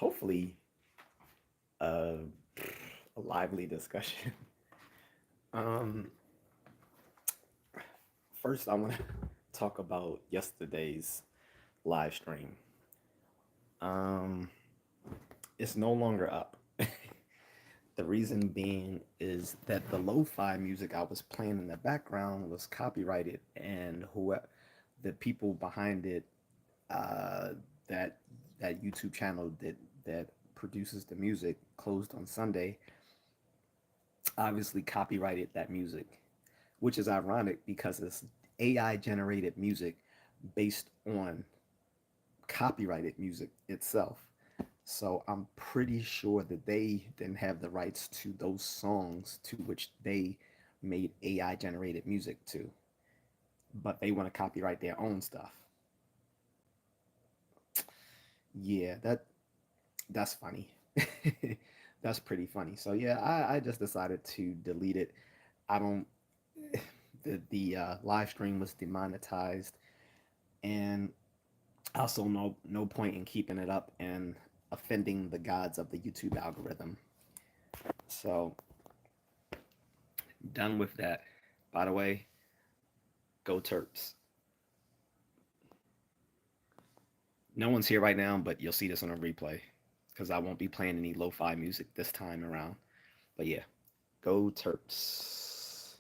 hopefully uh, a lively discussion. Um, First, I want to talk about yesterday's live stream. Um, it's no longer up. The reason being is that the lo-fi music I was playing in the background was copyrighted, and who the people behind it, uh, that that YouTube channel that produces the music closed on Sunday, obviously copyrighted that music, which is ironic because it's AI generated music based on copyrighted music itself. So I'm pretty sure that they didn't have the rights to those songs to which they made AI generated music to, but they want to copyright their own stuff. Yeah, that's funny. That's pretty funny. So yeah, I just decided to delete it. I don't. The live stream was demonetized, and also no point in keeping it up and offending the gods of the YouTube algorithm. So done with that. By the way, go Terps. No one's here right now, but you'll see this on a replay because I won't be playing any lo-fi music this time around. But yeah, go Terps.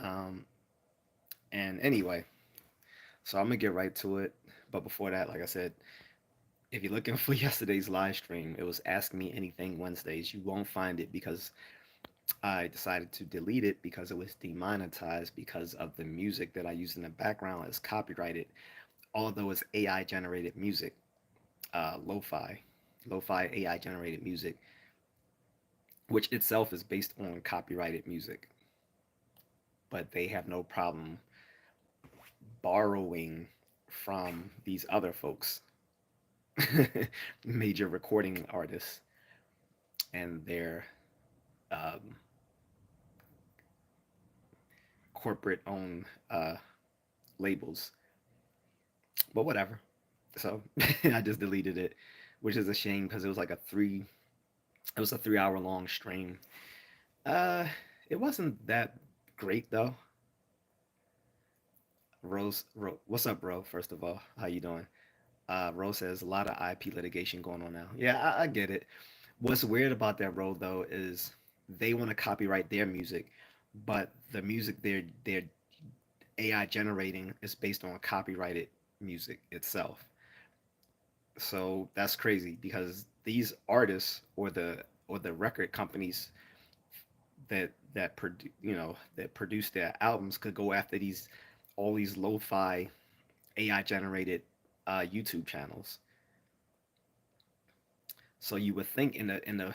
Um, and anyway, so I'm gonna get right to it. But before that, like I said, if you're looking for yesterday's live stream, it was Ask Me Anything Wednesdays. You won't find it because I decided to delete it because it was demonetized because of the music that I use in the background is copyrighted, although it's AI generated music, lo-fi AI generated music, which itself is based on copyrighted music, but they have no problem borrowing from these other folks, major recording artists, and their um, corporate owned labels. But whatever. So I just deleted it, which is a shame because it was a 3 hour long stream. Uh, it wasn't that great though. What's up, bro? First of all, how you doing? Rose says a lot of IP litigation going on now. Yeah, I get it. What's weird about that, Rose, though, is they want to copyright their music, but the music they're AI generating is based on copyrighted music itself. So that's crazy because these artists or the record companies that produce their albums could go after these all these lo-fi AI generated YouTube channels. So you would think in the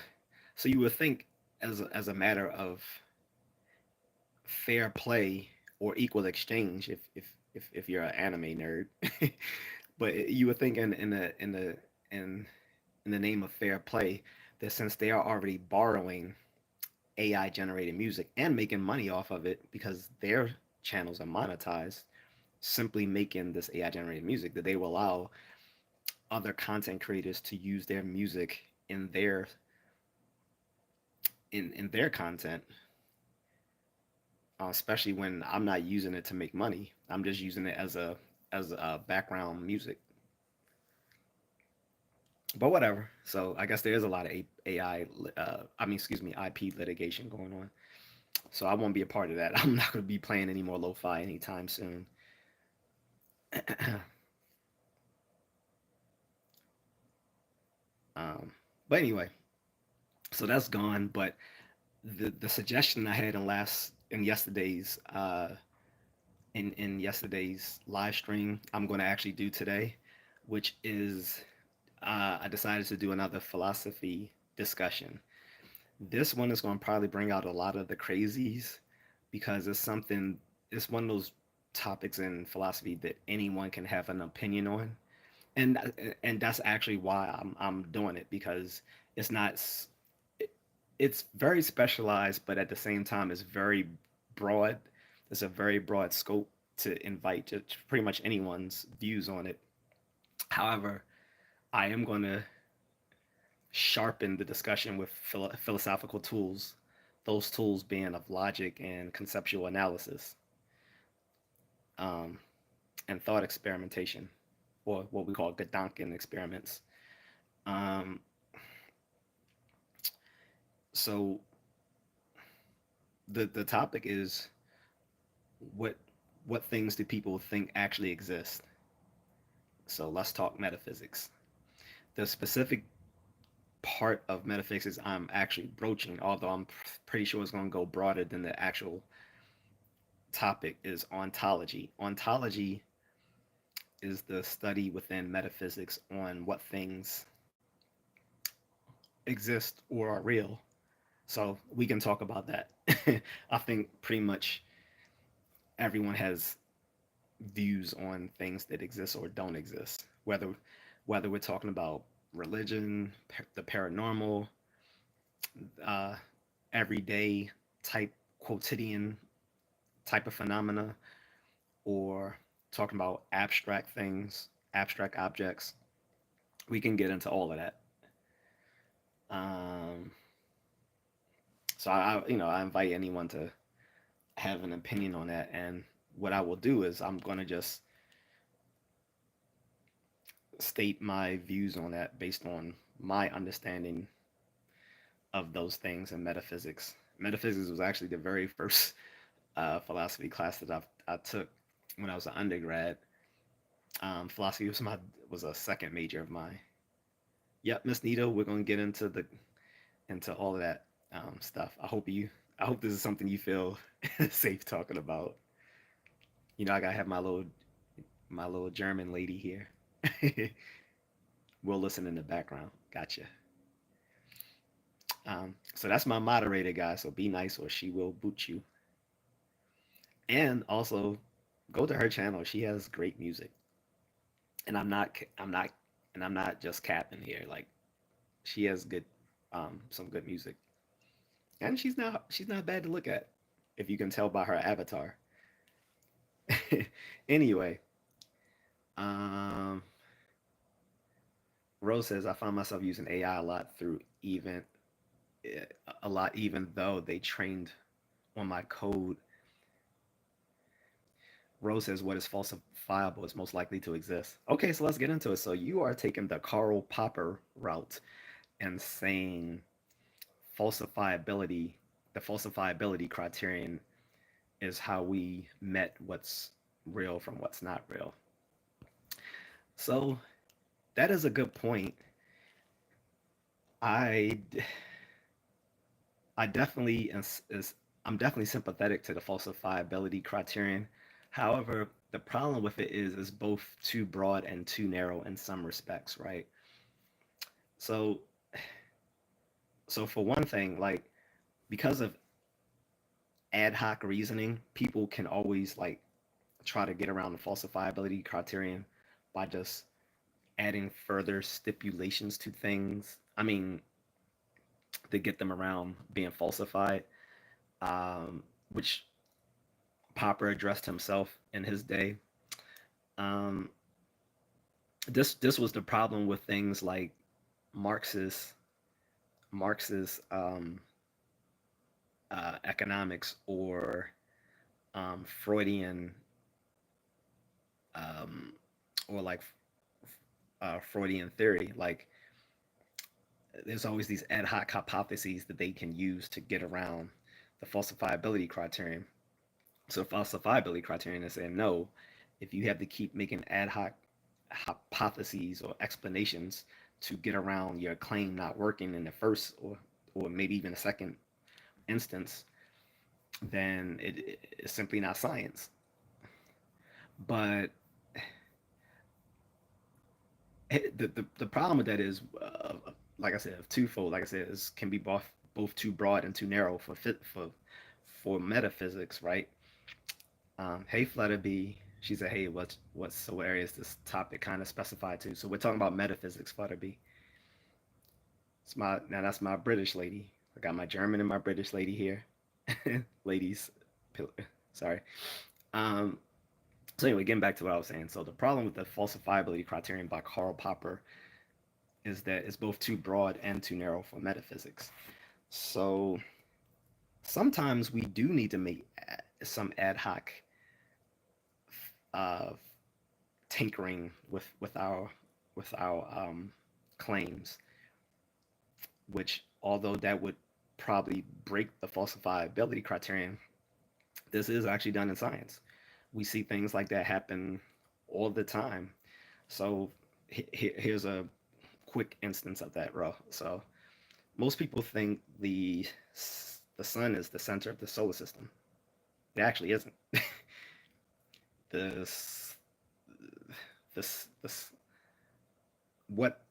so you would think as a matter of fair play or equal exchange if you're an anime nerd, but you would think in in the name of fair play that since they are already borrowing AI generated music and making money off of it because their channels are monetized, simply making this AI generated music, that they will allow other content creators to use their music in their content, especially when I'm not using it to make money. I'm just using it as a background music. But whatever. So I guess there is a lot of AI, excuse me, IP litigation going on. So I won't be a part of that. I'm not going to be playing any more lo-fi anytime soon. um, but anyway, so that's gone. But the suggestion I had in yesterday's live stream, I'm going to actually do today, which is I decided to do another philosophy discussion. This one is going to probably bring out a lot of the crazies because it's one of those topics in philosophy that anyone can have an opinion on. And and that's actually why I'm doing it because it's not it's very specialized, but at the same time it's very broad. It's a very broad scope. to invite just pretty much anyone's views on it. However, I am going to sharpen the discussion with philosophical tools, those tools being of logic and conceptual analysis, um, and thought experimentation, or what we call Gedanken experiments. Um, so the topic is what what things do people think actually exist? So let's talk metaphysics. The specific part of metaphysics I'm actually broaching, although I'm pretty sure it's going to go broader than the actual topic, is ontology. Ontology is the study within metaphysics on what things exist or are real. So we can talk about that. I think pretty much everyone has views on things that exist or don't exist, whether we're talking about religion, the paranormal, uh, everyday type quotidian type of phenomena, or talking about abstract things, abstract objects. We can get into all of that. Um, so I invite anyone to have an opinion on that, and what I will do is I'm going to just state my views on that based on my understanding of those things in metaphysics. Metaphysics was actually the very first philosophy class that I took when I was an undergrad. Philosophy was a second major of mine. Yep, Miss Nito, we're gonna get into all of that stuff. I hope this is something you feel safe talking about. I gotta have my little German lady here. We'll listen in the background. Gotcha. So that's my moderator, guys. So be nice, or she will boot you. And also, go to her channel. She has great music, and I'm not just capping here. Like, she has some good music, and she's not bad to look at, if you can tell by her avatar. Anyway, um, Rose says I find myself using AI a lot, even though they trained on my code. Rose says what is falsifiable is most likely to exist. Okay, so let's get into it. So you are taking the Karl Popper route and saying falsifiability, the falsifiability criterion is how we met what's real from what's not real. So that is a good point. I I definitely I'm definitely sympathetic to the falsifiability criterion. However, the problem with it is it's both too broad and too narrow in some respects, right? So for one thing, like, because of ad hoc reasoning, people can always like try to get around the falsifiability criterion by just adding further stipulations to things. I mean, to get them around being falsified, which Popper addressed himself in his day. Um, this was the problem with things like Marxist Marxist economics, or Freudian, um, or like Freudian theory. Like, there's always these ad hoc hypotheses that they can use to get around the falsifiability criterion. So falsifiability criterion is saying no. If you have to keep making ad hoc hypotheses or explanations to get around your claim not working in the first, or maybe even the second instance, then it's simply not science. But the problem with that is, like I said, twofold. Like I said, it can be both too broad and too narrow for metaphysics, right? Hey, Flutterby. She said, "Hey, what area is this topic kind of specified to?" So we're talking about metaphysics, Flutterby. That's my British lady. I got my German and my British lady here. Ladies, sorry. Um, So anyway, getting back to what I was saying. So the problem with the falsifiability criterion by Karl Popper is that it's both too broad and too narrow for metaphysics. So sometimes we do need to make some ad hoc uh, tinkering with our claims, which although that would probably break the falsifiability criterion, this is actually done in science. We see things like that happen all the time. So here's a quick instance of that, bro. So most people think the sun is the center of the solar system. It actually isn't. this this what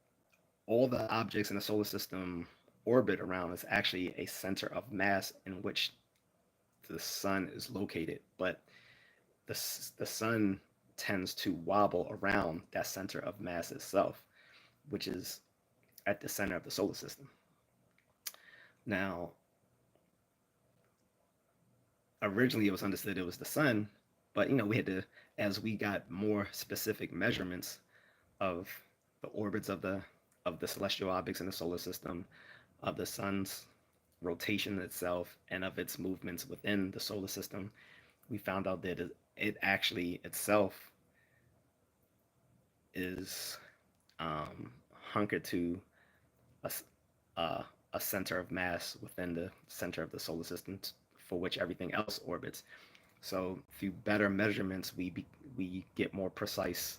all the objects in the solar system orbit around is actually a center of mass in which the sun is located, but the sun tends to wobble around that center of mass itself, which is at the center of the solar system. Now, originally it was understood it was the sun, but we had to, as we got more specific measurements of the orbits of the celestial objects in the solar system, of the sun's rotation itself, and of its movements within the solar system, we found out that it actually itself is hunkered to a, a center of mass within the center of the solar system for which everything else orbits. So through better measurements, we get more precise,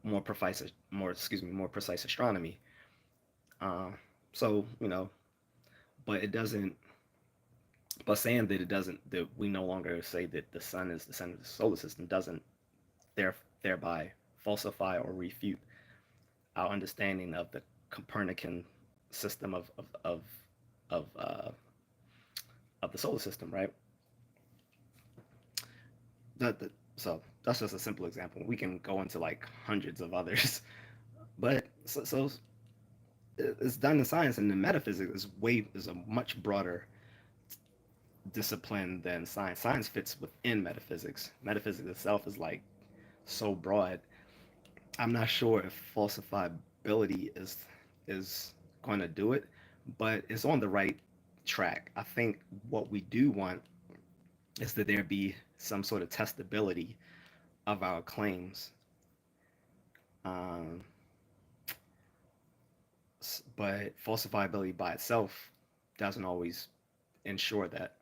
more precise astronomy. Uh, so but it doesn't. But saying that it doesn't, that we no longer say that the sun is the center of the solar system doesn't thereby falsify or refute our understanding of the Copernican system of of the solar system, right? So that's just a simple example. We can go into like hundreds of others, but so it's done in science, and the metaphysics is a much broader discipline than science. Science fits within metaphysics. Metaphysics itself is like so broad. I'm not sure if falsifiability is going to do it, but it's on the right track. I think what we do want is that there be some sort of testability of our claims. Um, but falsifiability by itself doesn't always ensure that.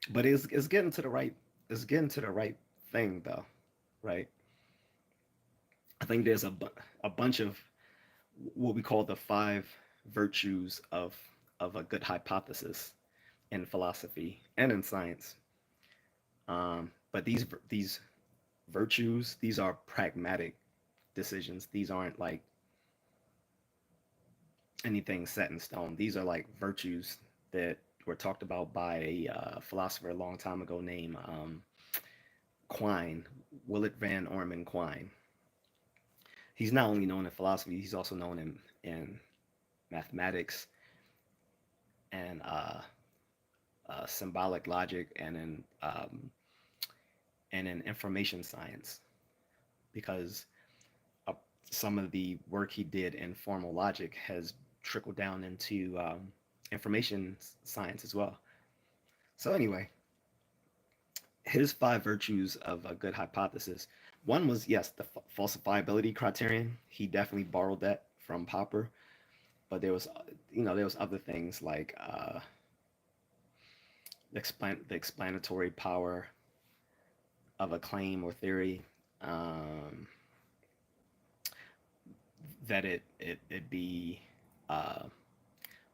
But it's getting to the right thing though, right? I think there's a bunch of what we call the five virtues of a good hypothesis in philosophy and in science. But these virtues, these are pragmatic decisions. These aren't like anything set in stone. These are like virtues that were talked about by a philosopher a long time ago named Quine, Willett Van Orman Quine. He's not only known in philosophy; he's also known in mathematics and symbolic logic and in information science, because uh, some of the work he did in formal logic has trickled down into information science as well. So anyway, his five virtues of a good hypothesis. One was, yes, the falsifiability criterion. He definitely borrowed that from Popper, but there was other things like the explanatory power of a claim or theory, um, that it be uh,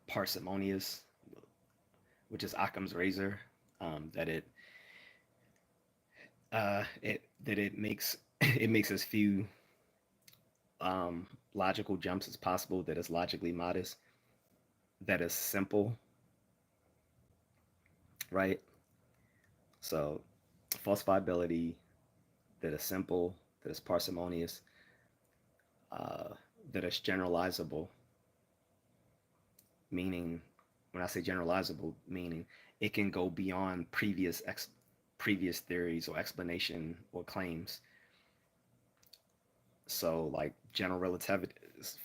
parsimonious, which is Occam's razor, that it makes it makes as few logical jumps as possible, that is logically modest, that is simple, right? So falsifiability, that is simple, that is parsimonious, uh, that is generalizable, meaning when I say generalizable, meaning it can go beyond previous previous theories or explanation or claims. So like general relativity,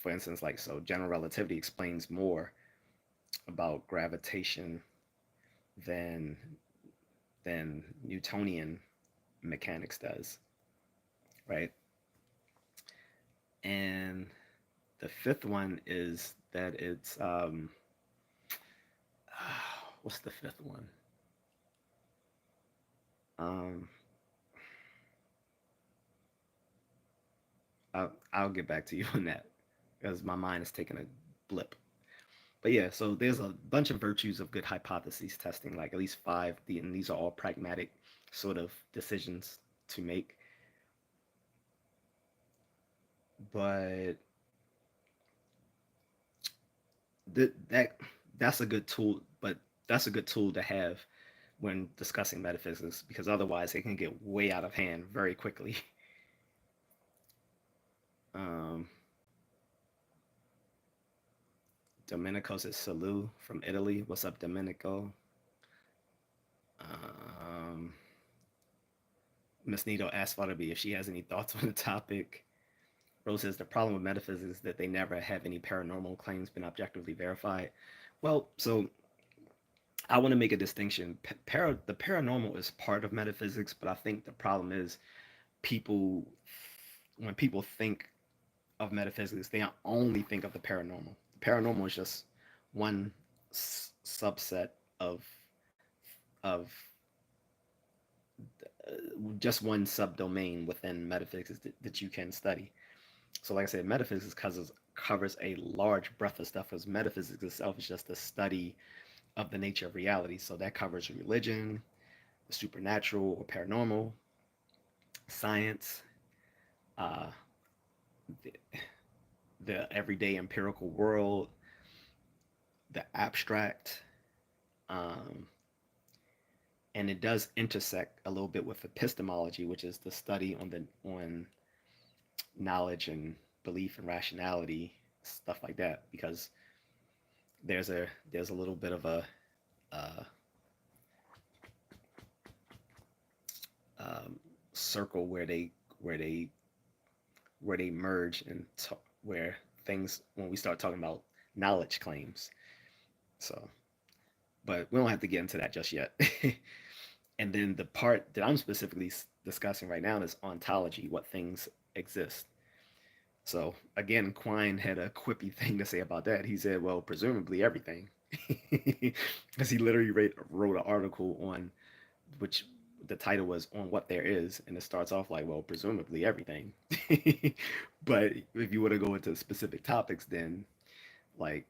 for instance, like so general relativity explains more about gravitation than Newtonian mechanics does, right? And the fifth one is that it's what's the fifth one? Um, I'll get back to you on that because my mind is taking a blip. But yeah, so there's a bunch of virtues of good hypotheses testing, like at least five, and these are all pragmatic sort of decisions to make. But that that's a good tool, but that's a good tool to have when discussing metaphysics because otherwise it can get way out of hand very quickly. Um, Domenico says salut from Italy. What's up, Domenico? Um, Miss Nito asked Farnaby if she has any thoughts on the topic. Rose says the problem with metaphysics is that they never have any paranormal claims been objectively verified. Well, so I want to make a distinction. The paranormal is part of metaphysics, but I think the problem is people, when people think of metaphysics, they only think of the paranormal. The paranormal is just one subset of of uh, just one subdomain within metaphysics that you can study. So, like I said, metaphysics covers a large breadth of stuff because metaphysics itself is just the study of the nature of reality. So that covers religion, the supernatural or paranormal, science, uh, the, the everyday empirical world, the abstract, um, and it does intersect a little bit with epistemology, which is the study on knowledge and belief and rationality, stuff like that. Because there's a little bit of a uh, um, circle where they where they merge and where things when we start talking about knowledge claims. So, but we don't have to get into that just yet. And then the part that I'm specifically discussing right now is ontology, what things exist. So again, Quine had a quippy thing to say about that. He said, "Well, presumably everything," because he literally wrote an article on which the title was on what there is, and it starts off like, "Well, presumably everything." But if you were to go into specific topics, then like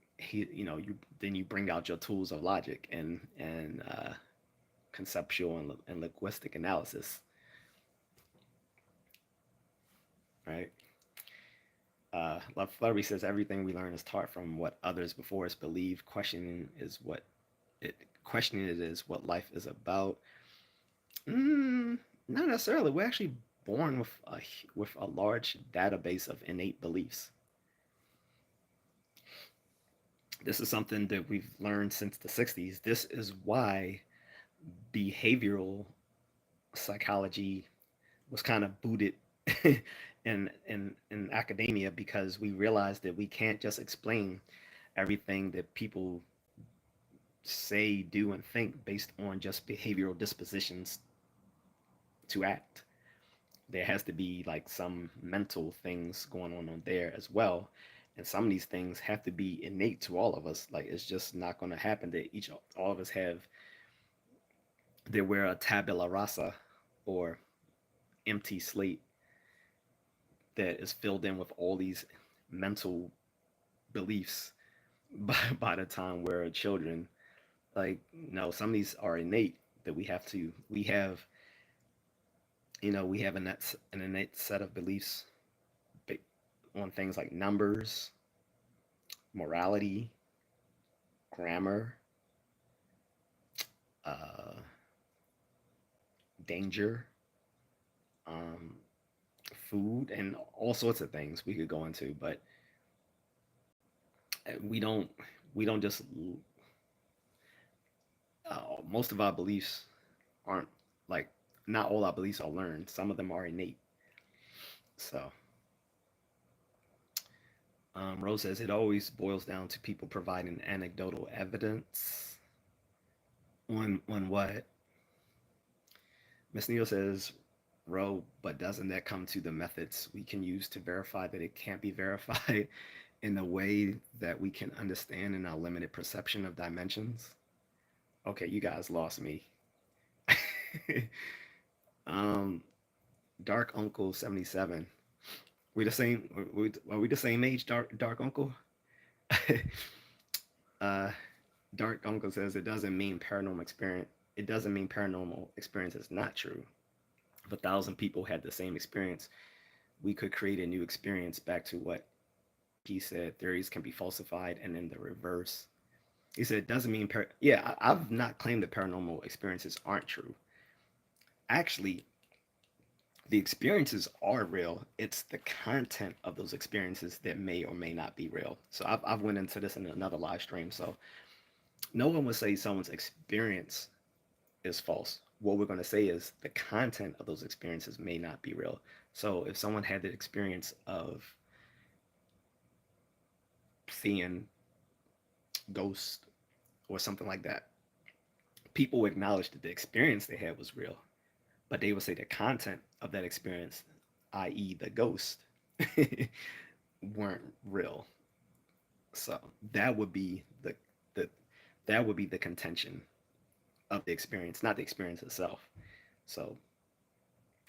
you bring out your tools of logic and conceptual and linguistic analysis, right? Love Flurry says everything we learn is taught from what others before us believe. It questioning it is what life is about. Not necessarily. We're actually born with a large database of innate beliefs. This is something that we've learned since the 60s. This is why behavioral psychology was kind of booted in academia because we realized that we can't just explain everything that people say, do, and think based on just behavioral dispositions to act. There has to be like some mental things going on there as well. And some of these things have to be innate to all of us. Like it's just not going to happen that all of us have that we're a tabula rasa or empty slate that is filled in with all these mental beliefs by the time we're children. Like, no, some of these are innate that we have an innate set of beliefs on things like numbers, morality, grammar, uh, danger, um, food, and all sorts of things we could go into. But we don't we don't just most of our beliefs aren't. Like, not all our beliefs are learned. Some of them are innate. So, Rose says it always boils down to people providing anecdotal evidence on what. Miss Neal says, Ro, but doesn't that come to the methods we can use to verify that it can't be verified in a way that we can understand in our limited perception of dimensions? Okay, you guys lost me. um, Dark Uncle 77. We the same? Are we the same age, Dark Uncle? uh, Dark Uncle says it doesn't mean paranormal experience. It doesn't mean paranormal experience is not true. If 1,000 people had the same experience, we could create a new experience. Back to what he said, theories can be falsified, and then the reverse. He said it doesn't mean yeah. I've not claimed that paranormal experiences aren't true. Actually, the experiences are real. It's the content of those experiences that may or may not be real. So I've went into this in another live stream. So no one would say someone's experience is false. What we're going to say is the content of those experiences may not be real. So if someone had the experience of seeing ghosts or something like that, people would acknowledge that the experience they had was real, but they would say the content of that experience, i.e., the ghost, weren't real. So that would be the that would be the contention of the experience, not the experience itself. So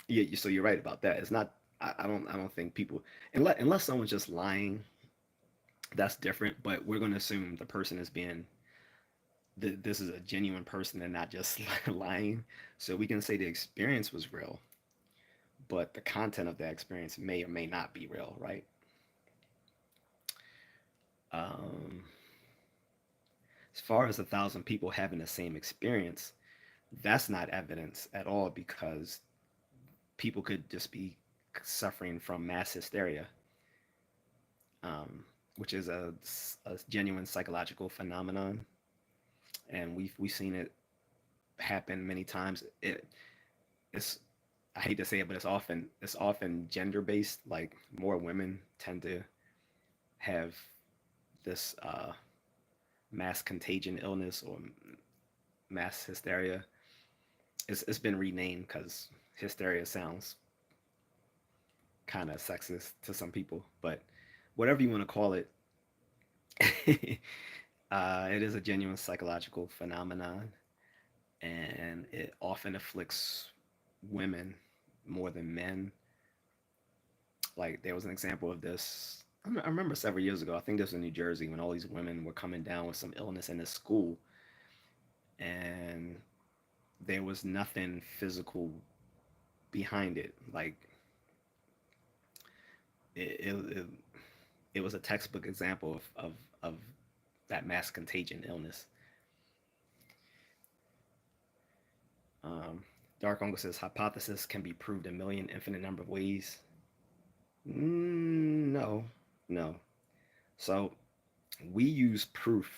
yeah, so you're right about that. It's not. I don't think people unless someone's just lying, that's different. But we're going to assume the person is being this is a genuine person and not just lying. So we can say the experience was real, but the content of that experience may or may not be real, right? Um, as far as 1,000 people having the same experience, that's not evidence at all because people could just be suffering from mass hysteria, um, which is a genuine psychological phenomenon, and we've seen it happen many times. It's I hate to say it, but it's often gender based. Like more women tend to have this mass contagion illness or mass hysteria. It's been renamed because hysteria sounds kind of sexist to some people, but whatever you want to call it, it is a genuine psychological phenomenon, and it often afflicts women more than men. Like there was an example of this. I remember several years ago. I think this was in New Jersey when all these women were coming down with some illness in the school, and there was nothing physical behind it. Like it, it, it, it was a textbook example of that mass contagion illness. Um, Dark Uncle says hypothesis can be proved a million infinite number of ways. No, no. So we use proof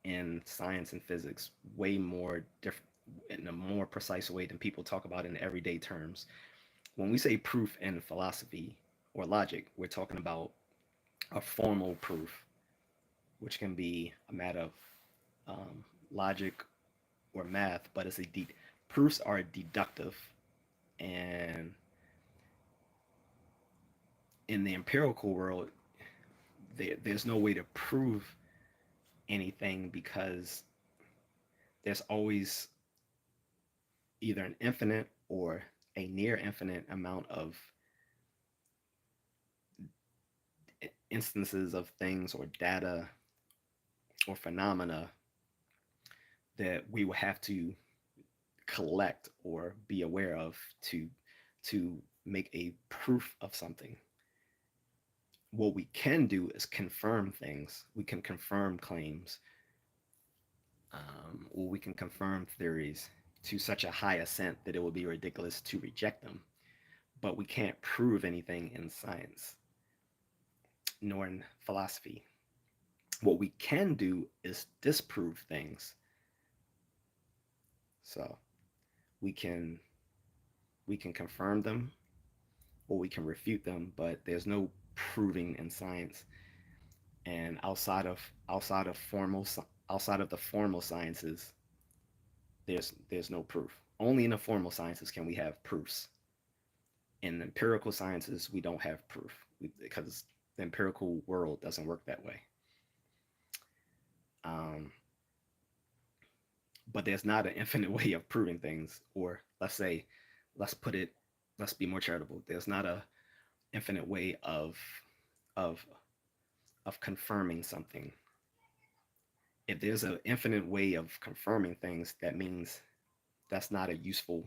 in science and physics way more different in a more precise way than people talk about in everyday terms. When we say proof in philosophy or logic, we're talking about a formal proof, which can be a matter of logic or math, but proofs are deductive, and in the empirical world, there's no way to prove anything because there's always either an infinite or a near infinite amount of instances of things or data or phenomena that we will have to collect or be aware of to make a proof of something. What we can do is confirm things. We can confirm claims, or we can confirm theories to such a high ascent that it would be ridiculous to reject them. But we can't prove anything in science nor in philosophy. What we can do is disprove things. So we can we can confirm them or we can refute them, but there's no proving in science. And outside of the formal sciences, there's no proof. Only in the formal sciences can we have proofs. In the empirical sciences, we don't have proof because the empirical world doesn't work that way. Um, but there's not an infinite way of proving things, or let's put it, let's be more charitable. There's not a infinite way of of confirming something. If there's an infinite way of confirming things, that means that's not a useful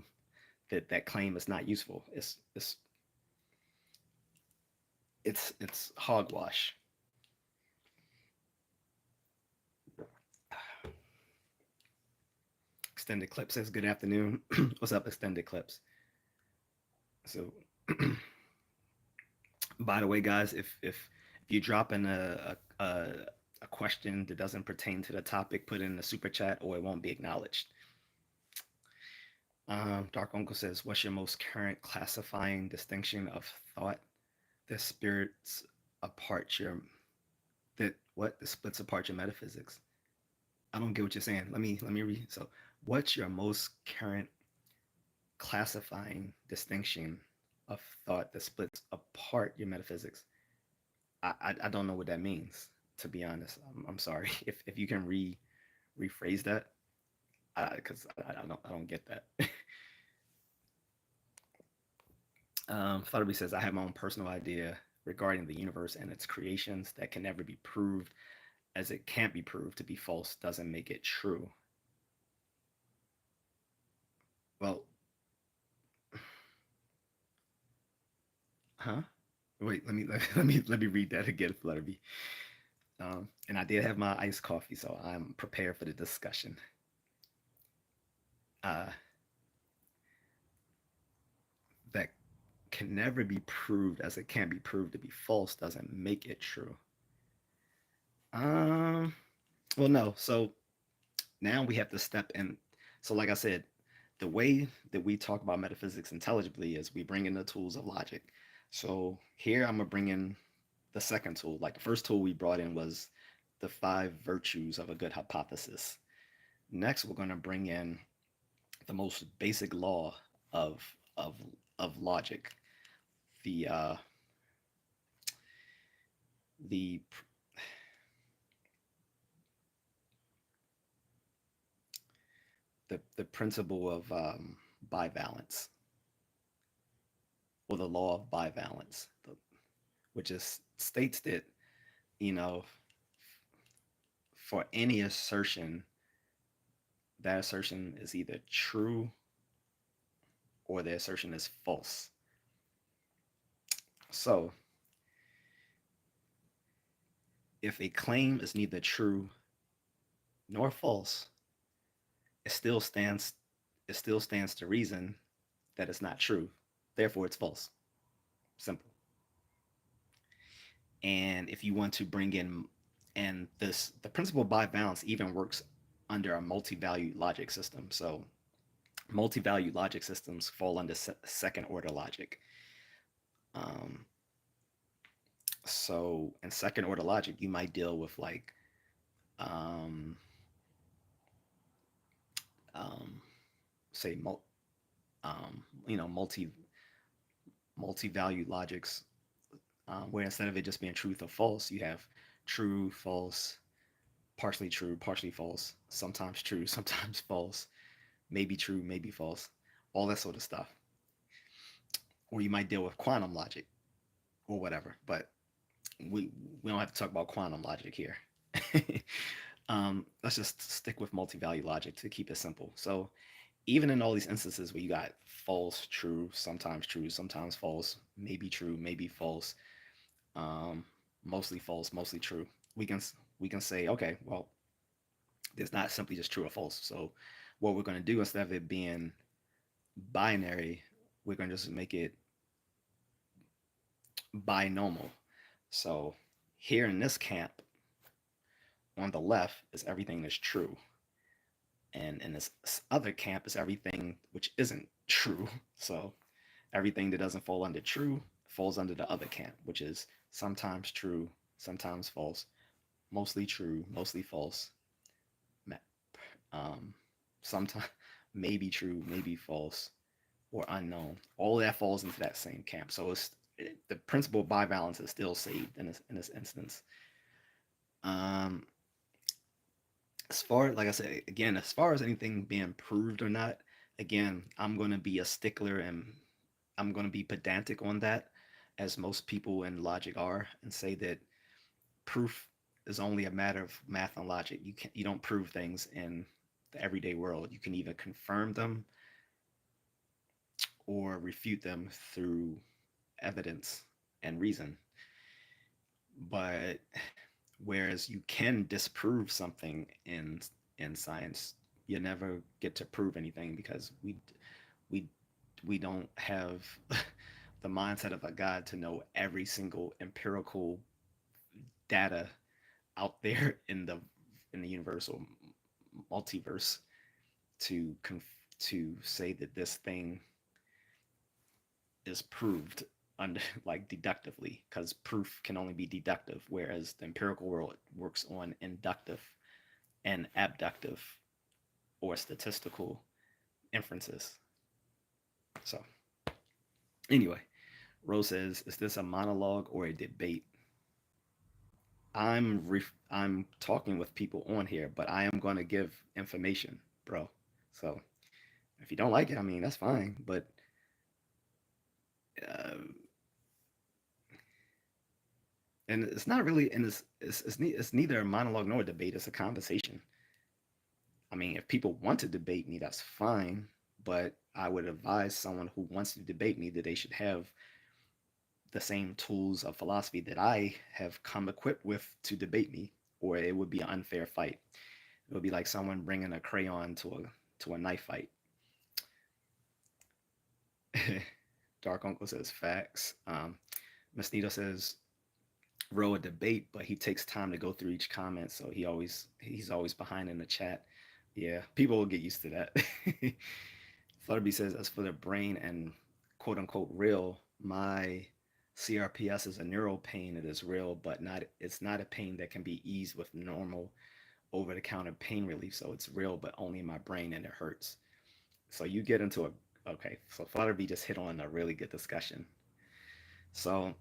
that claim is not useful. It's hogwash. Extended Clip says good afternoon. What's up, Extended Clips? So, by the way, guys, if you drop in a question that doesn't pertain to the topic, put it in the super chat or it won't be acknowledged. Dark Uncle says, "What's your most current classifying distinction of thought that spirits apart your that splits apart your metaphysics?" I don't get what you're saying. Let me read. So, what's your most current classifying distinction of thought that splits apart your metaphysics? I don't know what that means, to be honest. I'm sorry if you can rephrase that, because I don't get that. Flutterby says, I have my own personal idea regarding the universe and its creations that can never be proved, as it can't be proved to be false doesn't make it true. Well, huh? Wait, let me read that again, Flutterby. And I did have my iced coffee, so I'm prepared for the discussion. Uh, that can never be proved, as it can't be proved to be false doesn't make it true. Um, well, no. So now we have to step in. So, like I said, the way that we talk about metaphysics intelligibly is we bring in the tools of logic. So here I'm gonna bring in the second tool. Like the first tool we brought in was the five virtues of a good hypothesis. Next, we're gonna bring in the most basic law of of of logic, the the the principle of bivalence, or the law of bivalence, which is states that, you know, for any assertion, that assertion is either true or the assertion is false. So if a claim is neither true nor false, it still stands it still stands to reason that it's not true. Therefore, it's false. Simple. And if you want to bring in, and this the principle of bivalence even works under a multi-valued logic system. So multi-valued logic systems fall under second order logic. Um, so in second order logic, you might deal with like um, um, say multi-valued logics, where instead of it just being truth or false, you have true, false, partially false, sometimes true, sometimes false, maybe true, maybe false, all that sort of stuff. Or you might deal with quantum logic or whatever, but we we don't have to talk about quantum logic here. Let's just stick with multi-value logic to keep it simple. So even in all these instances where you got false, true, sometimes false, maybe true, maybe false, um, mostly false, mostly true, we can we can say, okay, well, it's not simply just true or false. So what we're going to do, instead of it being binary, we're going to just make it binomial. So here in this camp, on the left is everything that's true. And in this other camp is everything which isn't true. So everything that doesn't fall under true falls under the other camp, which is sometimes true, sometimes false, mostly true, mostly false, um, sometimes maybe true, maybe false, or unknown. All of that falls into that same camp. So the principle of bivalence is still saved in this instance. Um, as far like I said again, as far as anything being proved or not, again, I'm going to be a stickler and I'm going to be pedantic on that, as most people in logic are, and say that proof is only a matter of math and logic. You don't prove things in the everyday world. You can either confirm them or refute them through evidence and reason. But whereas you can disprove something in science, you never get to prove anything because we we don't have the mindset of a god to know every single empirical data out there in the universal multiverse to to say that this thing is proved under like deductively, because proof can only be deductive, whereas the empirical world works on inductive and abductive or statistical inferences. So anyway, Rose says, "Is this a monologue or a debate?" I'm talking with people on here, but I am going to give information, bro. So if you don't like it, I mean that's fine. But uh, and it's not really, and it's neither a monologue nor a debate. It's a conversation. I mean, if people want to debate me, that's fine. But I would advise someone who wants to debate me that they should have the same tools of philosophy that I have come equipped with to debate me, or it would be an unfair fight. It would be like someone bringing a crayon to a knife fight. Dark Uncle says facts. Miss Nita says row a debate, but he takes time to go through each comment, so he's always behind in the chat. Yeah, people will get used to that. Flutterby says, as for the brain and quote unquote real, my CRPS is a neural pain. It is real, but not it's not a pain that can be eased with normal over the counter pain relief. So it's real, but only in my brain and it hurts. So you get into a okay. So Flutterby just hit on a really good discussion. So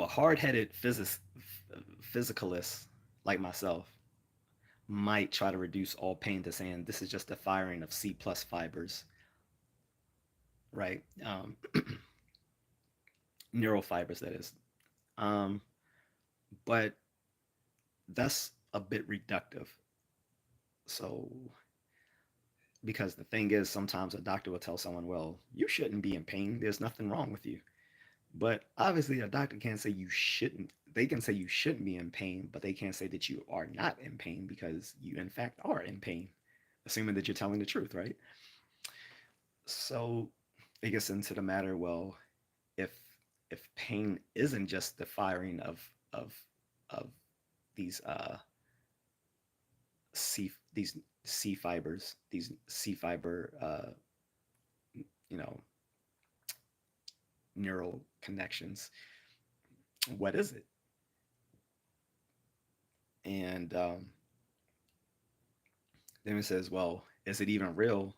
a hard-headed physicalist like myself might try to reduce all pain to saying this is just the firing of C plus fibers, right? Neural fibers, that is. Um, but that's a bit reductive. So, because the thing is, sometimes a doctor will tell someone, well, you shouldn't be in pain. There's nothing wrong with you. But obviously, a doctor can't say you shouldn't. They can say you shouldn't be in pain, but they can't say that you are not in pain because you, in fact, are in pain, assuming that you're telling the truth, right? So it gets into the matter. Well, if pain isn't just the firing of of these these C fibers, these C fiber, you know, neural connections, what is it? And then it says, well, is it even real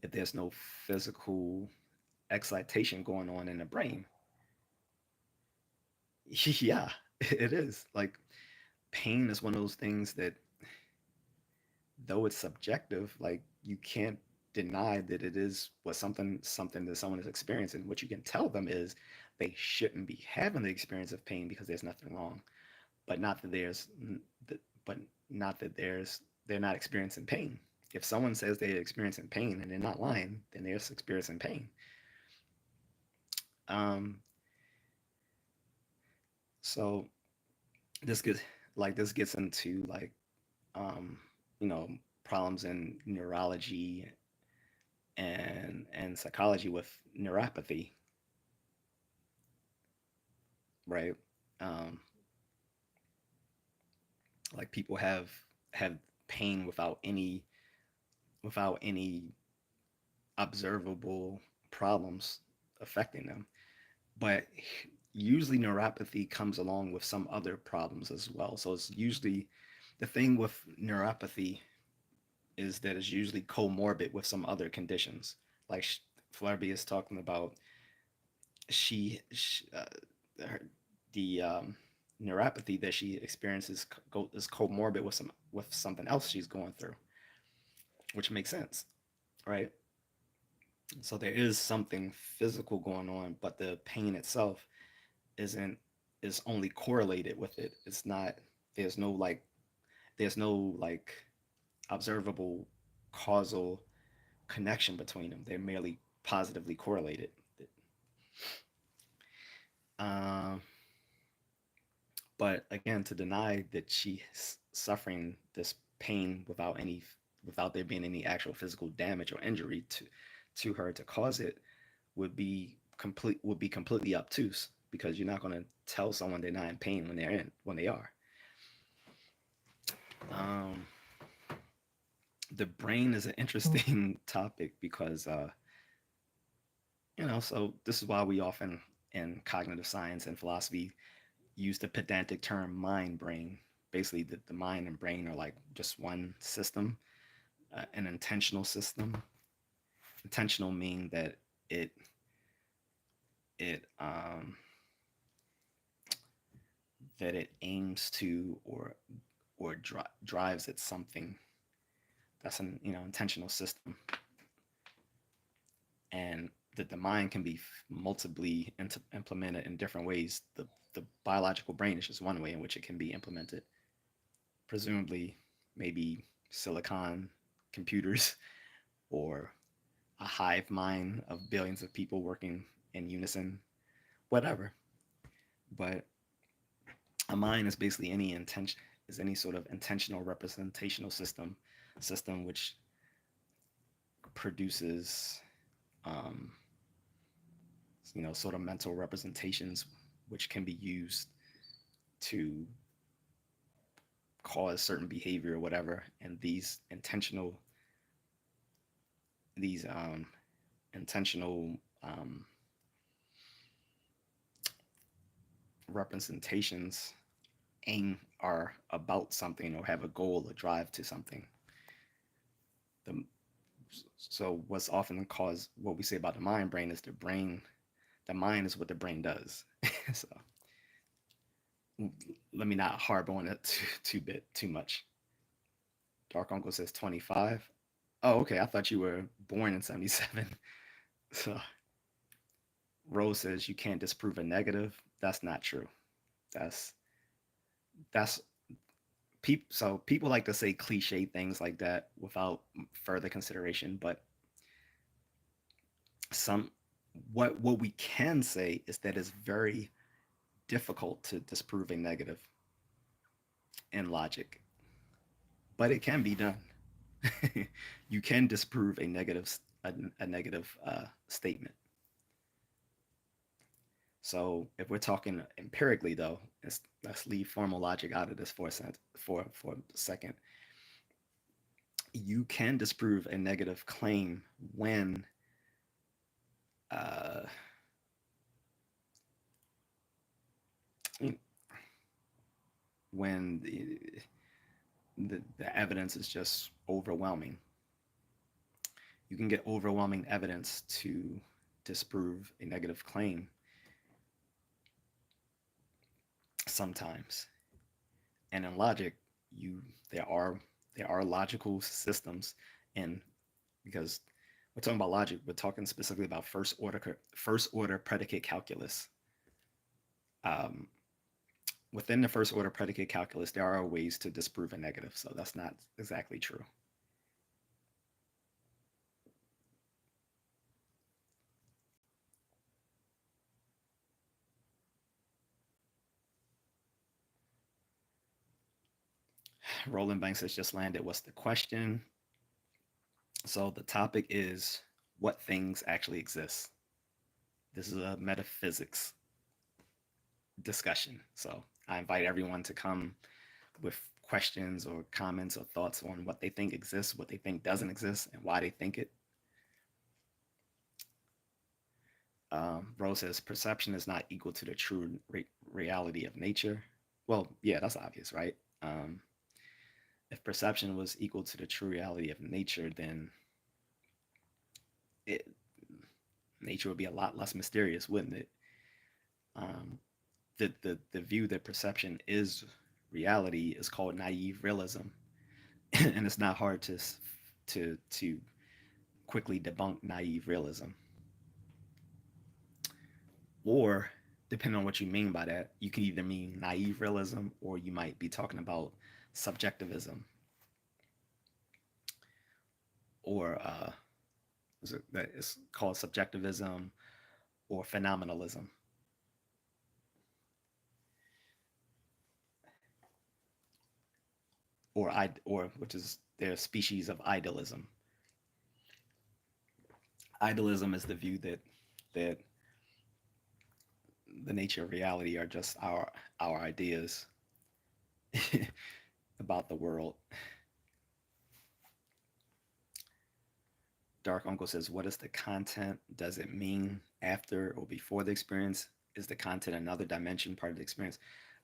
if there's no physical excitation going on in the brain? Yeah, it is. Like pain is one of those things that, though it's subjective, like you can't deny that it is what something that someone is experiencing. What you can tell them is they shouldn't be having the experience of pain because there's nothing wrong, but not that but not that they're not experiencing pain. If someone says they're experiencing pain and they're not lying, then they're experiencing pain. Um, so this gets into like um, you know, problems in neurology and psychology with neuropathy, right? Um, like people have pain without any. without any observable problems affecting them. But usually neuropathy comes along with some other problems as well. So it's usually the thing with neuropathy is that it's usually comorbid with some other conditions. Like Flarby is talking about, she her, the neuropathy that she experiences is comorbid with something else she's going through, which makes sense, right? So there is something physical going on, but the pain itself isn't is only correlated with it. It's not there's no like there's no like observable causal connection between them. They're merely positively correlated. Um, but again, to deny that she's suffering this pain without there being any actual physical damage or injury to her to cause it would be completely obtuse, because you're not going to tell someone they're not in pain when they are. Um, the brain is an interesting topic because so this is why we often in cognitive science and philosophy use the pedantic term mind brain. Basically, the mind and brain are like just one system, an intentional system. Intentional meaning that it it that it aims to or drives at something. That's an intentional system, and that the mind can be multiply implemented in different ways. The biological brain is just one way in which it can be implemented. Presumably, maybe silicon computers or a hive mind of billions of people working in unison, whatever. But a mind is basically any sort of intentional representational system which produces um, sort of mental representations which can be used to cause certain behavior or whatever. And these intentional representations are about something or have a goal or drive to something. The, so what's often caused what we say about the mind brain is the mind is what the brain does. So let me not harp on it too much. Dark Uncle says 25. Oh, okay. I thought you were born in 77. So Rose says you can't disprove a negative. That's not true. That's that's so people like to say cliche things like that without further consideration. But some what we can say is that it's very difficult to disprove a negative in logic, but it can be done. You can disprove a negative statement. So if we're talking empirically, though, let's leave formal logic out of this for a second. You can disprove a negative claim uh, when the evidence is just overwhelming. You can get overwhelming evidence to disprove a negative claim sometimes. And in logic, you there are logical systems, and because we're talking about logic, we're talking specifically about first order predicate calculus. Um, Within the first order predicate calculus, there are ways to disprove a negative, so that's not exactly true. Roland Banks has just landed. What's the question? So the topic is what things actually exist. This is a metaphysics discussion. So I invite everyone to come with questions or comments or thoughts on what they think exists, what they think doesn't exist, and why they think it. Rose says perception is not equal to the true reality of nature. Well, yeah, that's obvious, right? If perception was equal to the true reality of nature, then it, nature would be a lot less mysterious, wouldn't it? Um, the view that perception is reality is called naive realism, and it's not hard to quickly debunk naive realism. Or depending on what you mean by that, you can either mean naive realism or you might be talking about subjectivism or that is called subjectivism or phenomenalism or which is their species of idealism. Idealism is the view that the nature of reality are just our ideas about the world. Dark Uncle says, what is the content? Does it mean after or before the experience? Is the content another dimension part of the experience?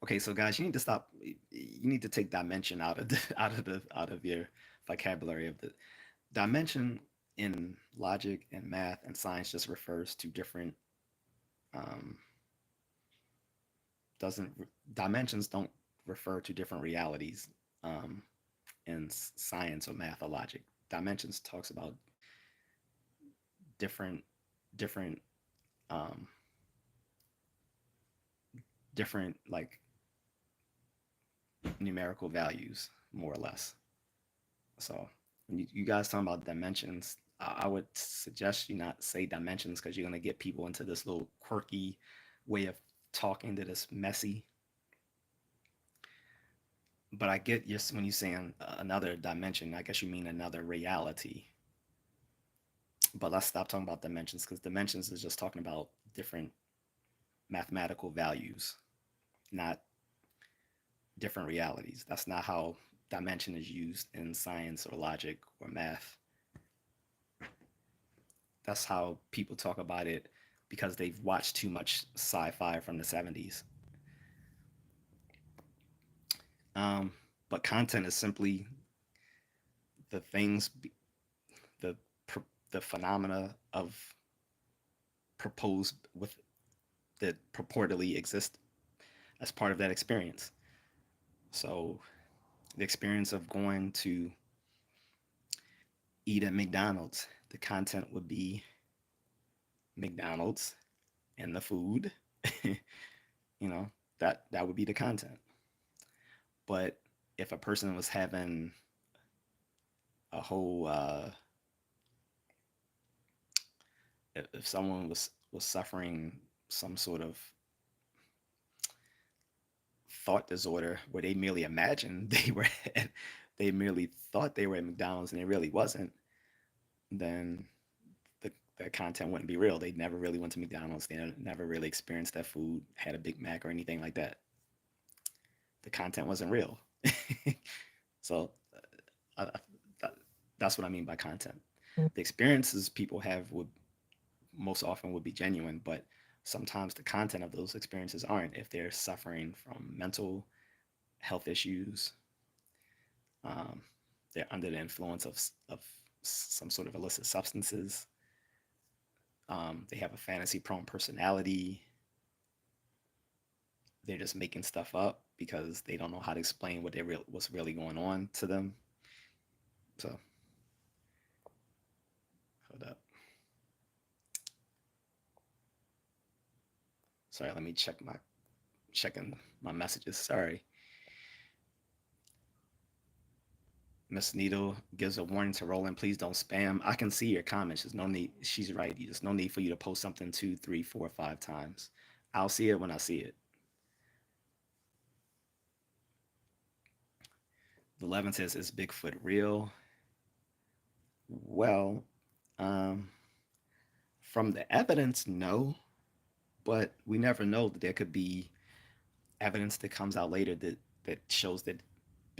Okay, so guys, you need to stop. You need to take dimension out of out of your vocabulary. Of the dimension in logic and math and science just refers to different um, doesn't dimensions don't refer to different realities um, in science or math or logic. Dimensions talks about different different um, different like numerical values more or less. So when you guys talking about dimensions, I would suggest you not say dimensions because you're gonna get people into this little quirky way of talking that is messy. But I get just when you're saying another dimension, I guess you mean another reality. But let's stop talking about dimensions because dimensions is just talking about different mathematical values, not different realities. That's not how dimension is used in science or logic or math. That's how people talk about it because they've watched too much sci-fi from the 70s. Um, but content is simply the things, the the phenomena of proposed with that purportedly exist as part of that experience. So the experience of going to eat at McDonald's, the content would be McDonald's and the food. you that would be the content. But if a person was having a whole if someone was suffering some sort of thought disorder where they merely imagined they were they merely thought they were at McDonald's and it really wasn't, then the content wouldn't be real. They never really went to McDonald's. They never really experienced that food, had a Big Mac or anything like that. The content wasn't real. So that, that's what I mean by content. The experiences people have would most often would be genuine, but sometimes the content of those experiences aren't if they're suffering from mental health issues. Um, they're under the influence of some sort of illicit substances. They have a fantasy prone personality. They're just making stuff up because they don't know how to explain what's really going on to them. So hold up. Sorry, let me checking my messages. Sorry. Miss Needle gives a warning to Roland. Please don't spam. I can see your comments. There's no need. She's right. There's no need for you to post something 2, 3, 4, 5 times. I'll see it when I see it. The 11 says, is Bigfoot real? Well, um, from the evidence, no. But we never know that there could be evidence that comes out later that shows that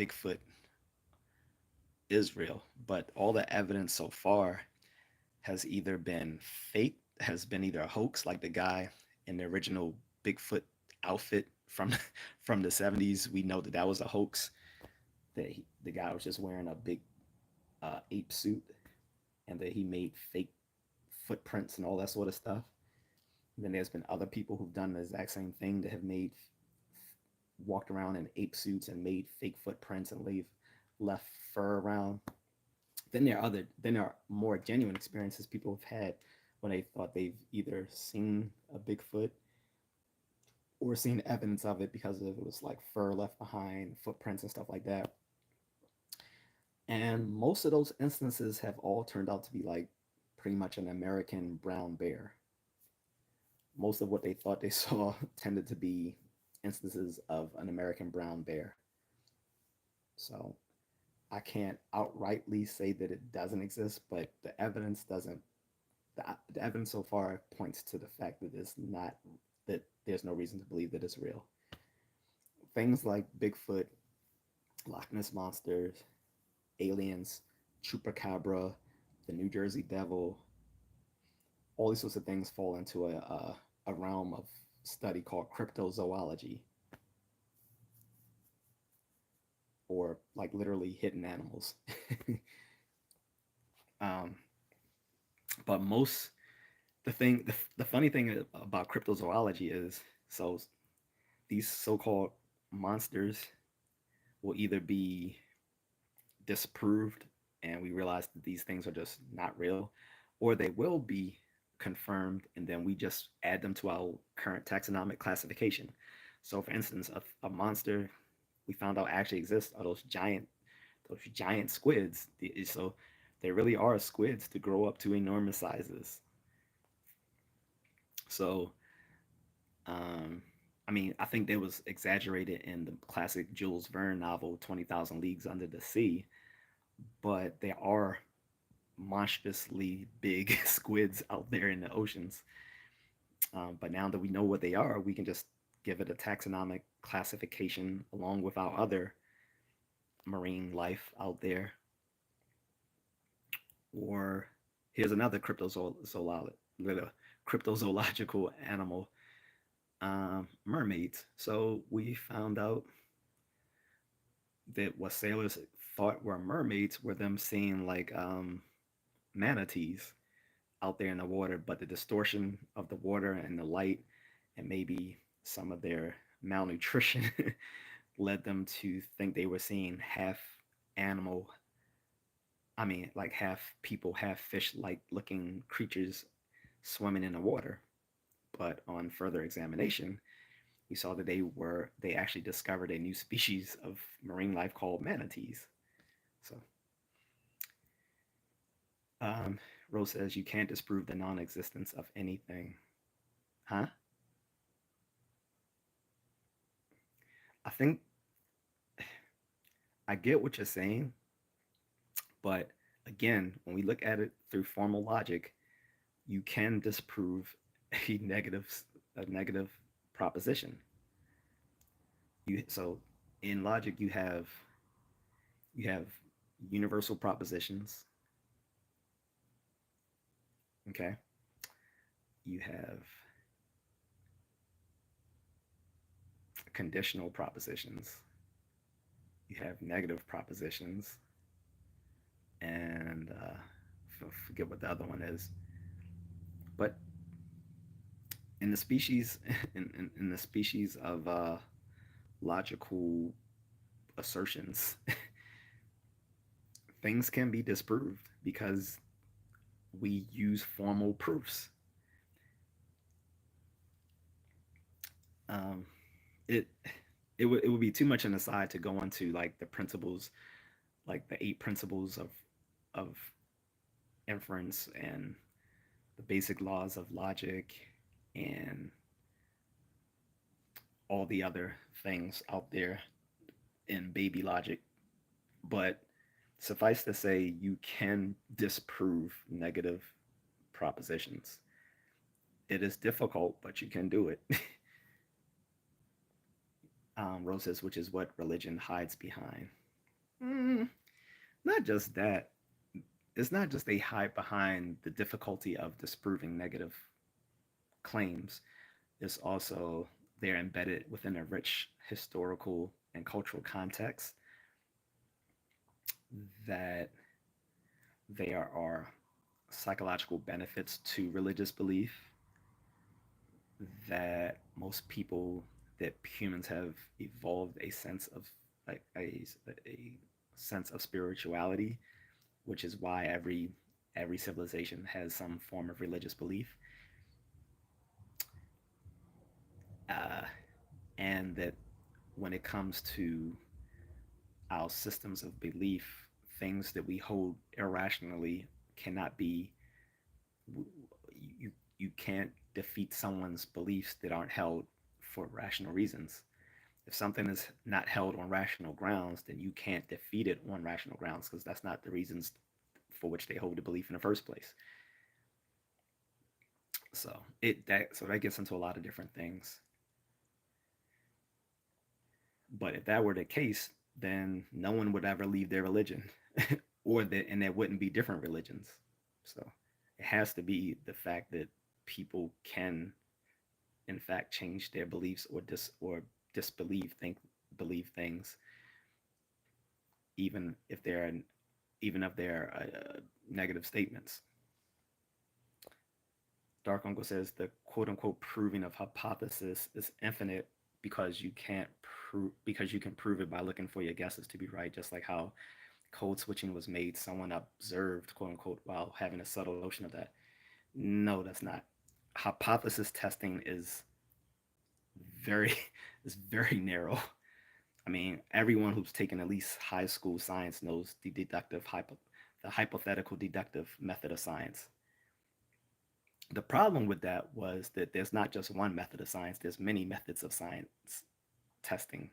Bigfoot is real, but all the evidence so far has either been fake, has been either a hoax, like the guy in the original Bigfoot outfit from from the 70s. We know that that was a hoax. The guy was just wearing a big ape suit, and that he made fake footprints and all that sort of stuff. And then there's been other people who've done the exact same thing that have made walked around in ape suits and made fake footprints and left fur around. Then there are more genuine experiences people have had when they thought they've either seen a Bigfoot or seen evidence of it because of it was like fur left behind, footprints and stuff like that. And most of those instances have all turned out to be like pretty much an American brown bear. Most of what they thought they saw tended to be instances of an American brown bear. So I can't outrightly say that it doesn't exist, but the evidence doesn't. The evidence so far points to the fact that it's not, that there's no reason to believe that it's real. Things like Bigfoot, Loch Ness monsters, aliens, chupacabra, the New Jersey Devil, all these sorts of things fall into a realm of study called cryptozoology, or like literally hidden animals. um, but most the funny thing about cryptozoology is, so these so-called monsters will either be disproved and we realize that these things are just not real, or they will be confirmed and then we just add them to our current taxonomic classification. So for instance, a monster we found out actually exists are those giant squids. So they really are squids to grow up to enormous sizes. So um, I mean, I think that was exaggerated in the classic Jules Verne novel 20,000 Leagues Under the Sea, but there are monstrously big squids out there in the oceans. But now that we know what they are, we can just give it a taxonomic classification along with our other marine life out there. Or here's another cryptozoological animal, mermaids. So we found out that what sailors thought were mermaids were them seeing like manatees out there in the water, but the distortion of the water and the light and maybe some of their malnutrition led them to think they were seeing half animal, I mean, like half people, half fish like looking creatures swimming in the water. But on further examination, we saw that they actually discovered a new species of marine life called manatees. So um, Rose says you can't disprove the non-existence of anything. Huh? I think I get what you're saying, but again, when we look at it through formal logic, you can disprove a negative proposition. So in logic you have universal propositions, okay? You have conditional propositions, you have negative propositions, and forget what the other one is. But in the species, in the species of logical assertions, things can be disproved because we use formal proofs. Um, it it would be too much an aside to go into like the principles, like the eight principles of inference and the basic laws of logic and all the other things out there in baby logic. But suffice to say, you can disprove negative propositions. It is difficult, but you can do it. Roses, which is what religion hides behind. Mm, not just that. It's not just they hide behind the difficulty of disproving negative claims. It's also they're embedded within a rich historical and cultural context that there are psychological benefits to religious belief that most people that humans have evolved a sense of like a sense of spirituality, which is why every civilization has some form of religious belief, uh, and that when it comes to our systems of belief, things that we hold irrationally cannot be you can't defeat someone's beliefs that aren't held for rational reasons. If something is not held on rational grounds, then you can't defeat it on rational grounds because that's not the reasons for which they hold the belief in the first place. So that gets into a lot of different things. But if that were the case, then no one would ever leave their religion, and there wouldn't be different religions. So it has to be the fact that people can, in fact, change their beliefs or disbelieve think believe things, even if they're even if they're negative statements. Dark Uncle says the quote unquote proving of hypothesis is infinite because you can prove it by looking for your guesses to be right, just like how code switching was made. Someone observed quote unquote while having a subtle notion of that. No, that's not. Hypothesis testing very is very narrow. I mean, everyone who's taken at least high school science knows the hypothetical deductive method of science. The problem with that was that there's not just one method of science, there's many methods of science testing,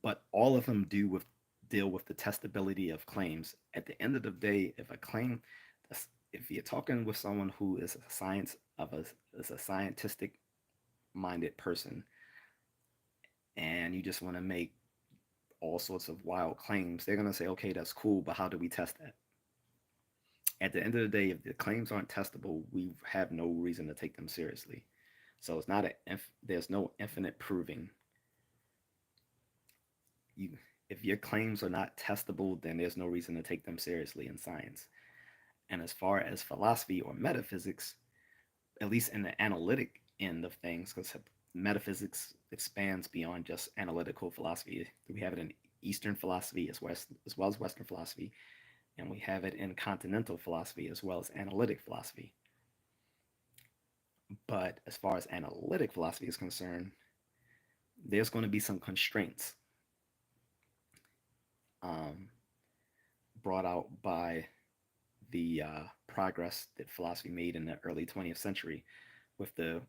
but all of them deal with the testability of claims. At the end of the day, if you're talking with someone who is a scientific minded person, and you just want to make all sorts of wild claims, they're gonna say, okay, that's cool, but how do we test that? At the end of the day, if the claims aren't testable, we have no reason to take them seriously. So it's not there's no infinite proving. You, if your claims are not testable, then there's no reason to take them seriously in science. And as far as philosophy or metaphysics, at least in the analytic end of things, because metaphysics expands beyond just analytical philosophy. We have it in Eastern philosophy as well as Western philosophy, and we have it in continental philosophy as well as analytic philosophy. But as far as analytic philosophy is concerned, there's going to be some constraints um, brought out by the progress that philosophy made in the early 20th century with the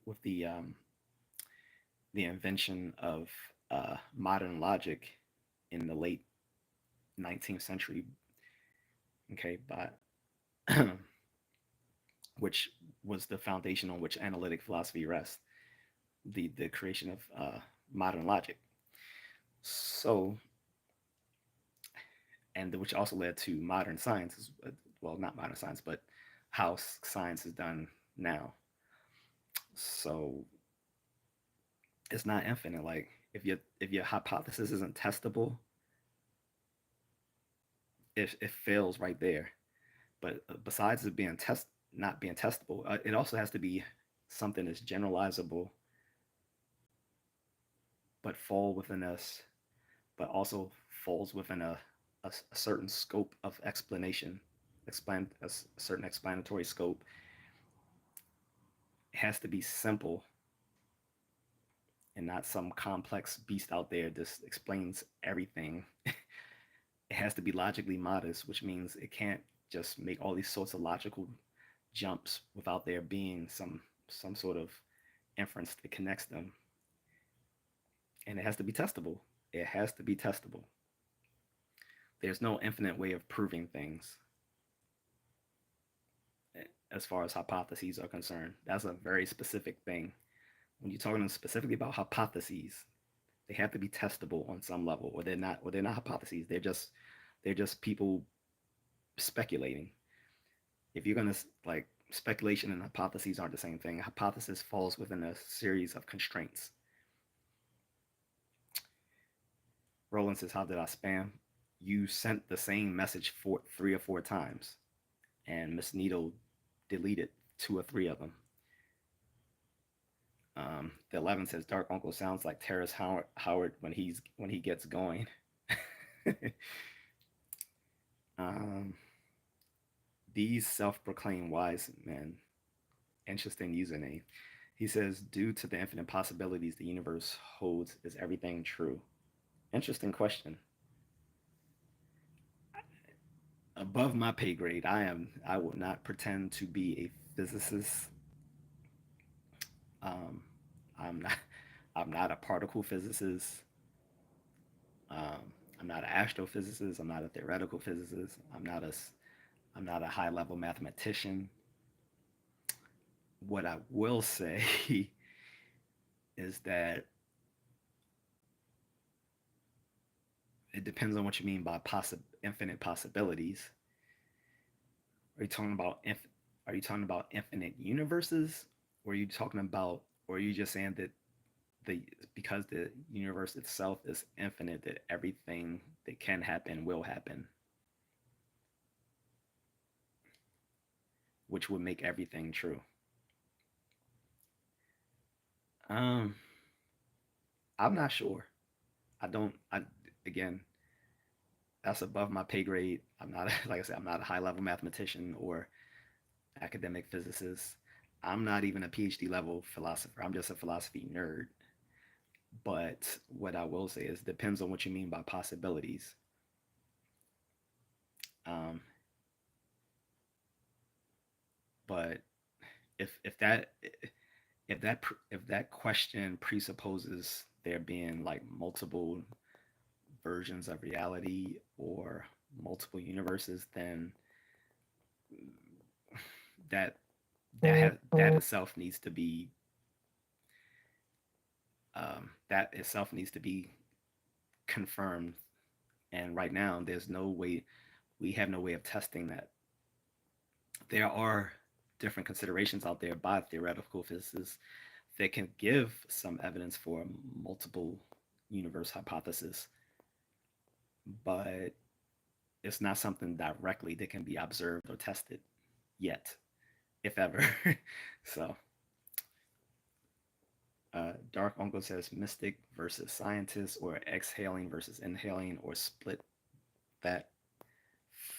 invention of modern logic in the late 19th century. Okay, but which was the foundation on which analytic philosophy rests, the creation of modern logic. So, and which also led to modern science, well, not modern science, but how science is done now. So it's not infinite. Like if your hypothesis isn't testable, it fails right there. But besides it being not being testable, it also has to be something that's generalizable, but fall within us, but also falls within a certain scope of explanation, explain a certain explanatory scope. It has to be simple and not some complex beast out there that explains everything. It has to be logically modest, which means it can't just make all these sorts of logical jumps without there being some sort of inference that connects them. And it has to be testable. It has to be testable. There's no infinite way of proving things as far as hypotheses are concerned. That's a very specific thing. When you're talking specifically about hypotheses, they have to be testable on some level, or they're not hypotheses. They're just They're just people speculating. If you're gonna like speculation and hypotheses aren't the same thing. A hypothesis falls within a series of constraints. Roland says, "How did I spam?" You sent the same message 3 or 4 times, and Miss Needle deleted 2 or 3 of them. The 11 says, "Dark Uncle sounds like Terrace Howard when he gets going." um, these self-proclaimed wise men. Interesting username. He says, "Due to the infinite possibilities the universe holds, is everything true?" Interesting question. Above my pay grade, I will not pretend to be a physicist. Um, I'm not. I'm not a particle physicist. I'm not an astrophysicist. I'm not a theoretical physicist. I'm not a high level mathematician. What I will say is that it depends on what you mean by infinite possibilities. Are you talking about are you talking about infinite universes, or are you talking about, or are you just saying that the because the universe itself is infinite, that everything that can happen will happen, which would make everything true? Um, I'm not sure. I don't. I again, that's above my pay grade. I'm not like I said, I'm not a high level mathematician or academic physicist. I'm not even a PhD level philosopher. I'm just a philosophy nerd. But what I will say is, it depends on what you mean by possibilities. Um, but if that if that question presupposes there being like multiple versions of reality or multiple universes, then that that itself needs to be that itself needs to be confirmed. And right now, there's no way, we have no way of testing that. There are different considerations out there by theoretical physicists that can give some evidence for multiple universe hypothesis, but it's not something directly that can be observed or tested yet, if ever. So, Dark Uncle says mystic versus scientist, or exhaling versus inhaling, or split that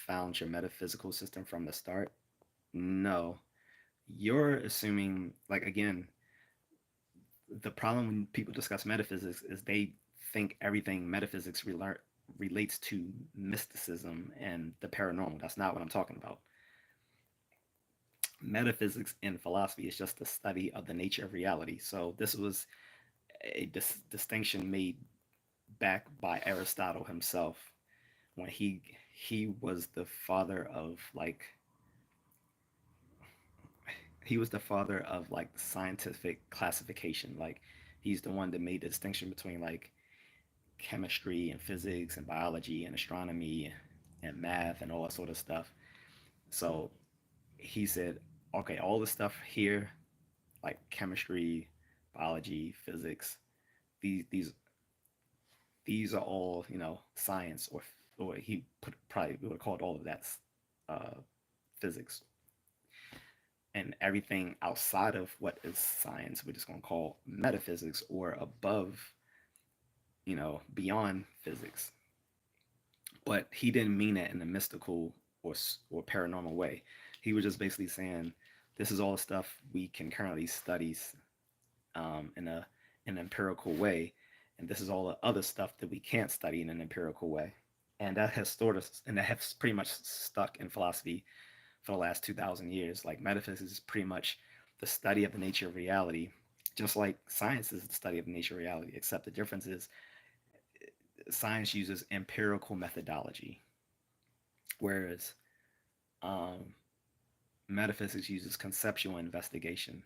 found your metaphysical system from the start. No, you're assuming, like, again, the problem when people discuss metaphysics is they think everything metaphysics relates to mysticism and the paranormal. That's not what I'm talking about. Metaphysics in philosophy is just the study of the nature of reality. So this was a distinction made back by Aristotle himself when he was the father of like he was the father of like scientific classification. Like he's the one that made the distinction between like chemistry and physics and biology and astronomy and math and all that sort of stuff. So he said, okay, all the stuff here, like chemistry, biology, physics, these these these are all, science, or he probably would have called all of that uh, physics. And everything outside of what is science, we're just going to call metaphysics, or above, beyond physics. But he didn't mean it in a mystical or paranormal way. He was just basically saying, this is all the stuff we can currently study in an empirical way, and this is all the other stuff that we can't study in an empirical way. And that has and that has pretty much stuck in philosophy for the last 2,000 years. Like metaphysics is pretty much the study of the nature of reality, just like science is the study of the nature of reality, except the difference is science uses empirical methodology, whereas um, metaphysics uses conceptual investigation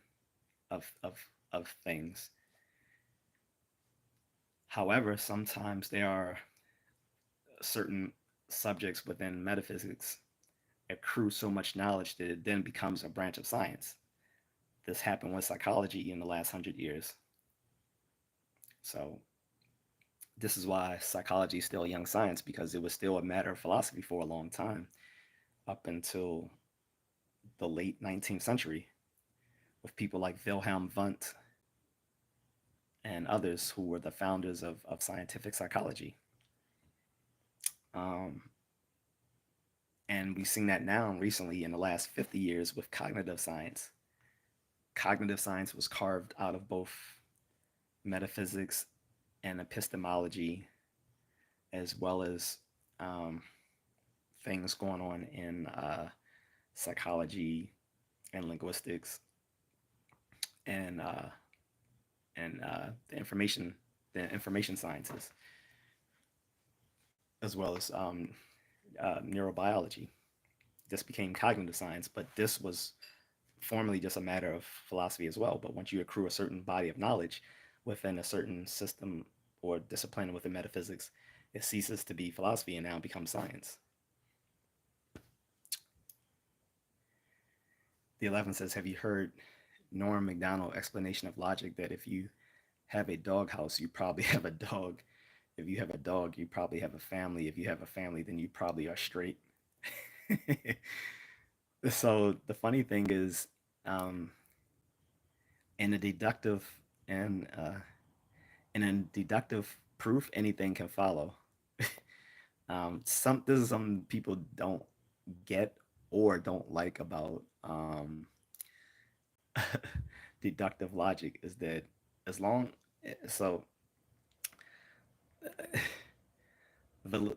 of things. However, sometimes there are certain subjects within metaphysics accrue so much knowledge that it then becomes a branch of science. This happened with psychology in the last 100 years. So this is why psychology is still a young science, because it was still a matter of philosophy for a long time, up until the late 19th century, with people like Wilhelm Wundt and others who were the founders of scientific psychology. Um, and we've seen that now recently in the last 50 years with cognitive science. Cognitive science was carved out of both metaphysics and epistemology, as well as um, things going on in psychology and linguistics and the information sciences, as well as neurobiology. This became cognitive science, but this was formerly just a matter of philosophy as well. But once you accrue a certain body of knowledge within a certain system or discipline within metaphysics, it ceases to be philosophy and now becomes science. The 11th says, have you heard Norm Macdonald explanation of logic that if you have a dog house, you probably have a dog. If you have a dog, you probably have a family. If you have a family, then you probably are straight. So the funny thing is, um, in a deductive and in a deductive proof, anything can follow. This is something people don't get or don't like about deductive logic, is that as long so the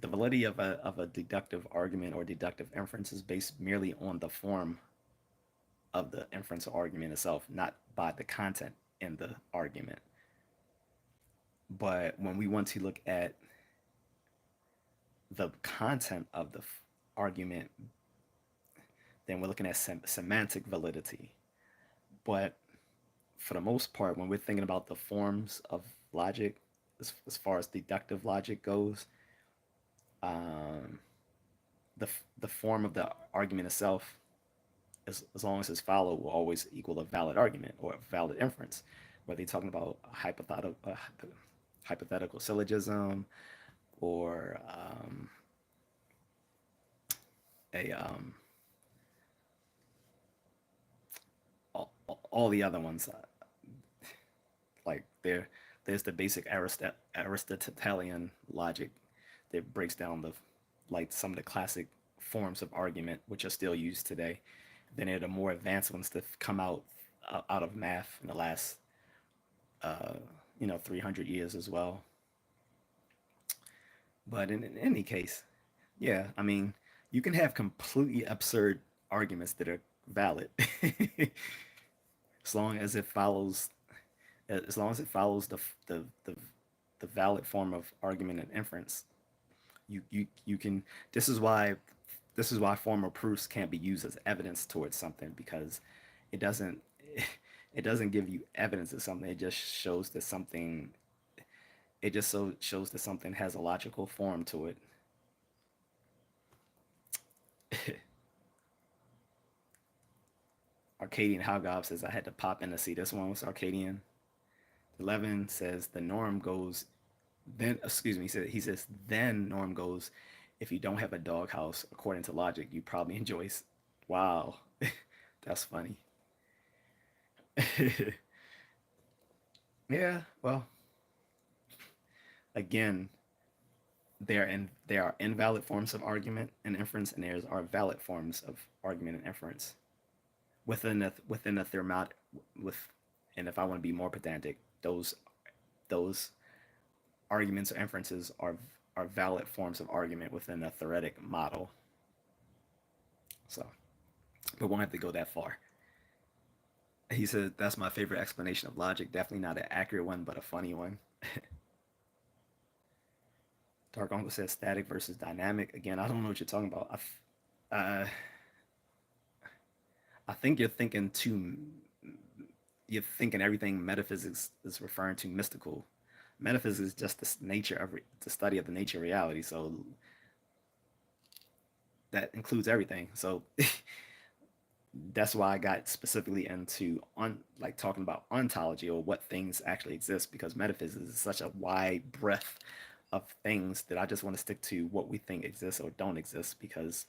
validity of a deductive argument or deductive inference is based merely on the form of the inference or argument itself, not by the content in the argument. But when we want to look at the content of the argument, then we're looking at semantic validity. But for the most part, when we're thinking about the forms of logic, as far as deductive logic goes, um, the form of the argument itself, as long as it's followed, will always equal a valid argument or a valid inference. Whether you're talking about a hypothetical syllogism or a all the other ones, like there's the basic Aristotelian logic that breaks down the like some of the classic forms of argument which are still used today. Then there are the more advanced ones that come out of math in the last 300 years as well. But in any case, yeah, I mean, you can have completely absurd arguments that are valid as long as it follows the the valid form of argument and inference. You can. This is why formal proofs can't be used as evidence towards something, because it doesn't it doesn't give you evidence of something. It just shows that something has a logical form to it. Arcadian Hobgob says I had to pop in to see this one was Arcadian. 11 says the norm goes then excuse me he says then norm goes, if you don't have a doghouse according to logic you probably enjoy. Wow. That's funny. Yeah, well, again, there are invalid forms of argument and inference, and there are valid forms of argument and inference within the thermot with. And if I want to be more pedantic, those arguments or inferences are valid forms of argument within a theoretic model. So, but won't have to go that far. He said that's my favorite explanation of logic. Definitely not an accurate one, but a funny one. Dark Uncle says static versus dynamic. Again, I don't know what you're talking about. Uh, I think you're thinking everything metaphysics is referring to mystical. Metaphysics is just the nature of the study of the nature of reality. So that includes everything. So that's why I got specifically into on like talking about ontology or what things actually exist, because metaphysics is such a wide breadth of things that I just want to stick to what we think exists or don't exist, because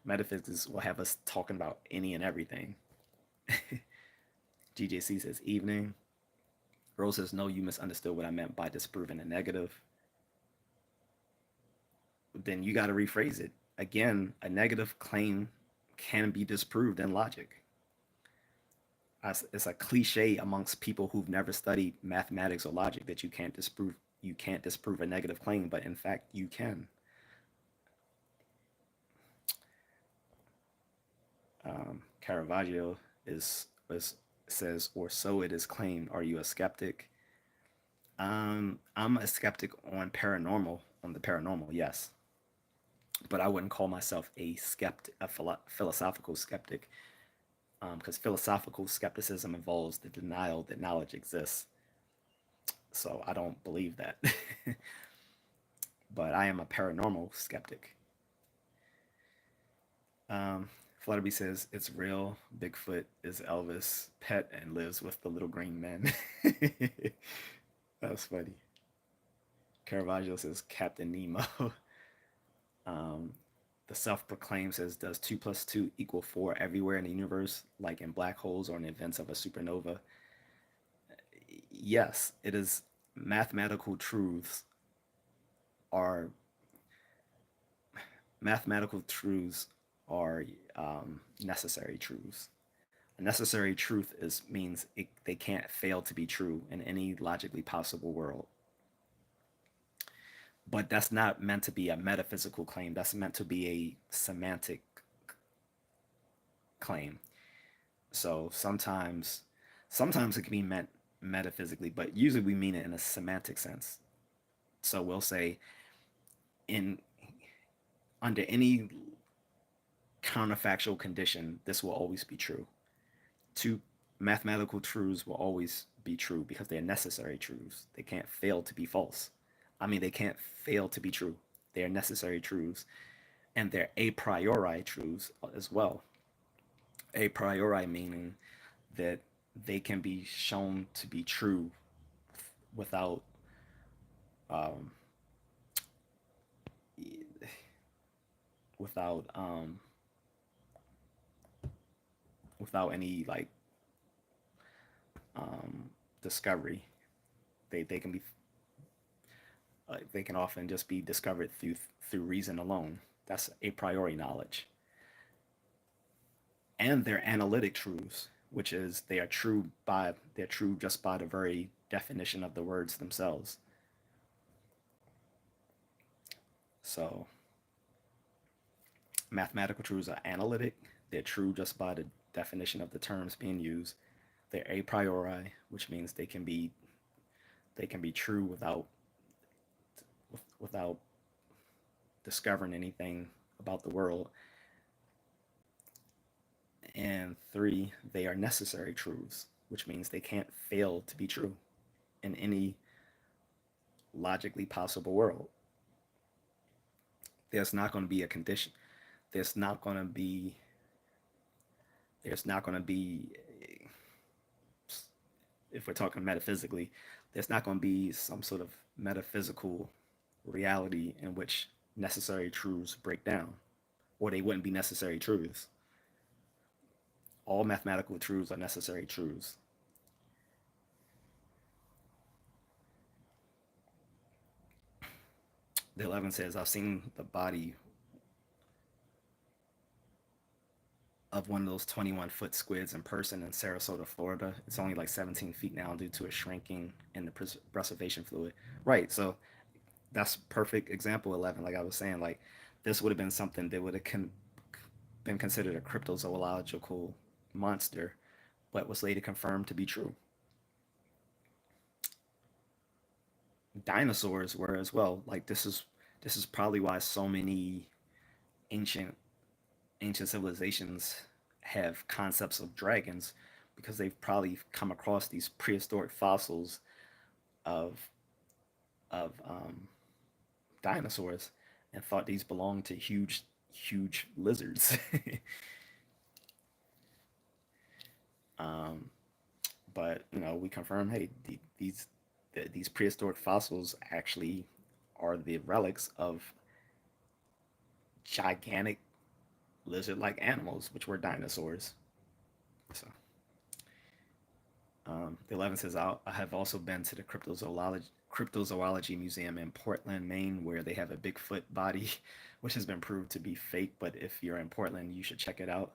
metaphysics will have us talking about any and everything. J.A.C says evening. Rose says no, you misunderstood what I meant by disproving a negative. Then you got to rephrase it. Again, a negative claim can be disproved in logic. It's a cliche amongst people who've never studied mathematics or logic that you can't disprove a negative claim, but in fact you can. Caravaggio is says, or so it is claimed. Are you a skeptic? I'm a skeptic on the paranormal, yes, but I wouldn't call myself a skeptic, philosophical skeptic, because philosophical skepticism involves the denial that knowledge exists. So I don't believe that. But I am a paranormal skeptic. Flutterby says it's real. Bigfoot is Elvis' pet and lives with the little green men. That's funny. Caravaggio says Captain Nemo. um, the self-proclaimed says, does 2 plus 2 equal 4 everywhere in the universe, like in black holes or in events of a supernova? Yes, it is. Mathematical truths are mathematical truths are necessary truths. A necessary truth means they can't fail to be true in any logically possible world. But that's not meant to be a metaphysical claim. That's meant to be a semantic claim. So sometimes it can be meant metaphysically, but usually we mean it in a semantic sense. So we'll say in under any counterfactual condition, this will always be true. Two mathematical truths will always be true because they're necessary truths. They can't fail to be false. I mean, they can't fail to be true. They are necessary truths, and they're a priori truths as well. A priori meaning that they can be shown to be true without um, without without any like discovery. They can be they can often just be discovered through reason alone. That's a priori knowledge. And they're analytic truths, which is they're true just by the very definition of the words themselves. So mathematical truths are analytic. They're true just by the definition of the terms being used. They're a priori, which means they can be true without discovering anything about the world. And three, they are necessary truths, which means they can't fail to be true in any logically possible world. There's not going to be a condition. There's not going to be. There's not going to be. If we're talking metaphysically, there's not going to be some sort of metaphysical reality in which necessary truths break down, or they wouldn't be necessary truths. All mathematical truths are necessary truths. The 11 says, I've seen the body of one of those 21-foot squids in person in Sarasota, Florida. It's only like 17 feet now due to a shrinking in the preservation fluid. Right. So that's perfect example 11. Like I was saying, like this would have been something that would have been considered a cryptozoological monster, but was later confirmed to be true. Dinosaurs were as well. Like this is probably why so many ancient ancient civilizations have concepts of dragons, because they've probably come across these prehistoric fossils of of dinosaurs and thought these belonged to huge huge lizards. um, but we confirm, hey, these prehistoric fossils actually are the relics of gigantic lizard-like animals, which were dinosaurs. So, the 11th says, I have also been to the Cryptozoology Museum in Portland, Maine, where they have a Bigfoot body, which has been proved to be fake. But if you're in Portland, you should check it out.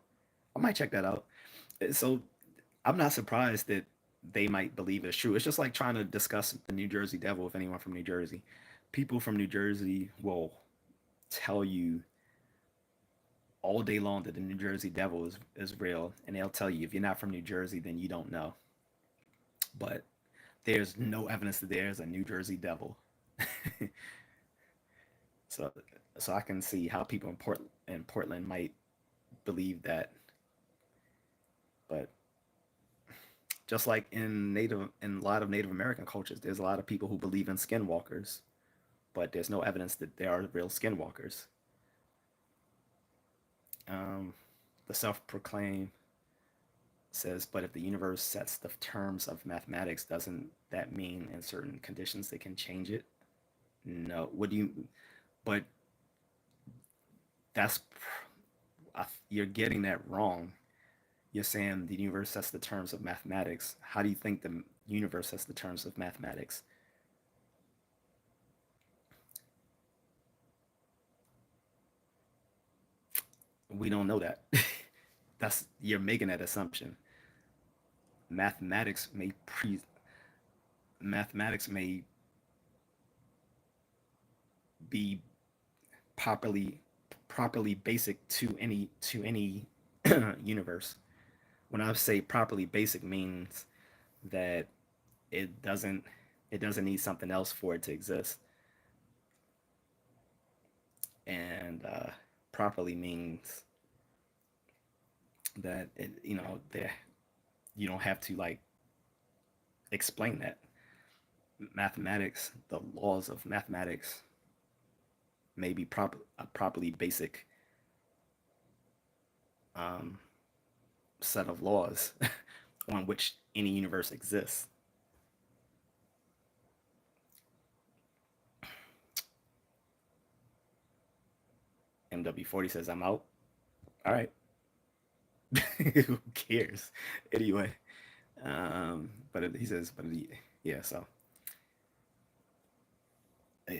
I might check that out. So I'm not surprised that they might believe it's true. It's just like trying to discuss the New Jersey Devil with anyone from New Jersey. People from New Jersey will tell you all day long that the New Jersey Devil is real, and they'll tell you if you're not from New Jersey, then you don't know. But there's no evidence that there's a New Jersey Devil. so so I can see how people in Portland might believe that. But just like in a lot of Native American cultures, there's a lot of people who believe in skinwalkers, but there's no evidence that there are real skinwalkers. Um, the self-proclaimed says, but if the universe sets the terms of mathematics, doesn't that mean in certain conditions they can change it? No. What do you? But that's you're getting that wrong. You're saying the universe sets the terms of mathematics. How do you think the universe sets the terms of mathematics? We don't know that. That's you're making that assumption. Mathematics may pre mathematics may be properly properly basic to any universe. When I say properly basic means that it doesn't it doesn't need something else for it to exist. And properly means that there you don't have to like explain that. Mathematics, the laws of mathematics may be properly basic um, set of laws on which any universe exists. MW40 says, I'm out. All right. Who cares? Anyway, he says, yeah, so uh,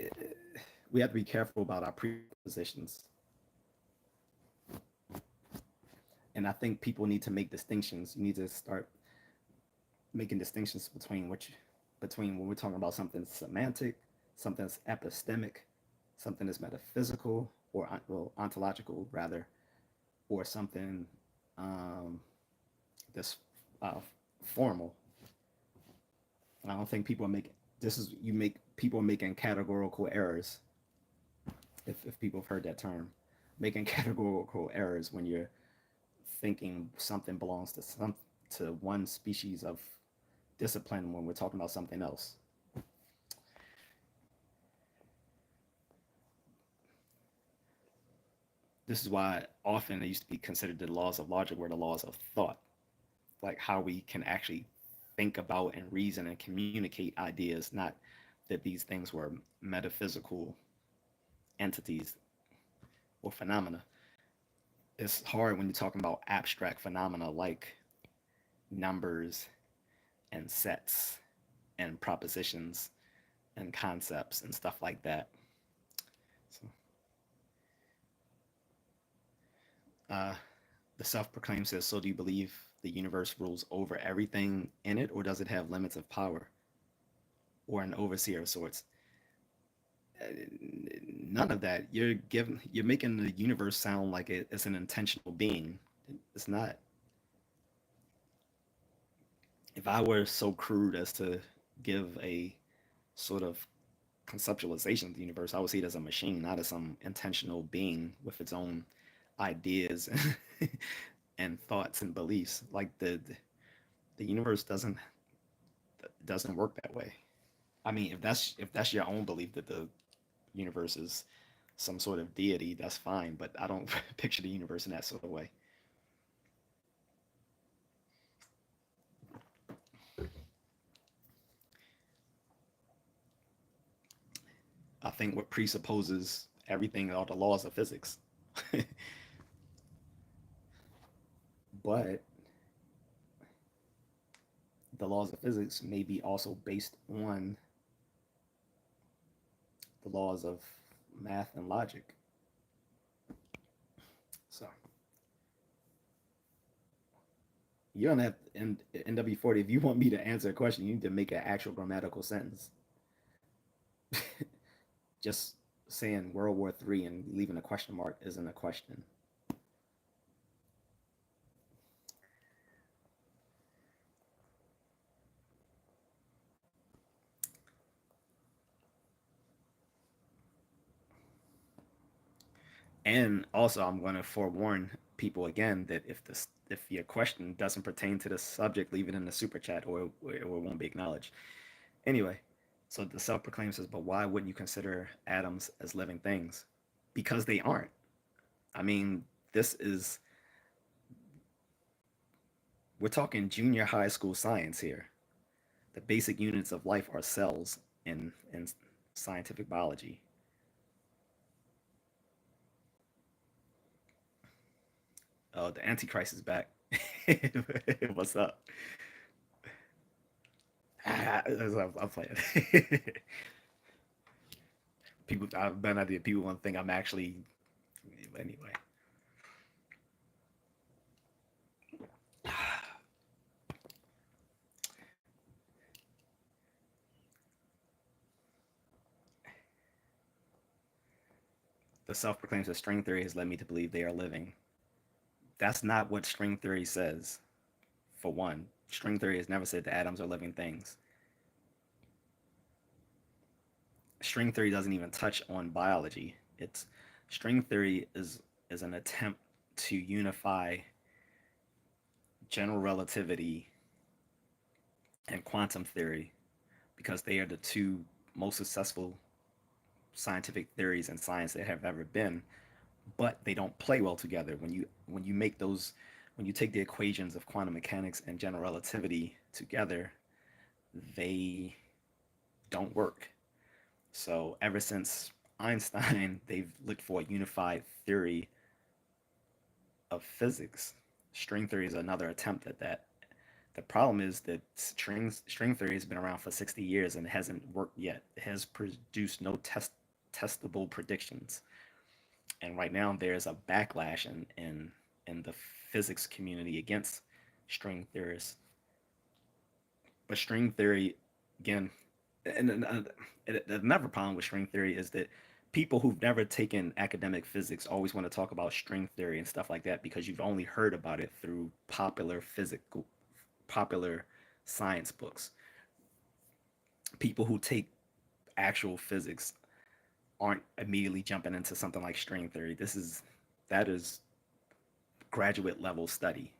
we have to be careful about our prepositions. And I think people need to make distinctions. You need to start making distinctions between when we're talking about something semantic, something that's epistemic, something that's metaphysical or ontological rather, or something that's formal. And I don't think people are making this is you make people are making categorical errors. If people have heard that term, making categorical errors when you're thinking something belongs to one species of discipline when we're talking about something else. This is why often they used to be considered the laws of logic were the laws of thought, like how we can actually think about and reason and communicate ideas, not that these things were metaphysical entities or phenomena. It's hard when you're talking about abstract phenomena like numbers and sets and propositions and concepts and stuff like that. So, uh, the self-proclaimed says, so do you believe the universe rules over everything in it, or does it have limits of power or an overseer of sorts? Uh, None of that. You're making the universe sound like it's an intentional being. It's not. If I were so crude as to give a sort of conceptualization of the universe, I would see it as a machine, not as some intentional being with its own ideas and thoughts and beliefs. Like the universe doesn't work that way. I mean, if that's your own belief that the universe is some sort of deity, that's fine, but I don't picture the universe in that sort of way. I think what presupposes everything are the laws of physics. But the laws of physics may be also based on the laws of math and logic. So you're on that in NW40. If you want me to answer a question, you need to make an actual grammatical sentence. Just saying World War III and leaving a question mark isn't a question. And also, I'm going to forewarn people again that if your question doesn't pertain to the subject, leave it in the super chat or it won't be acknowledged. Anyway, so the self-proclaimed says, but why wouldn't you consider atoms as living things? Because they aren't. I mean, this is we're talking junior high school science here. The basic units of life are cells in scientific biology. Oh, the Antichrist is back. What's up? I'm playing. People, I've been idea. People want to think I'm actually. Anyway, the self-proclaims that string theory has led me to believe they are living. That's not what string theory says. For one, string theory has never said that atoms are living things. String theory doesn't even touch on biology. It's string theory is an attempt to unify general relativity and quantum theory because they are the two most successful scientific theories in science that have ever been, but they don't play well together. When you make those when you take the equations of quantum mechanics and general relativity together, they don't work. So ever since Einstein, they've looked for a unified theory of physics. String theory is another attempt at that. The problem is that string theory has been around for 60 years and it hasn't worked yet. It has produced no testable predictions. And right now there's a backlash in the physics community against string theorists. But string theory, again, and another problem with string theory is that people who've never taken academic physics always want to talk about string theory and stuff like that because you've only heard about it through popular science books. People who take actual physics aren't immediately jumping into something like string theory. That is graduate level study,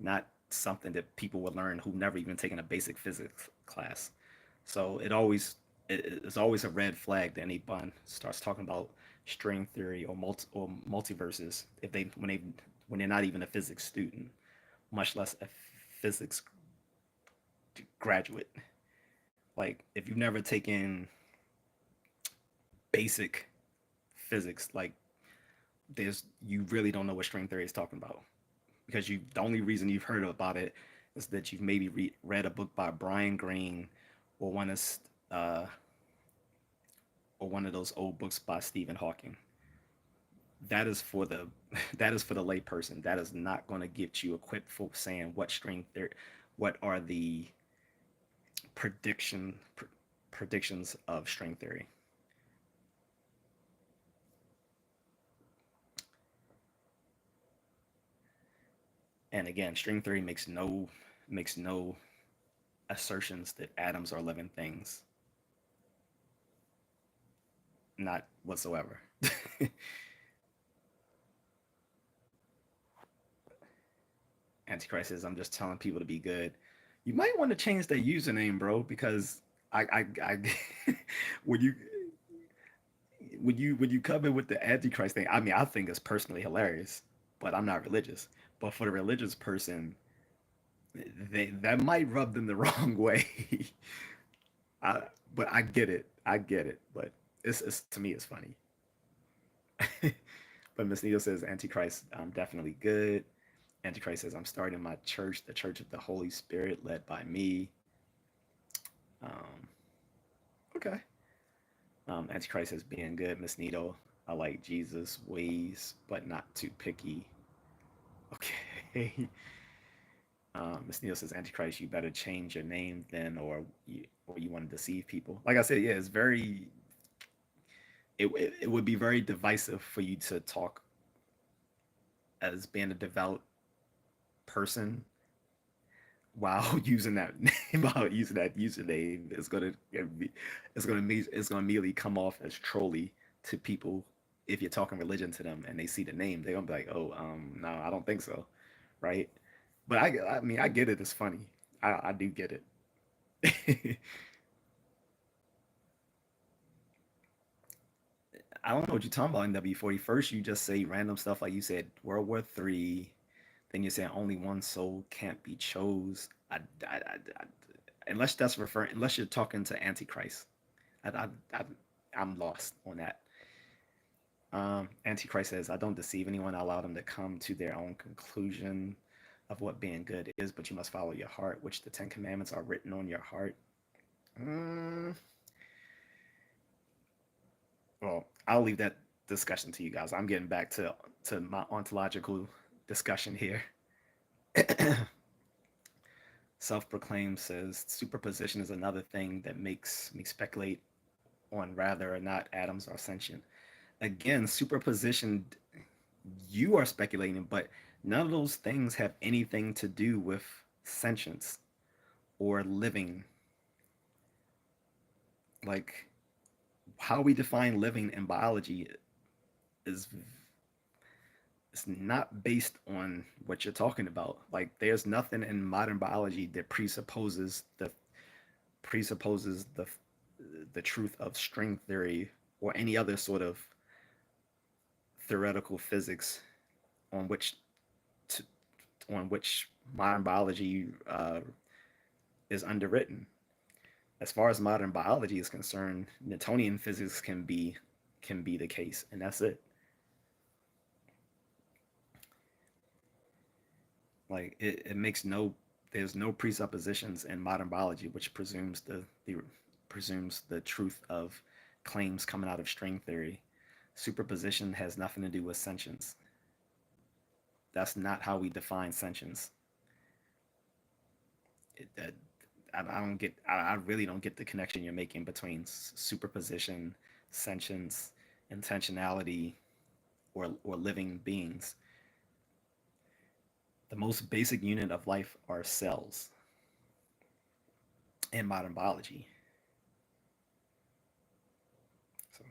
not something that people would learn who never even taken a basic physics class. So it's always a red flag that anyone starts talking about string theory or multiverses if when they're not even a physics student, much less a physics graduate. Like if you've never taken basic physics, like there's you really don't know what string theory is talking about because the only reason you've heard about it is that you've maybe read a book by Brian Greene or uh, one of those old books by Stephen Hawking. That is for the that is for the layperson. That is not going to get you equipped for saying what string theory, what are the prediction pr- predictions of string theory. And again, string theory makes no assertions that atoms are living things, not whatsoever. Antichrist says, "I'm just telling people to be good." You might want to change their username, bro, because I when you when you come in with the antichrist thing, I mean, I think it's personally hilarious, but I'm not religious. But for the religious person, they that might rub them the wrong way. I, but I get it. I get it. But it's to me, it's funny. But Miss Needle says Antichrist definitely good. Antichrist says I'm starting my church, the Church of the Holy Spirit, led by me. Um, okay. Antichrist says being good. Miss Needle, I like Jesus ways, but not too picky. Okay. Miss Neal says, Antichrist, you better change your name then, or you want to deceive people. Like I said, yeah, it's very. It would be very divisive for you to talk as being a devout person while using that name, while using that username. It's gonna immediately come off as trolly to people if you're talking religion to them and they see the name. They're gonna be like, oh, no, I don't think so, right? But I mean, I get it. It's funny. I do get it. I don't know what you're talking about in W40. First, you just say random stuff like you said World War III. Then you say only one soul can't be chose. I, unless that's referring, unless you're talking to Antichrist. I, I, I, I'm lost on that. Antichrist says, I don't deceive anyone. I allow them to come to their own conclusion of what being good is, but you must follow your heart, which the Ten Commandments are written on your heart. Mm, well, I'll leave that discussion to you guys. I'm getting back to my ontological discussion here. Self-proclaimed says superposition is another thing that makes me speculate on whether or not atoms are sentient. Again, superposition, you are speculating, but none of those things have anything to do with sentience or living. Like how we define living in biology is it's not based on what you're talking about. Like there's nothing in modern biology that presupposes the truth of string theory or any other sort of theoretical physics on which to, on which modern biology is underwritten. As far as modern biology is concerned, Newtonian physics can be the case, and that's it. Like it makes no there's no presuppositions in modern biology which presumes the truth of claims coming out of string theory. Superposition has nothing to do with sentience. That's not how we define sentience. It, I don't get. I really don't get the connection you're making between superposition, sentience, intentionality, or living beings. The most basic unit of life are cells in modern biology. So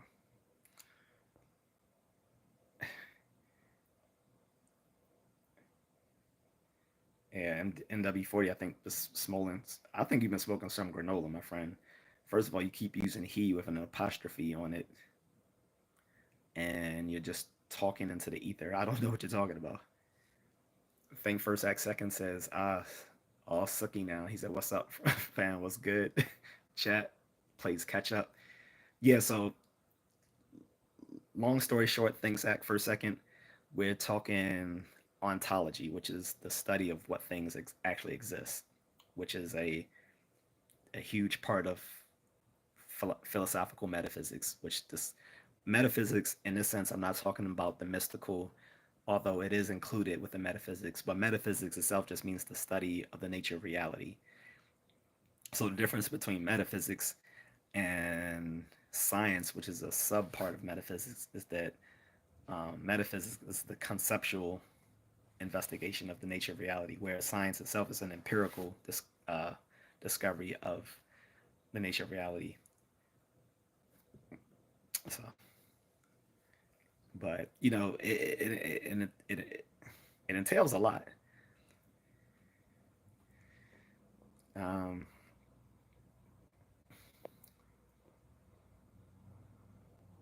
yeah, NW40. I think this Smolens. I think you've been smoking some granola, my friend. First of all, you keep using he with an apostrophe on it, and you're just talking into the ether. I don't know what you're talking about. Thing First Act Second says, all sucky now. He said, what's up, fam? What's good? Chat plays catch up. Yeah, so long story short, Things Act for a second. We're talking ontology, which is the study of what things actually exist, which is a huge part of philosophical metaphysics, which this metaphysics, in this sense, I'm not talking about the mystical, although it is included with the metaphysics, but metaphysics itself just means the study of the nature of reality. So the difference between metaphysics and science, which is a sub part of metaphysics, is that metaphysics is the conceptual investigation of the nature of reality, whereas science itself is an empirical discovery of the nature of reality. So, but it entails a lot. Um,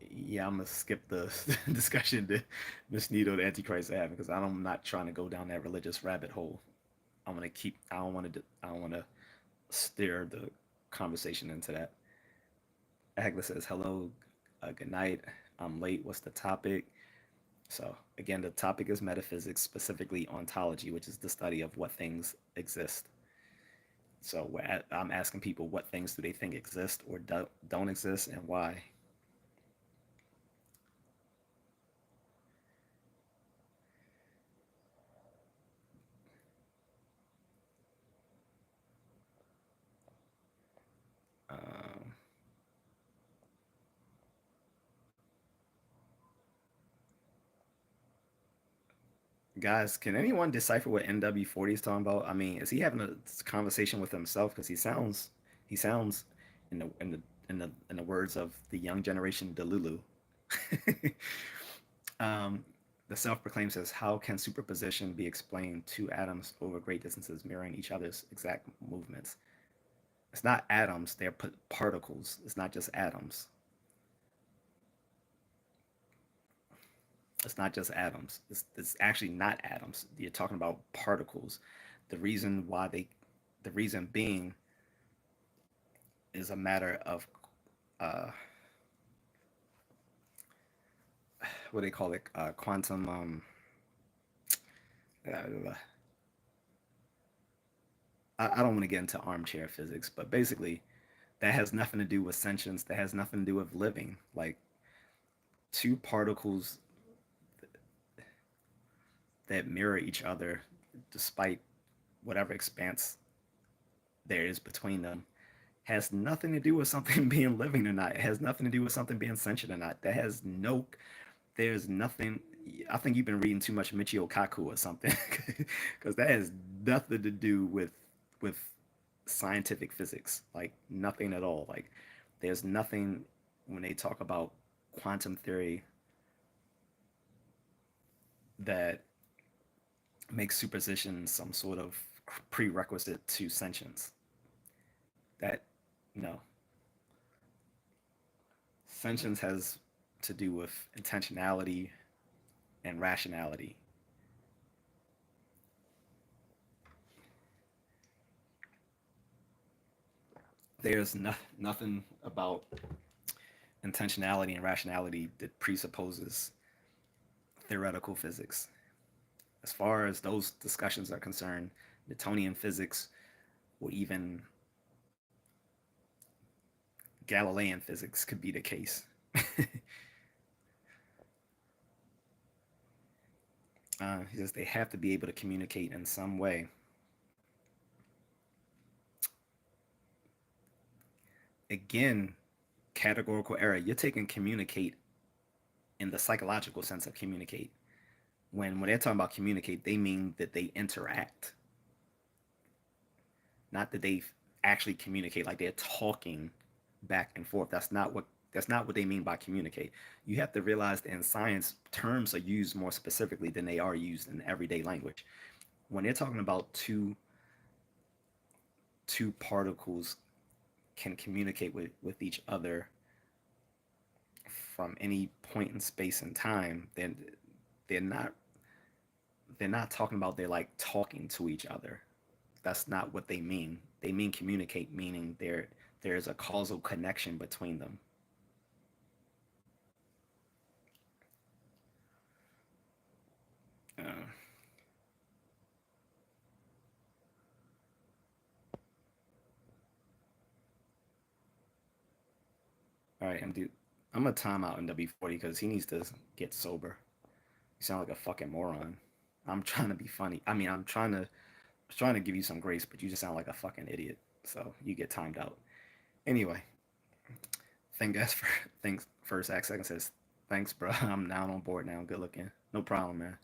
Yeah, I'm gonna skip the discussion that Miss Nito, the Antichrist, is having because I'm not trying to go down that religious rabbit hole. I'm gonna keep. I don't want to. I don't want to steer the conversation into that. Agla says hello, good night. I'm late. What's the topic? So again, the topic is metaphysics, specifically ontology, which is the study of what things exist. So I'm asking people what things do they think exist or don't exist and why. Um, Guys, can anyone decipher what NW40 is talking about? I mean, is he having a conversation with himself? Because he sounds, in the words of the young generation, Delulu. um, the self-proclaimed says, "How can superposition be explained? Two atoms over great distances mirroring each other's exact movements. It's not atoms; they're particles. It's not just atoms. It's not just atoms. It's actually not atoms. You're talking about particles. The reason why the reason being is a matter of uh, what they call it, quantum. Uh, I don't want to get into armchair physics, but basically, that has nothing to do with sentience. That has nothing to do with living. Like two particles that mirror each other, despite whatever expanse there is between them, has nothing to do with something being living or not. It has nothing to do with something being sentient or not. That has no, there's nothing. I think you've been reading too much Michio Kaku or something, because that has nothing to do with scientific physics. Like nothing at all. Like there's nothing when they talk about quantum theory that makes superposition some sort of prerequisite to sentience. That no, sentience has to do with intentionality and rationality. There's nothing about intentionality and rationality that presupposes theoretical physics. As far as those discussions are concerned, Newtonian physics or even Galilean physics could be the case. He says they have to be able to communicate in some way. Again, categorical error. You're taking communicate in the psychological sense of communicate. When they're talking about communicate, they mean that they interact, not that they actually communicate like they're talking back and forth. That's not what they mean by communicate. You have to realize that in science, terms are used more specifically than they are used in everyday language. When they're talking about two particles can communicate with each other from any point in space and time, then they're not they're not talking about they're like talking to each other. That's not what they mean. They mean communicate, meaning there's a causal connection between them. Uh, all right, I'm gonna time out in W40 because he needs to get sober. You sound like a fucking moron. I'm trying to be funny. I mean, I'm trying to give you some grace, but you just sound like a fucking idiot. So you get timed out. Anyway, thank guys for thanks first act second says thanks, bro. I'm now on board now. Good looking. No problem, man.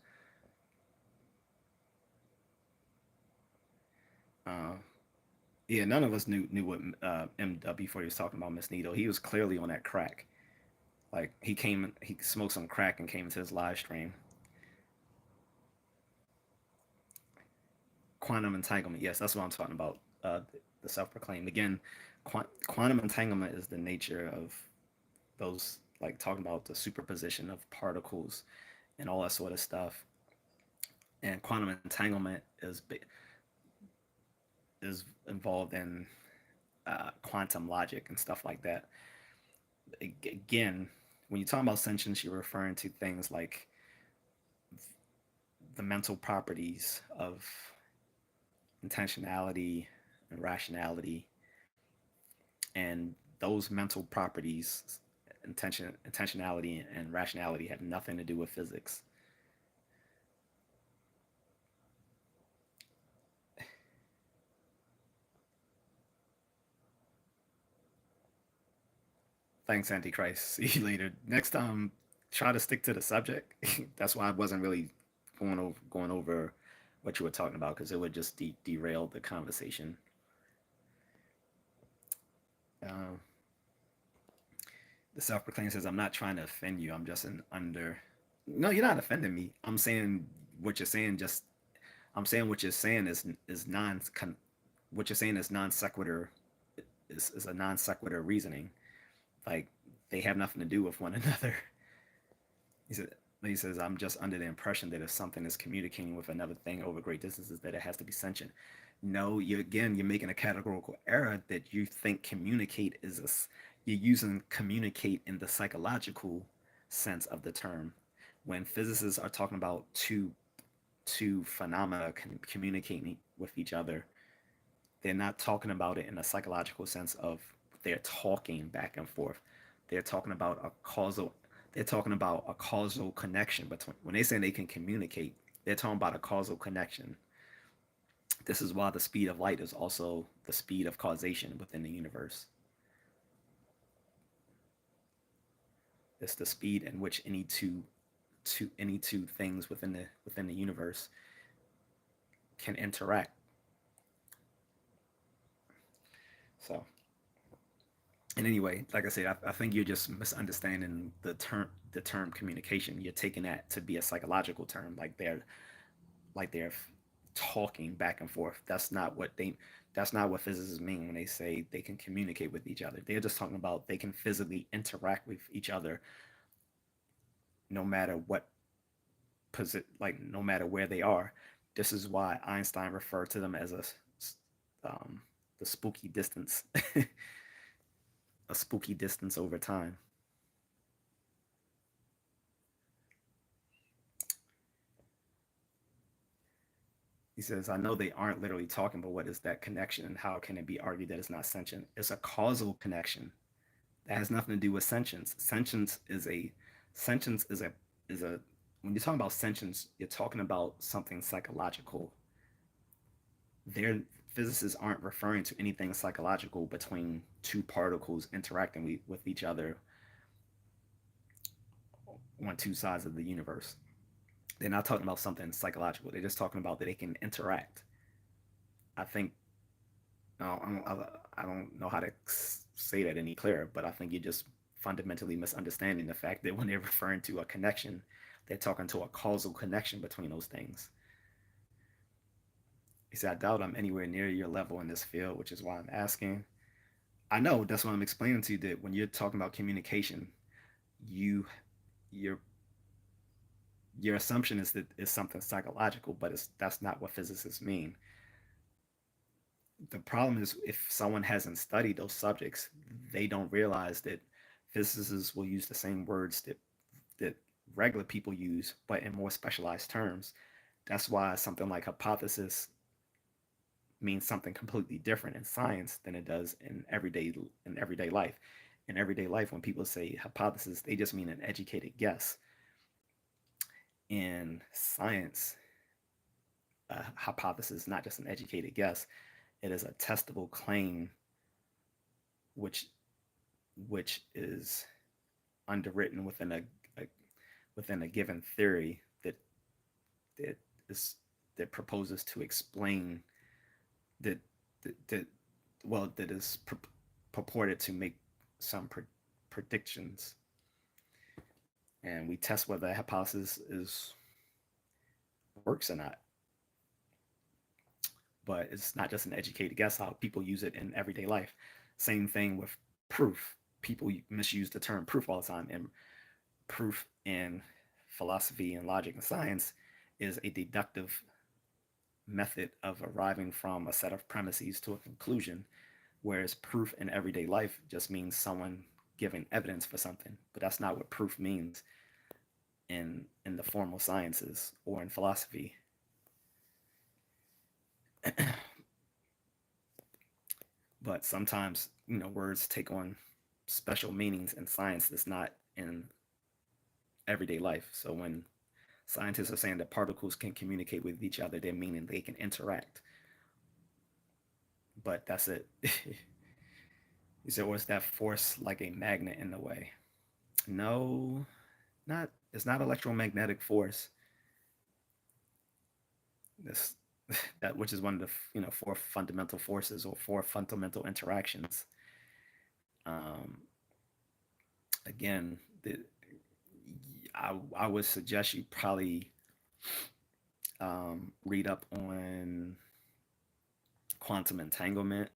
Uh, yeah, none of us knew what MW before he was talking about Miss Nito. He was clearly on that crack. Like he smoked some crack and came into his live stream. Quantum entanglement. Yes, that's what I'm talking about. The self-proclaimed. Again, quantum entanglement is the nature of those like talking about the superposition of particles and all that sort of stuff. And quantum entanglement is involved in quantum logic and stuff like that. Again, when you're talking about sentience, you're referring to things like the mental properties of intentionality and rationality, and those mental properties, intentionality and rationality, have nothing to do with physics. Thanks, Antichrist. See you later. Next time, try to stick to the subject. That's why I wasn't really going over what you were talking about, because it would just derail the conversation. Um, the self-proclaimed says, "I'm not trying to offend you. I'm just an under." No, you're not offending me. I'm saying what you're saying. Just I'm saying what you're saying is non. What you're saying is non sequitur. Is a non sequitur reasoning. Like, they have nothing to do with one another. He said, he says, "I'm just under the impression that if something is communicating with another thing over great distances, that it has to be sentient." No, you're making a categorical error that you think communicate is you're using communicate in the psychological sense of the term. When physicists are talking about two phenomena communicating with each other, they're not talking about it in a psychological sense of they're talking back and forth. They're talking about a causal. They're talking about a causal connection between. When they say they can communicate, they're talking about a causal connection. This is why the speed of light is also the speed of causation within the universe. It's the speed in which any two things within the universe can interact. So, and anyway, like I said, I think you're just misunderstanding the term communication. You're taking that to be a psychological term, like they're talking back and forth. That's not what physicists mean when they say they can communicate with each other. They're just talking about they can physically interact with each other, no matter what like no matter where they are. This is why Einstein referred to them as um, the spooky distance, a spooky distance over time. He says, "I know they aren't literally talking, but what is that connection, and how can it be argued that it's not sentient? It's a causal connection that has nothing to do with sentience. Sentience is a when you're talking about sentience, you're talking about something psychological. Their physicists aren't referring to anything psychological between two particles interacting with each other on two sides of the universe. They're not talking about something psychological. They're just talking about that they can interact. I think no, I don't know how to say that any clearer, but I think you're just fundamentally misunderstanding the fact that when they're referring to a connection, they're talking to a causal connection between those things. He said, "I doubt I'm anywhere near your level in this field, which is why I'm asking." I know that's what I'm explaining to you, that when you're talking about communication, you your your assumption is that it's something psychological, but that's not what physicists mean. The problem is, if someone hasn't studied those subjects, they don't realize that physicists will use the same words that regular people use, but in more specialized terms. That's why something like hypothesis means something completely different in science than it does in everyday life. In everyday life, when people say hypothesis, they just mean an educated guess. In science, a hypothesis is not just an educated guess; it is a testable claim, which is underwritten a within a given theory that is that proposes to explain that that well that is purported to make some predictions, and we test whether that hypothesis is works or not. But it's not just an educated guess how people use it in everyday life. Same thing with proof. people misuse the term proof all the time, and proof in philosophy and logic and science is a deductive method of arriving from a set of premises to a conclusion, whereas proof in everyday life just means someone giving evidence for something. But that's not what proof means in the formal sciences or in philosophy. But sometimes, words take on special meanings in science that's not in everyday life. So when scientists are saying that particles can communicate with each other, they're meaning they can interact. But that's it. You said, was that force like a magnet in the way? No, not. It's not electromagnetic force. This that which is one of the four fundamental forces or four fundamental interactions. Um, Again, I would suggest you probably read up on quantum entanglement.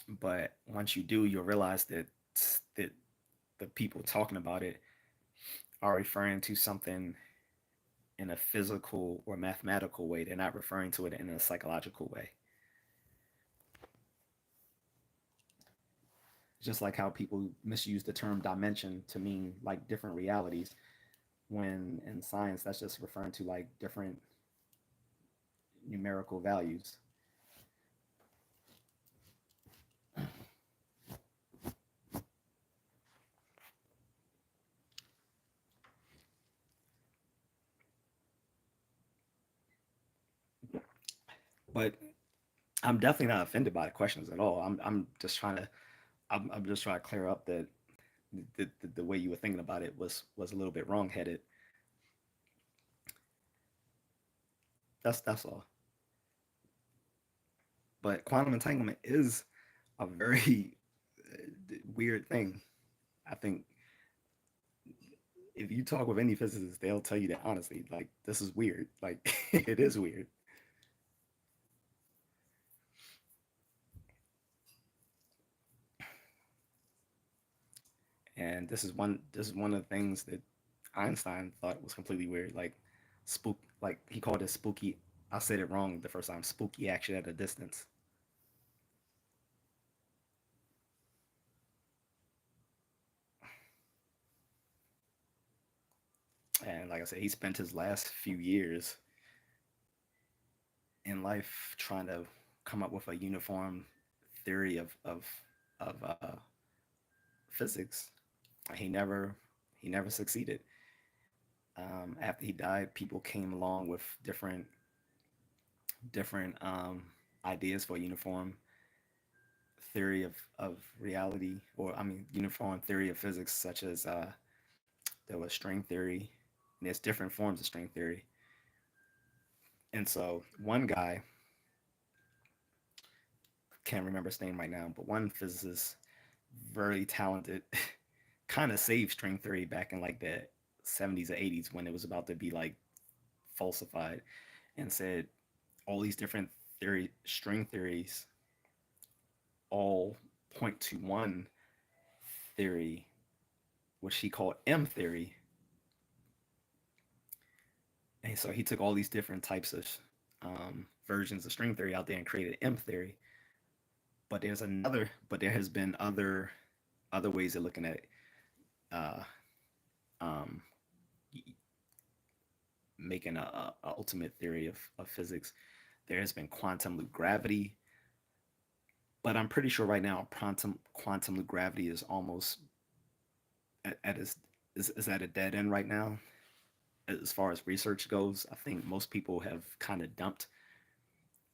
But once you do, you'll realize that the people talking about it are referring to something in a physical or mathematical way. They're not referring to it in a psychological way. Just like how people misuse the term dimension to mean like different realities, when in science that's just referring to like different numerical values. But I'm definitely not offended by the questions at all. I'm just trying to I'm just trying to clear up that the way you were thinking about it was a little bit wrong-headed. That's all. But quantum entanglement is a very weird thing. I think if you talk with any physicist, they'll tell you that honestly, like this is weird. Like it is weird. And this is one of the things that Einstein thought was completely weird. Like spook, like he called it spooky. I said it wrong the first time. Spooky action at a distance. And like I said, he spent his last few years in life trying to come up with a uniform theory of physics. He never succeeded. After he died, people came along with different ideas for a uniform theory of reality, or I mean, uniform theory of physics, such as there was string theory. And there's different forms of string theory. And so one guy, can't remember his name right now, but one physicist, very talented, kind of saved string theory back in like the 70s or 80s when it was about to be like falsified, and said all these different string theories all point to one theory, which he called M theory. And so he took all these different types of versions of string theory out there and created M theory. But there has been other ways of looking at uh, um, making a ultimate theory of physics. There has been quantum loop gravity, but I'm pretty sure right now quantum loop gravity is almost at is at a dead end right now as far as research goes. I think most people have kind of dumped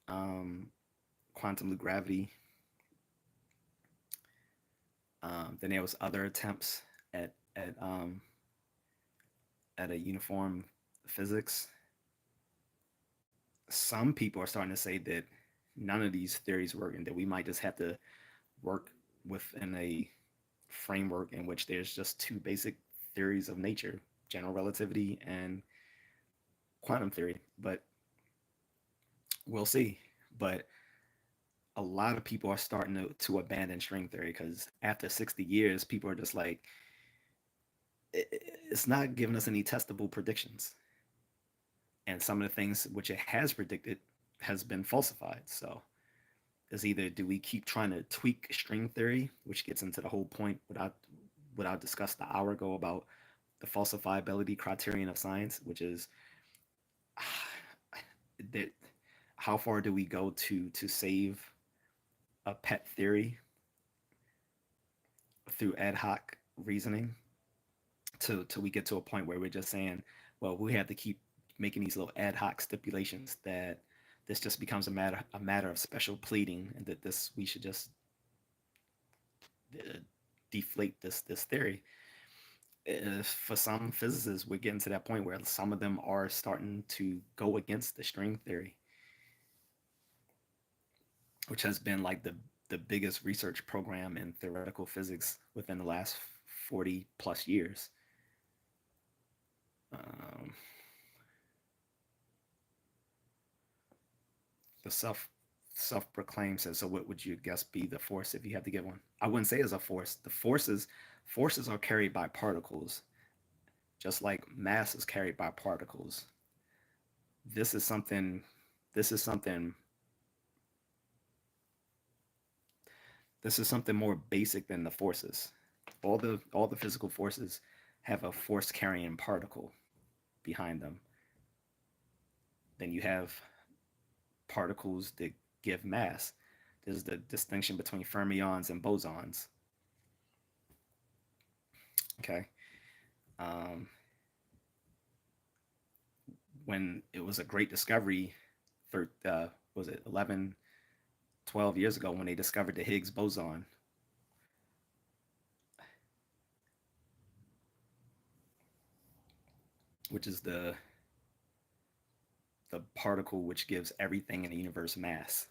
um, quantum loop gravity. Then there was other attempts at at um, at a uniform physics. Some people are starting to say that none of these theories work, and that we might just have to work within a framework in which there's just two basic theories of nature: general relativity and quantum theory. But we'll see. But a lot of people are starting to abandon string theory because after 60 years, people are just like, it's not giving us any testable predictions. And some of the things which it has predicted has been falsified. So is either do we keep trying to tweak string theory, which gets into the whole point what I discussed the hour ago about the falsifiability criterion of science, which is that how far do we go to save a pet theory through ad hoc reasoning till we get to a point where we're just saying, well, we have to keep making these little ad hoc stipulations that this just becomes a matter of special pleading, and that this we should just uh, deflate this theory. For some physicists, we're getting to that point where some of them are starting to go against the string theory, which has been like the biggest research program in theoretical physics within the last 40 plus years. Um, the self-proclaimed says, so what would you guess be the force if you had to get one? I wouldn't say it's a force. The forces are carried by particles, just like mass is carried by particles. This is something this is something this is something more basic than the forces. All the physical forces have a force carrying particle behind them. Then you have particles that give mass. There's the distinction between fermions and bosons. Okay. Um, when it was a great discovery, was it 11, 12 years ago when they discovered the Higgs boson, which is the particle which gives everything in the universe mass.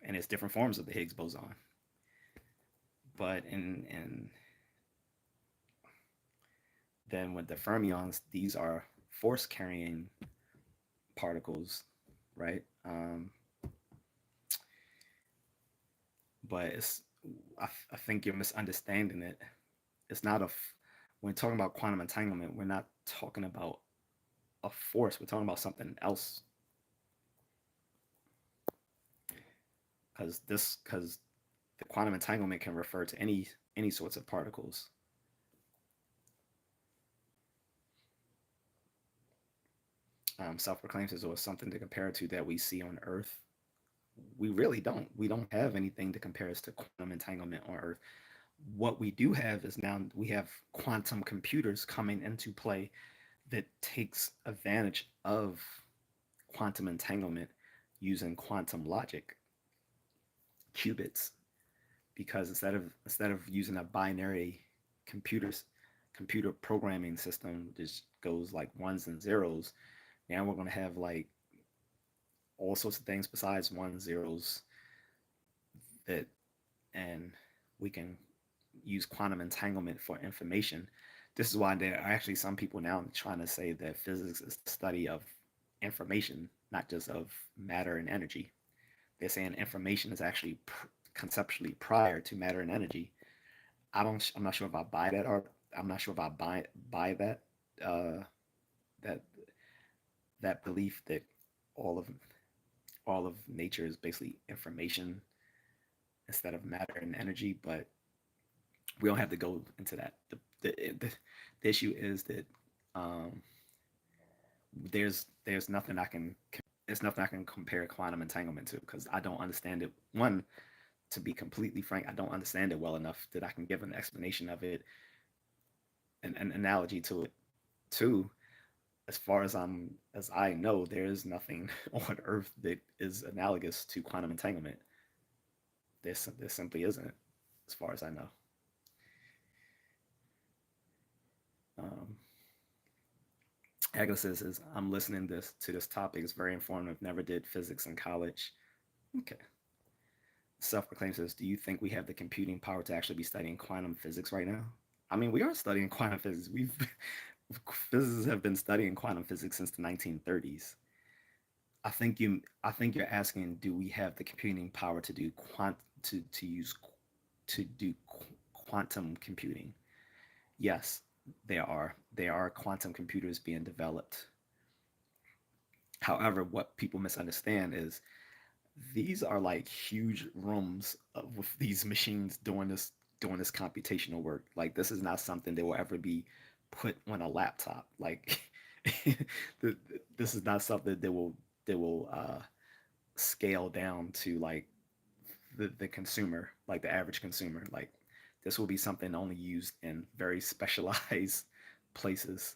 And it's different forms of the Higgs boson. But in then with the fermions, these are force carrying particles, right? But I think you're misunderstanding it. It's not when we're talking about quantum entanglement, we're not talking about a force. We're talking about something else. Because the quantum entanglement can refer to any sorts of particles. Self-proclaims as well as something to compare to that we see on Earth. We really don't. We don't have anything to compare us to quantum entanglement on Earth. What we do have is now we have quantum computers coming into play that takes advantage of quantum entanglement using quantum logic, qubits, because instead of using a binary computers computer programming system that just goes like ones and zeros, now we're going to have like all sorts of things besides ones zeros that and we can use quantum entanglement for information. This is why there are actually some people now trying to say that physics is the study of information, not just of matter and energy. They're saying information is actually conceptually prior to matter and energy. I'm not sure if I buy that, or I'm not sure if I buy that uh, that that belief that all of all of nature is basically information instead of matter and energy. But we don't have to go into that. The issue is that um, there's nothing I can there's nothing I can compare quantum entanglement to because I don't understand it. One, to be completely frank, I don't understand it well enough that I can give an explanation of it, an analogy to it. Two, as far as I know, there is nothing on Earth that is analogous to quantum entanglement. There simply isn't, as far as I know. Um, Agnes says, I'm listening to this topic. It's very informative. Never did physics in college. Okay. Self-proclaimed says, do you think we have the computing power to actually be studying quantum physics right now? I mean, we are studying quantum physics. Physicists have been studying quantum physics since the 1930s. I think you're asking, do we have the computing power to do to use to do quantum computing? Yes, there are quantum computers being developed. However, what people misunderstand is these are like huge rooms with these machines doing this computational work. Like this is not something that will ever be put on a laptop. Like this is not something that will scale down to like the consumer, like the average consumer. Like this will be something only used in very specialized places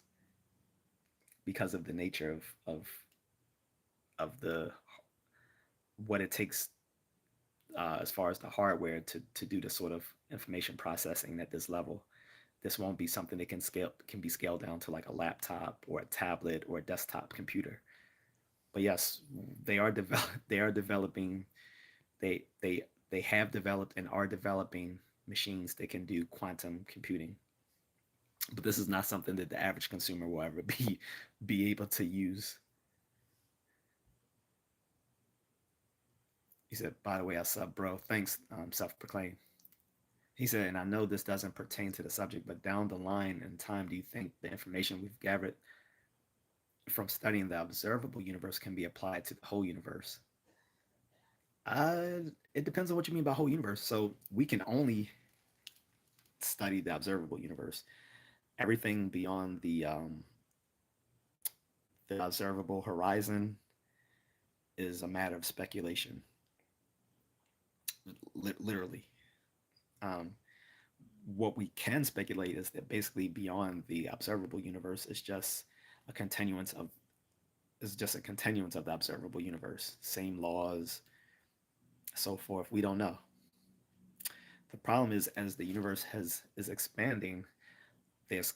because of the nature of the what it takes as far as the hardware to do the sort of information processing at this level. This won't be something that can be scaled down to like a laptop or a tablet or a desktop computer. But yes, they are developing they they they have developed and are developing machines that can do quantum computing. But this is not something that the average consumer will ever be able to use. He said, by the way, I sub, bro. Thanks, self proclaimed. He said, and I know this doesn't pertain to the subject, but down the line in time, do you think the information we've gathered from studying the observable universe can be applied to the whole universe? It depends on what you mean by whole universe. So we can only study the observable universe. Everything beyond the observable horizon is a matter of speculation, literally. Um, what we can speculate is that basically beyond the observable universe a continuance of is just a continuance of the observable universe. Same laws, so forth. We don't know. The problem is as the universe has is expanding, there's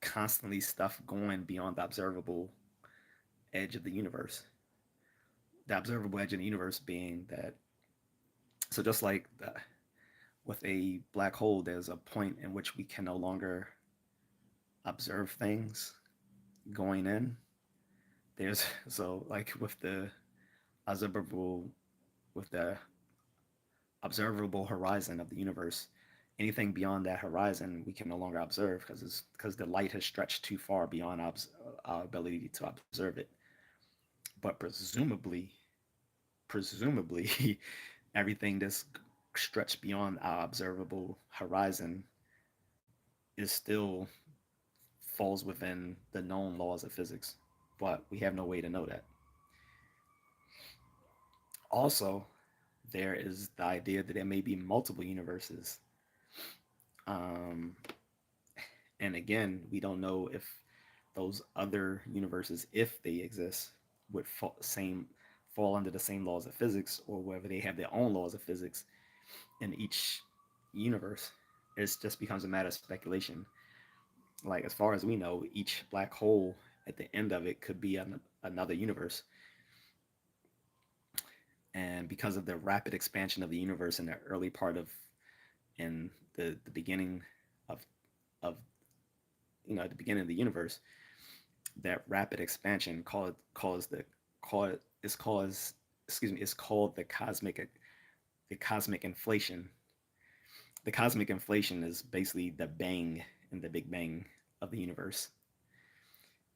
constantly stuff going beyond the observable edge of the universe. The observable edge of the universe being that so just like with a black hole, there's a point in which we can no longer observe things going in. There's so like observable with the observable horizon of the universe, anything beyond that horizon we can no longer observe because the light has stretched too far beyond our ability to observe it. But presumably, everything that's stretched beyond our observable horizon is still falls within the known laws of physics, but we have no way to know that. Also, there is the idea that there may be multiple universes. Um, and again, we don't know if those other universes, if they exist, would fall under the same laws of physics, or whether they have their own laws of physics in each universe. It just becomes a matter of speculation. Like as far as we know, each black hole at the end of it could be another universe. And because of the rapid expansion of the universe in the early part of in the beginning of of the beginning of the universe, that rapid expansion called is cause excuse me is called the cosmic inflation. The cosmic inflation is basically the bang in the big bang of the universe.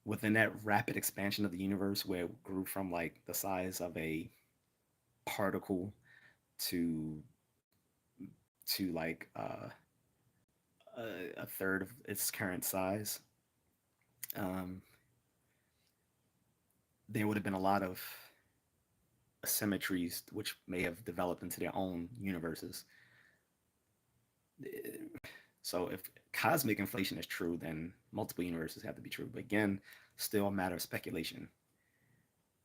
Within that rapid expansion of the universe, where it grew from like the size of a particle to like a third of its current size, um, there would have been a lot of asymmetries which may have developed into their own universes. So if cosmic inflation is true, then multiple universes have to be true. But again, still a matter of speculation.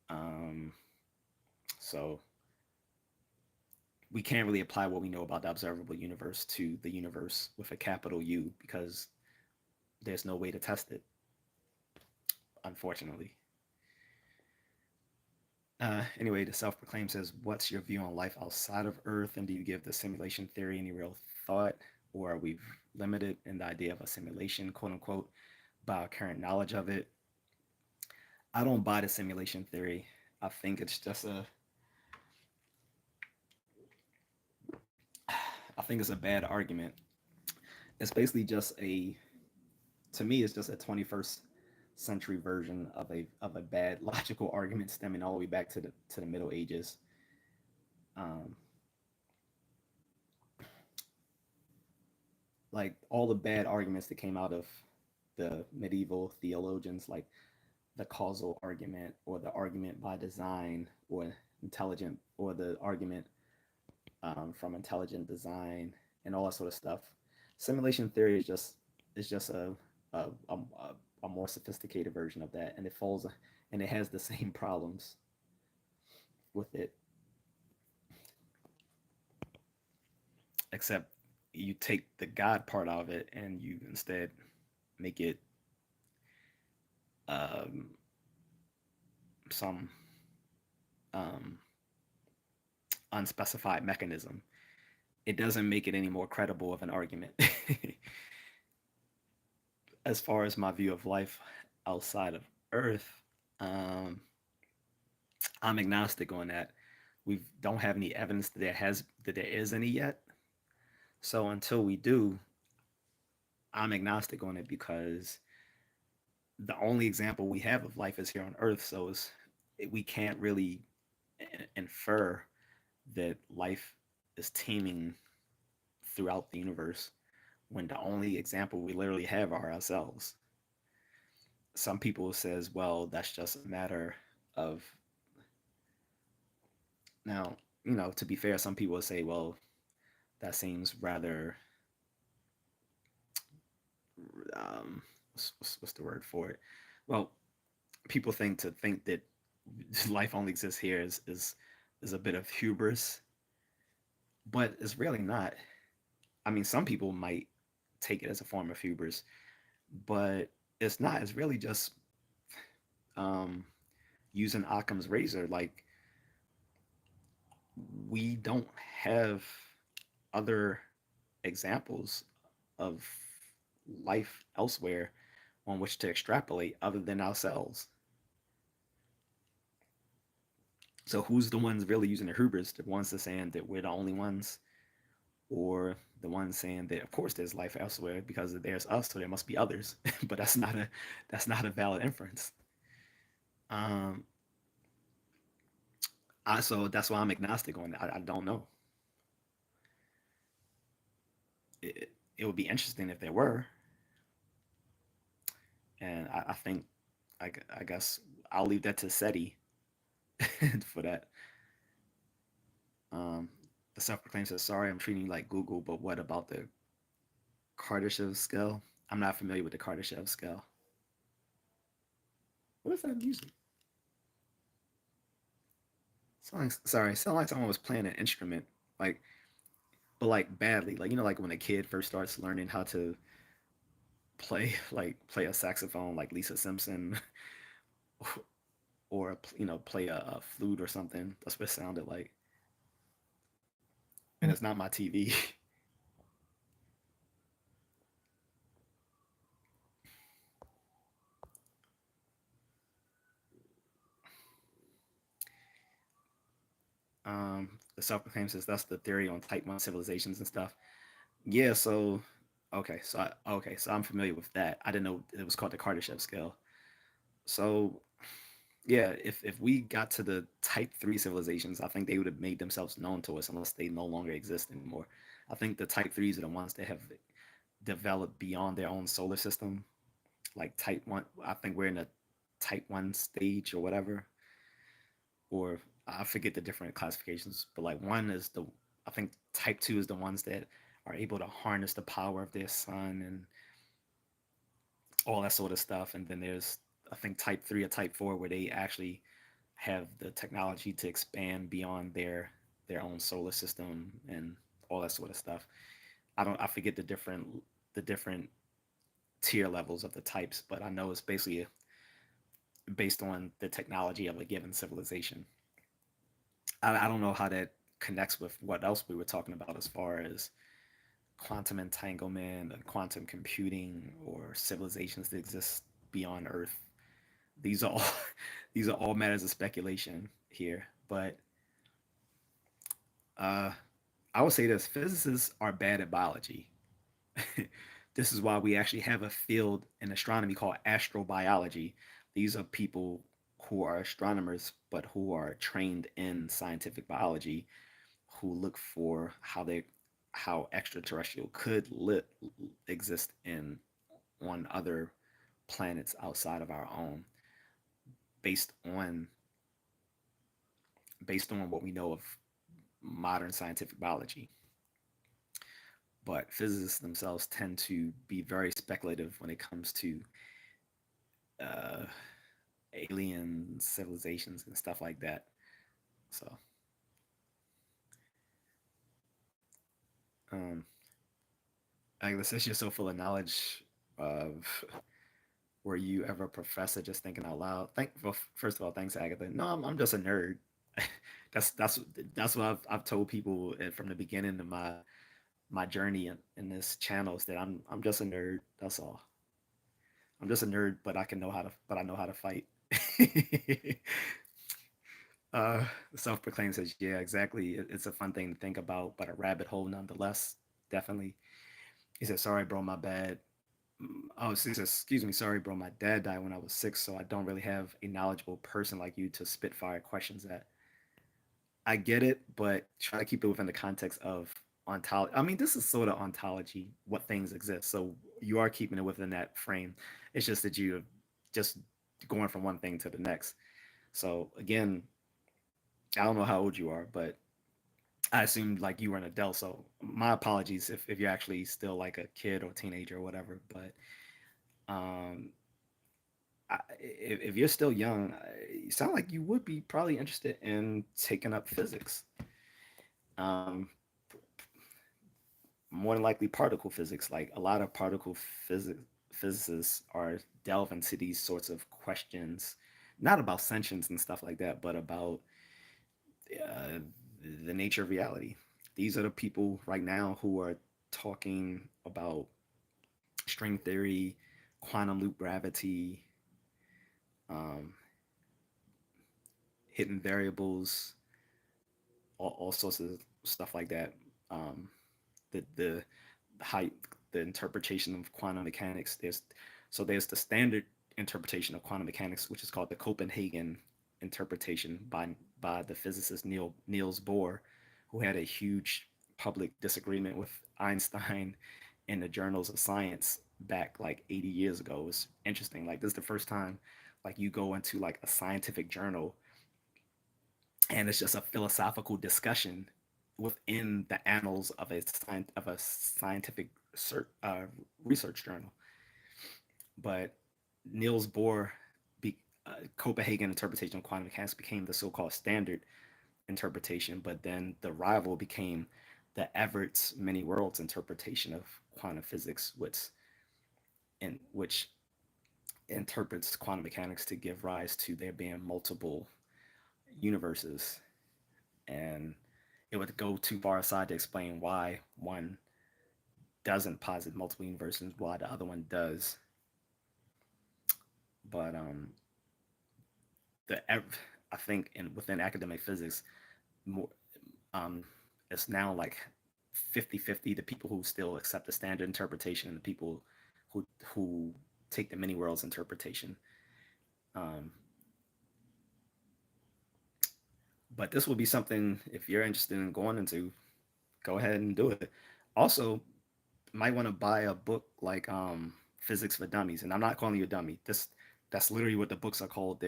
Um, so we can't really apply what we know about the observable universe to the universe with a capital U because there's no way to test it, unfortunately. Anyway, the self-proclaimed says, "What's your view on life outside of Earth, and do you give the simulation theory any real thought, or are we limited in the idea of a simulation, quote unquote, by our current knowledge of it?" I don't buy the simulation theory. I think it's just a I think it's a bad argument. It's basically just a to me it's just a 21st century version of a bad logical argument stemming all the way back to the Middle Ages. Um, like all the bad arguments that came out of the medieval theologians, like the causal argument or the argument by design or intelligent or the argument from intelligent design and all that sort of stuff. Simulation theory is just a more sophisticated version of that, and it falls and it has the same problems with it, except you take the God part of it and you instead make it um, some um, unspecified mechanism. It doesn't make it any more credible of an argument. As far as my view of life outside of Earth, um, I'm agnostic on that. We don't have any evidence that there is any yet. So until we do, I'm agnostic on it because the only example we have of life is here on Earth. So we can't really infer that life is teeming throughout the universe when the only example we literally have are ourselves. Some people says, well, that's just a matter of now, to be fair, some people say, well, that seems rather what's the word for it? Well, people think that life only exists here is a bit of hubris, but it's really not. I mean, some people might take it as a form of hubris, but it's not. It's really just um, using Occam's razor. Like we don't have other examples of life elsewhere on which to extrapolate other than ourselves. So who's the ones really using the hubris? The ones that saying that we're the only ones, or the ones saying that of course there's life elsewhere because there's us, so there must be others. But that's not a valid inference. Um, so that's why I'm agnostic on that. I don't know. It would be interesting if there were, and I think I guess I'll leave that to SETI for that. Um, the self-proclaimed says, "Sorry, I'm treating you like Google, but what about the Kardashev scale? I'm not familiar with the Kardashev scale. What is that music? Sound like someone was playing an instrument, like, but like badly, like like when a kid first starts learning how to play a saxophone, like Lisa Simpson, or play a flute or something. That's what it sounded like, and it's not my TV. The self-proclaimed says that's the theory on Type One civilizations and stuff. Yeah, so okay, so I'm familiar with that. I didn't know it was called the Kardashev scale. So yeah, if we got to the Type Three civilizations, I think they would have made themselves known to us unless they no longer exist anymore. I think the Type Threes are the ones that have developed beyond their own solar system. Like Type One, I think we're in a Type One stage or whatever, or I forget the different classifications, but like one is the I think Type Two is the ones that are able to harness the power of their sun and all that sort of stuff. And then there's I think Type Three or Type Four where they actually have the technology to expand beyond their own solar system and all that sort of stuff. I forget the different tier levels of the types, but I know it's basically based on the technology of a given civilization. I don't know how that connects with what else we were talking about as far as quantum entanglement and quantum computing or civilizations that exist beyond Earth. These are all these are all matters of speculation here, but uh, I would say this: physicists are bad at biology. This is why we actually have a field in astronomy called astrobiology. These are people who are astronomers but who are trained in scientific biology, who look for how extraterrestrial could exist in on other planets outside of our own, based on based on what we know of modern scientific biology. But physicists themselves tend to be very speculative when it comes to uh, alien civilizations and stuff like that. So, um, I guess since you're so full of knowledge of were you ever a professor just thinking out loud? Well, first of all, thanks, Agatha. No, I'm just a nerd. that's that's that's what I've told people from the beginning of my journey in this channel is that I'm just a nerd. That's all. I'm just a nerd, but I know how to fight. uh, Self-proclaimed says, yeah, exactly. It's a fun thing to think about, but a rabbit hole nonetheless. Definitely. He said, sorry, bro, my bad. Oh, he says, excuse me, sorry, bro. My dad died when I was 6, so I don't really have a knowledgeable person like you to spitfire questions at. I get it, but try to keep it within the context of ontology. I mean, this is sort of ontology, what things exist. So you are keeping it within that frame. It's just that you're just going from one thing to the next. So again, I don't know how old you are, but I assumed like you were an adult. So my apologies if you're actually still like a kid or teenager or whatever. But um, if you're still young, you sound like you would be probably interested in taking up physics. Um, More than likely particle physics. Like a lot of physicists are delve into these sorts of questions, not about sentience and stuff like that, but about uh, the nature of reality. These are the people right now who are talking about string theory, quantum loop gravity, um, hidden variables, all sorts of stuff like that. Um, the how the interpretation of quantum mechanics. There's the standard interpretation of quantum mechanics, which is called the Copenhagen interpretation by the physicist Niels Bohr, who had a huge public disagreement with Einstein in the journals of science back like 80 years ago. It was interesting. Like this is the first time like you go into like a scientific journal and it's just a philosophical discussion within the annals of a scientific research journal. But Niels Bohr, Copenhagen interpretation of quantum mechanics became the so-called standard interpretation, but then the rival became the Everett's many worlds interpretation of quantum physics, which interprets quantum mechanics to give rise to there being multiple universes, and it would go too far aside to explain why one doesn't posit multiple universes, why the other one does. But the I think within academic physics, more um, it's now like 50-50, the people who still accept the standard interpretation and the people who take the many worlds interpretation. Um, but this will be something if you're interested in going into, go ahead and do it. Also, might want to buy a book like Physics for Dummies, and I'm not calling you a dummy. That's literally what the books are called.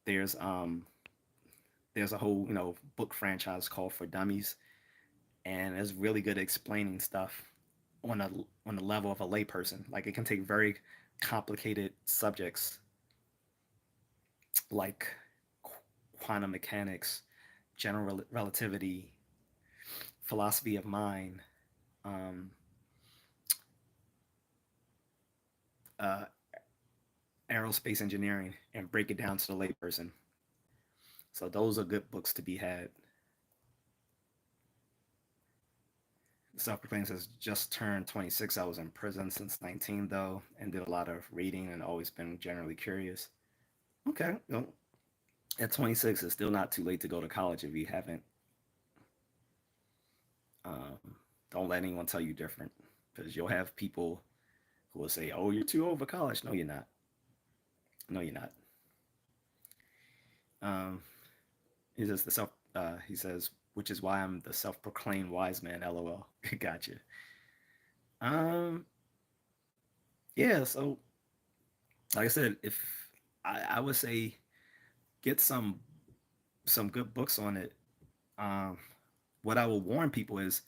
There's there's a whole book franchise called For Dummies, and it's really good at explaining stuff on a on the level of a layperson. Like it can take very complicated subjects like quantum mechanics, general relativity, philosophy of mind, um, uh, aerospace engineering, and break it down to the layperson. So those are good books to be had. Self-proclaimed says just turned 26. I was in prison since 19 though, and did a lot of reading and always been generally curious. Okay. Well, at 26, it's still not too late to go to college if you haven't. Don't let anyone tell you different, because you'll have people who will say, "Oh, you're too old for college." No, you're not. No, you're not. Um, he says the self. He says, which is why I'm the self-proclaimed wise man. LOL. Gotcha. Um, yeah. So, like I said, if I would say get some good books on it. Um, what I will warn people is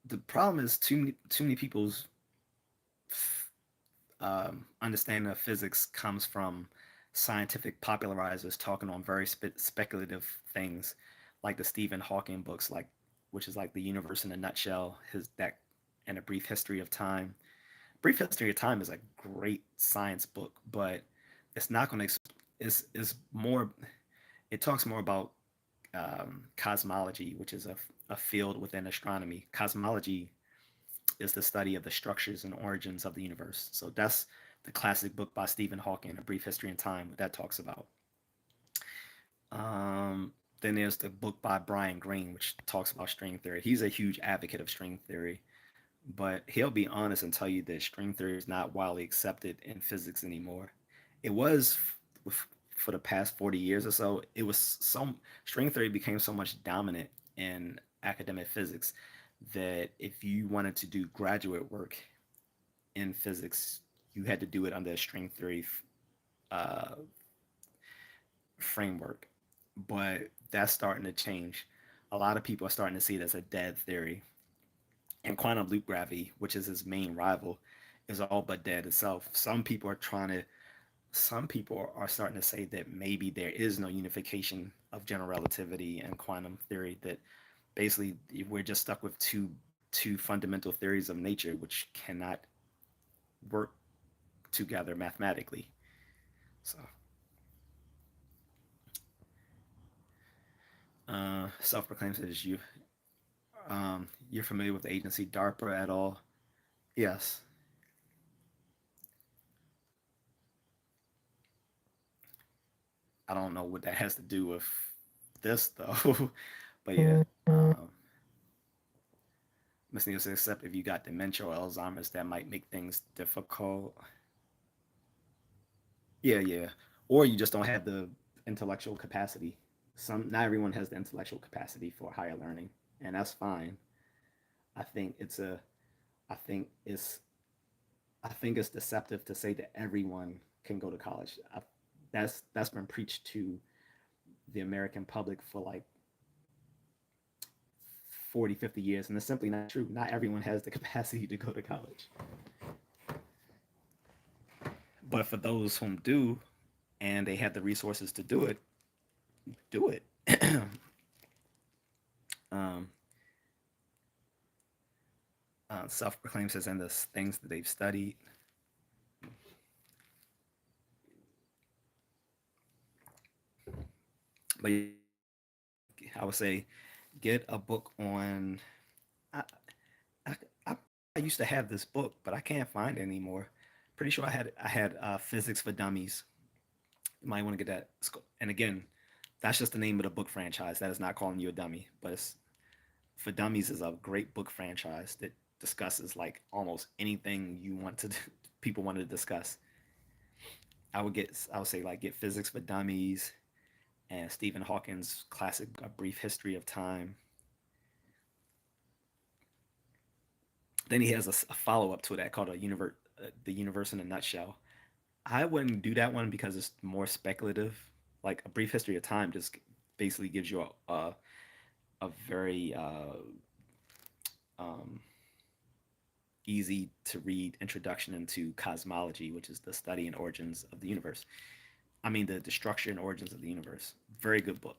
the problem is too many people's understanding of physics comes from scientific popularizers talking on very speculative things, like the Stephen Hawking books, like which is like the universe in a nutshell, his that and a brief history of time. Brief history of time is a great science book, but it's not going to. It's more. It talks more about cosmology, which is a field within astronomy. Cosmology is the study of the structures and origins of the universe. So that's the classic book by Stephen Hawking, A Brief History in Time, that talks about. Um, then there's the book by Brian Greene, which talks about string theory. He's a huge advocate of string theory, but he'll be honest and tell you that string theory is not widely accepted in physics anymore. It was for the past 40 years or so. It was some string theory became so much dominant in academic physics that if you wanted to do graduate work in physics, you had to do it under a string theory uh, framework. But that's starting to change. A lot of people are starting to see it as a dead theory. And quantum loop gravity, which is his main rival, is all but dead itself. Some people are starting to say that maybe there is no unification of general relativity and quantum theory, that basically we're just stuck with two fundamental theories of nature which cannot work together mathematically. So, self-proclaimed says you're familiar with the agency DARPA at all? Yes. I don't know what that has to do with this though, but yeah. Miss Neil says, except if you got dementia or Alzheimer's, that might make things difficult. Yeah, yeah. Or you just don't have the intellectual capacity. Not everyone has the intellectual capacity for higher learning, and that's fine. I think it's a I think it's I think it's deceptive to say that everyone can go to college. That's been preached to the American public for like 40, 50 years, and it's simply not true. Not everyone has the capacity to go to college. But for those whom do, and they have the resources to do it. um, Self-proclaimed says in the things that they've studied. But I would say get a book on. I, I, I used to have this book, but I can't find it anymore. Pretty sure I had Physics for Dummies. You might want to get that. And again, that's just the name of the book franchise. That is not calling you a dummy, but it's for Dummies is a great book franchise that discusses like almost anything you want to people want to discuss. I would say like get Physics for Dummies and Stephen Hawking's classic A Brief History of Time. Then he has a follow up to that called The Universe in a Nutshell. I wouldn't do that one because it's more speculative. Like A Brief History of Time just basically gives you a very um, easy to read introduction into cosmology, which is the study and origins of the universe. I mean, the structure and origins of the universe. Very good book.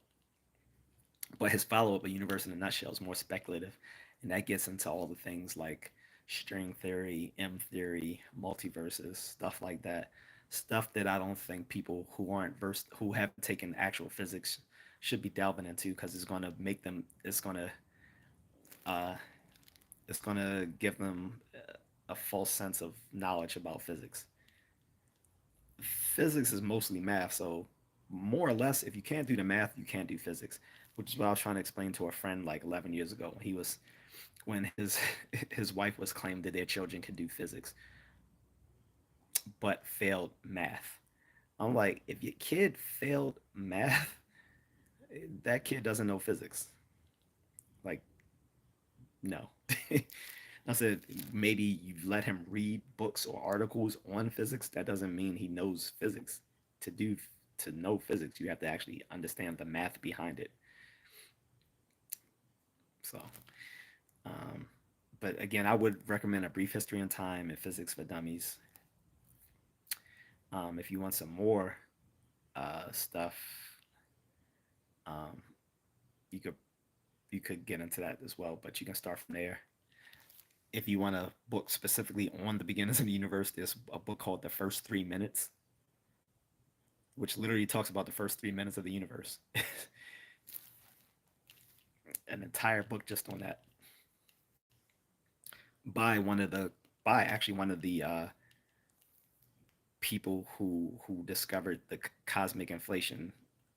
But his follow up, A Universe in a Nutshell, is more speculative. And that gets into all the things like string theory, M theory, multiverses, stuff like that. Stuff that I don't think people who haven't taken actual physics should be delving into, because uh, it's gonna give them a false sense of knowledge about physics. Physics is mostly math, so more or less, if you can't do the math, you can't do physics, which is what I was trying to explain to a friend like 11 years ago. He was when his his wife was claimed that their children could do physics but failed math. I'm like, if your kid failed math, that kid doesn't know physics. Like, no. I said maybe you let him read books or articles on physics. That doesn't mean he knows physics. To do to know physics, you have to actually understand the math behind it. So, um, but again, I would recommend A Brief History in Time and Physics for Dummies. If you want some more stuff, um, you could get into that as well. But you can start from there. If you want a book specifically on the beginnings of the universe, there's a book called The First 3 Minutes, which literally talks about the first 3 minutes of the universe. An entire book just on that by one of the by actually one of the people who discovered the cosmic inflation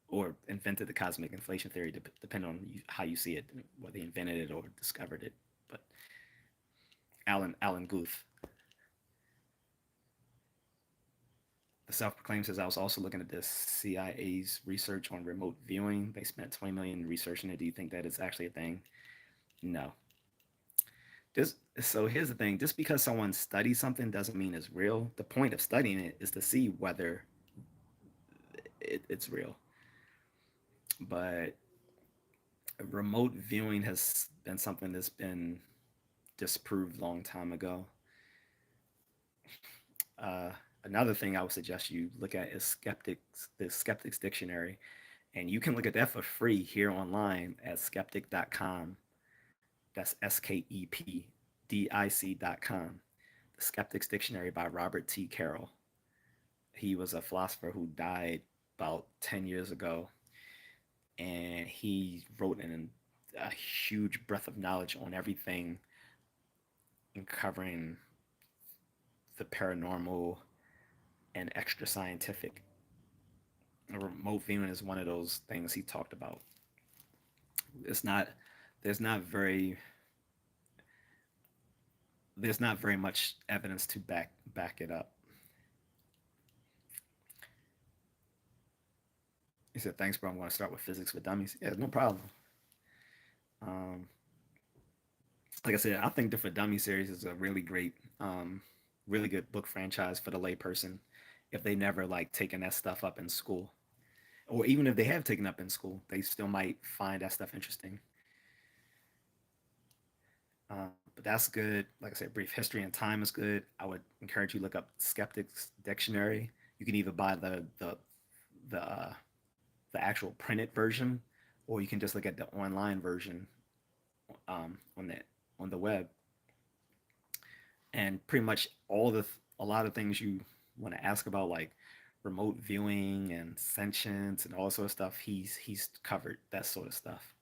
or invented the cosmic inflation theory, depending on how you see it, whether they invented it or discovered it. But Alan Guth, the self-proclaimed, says I was also looking at the CIA's research on remote viewing. They spent 20 million researching it. Do you think that it's actually a thing? No. So here's the thing: just because someone studies something doesn't mean it's real. The point of studying it is to see whether it's real. But remote viewing has been something that's been disproved a long time ago. Uh, Another thing I would suggest you look at is the Skeptics Dictionary, and you can look at that for free here online at skeptic.com. That's skepdic.com. The Skeptics Dictionary by Robert T. Carroll. He was a philosopher who died about 10 years ago, and he wrote a huge breadth of knowledge on everything covering the paranormal and extra scientific. Remote viewing is one of those things he talked about. It's not there's not very there's not very much evidence to back it up. He said, "Thanks, bro. I'm going to start with physics for dummies." Yeah, no problem. Um, like I said, I think the For Dummy series is a really good book franchise for the layperson if they never like taken that stuff up in school, or even if they have taken up in school, they still might find that stuff interesting. But that's good. Like I said, Brief History and Time is good. I would encourage you to look up Skeptics Dictionary. You can either buy the the actual printed version, or you can just look at the online version on the web. And pretty much a lot of things you want to ask about, like remote viewing and sentience and all sort of stuff, he's covered that sort of stuff.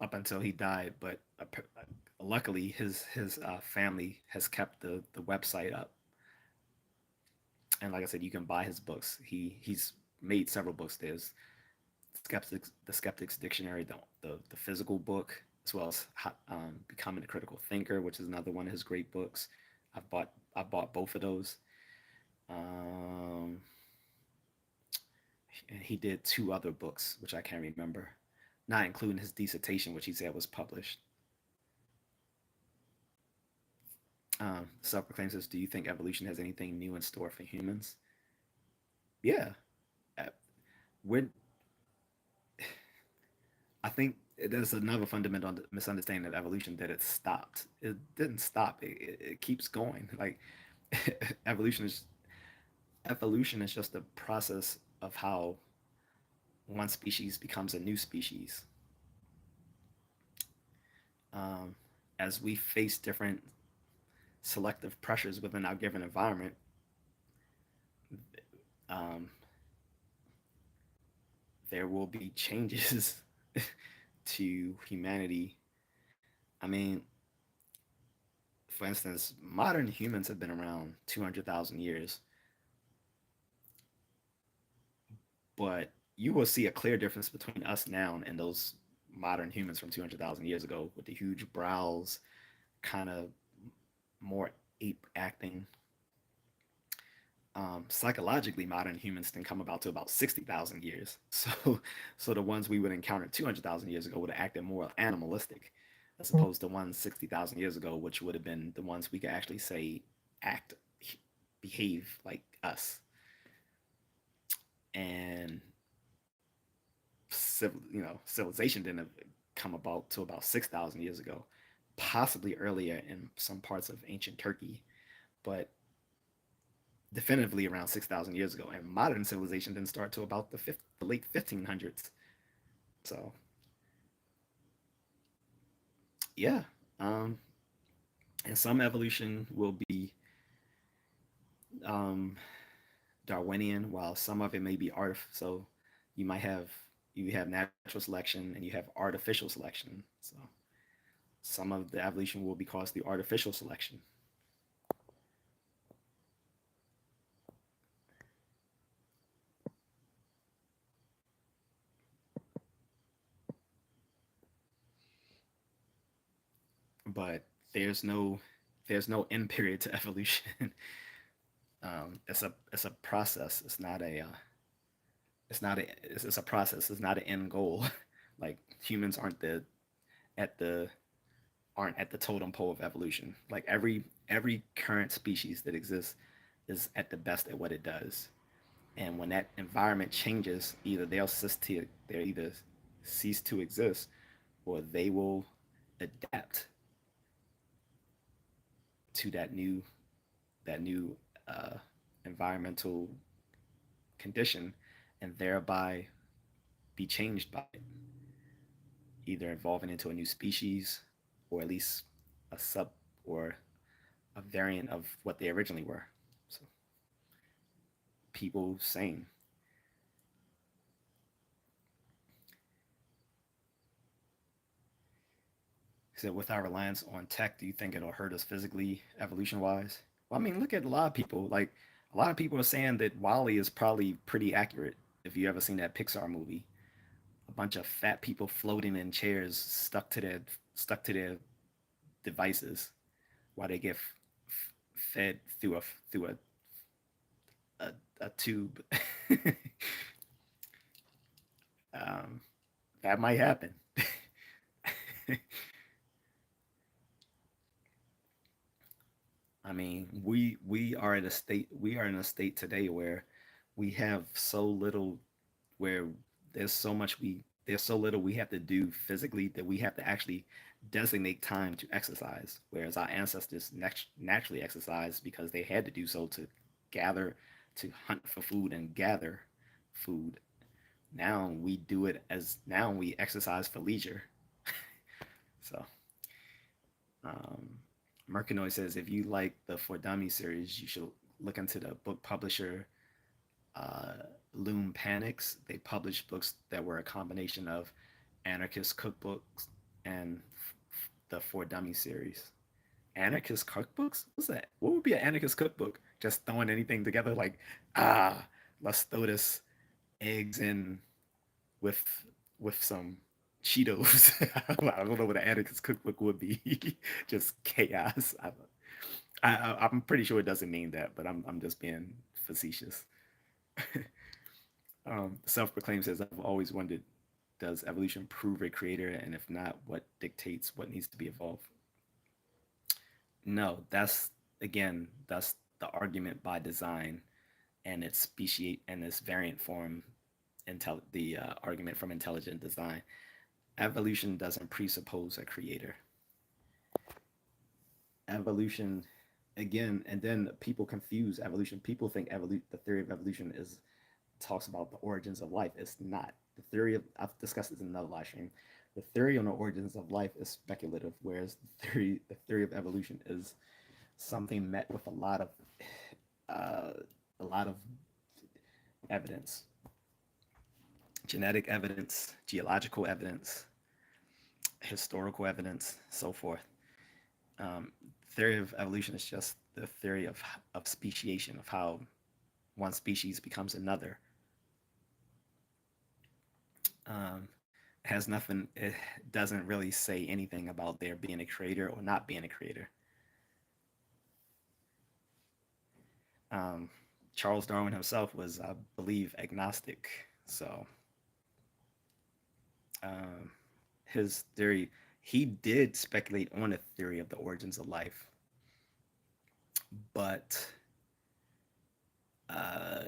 Up until he died, but luckily his family has kept the website up. And like I said, you can buy his books. He's made several books. There's the Skeptics Dictionary, the physical book, as well as Becoming a Critical Thinker, which is another one of his great books. I bought both of those. Um, and he did two other books, which I can't remember, not including his dissertation, which he said was published. Self-proclaimed says, "Do you think evolution has anything new in store for humans?" Yeah, uh, we're I think there's another fundamental misunderstanding of evolution, that it stopped. It didn't stop. It keeps going. Like evolution is evolution is just a process of how one species becomes a new species. Um, as we face different selective pressures within our given environment, um, there will be changes to humanity. I mean, for instance, modern humans have been around 200,000 years, but you will see a clear difference between us now and those modern humans from 200,000 years ago with the huge brows, kind of more ape acting. Psychologically, modern humans can come about to about 60,000 years. So the ones we would encounter 200,000 years ago would have acted more animalistic, as opposed to ones 60,000 years ago, which would have been the ones we could actually say act, behave like us. And civilization didn't come about to about 6,000 years ago, possibly earlier in some parts of ancient Turkey, but definitively around 6,000 years ago. And modern civilization didn't start till about the late 1500s. So, yeah. Um, and some evolution will be um, Darwinian, while some of it may be art. So, you might have you have natural selection and you have artificial selection. So, some of the evolution will be caused through artificial selection. But there's no there's no end period to evolution. It's a process. It's a process. It's not an end goal. Like humans at the aren't at the totem pole of evolution. Like every current species that exists is at the best at what it does. And when that environment changes, they'll either cease to exist or they will adapt to that new uh, environmental condition and thereby be changed by it, either evolving into a new species or at least a sub or a variant of what they originally were. So people saying, so with our reliance on tech, do you think it'll hurt us physically, evolution wise? Well, I mean, look at a lot of people. Like a lot of people are saying that Wally is probably pretty accurate. If you ever seen that Pixar movie, a bunch of fat people floating in chairs stuck to their devices while they get fed a, a tube. um, that might happen. I mean, we are in a state today where we have so little where there's so little we have to do physically that we have to actually designate time to exercise. Whereas our ancestors naturally exercised because they had to do so to gather, to hunt for food and gather food. Now we exercise for leisure. So um, Mercanoy says if you like the For Dummies series, you should look into the book publisher uh, Loom Panics. They published books that were a combination of anarchist cookbooks and the For Dummies series. Anarchist cookbooks? What's that? What would be an anarchist cookbook? Just throwing anything together like, ah, let's throw this eggs in with some Cheetos. I don't know what an anarchist cookbook would be. Just chaos. I'm pretty sure it doesn't mean that, but I'm just being facetious. Self-proclaimed says, I've always wondered, does evolution prove a creator? And if not, what dictates what needs to be evolved? No, that's the argument by design and its speciate and its variant form, the argument from intelligent design. Evolution doesn't presuppose a creator. Evolution, again, and then people confuse evolution. People think the theory of evolution is talks about the origins of life. It's not. I've discussed this in another live stream. The theory on the origins of life is speculative, whereas the theory of evolution is something met with uh, a lot of evidence, genetic evidence, geological evidence, historical evidence, so forth. Um, theory of evolution is just the theory of speciation, of how one species becomes another. It has nothing, it doesn't really say anything about there being a creator or not being a creator. Um, Charles Darwin himself was, I believe, agnostic. So um, his theory, he did speculate on a theory of the origins of life, but uh,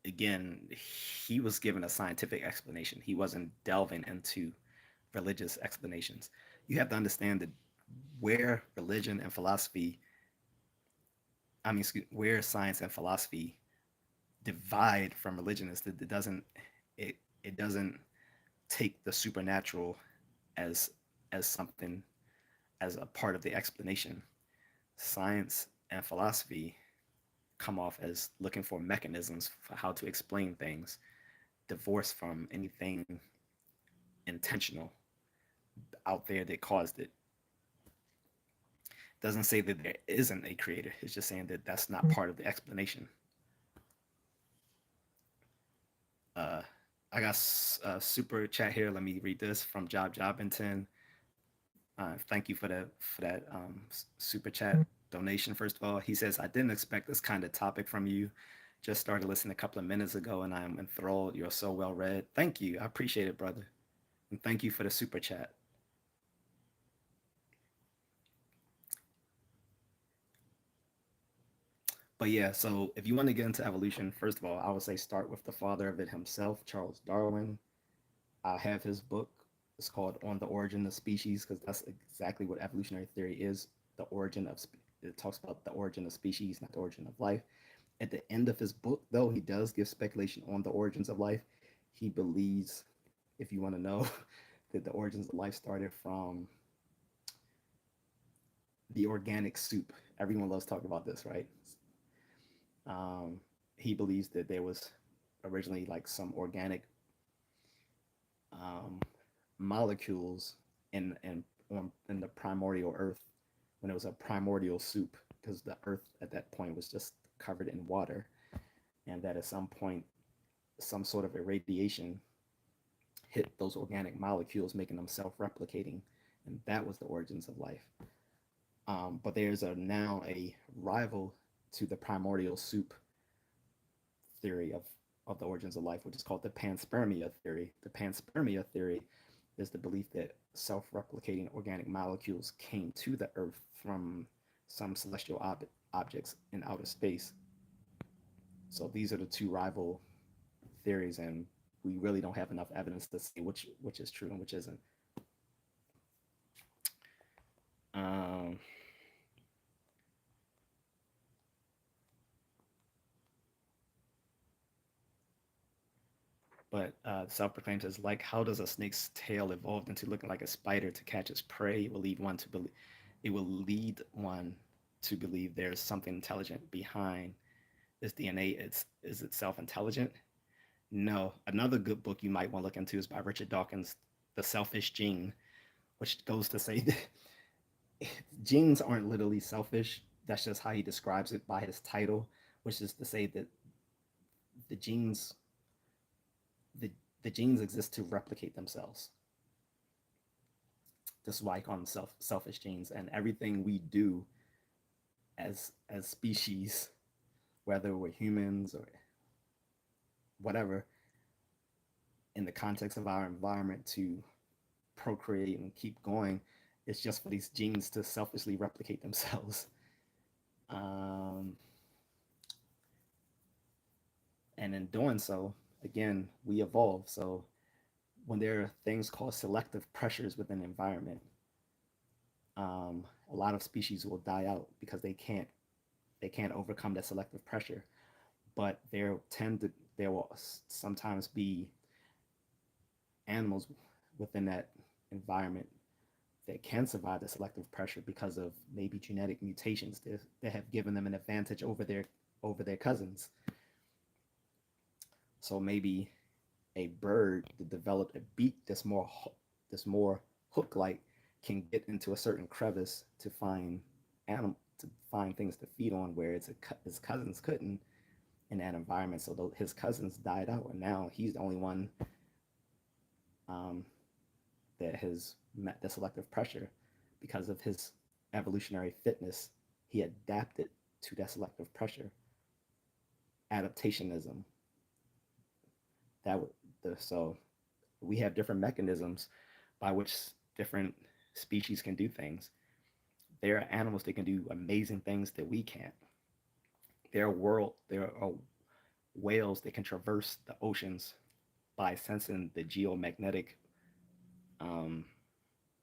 again, he was given a scientific explanation. He wasn't delving into religious explanations. You have to understand that where religion and philosophy, I mean, where science and philosophy divide from religion is that it it doesn't take the supernatural as as something as a part of the explanation. Science and philosophy come off as looking for mechanisms for how to explain things, divorced from anything intentional out there that caused it. Doesn't say that there isn't a creator. It's just saying that that's not part of the explanation. Uh, I got a super chat here. Let me read this from Job Jobbington. Thank you for that super chat donation. First of all, he says, I didn't expect this kind of topic from you. Just started listening a couple of minutes ago, and I'm enthralled. You're so well read. Thank you. I appreciate it, brother. And thank you for the super chat. But yeah, so if you want to get into evolution, first of all, I would say start with the father of it himself, Charles Darwin. I have his book. It's called On the Origin of Species because that's exactly what evolutionary theory is. The origin of it talks about the origin of species, not the origin of life. At the end of his book, though, he does give speculation on the origins of life. He believes, if you want to know, that the origins of life started from the organic soup. Everyone loves talking about this, right? Um, he believes that there was originally like some organic um, molecules in the primordial earth when it was a primordial soup because the earth at that point was just covered in water, and that at some point some sort of irradiation hit those organic molecules, making them self-replicating, and that was the origins of life. But there's now a rival to the primordial soup theory of the origins of life, which is called the panspermia theory. The panspermia theory is the belief that self-replicating organic molecules came to the Earth from some celestial objects in outer space. So these are the two rival theories, and we really don't have enough evidence to say which is true and which isn't. Um, but self-proclaimed says, like, how does a snake's tail evolve into looking like a spider to catch its prey? It will lead one to believe there's something intelligent behind this DNA. Is itself intelligent? No. Another good book you might want to look into is by Richard Dawkins, The Selfish Gene, which goes to say that genes aren't literally selfish. That's just how he describes it by his title, which is to say that the genes the, the genes exist to replicate themselves. This is why I call them selfish genes. And everything we do as species, whether we're humans or whatever, in the context of our environment to procreate and keep going, it's just for these genes to selfishly replicate themselves. Um, and in doing so, again, we evolve. So when there are things called selective pressures within the environment, a lot of species will die out because they can't overcome that selective pressure. But there will sometimes be animals within that environment that can survive the selective pressure because of maybe genetic mutations that have given them an advantage over their cousins. So maybe a bird that developed a beak that's more hook-like can get into a certain crevice to find to find things to feed on where his cousins couldn't in that environment. So his cousins died out, and now he's the only one um, that has met the selective pressure because of his evolutionary fitness. He adapted to that selective pressure. Adaptationism. That so we have different mechanisms by which different species can do things. There are animals that can do amazing things that we can't. There are whales that can traverse the oceans by sensing the geomagnetic um,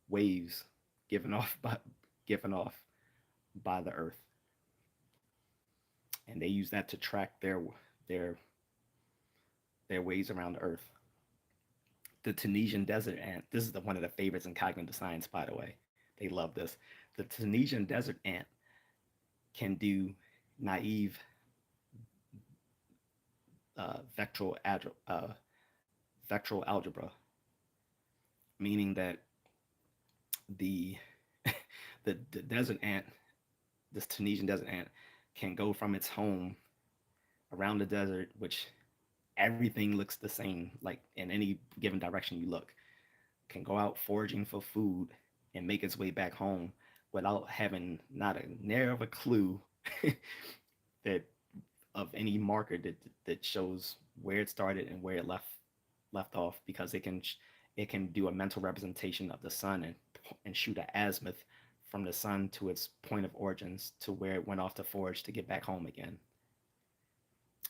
waves given off by given off by the Earth, and they use that to track their their ways around the Earth. The Tunisian desert ant. This is one of the favorites in cognitive science, by the way. They love this. The Tunisian desert ant can do naive uh, vectoral, uh, vectoral algebra, meaning that the the desert ant, this Tunisian desert ant, can go from its home around the desert, which everything looks the same, like in any given direction you look, can go out foraging for food and make its way back home without having not a near of a clue that of any marker that shows where it started and where it left off, because it can do a mental representation of the sun and shoot an azimuth from the sun to its point of origins to where it went off to forage to get back home again.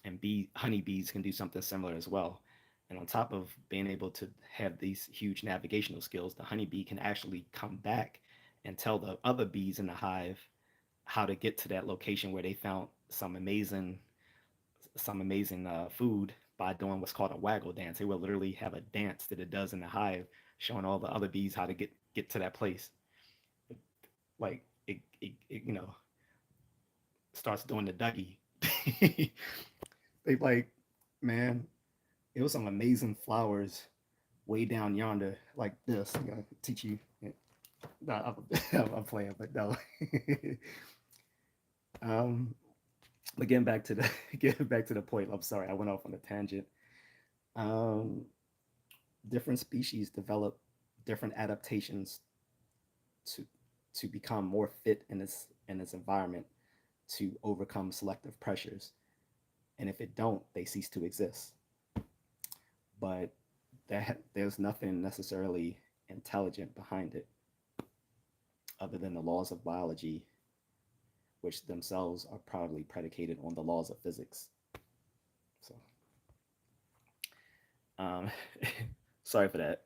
And honeybees can do something similar as well. And on top of being able to have these huge navigational skills, the honeybee can actually come back and tell the other bees in the hive how to get to that location where they found some amazing food by doing what's called a waggle dance. They will literally have a dance that it does in the hive, showing all the other bees how to get to that place. Like it starts doing the Dougie. They like, man, it was some amazing flowers way down yonder, like this. I'm gonna teach you. No, I'm playing, but no. um, but getting back to the point. I'm sorry, I went off on a tangent. Um, Different species develop different adaptations to become more fit in its environment to overcome selective pressures. And if it don't, they cease to exist. But there's nothing necessarily intelligent behind it other than the laws of biology, which themselves are probably predicated on the laws of physics. So, um, sorry for that.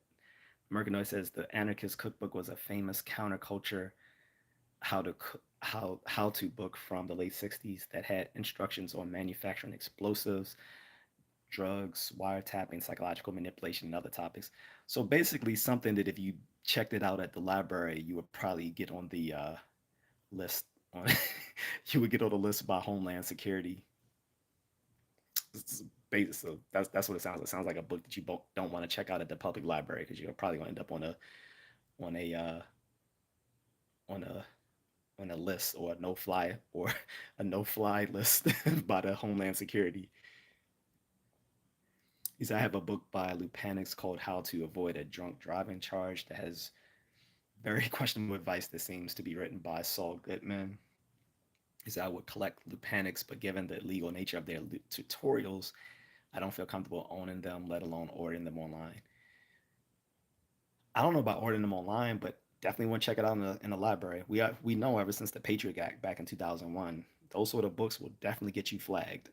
Mercanoy says the Anarchist Cookbook was a famous counterculture how to book from the late 60s that had instructions on manufacturing explosives, drugs, wiretapping, psychological manipulation, and other topics. So basically, something that if you checked it out at the library, you would probably get on the list. On you would get on the list by Homeland Security. So that's what it sounds like. It sounds like a book that you don't want to check out at the public library because you're probably going to end up on a on a on a list or a no fly or a no fly list by the Homeland Security. He said, I have a book by Lupanix called How to Avoid a Drunk Driving Charge that has very questionable advice that seems to be written by Saul Goodman. He said, I would collect Lupanix, but given the illegal nature of their tutorials, I don't feel comfortable owning them, let alone ordering them online. I don't know about ordering them online, but definitely want to check it out in the library. We know ever since the Patriot Act back in 2001, those sort of books will definitely get you flagged.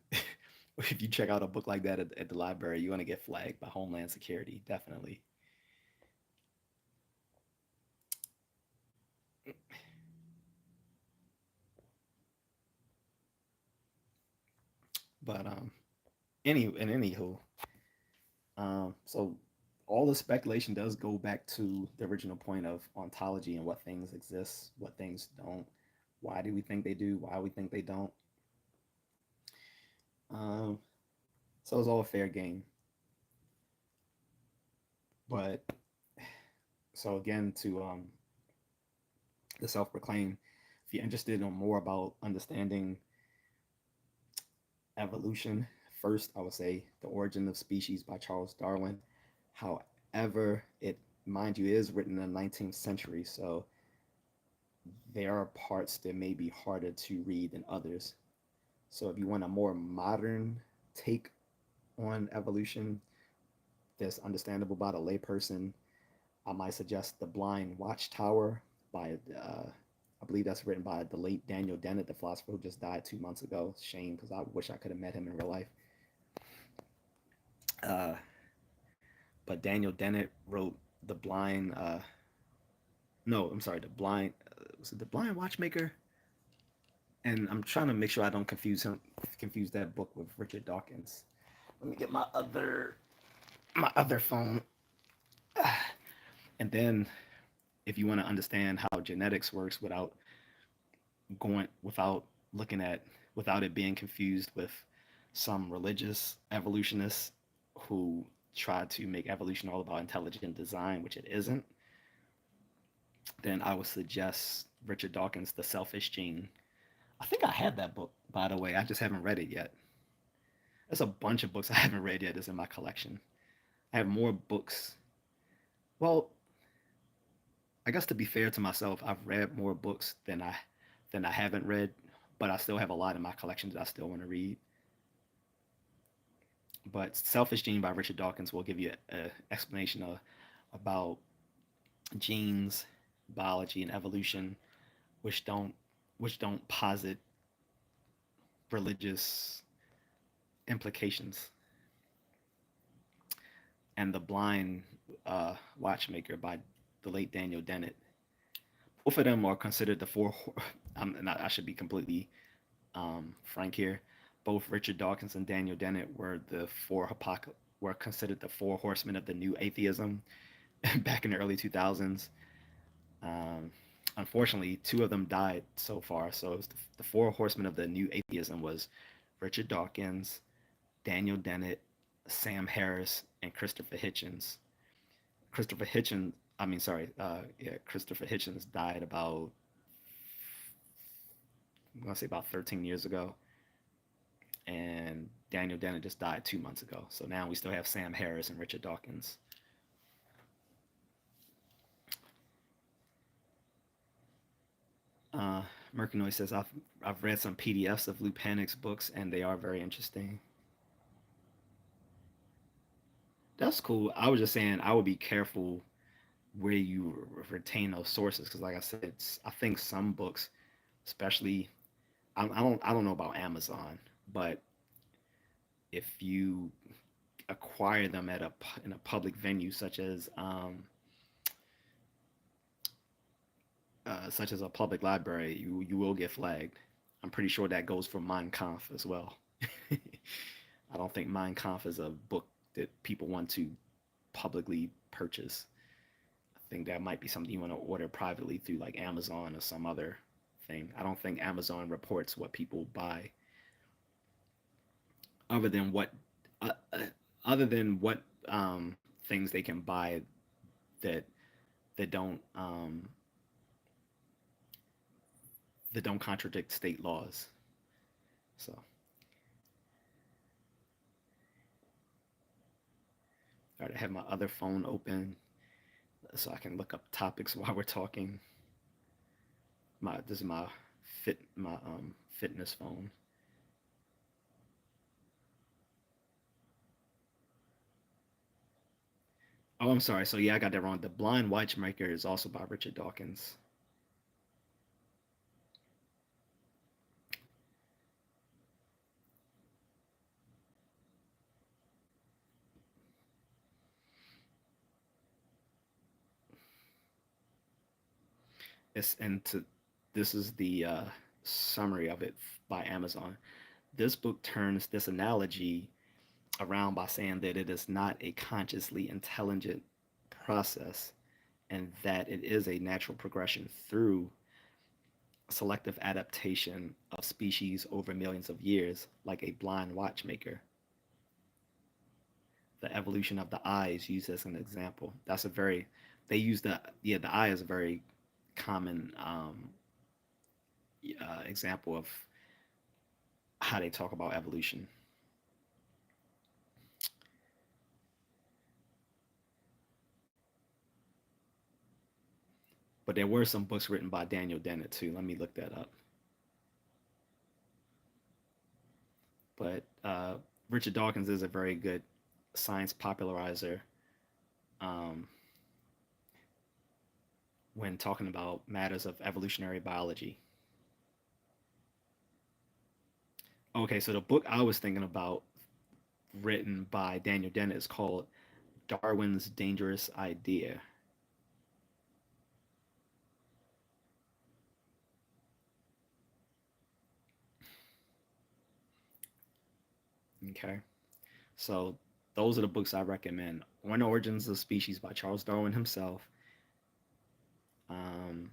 If you check out a book like that at the library, you're going to get flagged by Homeland Security, definitely. But anywho, so all the speculation does go back to the original point of ontology and what things exist, what things don't. Why do we think they do? Why we think they don't? Um, so it's all fair game. But so again, the self-proclaimed. If you're interested in more about understanding evolution, first I would say The Origin of Species by Charles Darwin. However, it, mind you, is written in the 19th century, so there are parts that may be harder to read than others. So if you want a more modern take on evolution that's understandable by the layperson, I might suggest The Blind Watchtower by, I believe that's written by the late Daniel Dennett, the philosopher who just died 2 months ago. Shame, because I wish I could have met him in real life. Uh, but Daniel Dennett wrote The Blind, no, I'm sorry, was it The Blind Watchmaker? And I'm trying to make sure I don't confuse that book with Richard Dawkins. Let me get my other phone. And then if you want to understand how genetics works without looking at without it being confused with some religious evolutionists who try to make evolution all about intelligent design, which it isn't, then I would suggest Richard Dawkins' The Selfish Gene. I think I had that book, by the way. I just haven't read it yet. There's a bunch of books I haven't read yet that's in my collection. I have more books. Well, I guess to be fair to myself, I've read more books than I haven't read, but I still have a lot in my collection that I still want to read. But Selfish Gene by Richard Dawkins will give you an explanation about genes, biology, and evolution, which don't which don't posit religious implications. And The Blind Watchmaker by the late Daniel Dennett. Both of them are considered the four. I should be completely frank here. Both Richard Dawkins and Daniel Dennett were considered the four horsemen of the new atheism back in the early 2000s. Um, Unfortunately, two of them died so far. So it was the four horsemen of the new atheism was Richard Dawkins, Daniel Dennett, Sam Harris, and Christopher Hitchens. Christopher Hitchens, I mean, sorry, yeah, Christopher Hitchens died about, I'm gonna say about 13 years ago, and Daniel Dennett just died 2 months ago. So now we still have Sam Harris and Richard Dawkins. Uh, Mercanoy says I've read some PDFs of Lou Panic's books and they are very interesting. That's cool. I was just saying I would be careful where you retain those sources because, like I said, I think some books, especially I don't know about Amazon, but if you acquire them in a public venue such as a public library, you will get flagged. I'm pretty sure that goes for Mein Kampf as well. I don't think Mein Kampf is a book that people want to publicly purchase. I think that might be something you want to order privately through like Amazon or some other thing. I don't think Amazon reports what people buy other than what uh, uh, other than what things they can buy that that don't um, that don't contradict state laws. So, all right, I have my other phone open so I can look up topics while we're talking. This is my fitness phone. Oh, I'm sorry. So yeah, I got that wrong. The Blind Watchmaker is also by Richard Dawkins. It's and to This is the summary of it by Amazon. This book turns this analogy around by saying that it is not a consciously intelligent process and that it is a natural progression through selective adaptation of species over millions of years, like a blind watchmaker. The evolution of the eye is used as an example. That's a very, they use the eye is a very common example of how they talk about evolution. But there were some books written by Daniel Dennett too. Let me look that up. But Richard Dawkins is a very good science popularizer um, when talking about matters of evolutionary biology. Okay, so the book I was thinking about, written by Daniel Dennett, is called Darwin's Dangerous Idea. Okay, so those are the books I recommend: On Origins of Species by Charles Darwin himself, um,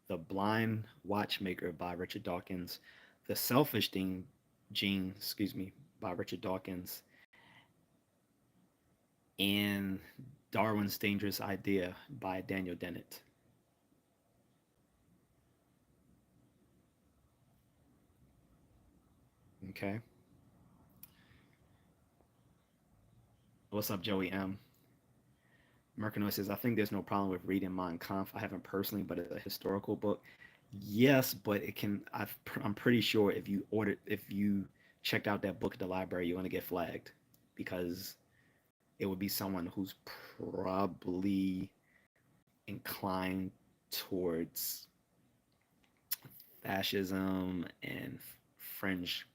The Blind Watchmaker by Richard Dawkins, The Selfish Gene, excuse me, by Richard Dawkins, and Darwin's Dangerous Idea by Daniel Dennett. Okay. What's up, Joey M? Mercanoy says, I think there's no problem with reading Mein Kampf. I haven't personally, but it's a historical book. Yes, but it can. I'm pretty sure if you checked out that book at the library, you're gonna get flagged because it would be someone who's probably inclined towards fascism and fringe,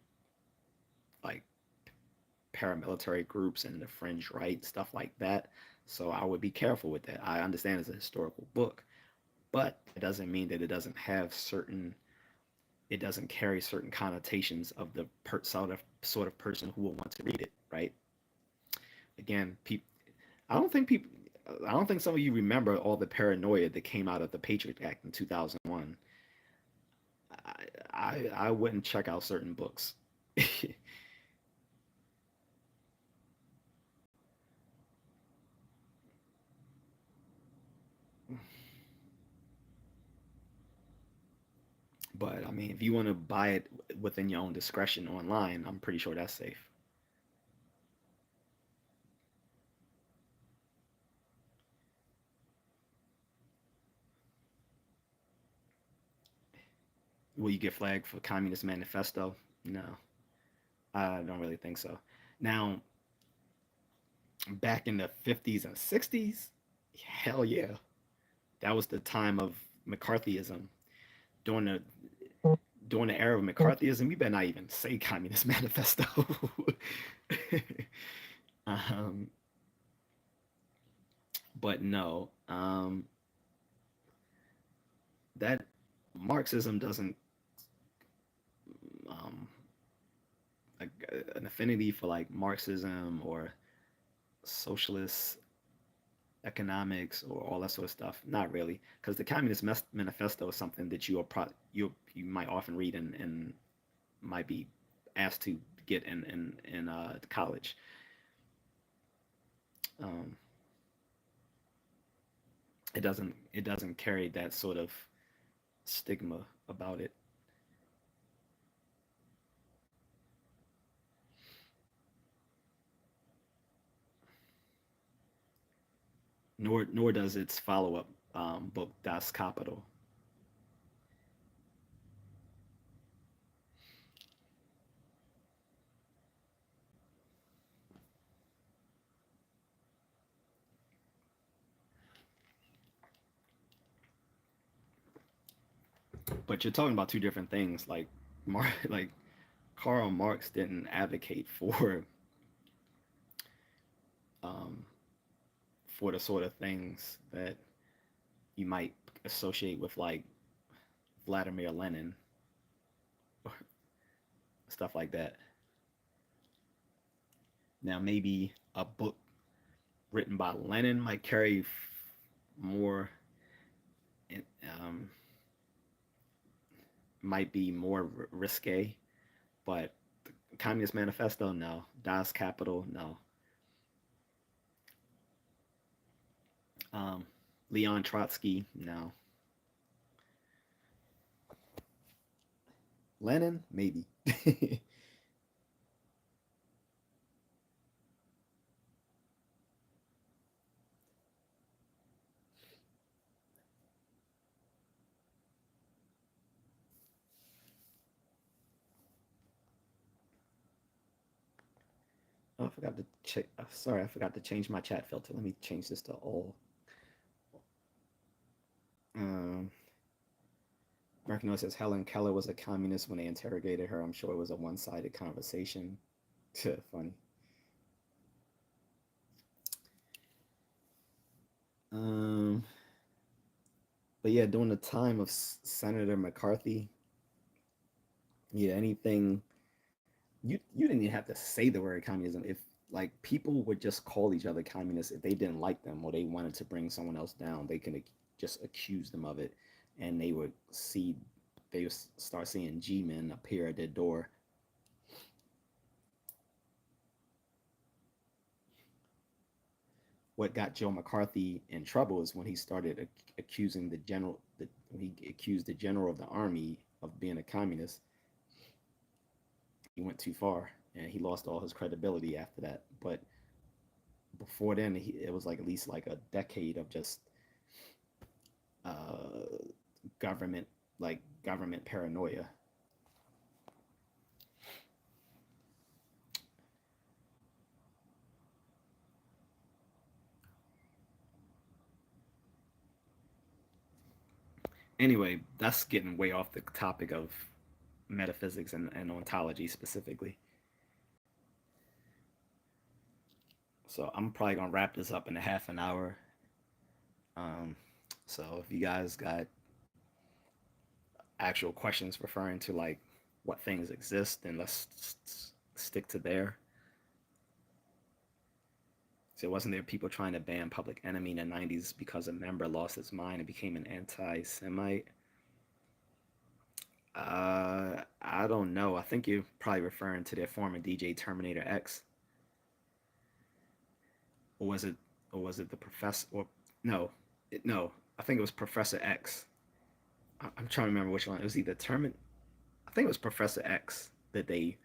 like paramilitary groups and the fringe right, stuff like that. So I would be careful with that. I understand it's a historical book, but it doesn't mean that it doesn't carry certain connotations of the sort of person who will want to read it, right? Again, people, I don't think people, I don't think some of you remember all the paranoia that came out of the Patriot Act in 2001. I wouldn't check out certain books. But I mean, if you want to buy it within your own discretion online, I'm pretty sure that's safe. Will you get flagged for Communist Manifesto? No, I don't really think so. Now, back in the 50s and 60s, hell yeah, that was the time of McCarthyism. During the during the era of McCarthyism, you better not even say Communist Manifesto. um, but no, that Marxism doesn't um, like an affinity for like Marxism or socialist economics or all that sort of stuff. Not really, because the Communist Manifesto is something that you might often read and might be asked to get in college. Um, it doesn't carry that sort of stigma about it. Nor does its follow up book Das Kapital. But you're talking about two different things. Like Karl Marx didn't advocate um, for the sort of things that you might associate with like Vladimir Lenin, stuff like that. Now, maybe a book written by Lenin might carry more, um, might be more risque, but Communist Manifesto, no. Das Kapital, no. Um, Leon Trotsky, no. Lenin, maybe. Oh, I forgot to check. Sorry, I forgot to change my chat filter. Let me change this to all. Um, Mark says Helen Keller was a communist when they interrogated her. I'm sure it was a one-sided conversation. Funny. Um, but yeah, during the time of Senator McCarthy, yeah, anything you didn't even have to say the word communism. If like people would just call each other communists if they didn't like them or they wanted to bring someone else down, they can just accuse them of it, and they would start seeing G-men appear at their door. What got Joe McCarthy in trouble is when he started accusing the general. He accused the general of the army of being a communist. He went too far, and he lost all his credibility after that. But before then, it was like at least like a decade of just uh, government government paranoia. Anyway, that's getting way off the topic of metaphysics and ontology specifically. So I'm probably gonna wrap this up in a half an hour. Um, so if you guys got actual questions referring to like what things exist, then let's stick to there. So wasn't there people trying to ban Public Enemy in the '90s because a member lost his mind and became an anti-Semite? I don't know. I think you're probably referring to their former DJ Terminator X, or was it, the professor? Or no, no. I think it was Professor X. I'm trying to remember which one. It was either Termin. I think it was Professor X that they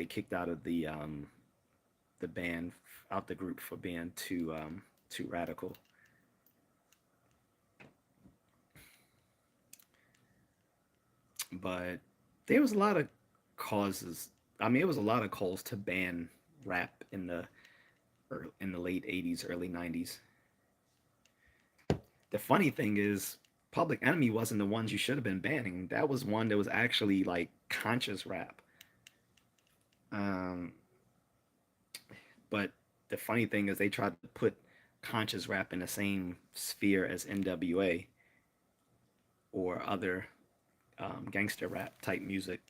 kicked out of the band, out the group for being too radical. But there was a lot of causes. I mean, it was a lot of calls to ban rap in the late '80s, early '90s. The funny thing is, Public Enemy wasn't the ones you should have been banning. That was one that was actually like conscious rap. Um, but the funny thing is, they tried to put conscious rap in the same sphere as NWA or other gangster rap type music.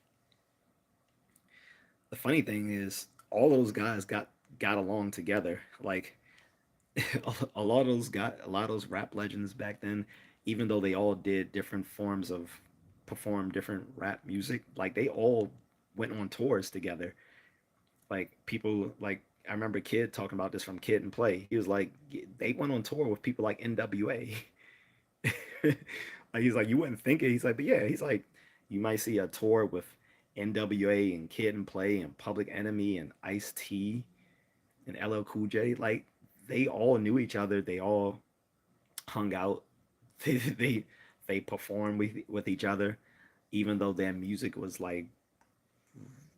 The funny thing is, all those guys got along together. Like a lot of those rap legends back then, even though they all did different forms of perform different rap music, like they all went on tours together. Like people like I remember Kid talking about this from Kid and Play. He was like they went on tour with people like NWA. Like he's like you wouldn't think it. He's like, but yeah, he's like you might see a tour with NWA and Kid and Play and Public Enemy and Ice T and LL Cool J. Like they all knew each other. They all hung out. They they performed with each other, even though their music was like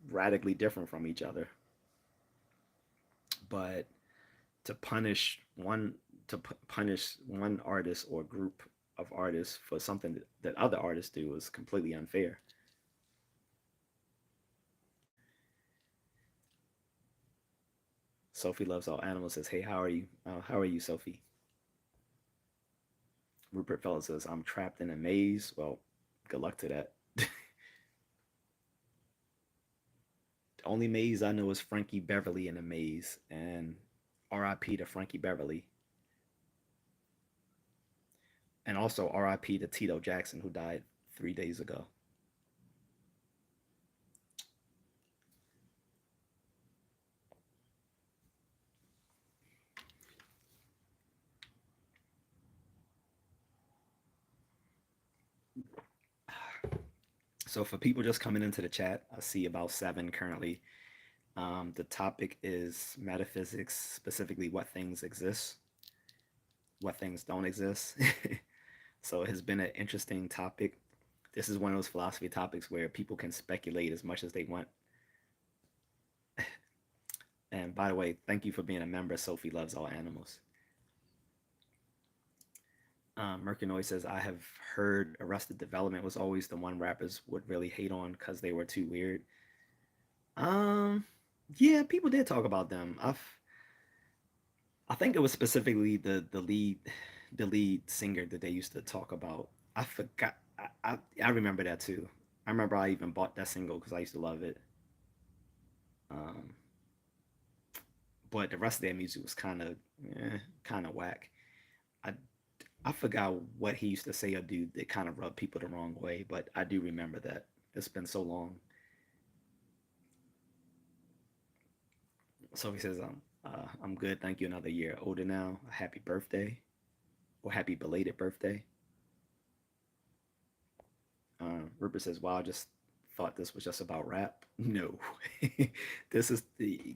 radically different from each other. But to punish one artist or group of artists for something that other artists do is completely unfair. Sophie loves all animals says, "Hey, how are you? How are you, Sophie?" Rupert Fellows says, "I'm trapped in a maze." Well, good luck to that. The only maze I know is Frankie Beverly in a maze, and R.I.P. to Frankie Beverly, and also R.I.P. to Tito Jackson, who died 3 days ago. So for people just coming into the chat, I see about seven currently. The topic is metaphysics, specifically what things exist, what things don't exist. So it has been an interesting topic. This is one of those philosophy topics where people can speculate as much as they want. And by the way, thank you for being a member. Sophie loves all animals. Mercanoid says, I have heard Arrested Development was always the one rappers would really hate on because they were too weird. Um, yeah, people did talk about them. I think it was specifically the lead singer that they used to talk about. I forgot. I remember that too. I remember I even bought that single because I used to love it. Um, but the rest of their music was kind of whack. I I forgot what he used to say or do that kind of rubbed people the wrong way, but I do remember that. It's been so long. So he says, I'm good. Thank you. Another year older now. Happy birthday or happy belated birthday. Rupert says, wow, I just thought this was just about rap. No, this is the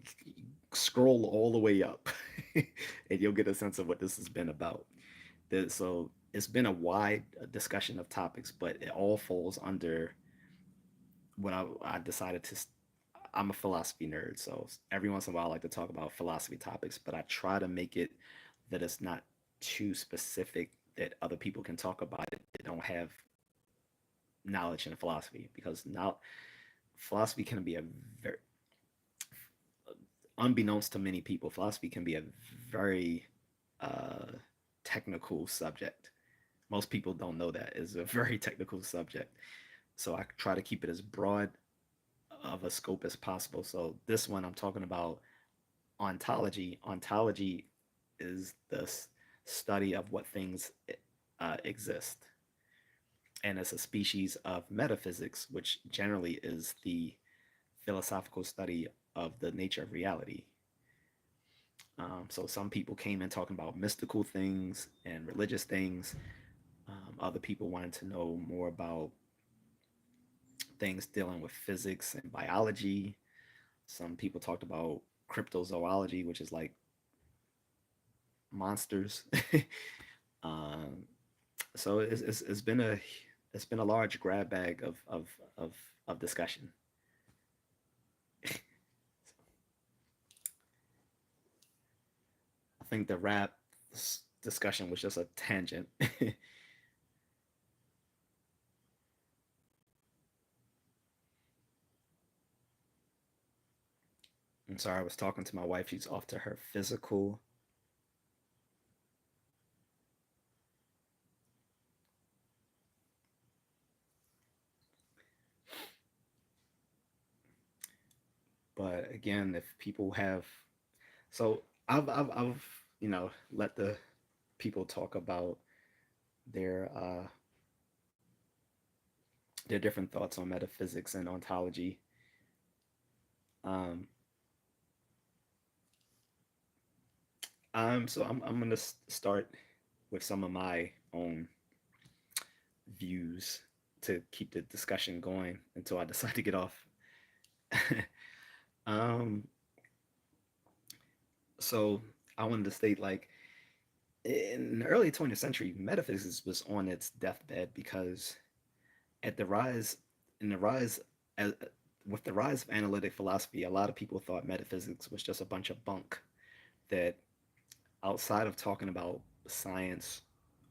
scroll all the way up and you'll get a sense of what this has been about. So it's been a wide discussion of topics, but it all falls under what I decided to. I'm a philosophy nerd, so every once in a while I like to talk about philosophy topics, but I try to make it that it's not too specific that other people can talk about it that don't have knowledge in philosophy, because now philosophy can be a very, unbeknownst to many people, philosophy can be a very uh, technical subject. Most people don't know that it's a very technical subject. So I try to keep it as broad of a scope as possible. So this one I'm talking about ontology. Ontology is the study of what things exist, and it's a species of metaphysics, which generally is the philosophical study of the nature of reality. So some people came in talking about mystical things and religious things. Other people wanted to know more about things dealing with physics and biology. Some people talked about cryptozoology, which is like monsters. um, so it's been a large grab bag of discussion. I think the rap discussion was just a tangent. I'm sorry, I was talking to my wife. She's off to her physical. But again, if people have, so I've let the people talk about their uh, their different thoughts on metaphysics and ontology. Um, so I'm gonna start with some of my own views to keep the discussion going until I decide to get off. um, so I wanted to state, like, in the early 20th century, metaphysics was on its deathbed because at the rise, in the rise, as, with the rise of analytic philosophy, a lot of people thought metaphysics was just a bunch of bunk that, outside of talking about science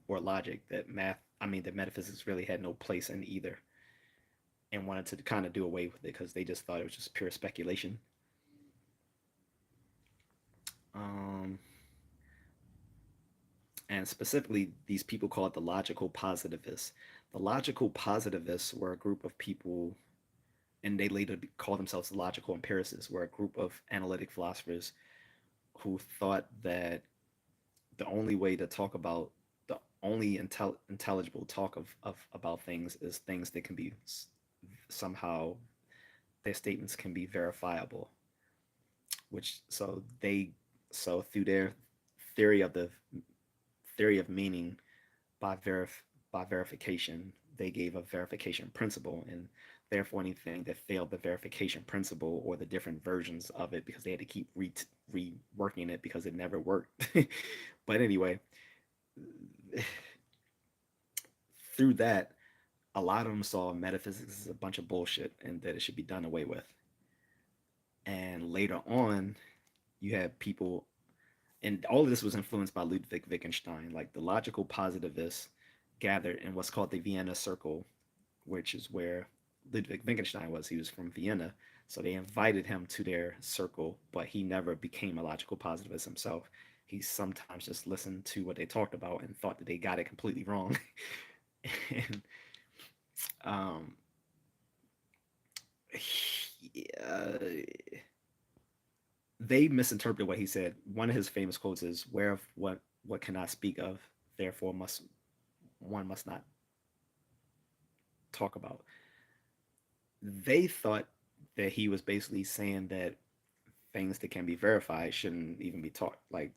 or logic, that metaphysics really had no place in either, and wanted to kind of do away with it because they just thought it was just pure speculation. Um, and specifically, these people call it the logical positivists. The logical positivists were a group of people, and they later called themselves the logical empiricists, were a group of analytic philosophers who thought that the only way to talk about the only intelligible talk of about things is things that can be somehow, their statements can be verifiable, which so through their theory of the theory of meaning, by verification, they gave a verification principle, and therefore anything that failed the verification principle or the different versions of it, because they had to keep reworking it because it never worked. But anyway, through that, a lot of them saw metaphysics as a bunch of bullshit and that it should be done away with. And later on, you have people, and all of this was influenced by Ludwig Wittgenstein, like the logical positivists gathered in what's called the Vienna Circle, which is where Ludwig Wittgenstein was. He was from Vienna. So they invited him to their circle, but he never became a logical positivist himself. He sometimes just listened to what they talked about and thought that they got it completely wrong. And um, uh, they misinterpreted what he said. One of his famous quotes is, "Where of what cannot speak of, therefore must one must not talk about." They thought that he was basically saying that things that can be verified shouldn't even be talked, like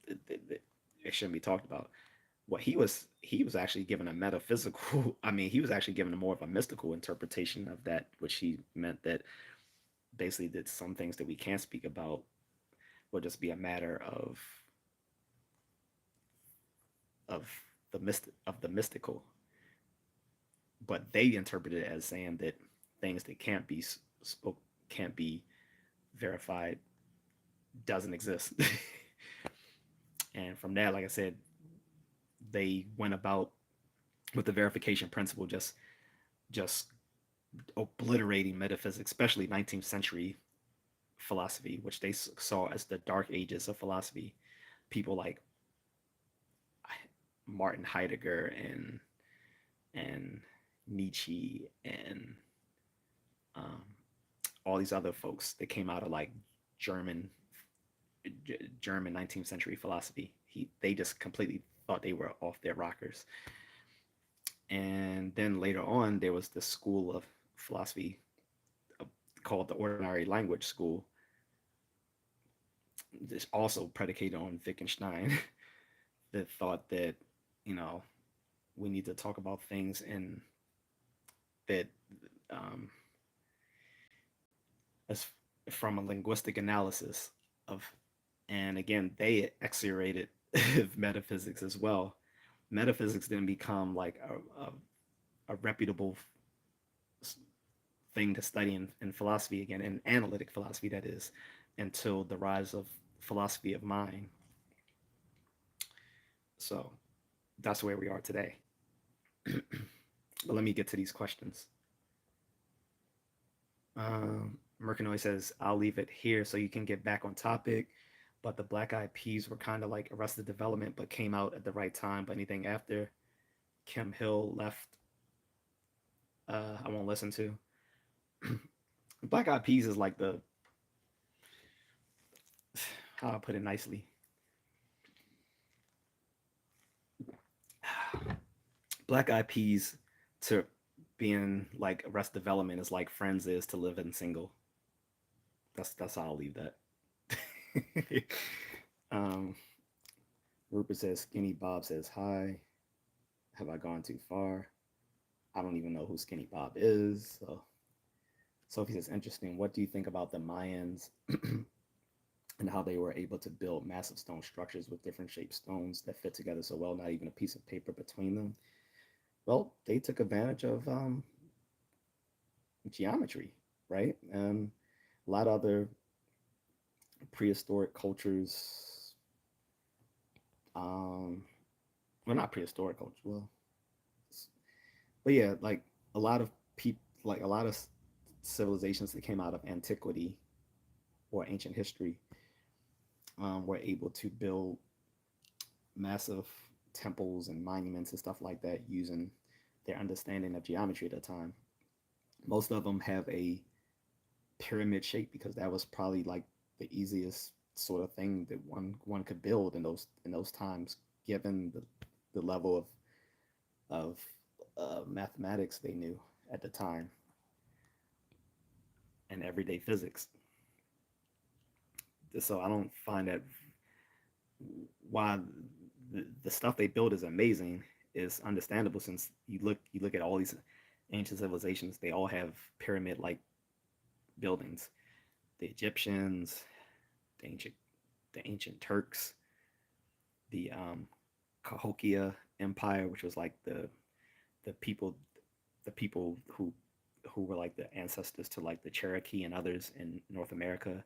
it shouldn't be talked about. What he was actually given a metaphysical, I mean, he was actually given a more of a mystical interpretation of that, which he meant that basically that some things that we can't speak about will just be a matter of the mystical. But they interpreted it as saying that things that can't be spoke, can't be verified, doesn't exist. And from that, like I said, they went about with the verification principle, just obliterating metaphysics, especially 19th century philosophy, which they saw as the dark ages of philosophy. People like Martin Heidegger and Nietzsche and um, all these other folks that came out of like German German 19th century philosophy. They just completely thought they were off their rockers. And then later on, there was this school of philosophy called the ordinary language school. This also predicated on Wittgenstein that thought that, you know, we need to talk about things in that um, as from a linguistic analysis of, and again, they exaggerated metaphysics as well. Metaphysics didn't become like a reputable thing to study in philosophy again, in analytic philosophy, that is, until the rise of philosophy of mind. So that's where we are today. But let me get to these questions. Mercanoy says, I'll leave it here so you can get back on topic. But the Black Eyed Peas were kind of like Arrested Development, but came out at the right time. But anything after Kim Hill left, I won't listen to. Black Eyed Peas is like the, how I put it nicely, Black Eyed Peas to being like Arrested Development is like Friends is to Living Single. That's how I'll leave that. um, Rupert says Skinny Bob says hi. Have I gone too far? I don't even know who Skinny Bob is. So Sophie says, interesting. What do you think about the Mayans and how they were able to build massive stone structures with different shaped stones that fit together so well, not even a piece of paper between them? Well, they took advantage of geometry, right? And a lot of other prehistoric cultures, um, well, not prehistoric culture, well, but yeah, like a lot of people, like a lot of civilizations that came out of antiquity or ancient history were able to build massive temples and monuments and stuff like that using their understanding of geometry at the time. Most of them have a pyramid shape because that was probably like the easiest sort of thing that one could build in those times, given the level of mathematics they knew at the time and everyday physics. So I don't find that why the stuff they build is amazing. is understandable since you look at all these ancient civilizations, they all have pyramid like buildings. The Egyptians, the ancient Turks, the Cahokia Empire, which was like the people who were like the ancestors to like the Cherokee and others in North America.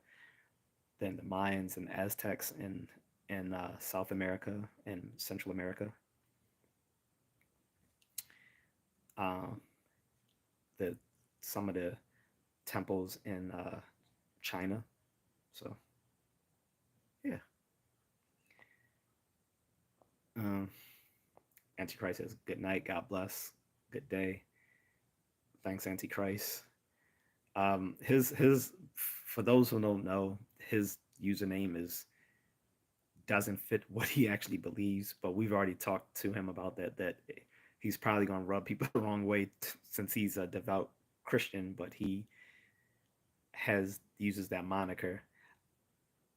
Then the Mayans and Aztecs in South America and Central America. Uh, the some of the temples in China. So yeah, um, Antichrist says good night, God bless, good day, thanks Antichrist. His for those who don't know, his username is doesn't fit what he actually believes, but we've already talked to him about that he's probably going to rub people the wrong way since he's a devout Christian, but he has uses that moniker.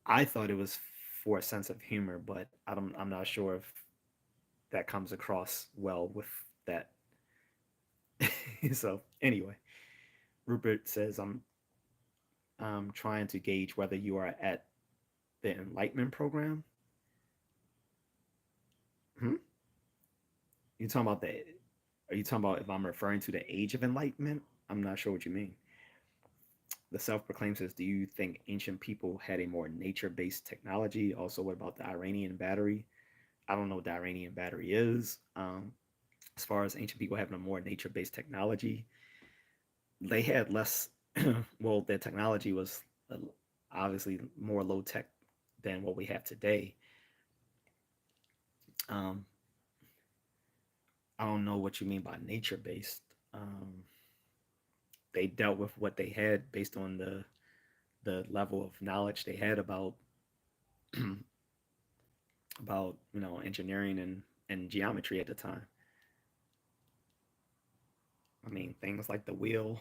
I thought it was for a sense of humor, but I'm not sure if that comes across well with that. So anyway, Rupert says I'm trying to gauge whether you are at the Enlightenment program. Hmm? You talking about the? Are you talking about if I'm referring to the age of enlightenment? I'm not sure what you mean. The self-proclaimed says, "Do you think ancient people had a more nature-based technology?" Also, what about the Iranian battery? I don't know what the Iranian battery is. As far as ancient people having a more nature-based technology, they had less. Well, their technology was obviously more low tech than what we have today. Um, I don't know what you mean by nature-based. Um, they dealt with what they had based on the level of knowledge they had about about engineering and geometry at the time. I mean things like the wheel,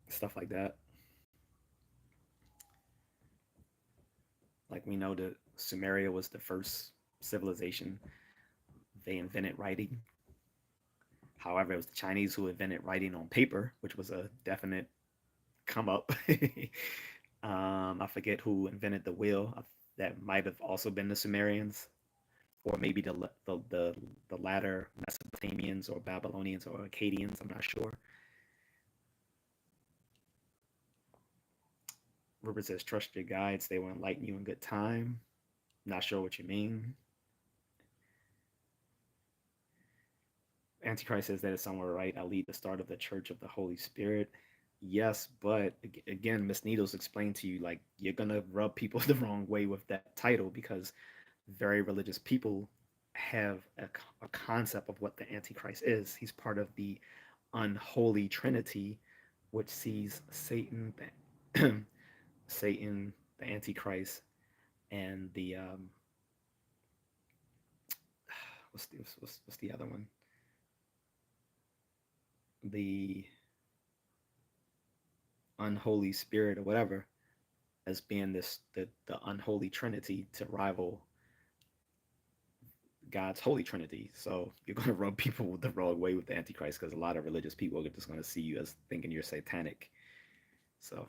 stuff like that. Like we know that Sumeria was the first civilization. They invented writing. However, it was the Chinese who invented writing on paper, which was a definite come up. I forget who invented the wheel. That might have also been the Sumerians, or maybe the latter Mesopotamians or Babylonians or Akkadians. I'm not sure. Rupert says, "Trust your guides; they will enlighten you in good time." Not sure what you mean. Antichrist says that is somewhere right. I lead the start of the Church of the Holy Spirit. Yes, but again, Miss Needles explained to you like you're gonna rub people the wrong way with that title because very religious people have a concept of what the Antichrist is. He's part of the unholy Trinity, which sees Satan, Satan, the Antichrist, and the what's the other one? The unholy spirit or whatever as being the unholy Trinity to rival God's holy Trinity. So you're going to rub people the wrong way with the Antichrist because a lot of religious people are just going to see you as thinking you're satanic. So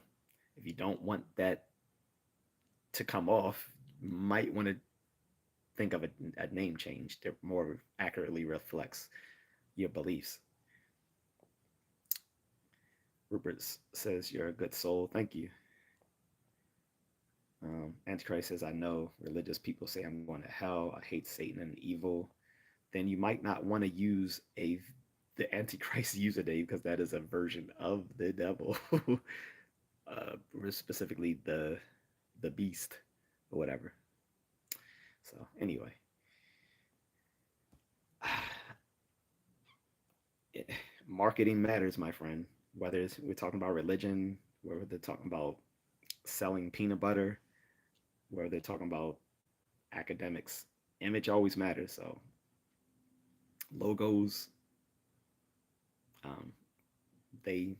if you don't want that to come off, you might want to think of a name change that more accurately reflects your beliefs. Rupert says you're a good soul. Thank you. Antichrist says, I know religious people say I'm going to hell. I hate Satan and evil. Then you might not want to use the Antichrist username because that is a version of the devil, specifically the beast or whatever. So anyway, marketing matters, my friend. Whether we're talking about religion, whether they're talking about selling peanut butter, whether they're talking about academics, image always matters. So logos, um, they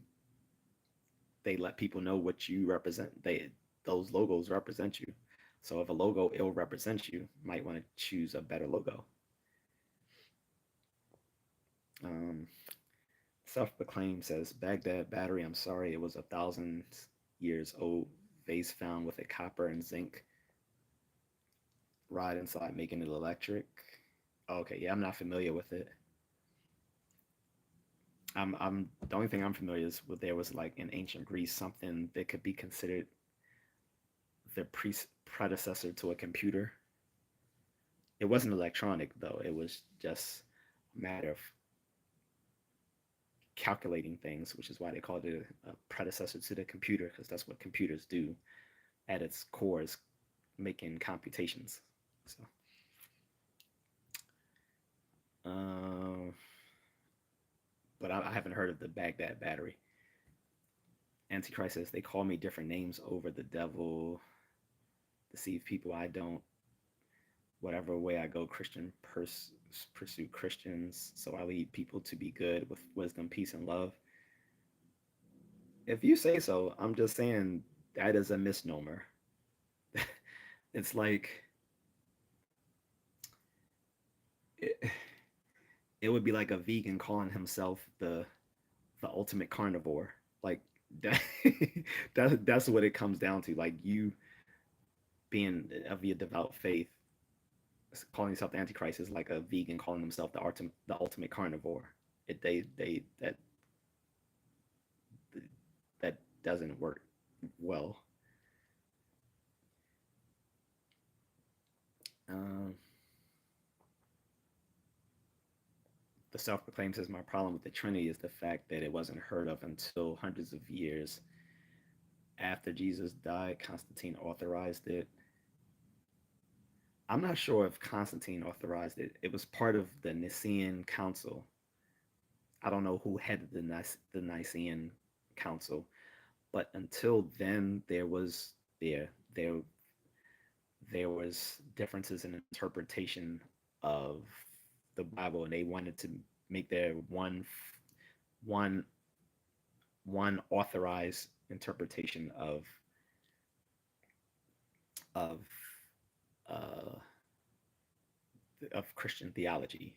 they let people know what you represent. Those logos represent you. So if a logo ill represents you, you might want to choose a better logo. Um, Self-proclaimed says Baghdad battery. I'm sorry, it was 1,000 years old vase found with a copper and zinc rod inside, making it electric. Okay, yeah, I'm not familiar with it. I'm the only thing I'm familiar is with there was like in ancient Greece something that could be considered the predecessor to a computer. It wasn't electronic though. It was just a matter of calculating things, which is why they called it a predecessor to the computer, because that's what computers do at its core is making computations. So, um, but I haven't heard of the Baghdad battery. Antichrist says they call me different names over the devil, deceive people. I don't. Whatever way I go, pursue Christians. So I lead people to be good with wisdom, peace, and love. If you say so, I'm just saying that is a misnomer. It's like it, it would be like a vegan calling himself the ultimate carnivore. Like that, that's what it comes down to. Like you being of your devout faith, calling yourself the Antichrist is like a vegan calling himself the ultimate carnivore. They that doesn't work well. Um, the self-proclaimed says my problem with the Trinity is the fact that it wasn't heard of until hundreds of years after Jesus died. Constantine authorized it. I'm not sure if Constantine authorized it. It was part of the Nicene Council. I don't know who headed the Nicene Council, but until then, there there was differences in interpretation of the Bible, and they wanted to make their one one authorized interpretation of uh, of Christian theology,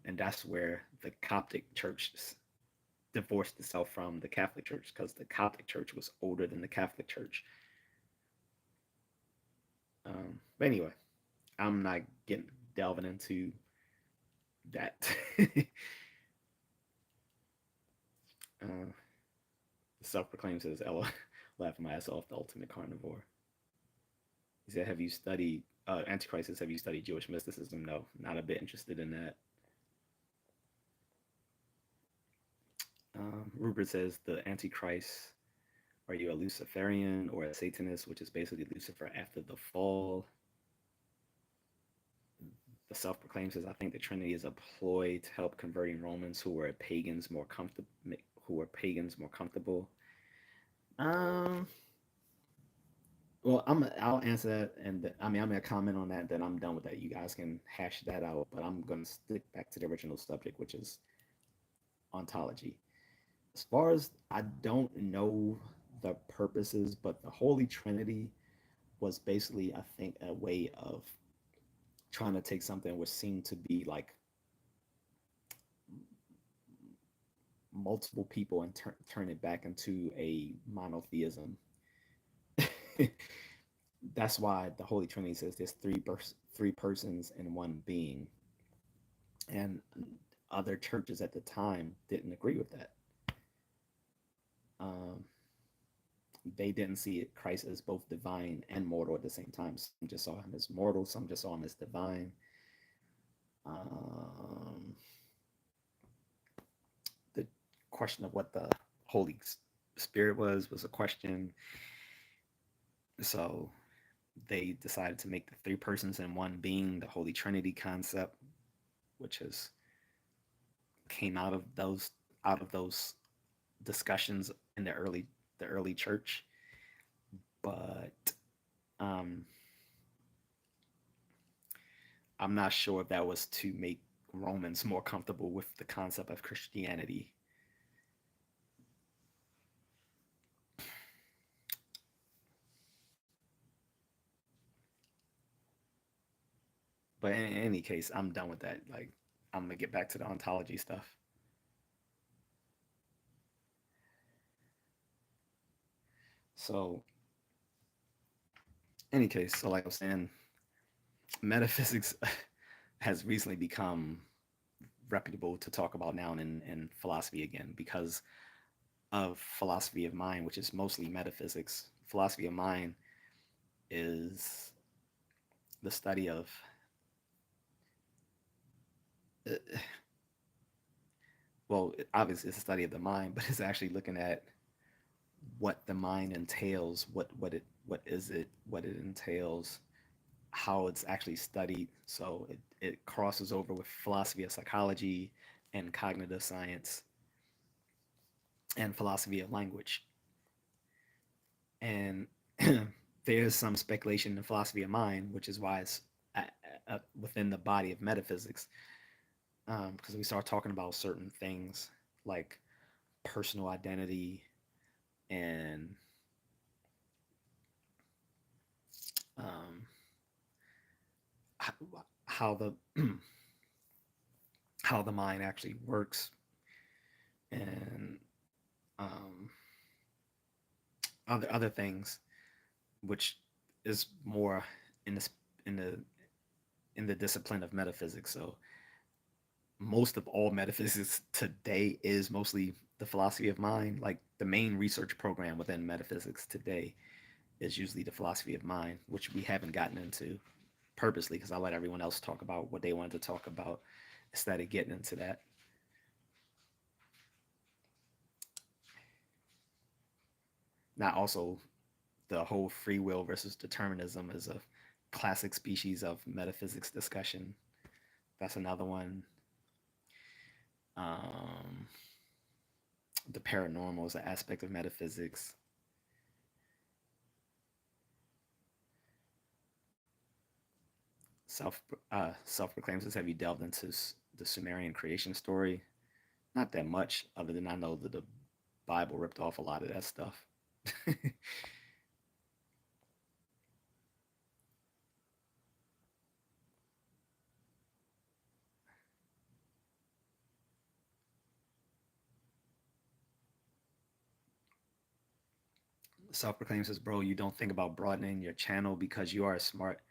and that's where the Coptic Church divorced itself from the Catholic Church because the Coptic Church was older than the Catholic Church. But anyway, I'm not getting delving into that. uh, Self-proclaimed says Ella, laughing my ass off, the ultimate carnivore. He said, "Have you studied Antichrist? Says, have you studied Jewish mysticism? No, not a bit interested in that." Rupert says, "The Antichrist. Are you a Luciferian or a Satanist, which is basically Lucifer after the fall?" The self-proclaimed says, "I think the Trinity is a ploy to help converting Romans who were pagans more comfortable." Um, well, I'll answer that, and I mean I'm gonna comment on that. Then I'm done with that. You guys can hash that out, but I'm gonna stick back to the original subject, which is ontology. As far as I don't know the purposes, but the Holy Trinity was basically, I think, a way of trying to take something which seemed to be like multiple people and turn it back into a monotheism. That's why the Holy Trinity says there's three persons in one being, and other churches at the time didn't agree with that. Um, they didn't see Christ as both divine and mortal at the same time. Some just saw him as mortal, some just saw him as divine. Um, the question of what the Holy Spirit was a question. So they decided to make the three persons in one being the Holy Trinity concept, which has came out of those discussions in the early church. But um, I'm not sure if that was to make Romans more comfortable with the concept of Christianity. But in any case, I'm done with that. Like I'm gonna get back to the ontology stuff. So, any case, so like I was saying, metaphysics has recently become reputable to talk about now in philosophy again because of philosophy of mind, which is mostly metaphysics. Philosophy of mind is the study of, uh, well, obviously it's a study of the mind, but it's actually looking at what the mind entails, what is it, what it entails, how it's actually studied. So it crosses over with philosophy of psychology and cognitive science and philosophy of language. And there's some speculation in philosophy of mind, which is why it's within the body of metaphysics, because we start talking about certain things like personal identity and um, how the how the mind actually works and um, other things, which is more in the in the in the discipline of metaphysics. So most of all metaphysics today is mostly the philosophy of mind. Like the main research program within metaphysics today is usually the philosophy of mind, which we haven't gotten into purposely because I let everyone else talk about what they wanted to talk about instead of getting into that. Now, also, the whole free will versus determinism is a classic species of metaphysics discussion. That's another one. Um, the paranormal is an aspect of metaphysics. Self self proclaims this. Have you delved into the Sumerian creation story? Not that much, other than I know that the Bible ripped off a lot of that stuff. Self proclaims says, "Bro, you don't think about broadening your channel because you are a smart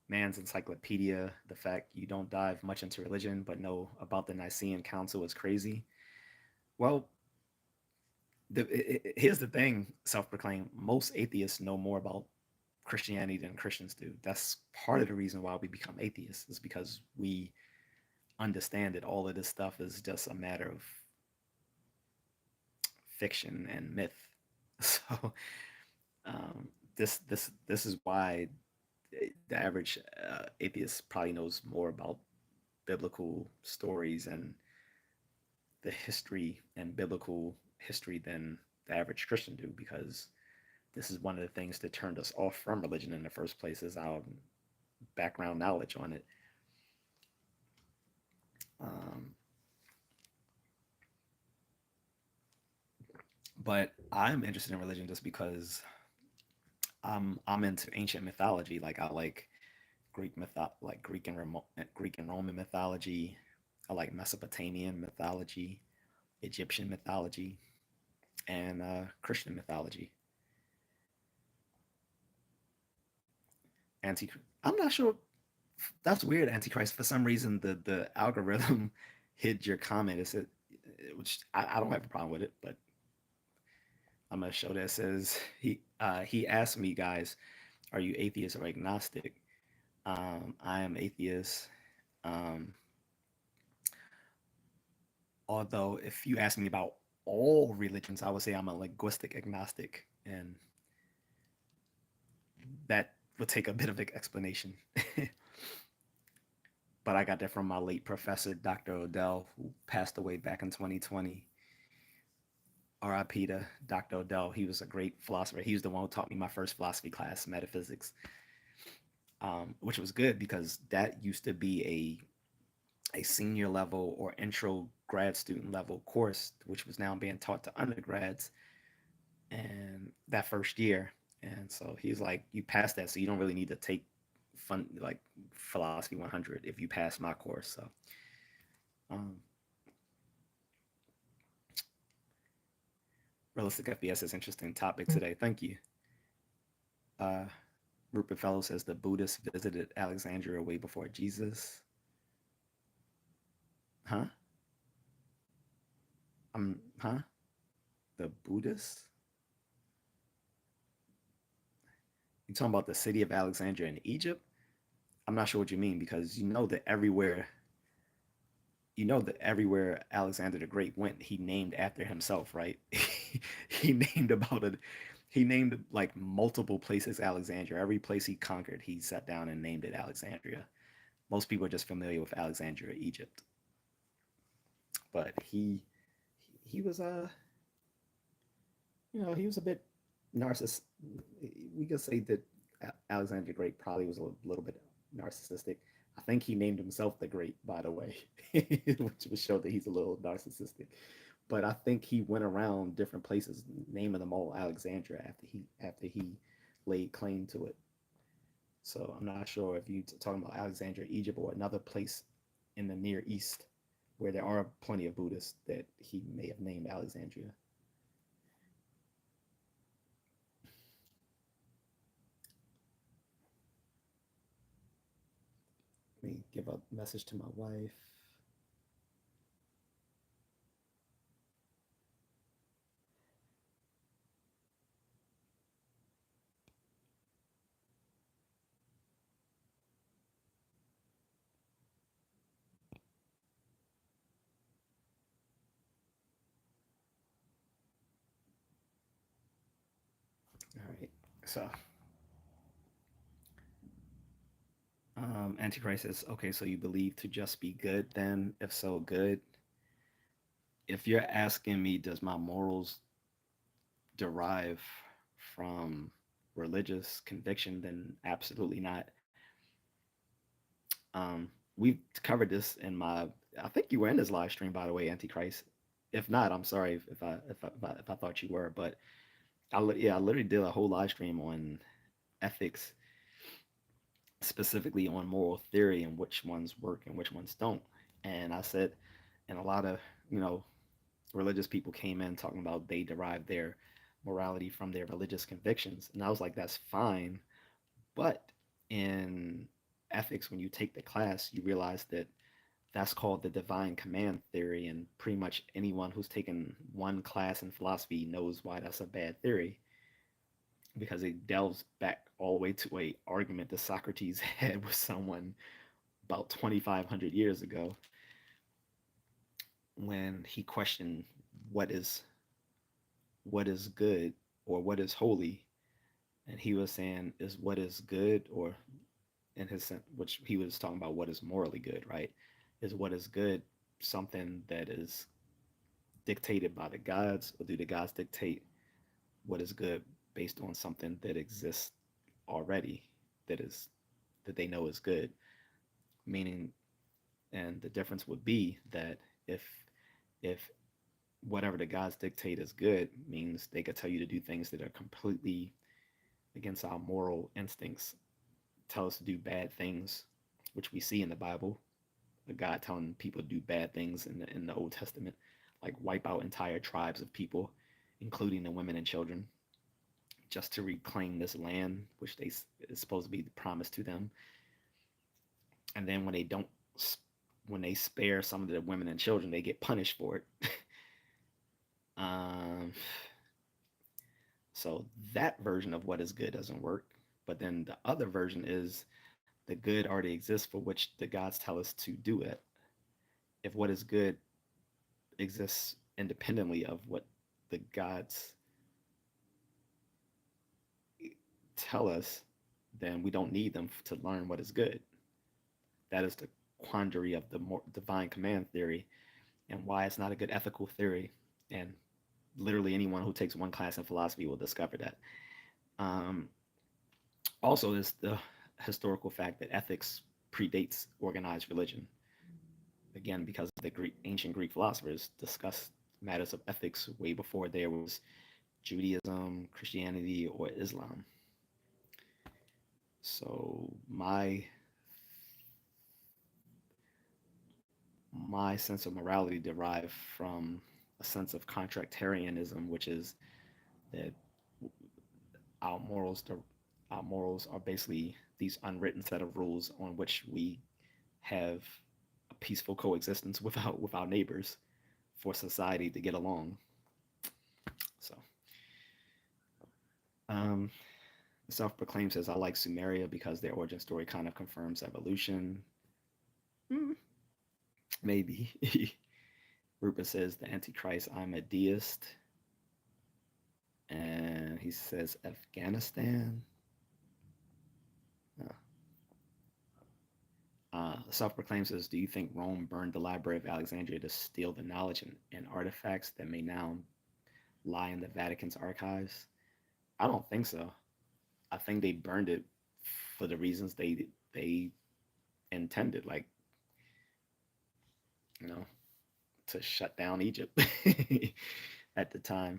man's encyclopedia. The fact you don't dive much into religion but know about the Nicene Council is crazy." Well, here's the thing: self-proclaimed. Most atheists know more about Christianity than Christians do. That's part of the reason why we become atheists, is because we understand that all of this stuff is just a matter of fiction and myth. So um, this is why the average atheist probably knows more about biblical stories and the history and biblical history than the average Christian do, because this is one of the things that turned us off from religion in the first place, is our background knowledge on it. Um, but I'm interested in religion just because I'm into ancient mythology. Like I like like Greek and Roman mythology. I like Mesopotamian mythology, Egyptian mythology, and Christian mythology. Anti, I'm not sure. That's weird. Antichrist. For some reason, the algorithm hid your comment. It said, which I don't have a problem with it, but I'm gonna show that. It says he asked me, guys, are you atheist or agnostic? I am atheist. Um, although if you ask me about all religions, I would say I'm a linguistic agnostic, and that would take a bit of explanation. But I got that from my late professor, Dr. Odell, who passed away back in 2020. RIP to Dr. Odell. He was a great philosopher. He was the one who taught me my first philosophy class, metaphysics, which was good because that used to be a senior level or intro grad student level course, which was now being taught to undergrads and that first year. And so he's like, you passed that, so you don't really need to take fun like philosophy 100 if you pass my course. So Um, Realistic FBS is interesting topic today. Thank you. Uh, Rupert Fellow says the Buddhists visited Alexandria way before Jesus. Huh? Huh? The Buddhists? You talking about the city of Alexandria in Egypt? I'm not sure what you mean because you know that everywhere Alexander the Great went, he named after himself, right? he named about it. He named like multiple places Alexandria. Every place he conquered, he sat down and named it Alexandria. Most people are just familiar with Alexandria, Egypt, but he was he was a bit narciss. We could say that Alexander the Great probably was a little bit narcissistic. I think he named himself the Great, by the way, which would show that he's a little narcissistic. But I think he went around different places, naming them all Alexandria after he laid claim to it. So I'm not sure if you're talking about Alexandria, Egypt, or another place in the Near East where there are plenty of Buddhists that he may have named Alexandria. Let me give a message to my wife. All right. So, Antichrist says, okay, so you believe to just be good then? If so, good. If you're asking me, does my morals derive from religious conviction, then absolutely not. We covered this in my, I think you were in this live stream, by the way, Antichrist. If not, I'm sorry if I thought you were, but I literally did a whole live stream on ethics, specifically on moral theory and which ones work and which ones don't. And I said, and a lot of you know religious people came in talking about they derive their morality from their religious convictions, and I was like, that's fine, but in ethics, when you take the class, you realize that that's called the divine command theory, and pretty much anyone who's taken one class in philosophy knows why that's a bad theory because it delves back all the way to a argument that Socrates had with someone about 2,500 years ago when he questioned what is what is good or what is holy, and he was saying is what is good, or in his sense, which he was talking about what is morally good, right? Is what is good something that is dictated by the gods, or do the gods dictate what is good based on something that exists already, that is that they know is good? Meaning, and the difference would be that if whatever the gods dictate is good means they could tell you to do things that are completely against our moral instincts, tell us to do bad things, which we see in the Bible, a God telling people to do bad things in the Old Testament, like wipe out entire tribes of people, including the women and children, just to reclaim this land, which they is supposed to be promised to them. And then when they don't, when they spare some of the women and children, they get punished for it. um, so that version of what is good doesn't work. But then the other version is the good already exists for which the gods tell us to do it. If what is good exists independently of what the gods tell us, then we don't need them to learn what is good. That is the quandary of the divine command theory and why it's not a good ethical theory. And literally anyone who takes one class in philosophy will discover that. Um, Also, is the historical fact that ethics predates organized religion. Again, because the ancient Greek philosophers discussed matters of ethics way before there was Judaism, Christianity, or Islam. So my sense of morality derived from a sense of contractarianism, which is that our morals, our morals are basically these unwritten set of rules on which we have a peaceful coexistence with our neighbors for society to get along. So, um, self-proclaimed says, I like Sumeria because their origin story kind of confirms evolution. Hmm, maybe. Rupert says, the Antichrist, I'm a deist. And he says, Afghanistan. Self-proclaimed says, do you think Rome burned the Library of Alexandria to steal the knowledge and artifacts that may now lie in the Vatican's archives? I don't think so. I think they burned it for the reasons they intended, like, you know, to shut down Egypt at the time.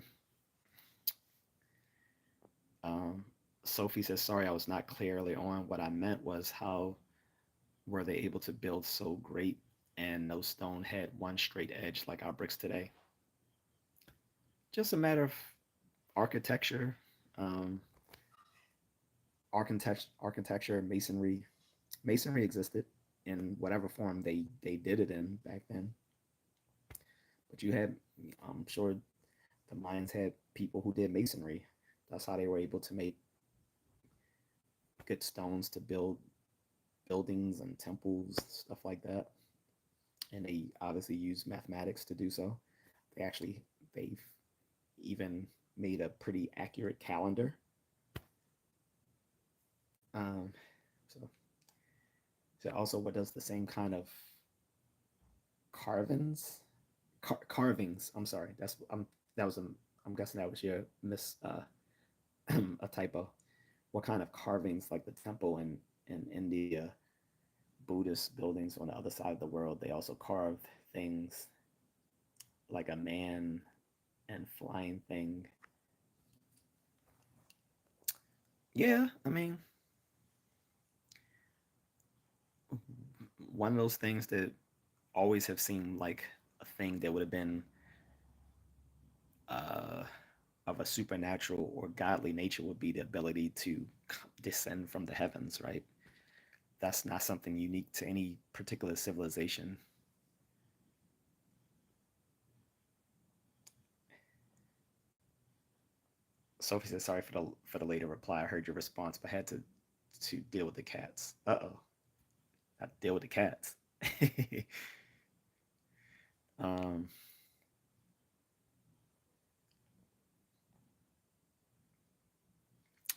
Um, Sophie says, sorry, I was not clearly on. What I meant was how were they able to build so great and no stone had one straight edge like our bricks today? Just a matter of architecture, um, architecture, masonry. Masonry existed in whatever form they did it in back then. But you had, I'm sure the Mayans had people who did masonry. That's how they were able to make good stones to build buildings and temples, stuff like that. And they obviously used mathematics to do so. They actually they've even made a pretty accurate calendar. Um, so, so also, what does the same kind of carvings, carvings? I'm sorry, that was a I'm guessing that was your miss a typo. What kind of carvings, like the temple in India, Buddhist buildings on the other side of the world, they also carved things like a man and flying thing. Yeah, I mean, one of those things that always have seemed like a thing that would have been uh, of a supernatural or godly nature would be the ability to descend from the heavens, right? That's not something unique to any particular civilization. Sophie says, "Sorry for the later reply. I heard your response, but had to deal with the cats. Uh-oh, I deal with the cats." um,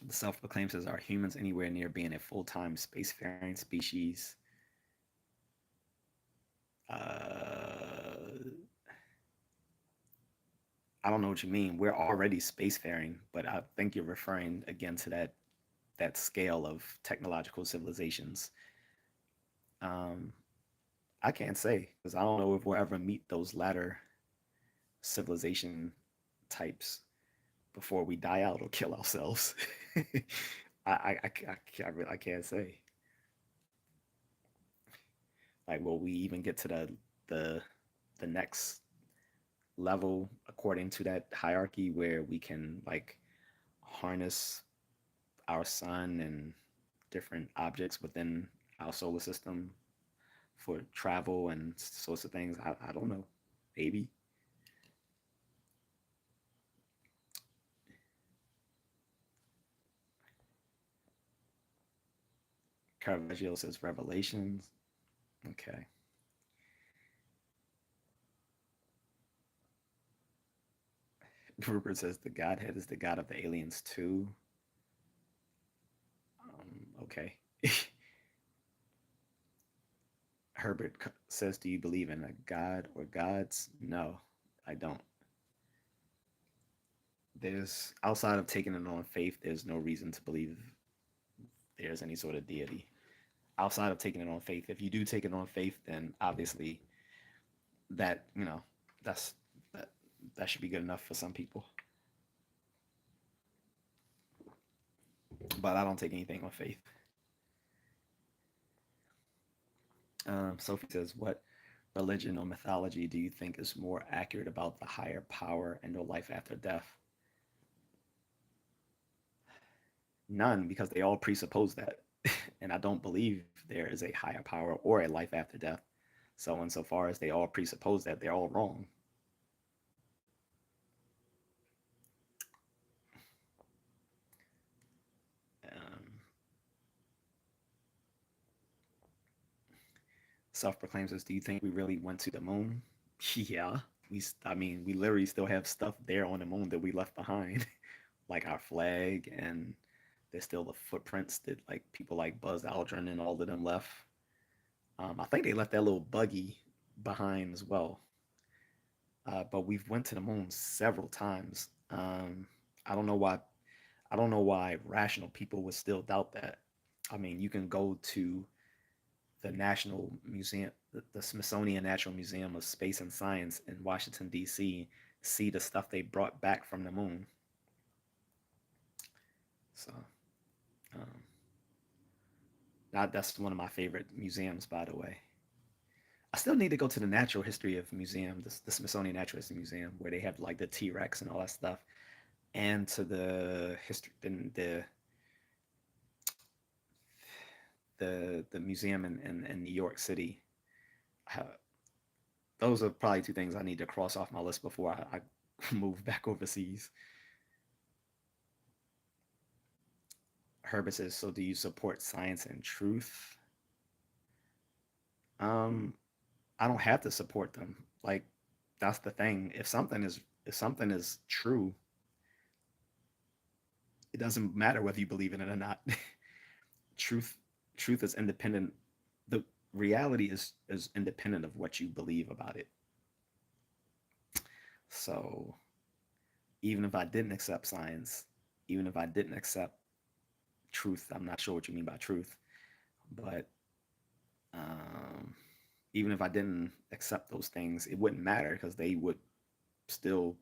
the self-proclaimed says, "Are humans anywhere near being a full-time spacefaring species?" Uh, I don't know what you mean. We're already spacefaring, but I think you're referring again to that scale of technological civilizations. Um, I can't say because I don't know if we'll ever meet those latter civilization types before we die out or kill ourselves. I can't say. Like, will we even get to the the next level according to that hierarchy where we can like harness our sun and different objects within our solar system for travel and sorts of things? I don't know. Maybe. Caravaggio says Revelations. Okay. Rupert says the Godhead is the God of the aliens too. Okay. Herbert says, do you believe in a God or gods? No, I don't. There's outside of taking it on faith, there's no reason to believe there's any sort of deity. Outside of taking it on faith, if you do take it on faith, then obviously that that's that that should be good enough for some people. But I don't take anything on faith. Sophie says, what religion or mythology do you think is more accurate about the higher power and or life after death? None, because they all presuppose that. And I don't believe there is a higher power or a life after death. So, insofar as they all presuppose that, they're all wrong. Um, Self proclaims us, do you think we really went to the moon? Yeah. I mean, we literally still have stuff there on the moon that we left behind, like our flag, and there's still the footprints that like people like Buzz Aldrin and all of them left. I think they left that little buggy behind as well. But we've went to the moon several times. I don't know why. I don't know why rational people would still doubt that. I mean, you can go to the National Museum, the Smithsonian Natural Museum of Space and Science in Washington D.C., see the stuff they brought back from the moon. So, um, that's one of my favorite museums, by the way. I still need to go to the Natural History of Museum, the Smithsonian Natural History Museum, where they have like the T Rex and all that stuff, and to the history, the museum in New York City. Those are probably two things I need to cross off my list before I move back overseas. Herbert says, "So do you support science and truth?" Um, I don't have to support them. Like that's the thing. If something is true, it doesn't matter whether you believe in it or not. truth truth is independent. The reality is independent of what you believe about it. So even if I didn't accept science, even if I didn't accept truth, I'm not sure what you mean by truth, but um, even if I didn't accept those things, it wouldn't matter because they would still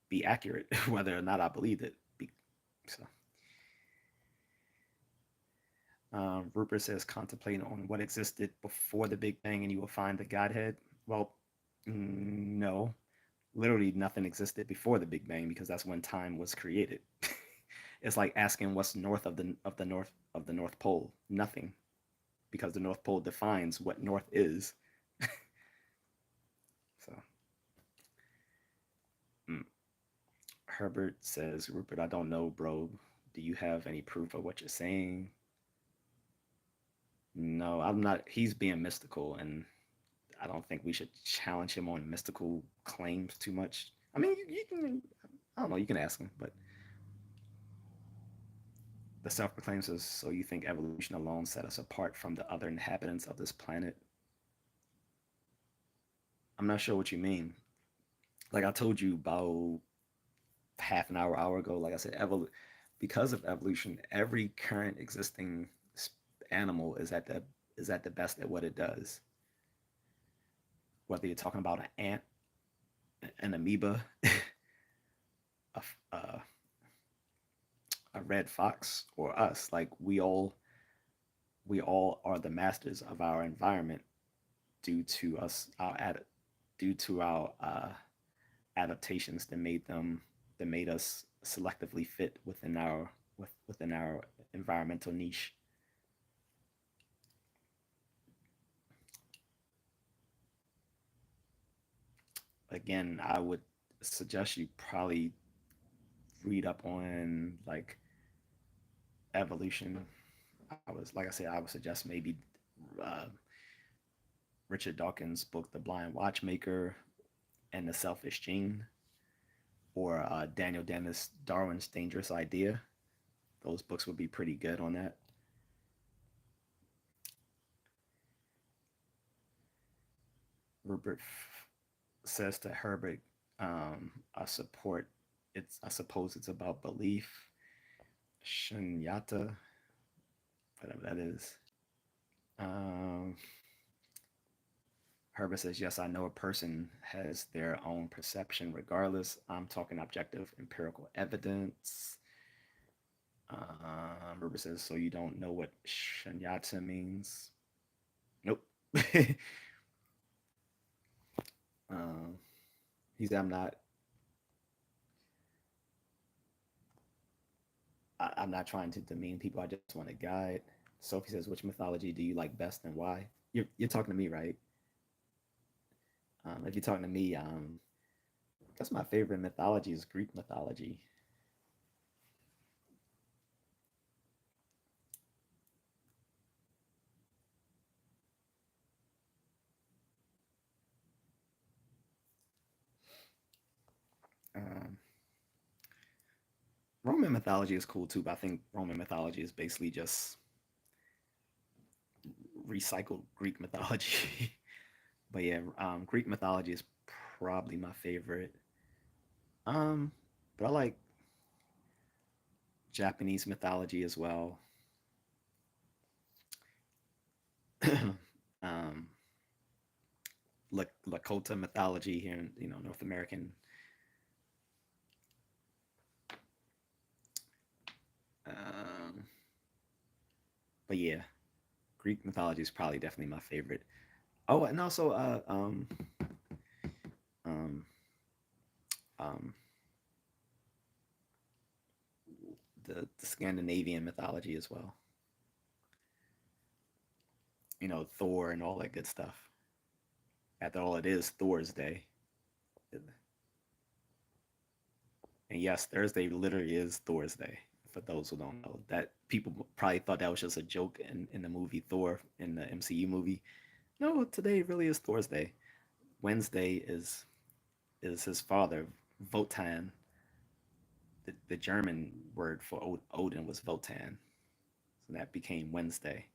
be accurate whether or not I believed it. So, Rupert says, contemplating on what existed before the Big Bang and you will find the Godhead. Well, no, literally nothing existed before the Big Bang because that's when time was created. It's like asking what's north of the North Pole. Nothing, because the North Pole defines what north is. So, mm. Herbert says, Rupert, I don't know, bro. Do you have any proof of what you're saying? No, I'm not. He's being mystical, and I don't think we should challenge him on mystical claims too much. I mean, you can, I don't know, you can ask him, but the self proclaims us, so you think evolution alone set us apart from the other inhabitants of this planet? I'm not sure what you mean. Like I told you about half an hour ago, like I said, because of evolution, every current existing animal is at the best at what it does. Whether you're talking about an ant, an amoeba, a, a, a red fox, or us, like we all are the masters of our environment due to us due to our adaptations that made us selectively fit within our environmental niche. Again, I would suggest you probably read up on like evolution. Like I said, I would suggest maybe uh, Richard Dawkins' book, The Blind Watchmaker and the Selfish Gene, or Daniel Dennis Darwin's Dangerous Idea. Those books would be pretty good on that. Rupert says to Herbert, I support I suppose it's about belief. Shunyata, whatever that is. Um, Herbert says, yes, I know a person has their own perception regardless. I'm talking objective empirical evidence. Herbert says, so you don't know what shunyata means? Nope. um, he said, I'm not trying to demean people. I just want to guide. Sophie says, which mythology do you like best and why? You're talking to me, right? If you're talking to me, I guess my favorite mythology is Greek mythology. Um, Roman mythology is cool too, but I think Roman mythology is basically just recycled Greek mythology. But yeah, Greek mythology is probably my favorite. Um, but I like Japanese mythology as well. um, Lakota mythology here in North American. Um, but yeah, Greek mythology is probably definitely my favorite. Oh, and also um, um, the Scandinavian mythology as well. Thor and all that good stuff. After all, it is Thor's day. And yes, Thursday literally is Thor's day. For those who don't know, that people probably thought that was just a joke in the movie Thor in the MCU movie. No, today really is Thor's day. Wednesday is his father, Votan. The German word for Odin was Votan, so that became Wednesday.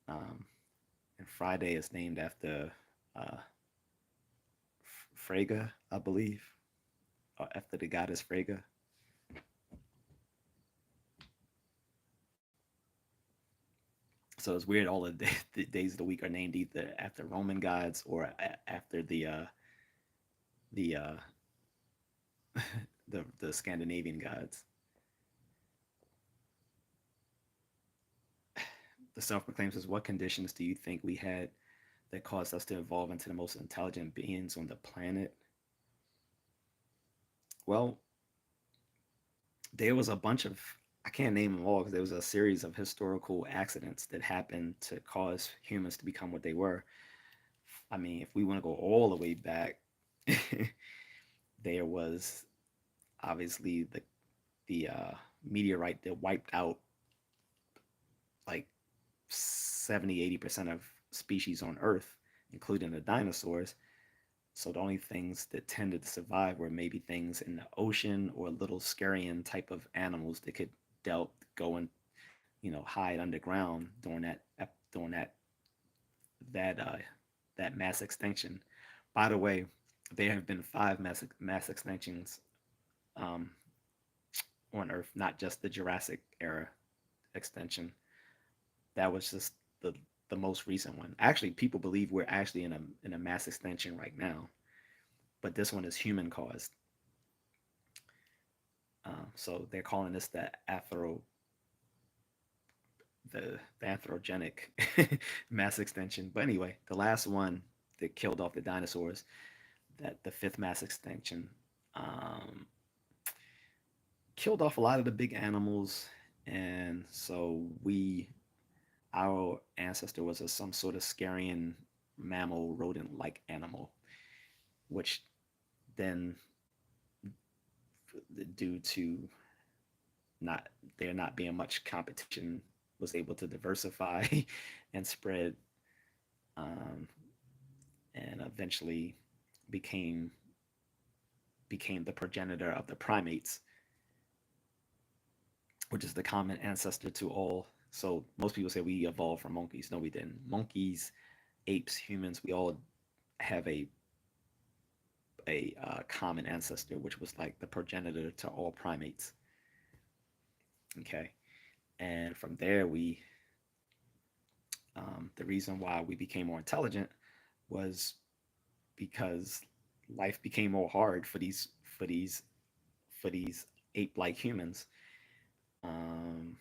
Um, and Friday is named after uh, Frege, I believe, or after the goddess Frege. So it's weird. All the days of the week are named either after Roman gods or after the the Scandinavian gods. The self-proclaimed says, "What conditions do you think we had that caused us to evolve into the most intelligent beings on the planet?" Well, there was a bunch of, I can't name them all because there was a series of historical accidents that happened to cause humans to become what they were. I mean, if we want to go all the way back, there was obviously the meteorite that wiped out like 70-80% of species on Earth, including the dinosaurs. So the only things that tended to survive were maybe things in the ocean or little scurrying type of animals that could go and hide underground during that uh, that mass extinction. By the way, there have been five mass extinctions um, on Earth, not just the Jurassic era extinction. That was just the most recent one. Actually, people believe we're actually in a mass extinction right now, but this one is human caused. So they're calling this the anthropogenic mass extinction. But anyway, the last one that killed off the dinosaurs, that the fifth mass extinction, um, killed off a lot of the big animals, and so our ancestor was some sort of scarian mammal rodent-like animal, which then, due to not there not being much competition, was able to diversify and spread, um, and eventually became became the progenitor of the primates, which is the common ancestor to all. So most people say we evolved from monkeys. No, we didn't. Monkeys, apes, humans, we all have a common ancestor, which was like the progenitor to all primates. Okay, and from there the reason why we became more intelligent was because life became more hard for these ape-like humans. Um,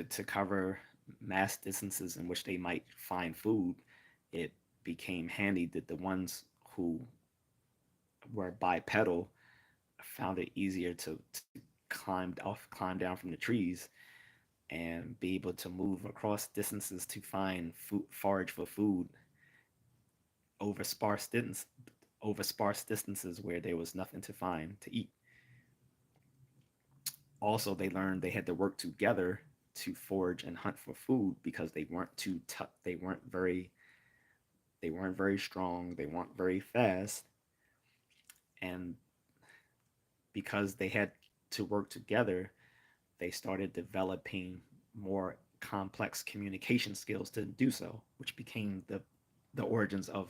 to cover mass distances in which they might find food, it became handy that the ones who were bipedal found it easier to climb down from the trees and be able to move across distances to find food, forage for food over sparse distance over sparse distances where there was nothing to find to eat. Also, they learned they had to work together to forage and hunt for food because they weren't very strong, they weren't very fast, and because they had to work together, they started developing more complex communication skills to do so, which became the origins of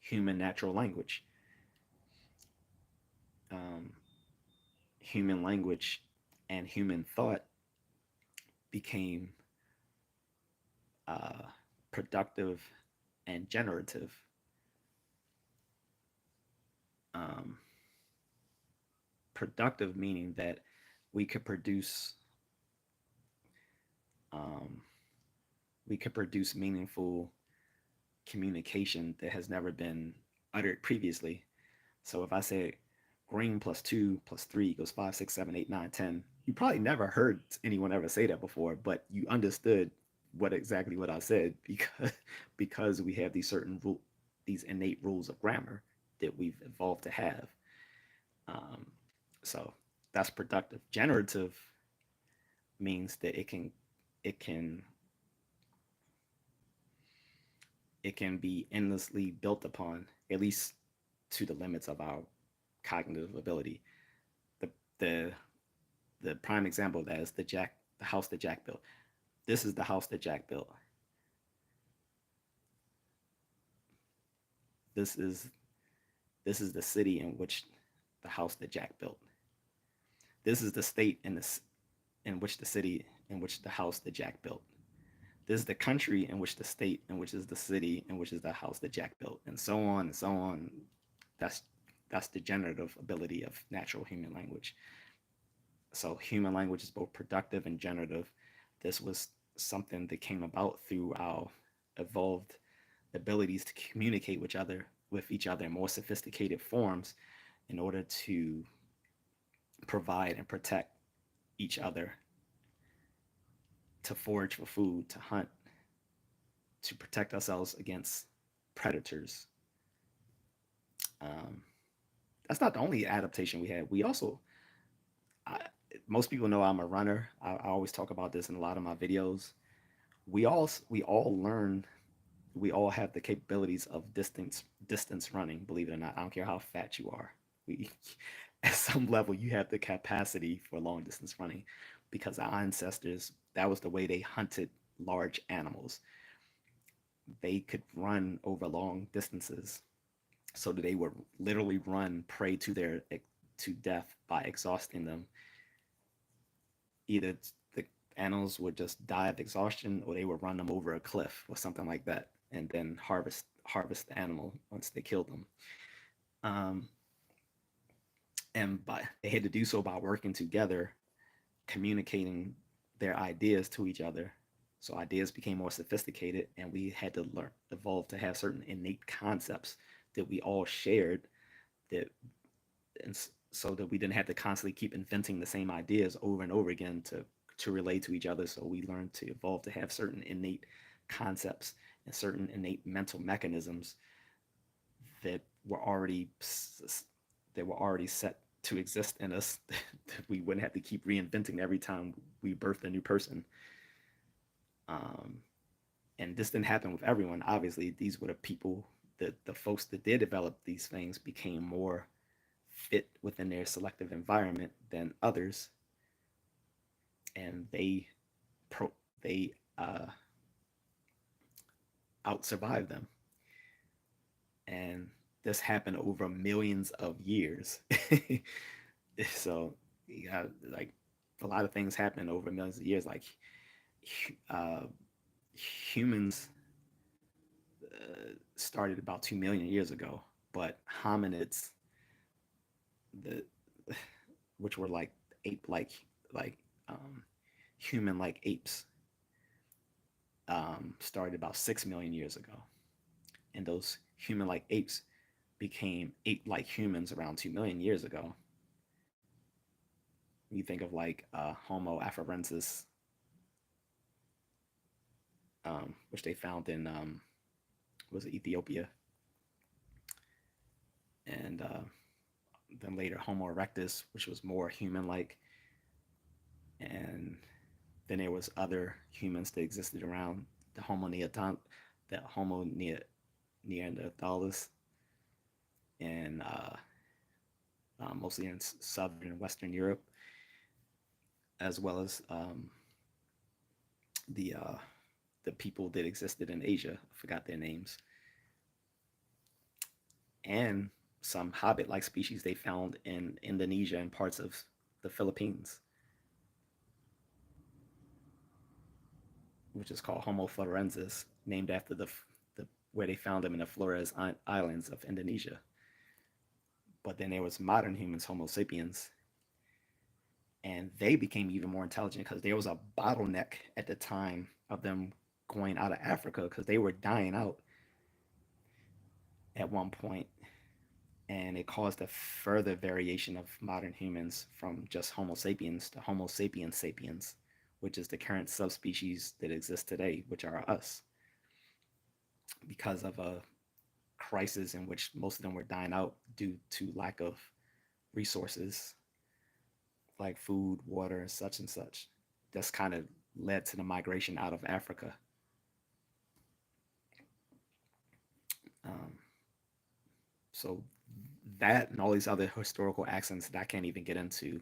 human natural language. Um, Human language and human thought became uh, productive and generative. Um, Productive meaning that we could produce um, we could produce meaningful communication that has never been uttered previously. So if I say green plus 2 plus 3 equals 5, 6, 7, 8, 9, 10, you probably never heard anyone ever say that before, but you understood what I said because we have these innate rules of grammar that we've evolved to have. Um, so that's productive. Generative means that it can it can be endlessly built upon, at least to the limits of our cognitive ability. The the the prime example of that is the house that Jack built. This is the house that Jack built. This is this is the city in which the house that Jack built. This is the state in which the city in which the house that Jack built. This is the country in which the state in which is the city in which is the house that Jack built, and so on and so on. That's that's the generative ability of natural human language. So human language is both productive and generative. This was something that came about through our evolved abilities to communicate with each other in more sophisticated forms in order to provide and protect each other, to forage for food, to hunt, to protect ourselves against predators. Um, that's not the only adaptation we had. We also, I, most people know I'm a runner. I always talk about this in a lot of my videos. We all learn. We all have the capabilities of distance running. Believe it or not, I don't care how fat you are. We, at some level, you have the capacity for long distance running, because our ancestors, that was the way they hunted large animals. They could run over long distances, so that they would literally run prey to death by exhausting them. Either the animals would just die of exhaustion, or they would run them over a cliff or something like that, and then harvest the animal once they killed them. Um, and they had to do so by working together, communicating their ideas to each other. So ideas became more sophisticated, and we had to evolve to have certain innate concepts that we all shared, that and so that we didn't have to constantly keep inventing the same ideas over and over again to relate to each other. So we learned to evolve to have certain innate concepts and certain innate mental mechanisms that were already that were already set to exist in us, that we wouldn't have to keep reinventing every time we birthed a new person. Um, and this didn't happen with everyone. Obviously, these were the people that the folks that did develop these things became more fit within their selective environment than others, and pro they out survived them. And this happened over millions of years. So you got, like, a lot of things happen over millions of years. Like, uh, humans started about 2 million years ago, but hominids, the which were like ape like um, human-like apes started about 6 million years ago, and those human-like apes became ape-like humans around 2 million years ago. You think of like Homo afarensis, which they found in was it Ethiopia, and then later Homo erectus, which was more human-like, and then there was other humans that existed around the Homo neanderthalis, and mostly in southern and western Europe, as well as the uh, the people that existed in Asia. I forgot their names, and some hobbit-like species they found in Indonesia and parts of the Philippines, which is called Homo florensis, named after the where they found them in the Flores Islands of Indonesia. But then there was modern humans, Homo sapiens, and they became even more intelligent because there was a bottleneck at the time of them going out of Africa because they were dying out at one point, and it caused a further variation of modern humans from just Homo sapiens to Homo sapiens sapiens, which is the current subspecies that exists today, which are us, because of a crisis in which most of them were dying out due to lack of resources like food, water, and such and such. That's kind of led to the migration out of Africa. Um, so that and all these other historical accents that I can't even get into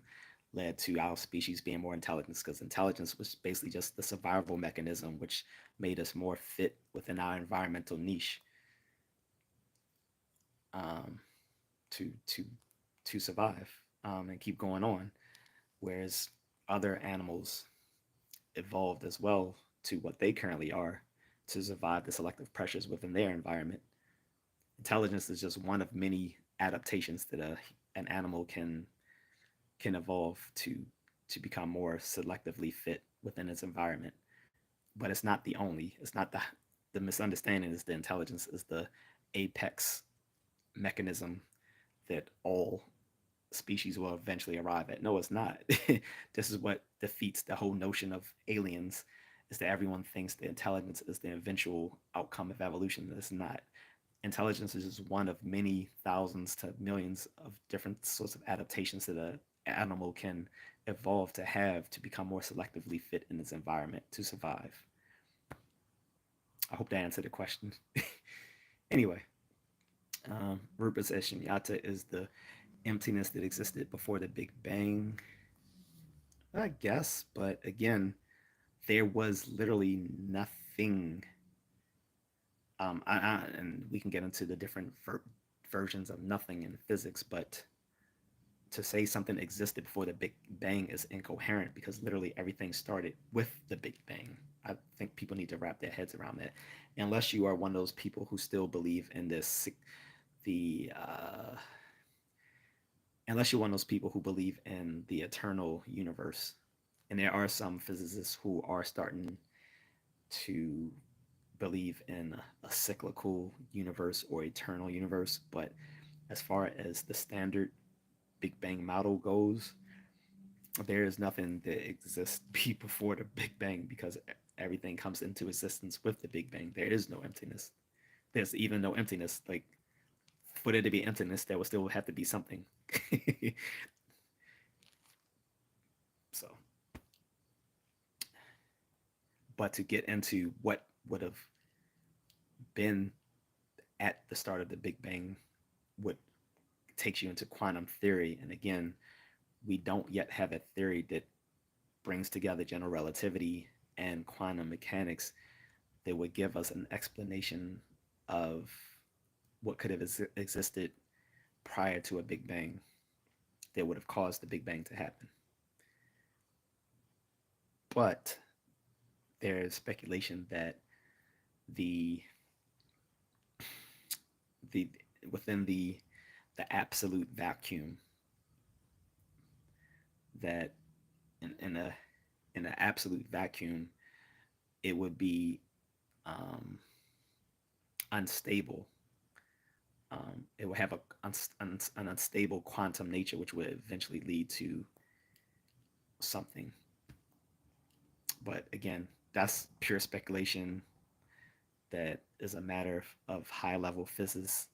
led to our species being more intelligent because intelligence was basically just the survival mechanism which made us more fit within our environmental niche um, to to to survive and keep going on. Whereas other animals evolved as well to what they currently are to survive the selective pressures within their environment. Intelligence is just one of many adaptations that an animal can evolve to become more selectively fit within its environment. But it's not the only. It's not the misunderstanding is the intelligence is the apex mechanism that all species will eventually arrive at. No, it's not. This is what defeats the whole notion of aliens is that everyone thinks the intelligence is the eventual outcome of evolution. It's not. Intelligence is just one of many thousands to millions of different sorts of adaptations that an animal can evolve to have to become more selectively fit in its environment to survive. I hope that answered the question. Anyway, Rupert's Shunyata is the emptiness that existed before the Big Bang, I guess, but again, there was literally nothing. And we can get into the different versions of nothing in physics, but to say something existed before the Big Bang is incoherent because literally everything started with the Big Bang. I think people need to wrap their heads around that, unless you are one of those people who still believe in this, the unless you're one of those people who believe in the eternal universe. And there are some physicists who are starting to believe in a cyclical universe or eternal universe. But as far as the standard Big Bang model goes, there is nothing that exists before the Big Bang because everything comes into existence with the Big Bang. There is no emptiness. There's even no emptiness. Like for there to be emptiness, there will still have to be something. So, but to get into what would have been at the start of the Big Bang, what takes you into quantum theory. And again, we don't yet have a theory that brings together general relativity and quantum mechanics that would give us an explanation of what could have existed prior to a Big Bang that would have caused the Big Bang to happen. But there is speculation that the the within the absolute vacuum that in a in an absolute vacuum, it would be um, unstable. It would have an unstable quantum nature, which would eventually lead to something. But again, that's pure speculation. That is a matter of high level physics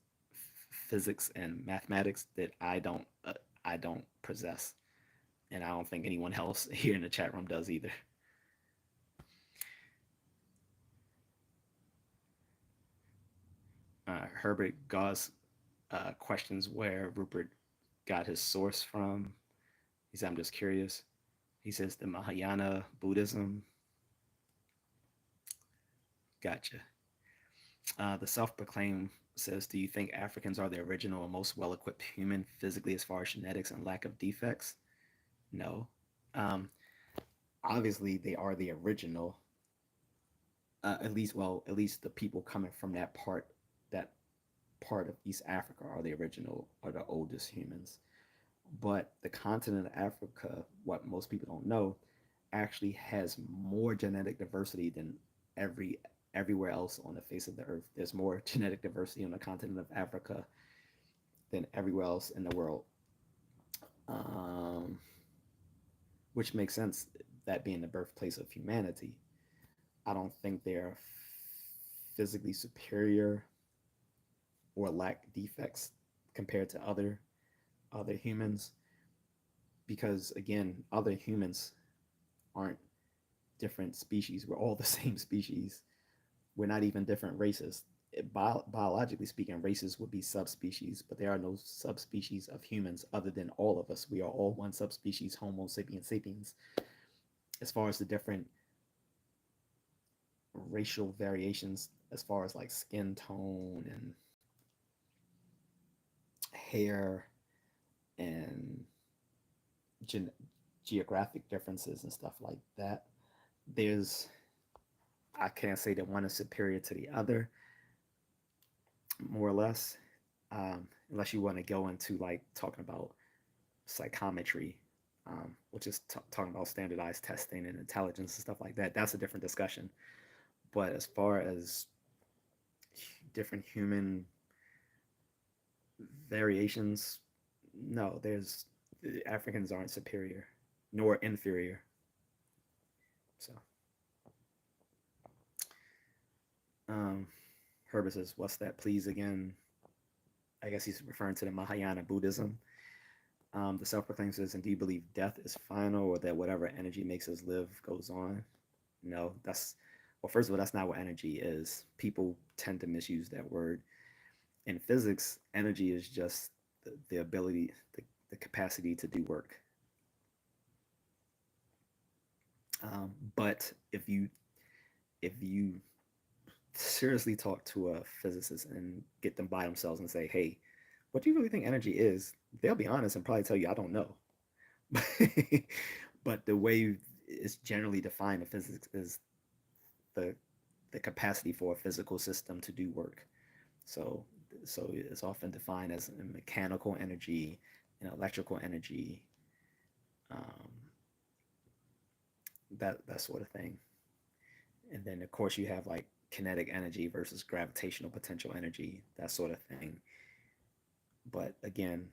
and mathematics that I don't possess, and I don't think anyone else here in the chat room does either. Herbert Goss questions where Rupert got his source from. He said, "I'm just curious." He says the Mahayana Buddhism. Gotcha. The self-proclaimed says, "Do you think Africans are the original and most well-equipped human physically as far as genetics and lack of defects?" No. Um, Obviously, they are the original. At least the people coming from that part of East Africa are the original, are the oldest humans. But the continent of Africa, what most people don't know, actually has more genetic diversity than everywhere else on the face of the earth. There's more genetic diversity on the continent of Africa than everywhere else in the world, um, which makes sense. That being the birthplace of humanity, I don't think they're physically superior or lack defects compared to other humans, because again, other humans aren't different species. We're all the same species. We're not even different races. Biologically speaking, races would be subspecies, but there are no subspecies of humans other than all of us. We are all one subspecies, Homo sapiens sapiens. As far as the different racial variations, as far as like skin tone and hair and gen- geographic differences and stuff like that, there's I can't say that one is superior to the other, more or less, unless you want to go into like talking about psychometry, which is talking about standardized testing and intelligence and stuff like that. That's a different discussion. But as far as different human variations, no, there's Africans aren't superior nor inferior. So, um, Herbert says, "What's that, please?" Again, I guess he's referring to the Mahayana Buddhism. The self-proclaimed says, "And do you believe death is final, or that whatever energy makes us live goes on?" No, that's well. First of all, that's not what energy is. People tend to misuse that word. In physics, energy is just the ability, the capacity to do work. But if you seriously talk to a physicist and get them by themselves and say, "Hey, what do you really think energy is?" They'll be honest and probably tell you, "I don't know." But the way it's generally defined in physics is the the capacity for a physical system to do work. So so it's often defined as mechanical energy and electrical energy, um, that sort of thing. And then of course you have like kinetic energy versus gravitational potential energy, that sort of thing. But again,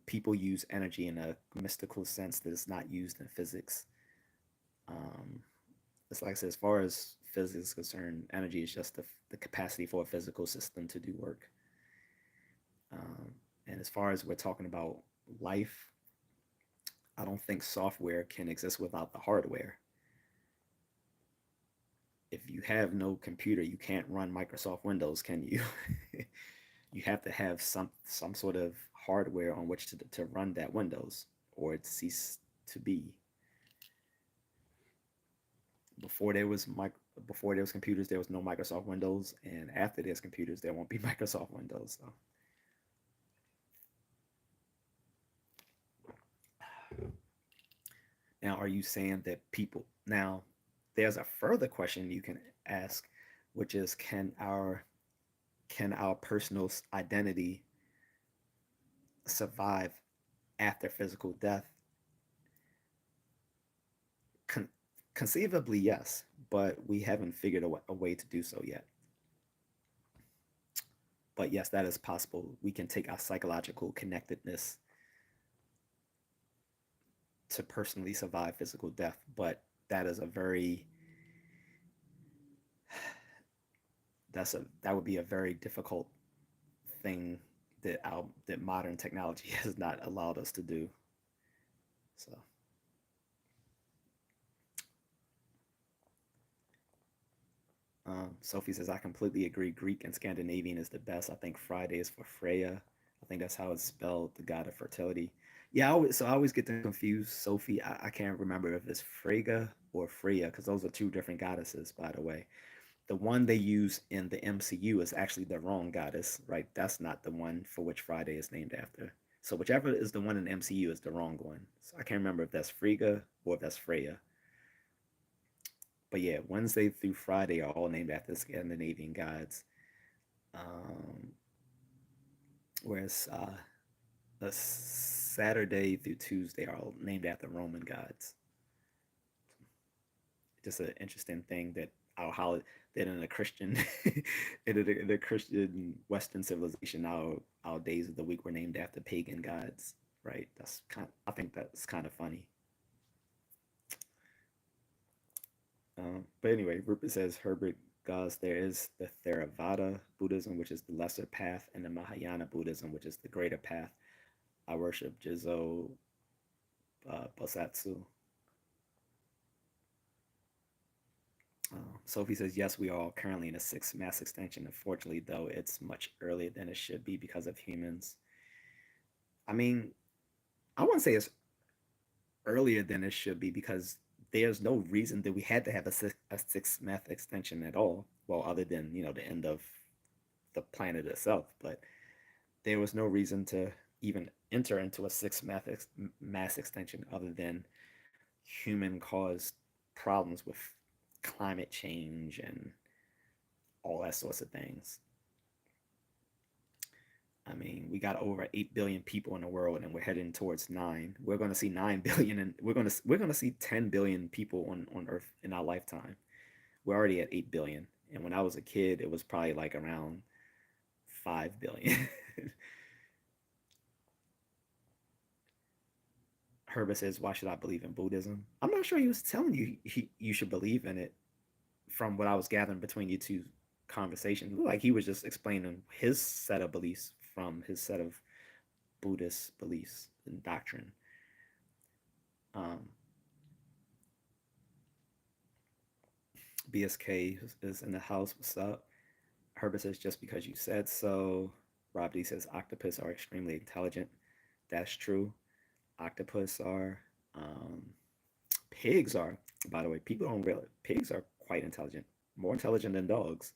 people use energy in a mystical sense that is not used in physics. Um, it's like I said, as far as physics is concerned, energy is just the capacity for a physical system to do work. Um, and as far as we're talking about life, I don't think software can exist without the hardware. If you have no computer, you can't run Microsoft Windows, can you? You have to have some sort of hardware on which to run that Windows, or it cease to be. Before there was before there was computers, there was no Microsoft Windows, and after there's computers, there won't be Microsoft Windows. So. Now, are you saying that people now? There's a further question you can ask, which is, can our personal identity survive after physical death, Conceivably, yes, but we haven't figured a way to do so yet. But yes, that is possible. We can take our psychological connectedness to personally survive physical death, but that is a very that would be a very difficult thing that modern technology has not allowed us to do. So Sophie says, I completely agree. Greek and Scandinavian is the best. I think Friday is for Freya. I think that's how it's spelled, the god of fertility. Yeah, I always get them confused. Sophie, I can't remember if it's Freyga or Freya, because those are two different goddesses, by the way. The one they use in the MCU is actually the wrong goddess, right? That's not the one for which Friday is named after. So whichever is the one in the MCU is the wrong one. So I can't remember if that's Frigga or if that's Freya. But yeah, Wednesday through Friday are all named after Scandinavian gods, um, whereas the Saturday through Tuesday are all named after Roman gods. Just an interesting thing that our holiday that in a Christian in the Christian Western civilization, our days of the week were named after pagan gods, right? I think that's kind of funny. But anyway, Rupert says Herbert gods there is the Theravada Buddhism, which is the lesser path, and the Mahayana Buddhism, which is the greater path. I worship Jizo Bosatsu. Sophie says, yes, we are currently in a sixth mass extinction. Unfortunately, though, it's much earlier than it should be because of humans. I mean, I wouldn't say it's earlier than it should be because there's no reason that we had to have a sixth mass extinction at all. Well, other than, the end of the planet itself. But there was no reason to even enter into a sixth mass extinction other than human caused problems with climate change and all that sorts of things. I mean, we got over 8 billion people in the world, and we're heading towards nine. We're going to see 9 billion, and we're going to see 10 billion people on Earth in our lifetime. We're already at 8 billion, and when I was a kid, it was probably like around 5 billion. Herbert says, "Why should I believe in Buddhism?" I'm not sure he was telling you you should believe in it. From what I was gathering between you two conversations, like he was just explaining his set of beliefs from his set of Buddhist beliefs and doctrine. Um, BSK is in the house. What's up? Herbert says, just because you said so. Rob D says, octopus are extremely intelligent. That's true. Octopus are. Pigs are, by the way. People don't realize pigs are quite intelligent, more intelligent than dogs.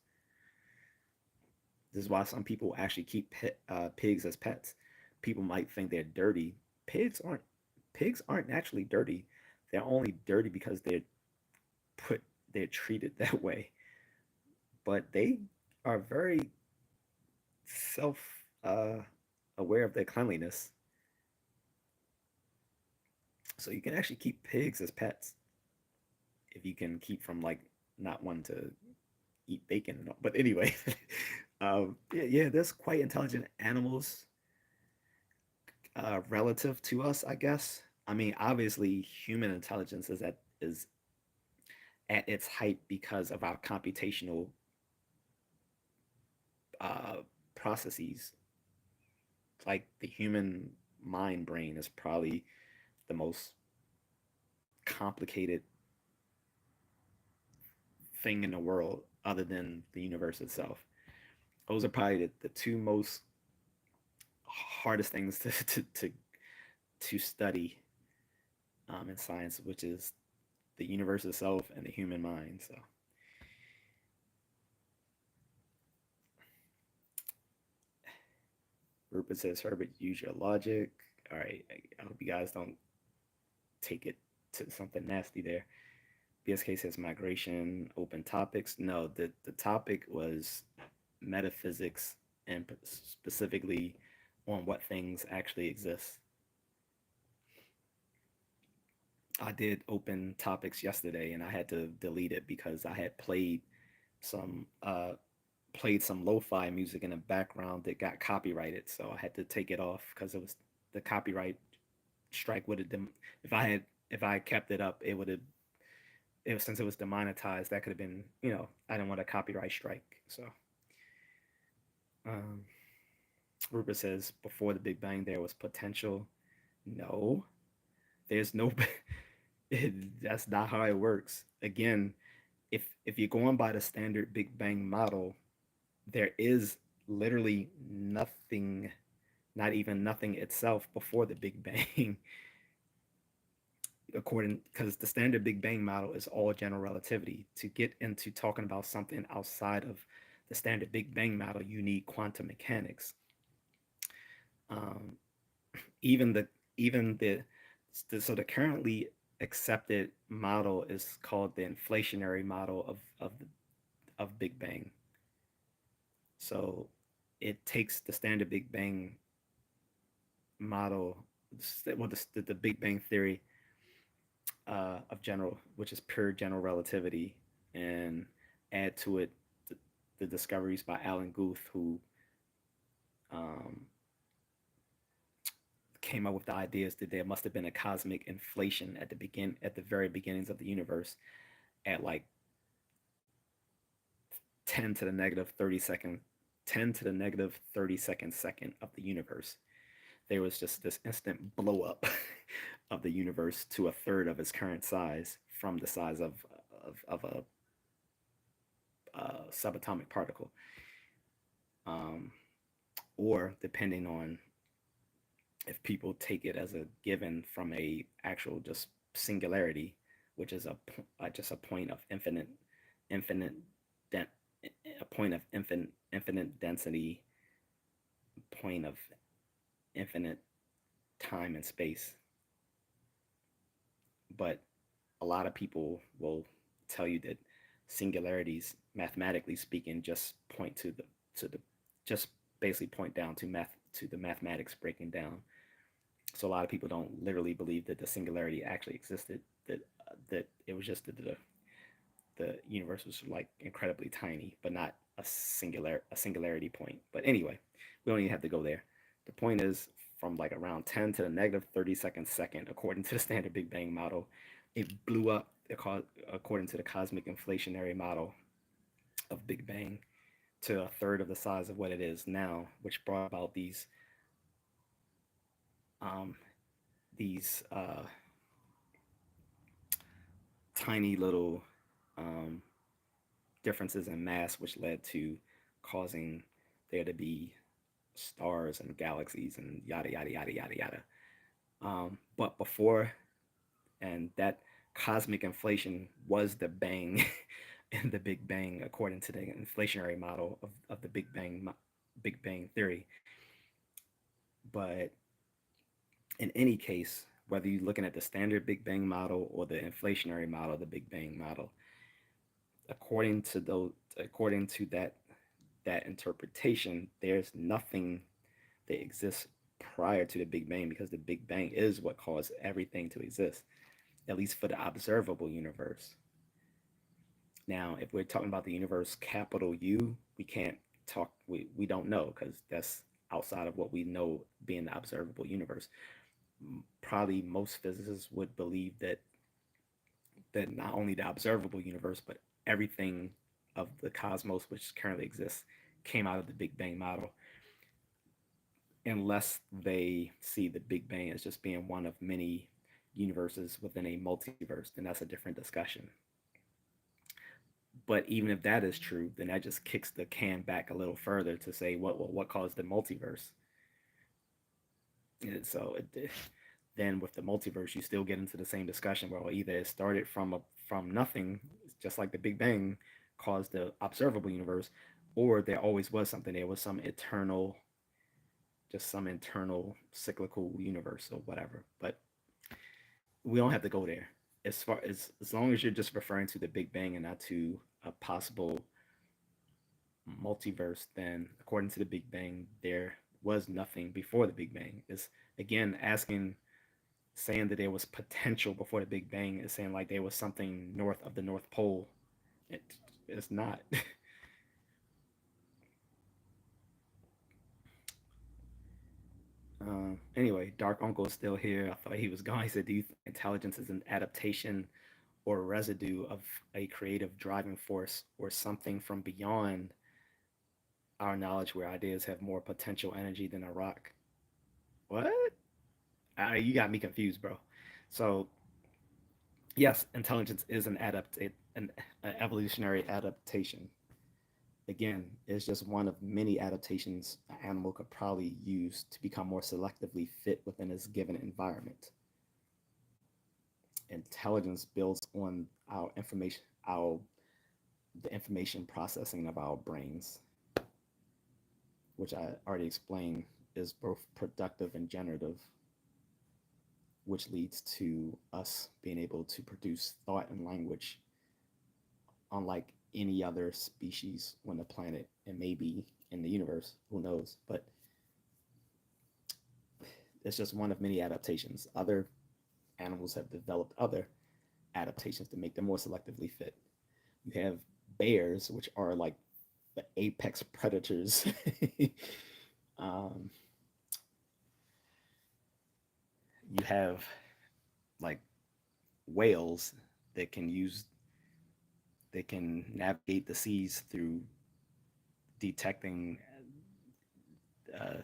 This is why some people actually keep pigs as pets. People might think they're dirty. Pigs aren't. Pigs aren't naturally dirty. They're only dirty because put they're treated that way. But they are very self aware of their cleanliness. So you can actually keep pigs as pets if you can keep from like not wanting to eat bacon and all. But anyway, yeah, there's quite intelligent animals relative to us, I guess. I mean, obviously, human intelligence is at its height because of our computational uh, processes. Like the human mind brain is probably the most complicated thing in the world, other than the universe itself. Those are probably the two most hardest things to study in science, which is the universe itself and the human mind. So Rupert says, Herbert, use your logic. All right, I hope you guys don't take it to something nasty there. BSK says migration, open topics. No, the topic was metaphysics and specifically on what things actually exist. I did open topics yesterday and I had to delete it because I had some lo-fi music in the background that got copyrighted, so I had to take it off because it was the copyright strike would have if I kept it up, it would have it was since it was demonetized, that could have been, I didn't want a copyright strike. So um, Rupert says before the Big Bang there was potential. No, there's no. That's not how it works. Again, if you're going by the standard Big Bang model, there is literally nothing, not even nothing itself before the Big Bang. According Because the standard Big Bang model is all general relativity. To get into talking about something outside of the standard Big Bang model, you need quantum mechanics. Um, even the even so the currently accepted model is called the inflationary model of Big Bang. So it takes the standard Big Bang model, well, the Big Bang theory of general, which is pure general relativity, and add to it the discoveries by Alan Guth, who um, came up with the ideas that there must have been a cosmic inflation at the very beginnings of the universe at like 10 to the negative 32nd 10 to the negative 32nd second of the universe. There was just this instant blow up of the universe to a third of its current size from the size of a subatomic particle. Um, or depending on if people take it as a given from a actual just singularity, which is just a point of infinite de- a point of infinite density, point of infinite time and space. But a lot of people will tell you that singularities, mathematically speaking, just point to the just basically point down to the mathematics breaking down. So a lot of people don't literally believe that the singularity actually existed. That it was just that the universe was like incredibly tiny, but not a singularity point. But anyway, we don't even have to go there. The point is, from like around 10 to the negative 32nd second, according to the standard Big Bang model, it blew up according to the cosmic inflationary model of Big Bang to a third of the size of what it is now, which brought about um, these tiny little um, differences in mass, which led to causing there to be stars and galaxies and yada yada yada yada yada. But before, and that cosmic inflation was the bang in the Big Bang, according to the inflationary model of the Big Bang theory. But in any case, whether you're looking at the standard Big Bang model or the inflationary model, the Big Bang model, according to that interpretation, there's nothing that exists prior to the Big Bang, because the Big Bang is what caused everything to exist, at least for the observable universe. Now, if we're talking about the universe capital U, we don't know, because that's outside of what we know being the observable universe. Probably most physicists would believe that not only the observable universe, but everything of the cosmos which currently exists came out of the Big Bang model, unless they see the Big Bang as just being one of many universes within a multiverse, then that's a different discussion. But even if that is true, then that just kicks the can back a little further to say what caused the multiverse. And so then with the multiverse, you still get into the same discussion where either it started from nothing, just like the Big Bang caused the observable universe, or there always was something. There was some internal cyclical universe or whatever. But we don't have to go there. As long as you're just referring to the Big Bang and not to a possible multiverse, then according to the Big Bang, there was nothing before the Big Bang. It's again asking saying that there was potential before the Big Bang is saying like there was something north of the North Pole. It, it's not. Anyway, Dark Uncle is still here. I thought he was gone. He said, "Do you think intelligence is an adaptation or residue of a creative driving force or something from beyond our knowledge where ideas have more potential energy than a rock?" What? You got me confused, bro. So yes, intelligence is an evolutionary adaptation. Again, it's just one of many adaptations an animal could probably use to become more selectively fit within its given environment. Intelligence builds on our information, our the information processing of our brains, which I already explained is both productive and generative, which leads to us being able to produce thought and language unlike any other species on the planet and maybe in the universe. Who knows? But it's just one of many adaptations. Other animals have developed other adaptations to make them more selectively fit. You have bears, which are like the apex predators. um, you have like whales that can use that can navigate the seas through detecting uh,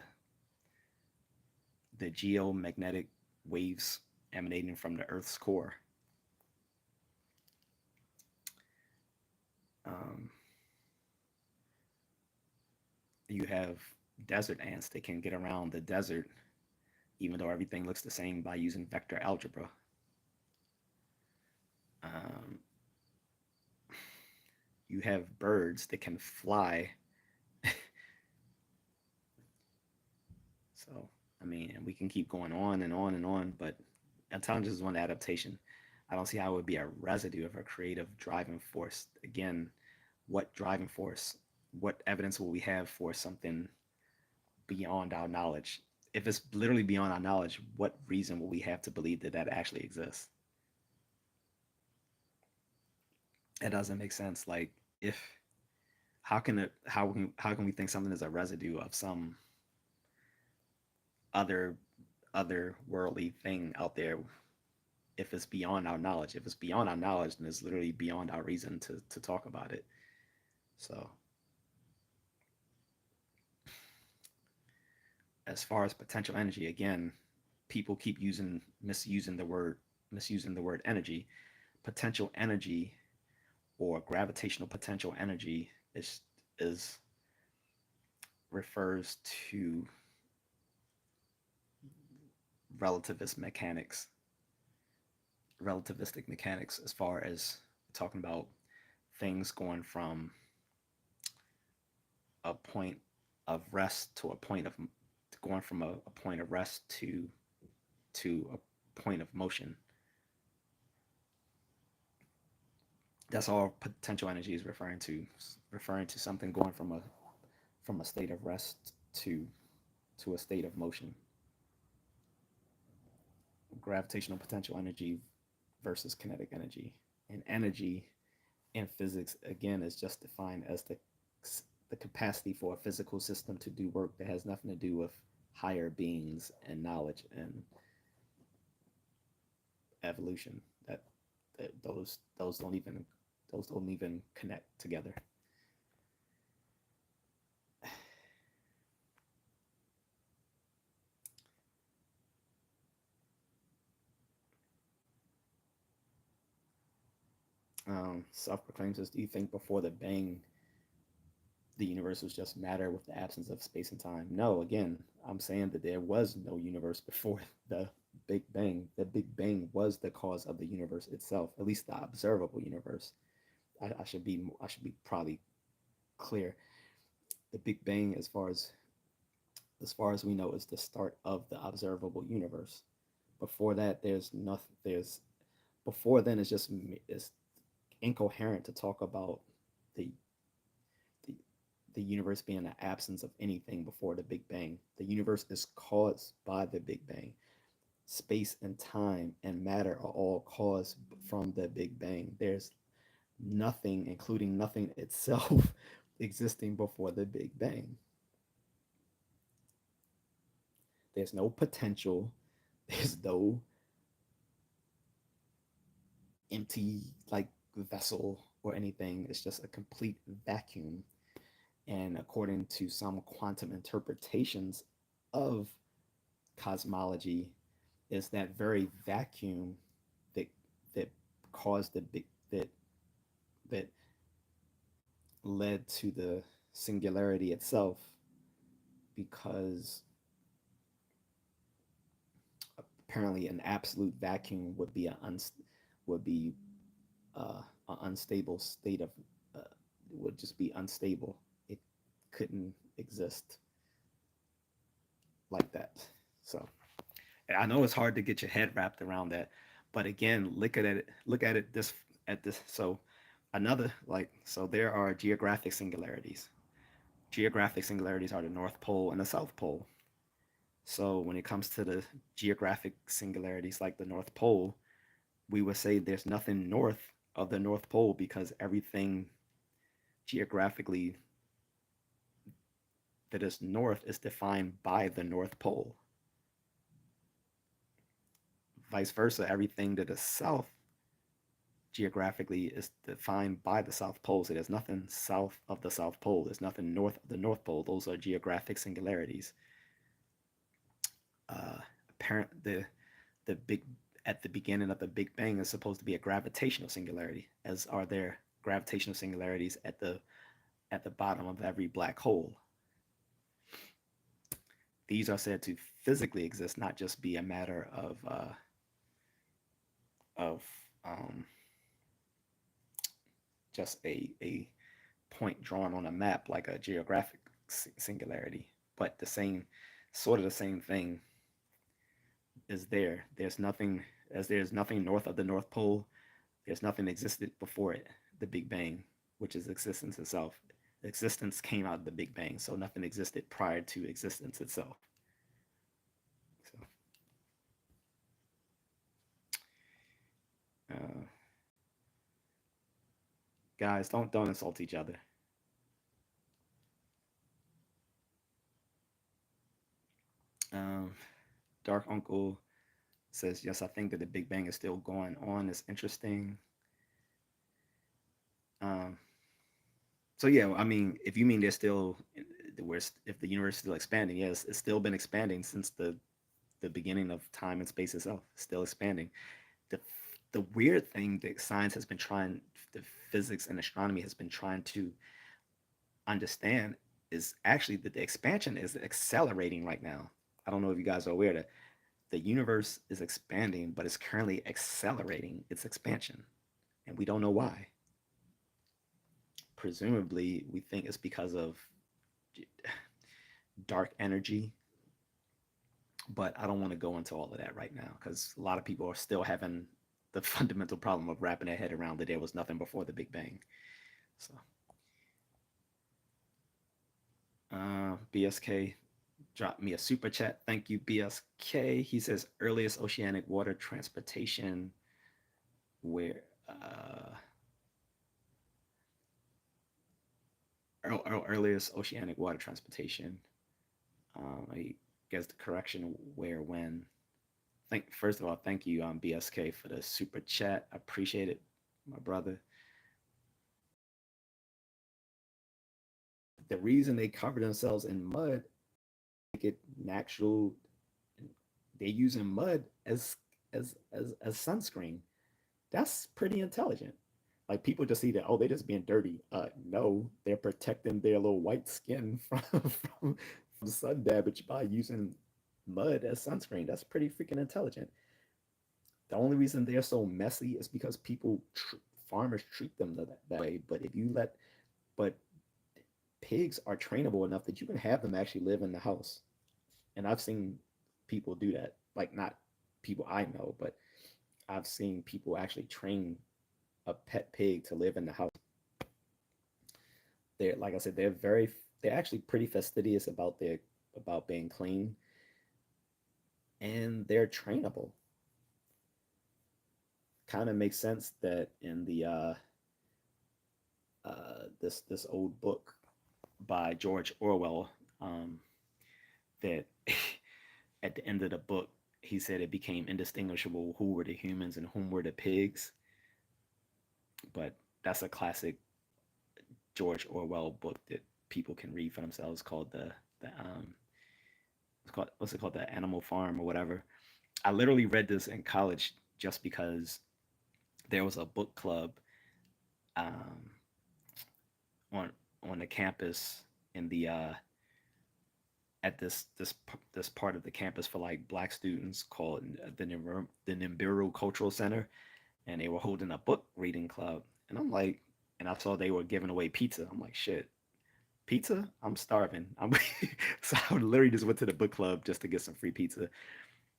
the geomagnetic waves emanating from the Earth's core. Um, you have desert ants that can get around the desert, even though everything looks the same by using vector algebra. Um, you have birds that can fly. So, I mean, and we can keep going on and on and on, but intelligence is one adaptation. I don't see how it would be a residue of a creative driving force. Again, what driving force? What evidence will we have for something beyond our knowledge? If it's literally beyond our knowledge, what reason will we have to believe that that actually exists? It doesn't make sense. Like, if how can we think something is a residue of some other other worldly thing out there if it's beyond our knowledge? If it's beyond our knowledge, then it's literally beyond our reason to talk about it. So as far as potential energy, again, people keep misusing the word energy. Potential energy or gravitational potential energy is refers to relativist mechanics, relativistic mechanics, as far as talking about things going from a point of rest to a point of going from a point of rest to a point of motion. That's all potential energy is referring to something going from a state of rest to a state of motion. Gravitational potential energy versus kinetic energy. And energy in physics, again, is just defined as the capacity for a physical system to do work that has nothing to do with higher beings and knowledge and evolution. That those don't even connect together. Self-proclaims says, "Do you think before the bang the universe was just matter with the absence of space and time?" No, again, I'm saying that there was no universe before the Big Bang. The Big Bang was the cause of the universe itself, at least the observable universe. I should be probably clear. The Big Bang, as far as we know, is the start of the observable universe. Before that, there's nothing. There's before then, it's incoherent to talk about the the the universe being the absence of anything before the Big Bang. The universe is caused by the Big Bang. space and time and matter are all caused from the Big Bang. There's nothing, including nothing itself, existing before the Big Bang. There's no potential. There's no empty like vessel or anything. It's just a complete vacuum. And according to some quantum interpretations of cosmology, is that very vacuum that that caused the big that led to the singularity itself, because apparently an absolute vacuum would be would be an unstable state of uh, would just be unstable. It couldn't exist like that. So I know it's hard to get your head wrapped around that, but again, look at it this at this. So another like so there are geographic singularities. Geographic singularities are the North Pole and the South Pole. So when it comes to the geographic singularities like the North Pole, we would say there's nothing north of the North Pole because everything geographically that is north is defined by the North Pole. Vice versa, everything that is south geographically is defined by the South Pole. So there's nothing south of the South Pole. There's nothing north of the North Pole. Those are geographic singularities. Apparent the big at the beginning of the Big Bang is supposed to be a gravitational singularity, as are there gravitational singularities at the bottom of every black hole. These are said to physically exist, not just be a matter of um, just a point drawn on a map like a geographic singularity, but the same sort of the same thing is there. There's nothing north of the North Pole. There's nothing existed before it, the Big Bang, which is existence itself. Existence came out of the Big Bang, so nothing existed prior to existence itself. So, uh, guys, don't insult each other. Um, Dark Uncle says, yes, I think that the Big Bang is still going on. It's interesting. Um, so yeah, I mean, if you mean they're still, if the universe is still expanding, yes, it's still been expanding since the beginning of time and space itself. It's still expanding. The the weird thing that science has been trying, the physics and astronomy has been trying to understand is actually that the expansion is accelerating right now. I don't know if you guys are aware that the universe is expanding, but it's currently accelerating its expansion, and we don't know why. Presumably, we think it's because of dark energy, but I don't want to go into all of that right now because a lot of people are still having the fundamental problem of wrapping their head around that there was nothing before the Big Bang. So, BSK dropped me a super chat. Thank you, BSK. He says earliest oceanic water transportation where earliest oceanic water transportation. I guess the correction where when. First of all, thank you, BSK, for the super chat. I appreciate it, my brother. The reason they cover themselves in mud, make it natural. They're using mud as sunscreen. That's pretty intelligent. Like people just see that, oh, they're just being dirty. No, they're protecting their little white skin from sun damage by using mud as sunscreen. That's pretty freaking intelligent. The only reason they're so messy is because farmers treat them that way. But but pigs are trainable enough that you can have them actually live in the house. And I've seen people do that. Like not people I know, but I've seen people actually train a pet pig to live in the house. They're like I said, they're actually pretty fastidious about being clean. and they're trainable. Kind of makes sense that in the this old book by George Orwell, um, that at the end of the book he said it became indistinguishable who were the humans and whom were the pigs. But that's a classic George Orwell book that people can read for themselves, called the it's called, what's it called, the Animal Farm or whatever. I literally read this in college just because there was a book club um, on the campus in the at this part of the campus for like black students called the Nibiru Cultural Center, and they were holding a book reading club. And I'm like, and I saw they were giving away pizza. I'm like, shit, pizza? I'm starving. So I literally just went to the book club just to get some free pizza,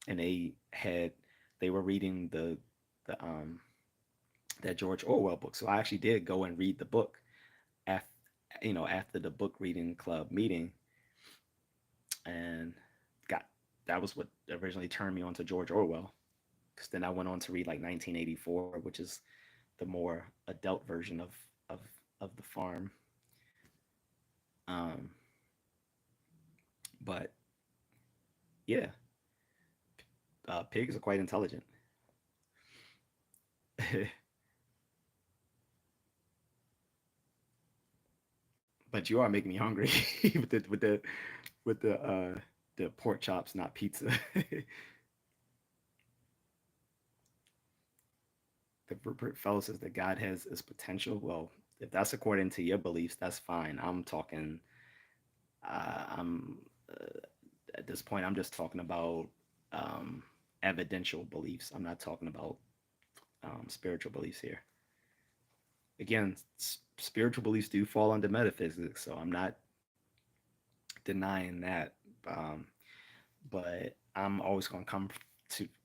and they were reading the that George Orwell book. So I actually did go and read the book after after the book reading club meeting, and got that was what originally turned me on to George Orwell. Because then I went on to read like 1984, which is the more adult version of of the farm. Um, but yeah, pigs are quite intelligent. But you are making me hungry with the pork chops, not pizza. The fellow says that God has his potential. Well, if that's according to your beliefs, that's fine. I'm talking. I'm At this point, I'm just talking about um, evidential beliefs. I'm not talking about spiritual beliefs here. Again, spiritual beliefs do fall under metaphysics, so I'm not denying that. Um, but I'm always going to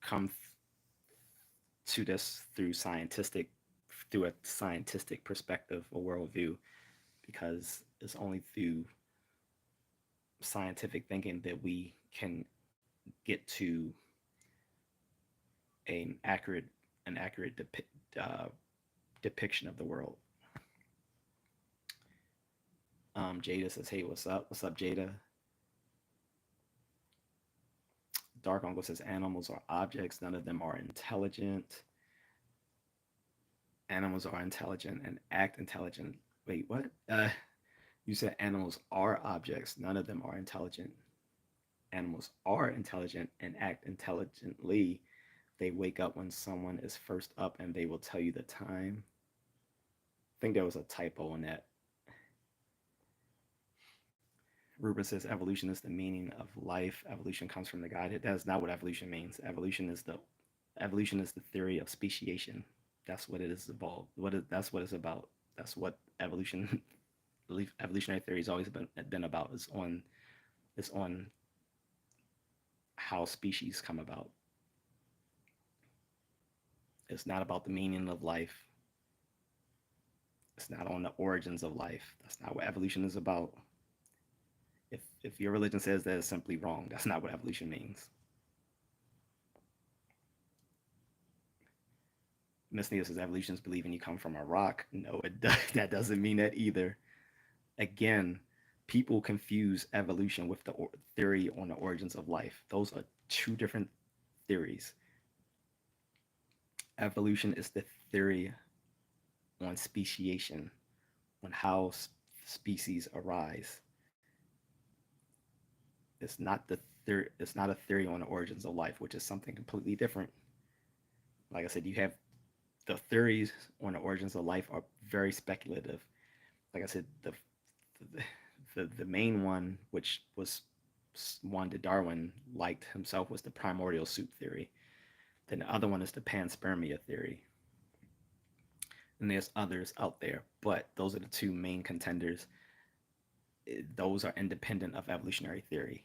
come to this through a scientific perspective or worldview, because it's only through scientific thinking that we can get to an accurate uh, depiction of the world. Jada says, "Hey, what's up? What's up, Jada?" Dark Uncle says, "Animals are objects. None of them are intelligent. Animals are intelligent and act intelligent." Wait, what? You said animals are objects. None of them are intelligent. Animals are intelligent and act intelligently. They wake up when someone is first up and they will tell you the time. I think there was a typo in that. Ruben says evolution is the meaning of life. Evolution comes from the Godhead. That is not what evolution means. Evolution is the theory of speciation. That's what it is about. That's what it's about. That's what evolutionary theory has always been about. Is on how species come about. It's not about the meaning of life. It's not on the origins of life. That's not what evolution is about. If your religion says that, it's simply wrong. That's not what evolution means. Miss Neil says evolution is believing you come from a rock. No, that doesn't mean that either. Again, people confuse evolution with the theory on the origins of life. Those are two different theories. Evolution is the theory on speciation, on how species arise. It's not a theory on the origins of life, which is something completely different. Like I said, you have the theories on the origins of life are very speculative. Like I said, the main one, which was one that Darwin liked himself, was the primordial soup theory. Then the other one is the panspermia theory. And there's others out there, but those are the two main contenders. Those are independent of evolutionary theory.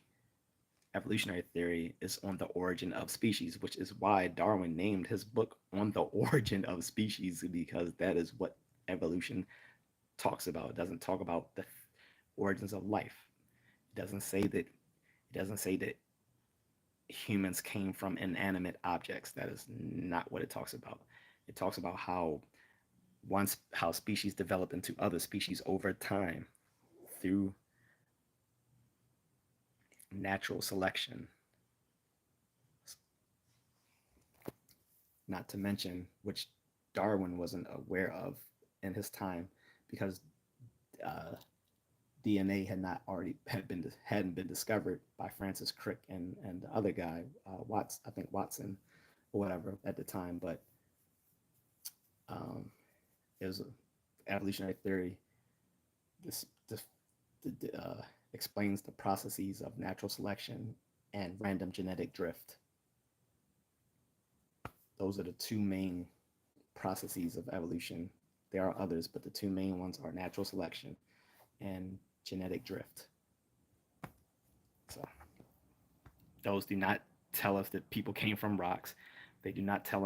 Evolutionary theory is on the origin of species, which is why Darwin named his book On the Origin of Species, because that is what evolution talks about. It doesn't talk about the origins of life. It doesn't say that humans came from inanimate objects. That is not what it talks about. It talks about how species develop into other species over time through natural selection. Not to mention, which Darwin wasn't aware of in his time, because uh, DNA hadn't been discovered by Francis Crick and the other guy, I think Watson or whatever at the time. But um, it was evolutionary theory. This explains the processes of natural selection and random genetic drift. Those are the two main processes of evolution. There are others, but the two main ones are natural selection and genetic drift. So those do not tell us that people came from rocks. They do not tell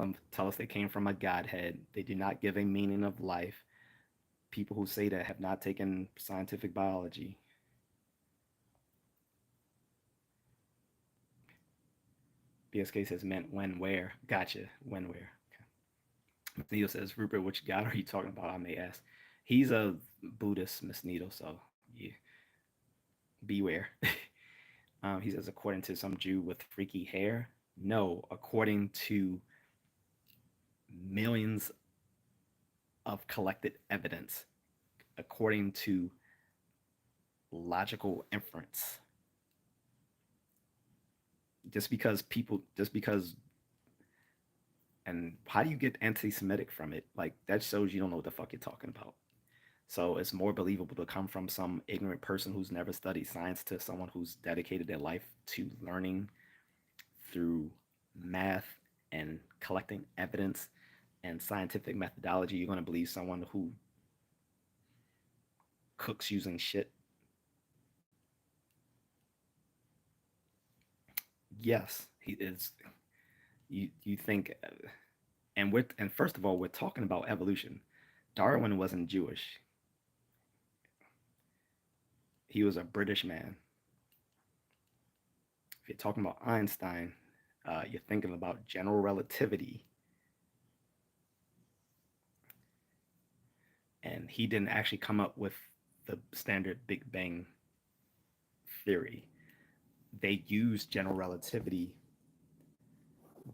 us they came from a godhead. They do not give a meaning of life. People who say that have not taken scientific biology. BSK says meant when where. Gotcha. When where. Okay. Needle says, Rupert, which god are you talking about? I may ask. He's a Buddhist, Miss Needle, so yeah, beware. He says, according to some Jew with freaky hair. No, according to millions of collected evidence, according to logical inference. Just because, and how do you get anti Semitic from it? Like, that shows you don't know what the fuck you're talking about. So it's more believable to come from some ignorant person who's never studied science to someone who's dedicated their life to learning through math and collecting evidence and scientific methodology. You're going to believe someone who cooks using shit. Yes, he is. You think, and first of all, we're talking about evolution. Darwin wasn't Jewish. He was a British man. If you're talking about Einstein, you're thinking about general relativity, and he didn't actually come up with the standard Big Bang theory. They used general relativity.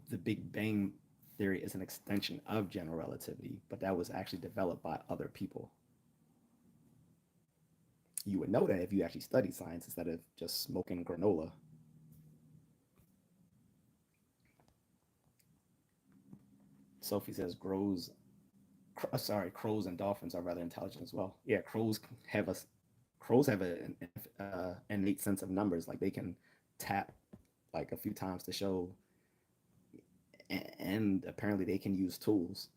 The Big Bang theory is an extension of general relativity, but that was actually developed by other people. You would know that if you actually studied science instead of just smoking granola. Sophie says crows and dolphins are rather intelligent as well. Yeah, crows have an innate sense of numbers. Like, they can tap like a few times to show, and apparently they can use tools.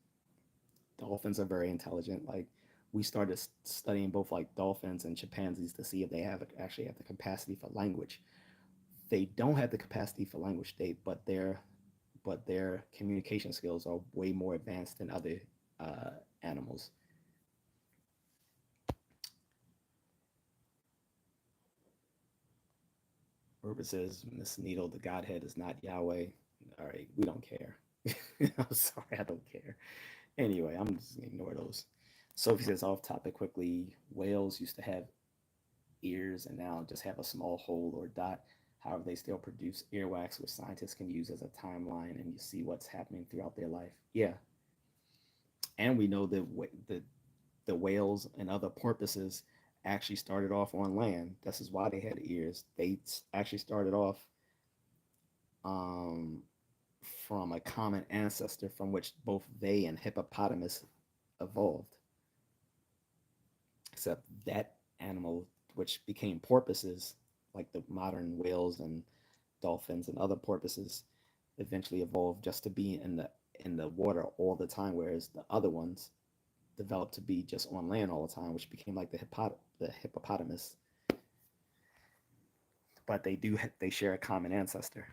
Dolphins are very intelligent. Like, we started studying both like dolphins and chimpanzees to see if they actually have the capacity for language. They don't have the capacity for language, but their communication skills are way more advanced than other uh, animals. Herbert says, Miss Needle, the Godhead is not Yahweh. All right, we don't care. I'm sorry, I don't care. Anyway, I'm just gonna ignore those. Sophie says, off topic quickly, whales used to have ears and now just have a small hole or dot. However, they still produce earwax, which scientists can use as a timeline, and you see what's happening throughout their life. Yeah, and we know that the whales and other porpoises actually started off on land. This is why they had ears. They actually started off um, from a common ancestor from which both they and hippopotamus evolved. Except that animal, which became porpoises, like the modern whales and dolphins and other porpoises, eventually evolved just to be in the water all the time, whereas the other ones developed to be just on land all the time, which became like the hippopotamus. But they share a common ancestor.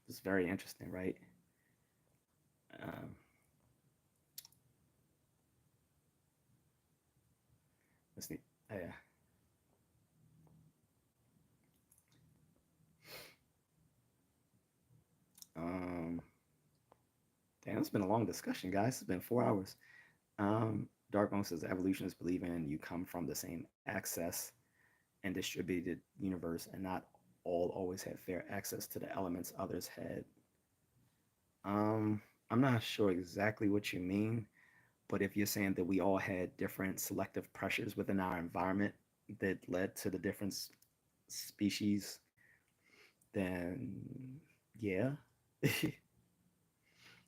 It's very interesting, right? Um, let's see. Yeah. it's been a long discussion, guys. It's been 4 hours. Dark says evolutionists believe in you come from the same access and distributed universe, and not all always had fair access to the elements others had. I'm not sure exactly what you mean, but if you're saying that we all had different selective pressures within our environment that led to the different species, then yeah.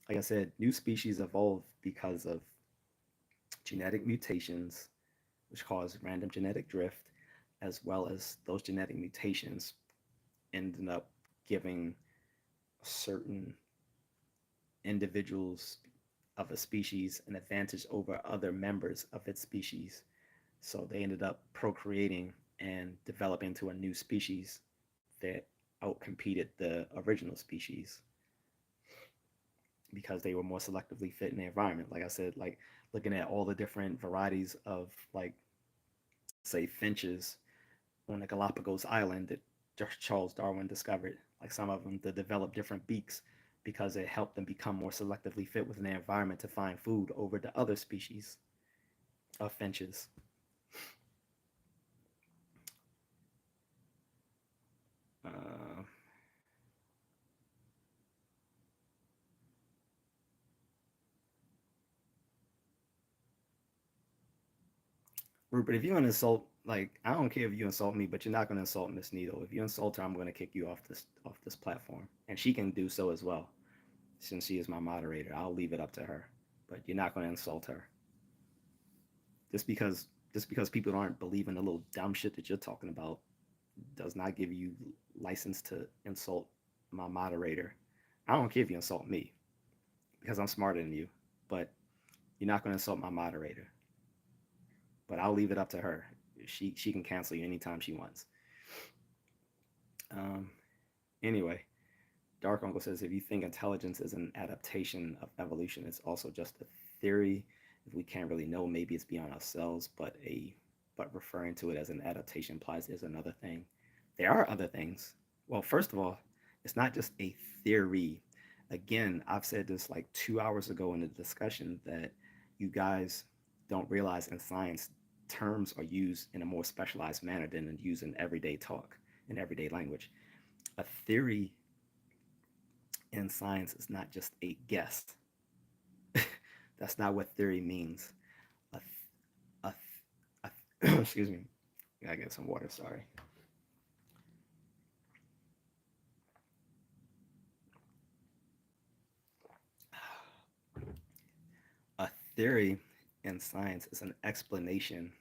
Like I said, new species evolved because of genetic mutations, which cause random genetic drift, as well as those genetic mutations ended up giving certain individuals of a species an advantage over other members of its species. So they ended up procreating and developing into a new species that outcompeted the original species because they were more selectively fit in the environment. Like I said, like looking at all the different varieties of, like, say, finches on the Galapagos Island that Charles Darwin discovered. Like some of them to develop different beaks because it helped them become more selectively fit within their environment to find food over the other species of finches. Uh, Rupert, if you want to insult, like, I don't care if you insult me, but you're not going to insult Miss Needle. If you insult her, I'm going to kick you off this platform, and she can do so as well, since she is my moderator. I'll leave it up to her, but you're not going to insult her just because people aren't believing the little dumb shit that you're talking about does not give you license to insult my moderator. I don't care if you insult me because I'm smarter than you, but you're not going to insult my moderator. But I'll leave it up to her. She can cancel you anytime she wants. Um, anyway, Dark Uncle says if you think intelligence is an adaptation of evolution, it's also just a theory. If we can't really know, maybe it's beyond ourselves, but referring to it as an adaptation implies there's another thing. There are other things. Well, first of all, it's not just a theory. Again, I've said this like 2 hours ago in the discussion that you guys don't realize in science terms are used in a more specialized manner than used in everyday talk, in everyday language. A theory in science is not just a guess. That's not what theory means. A, a, excuse me. I gotta get some water. Sorry. A theory in science is an explanation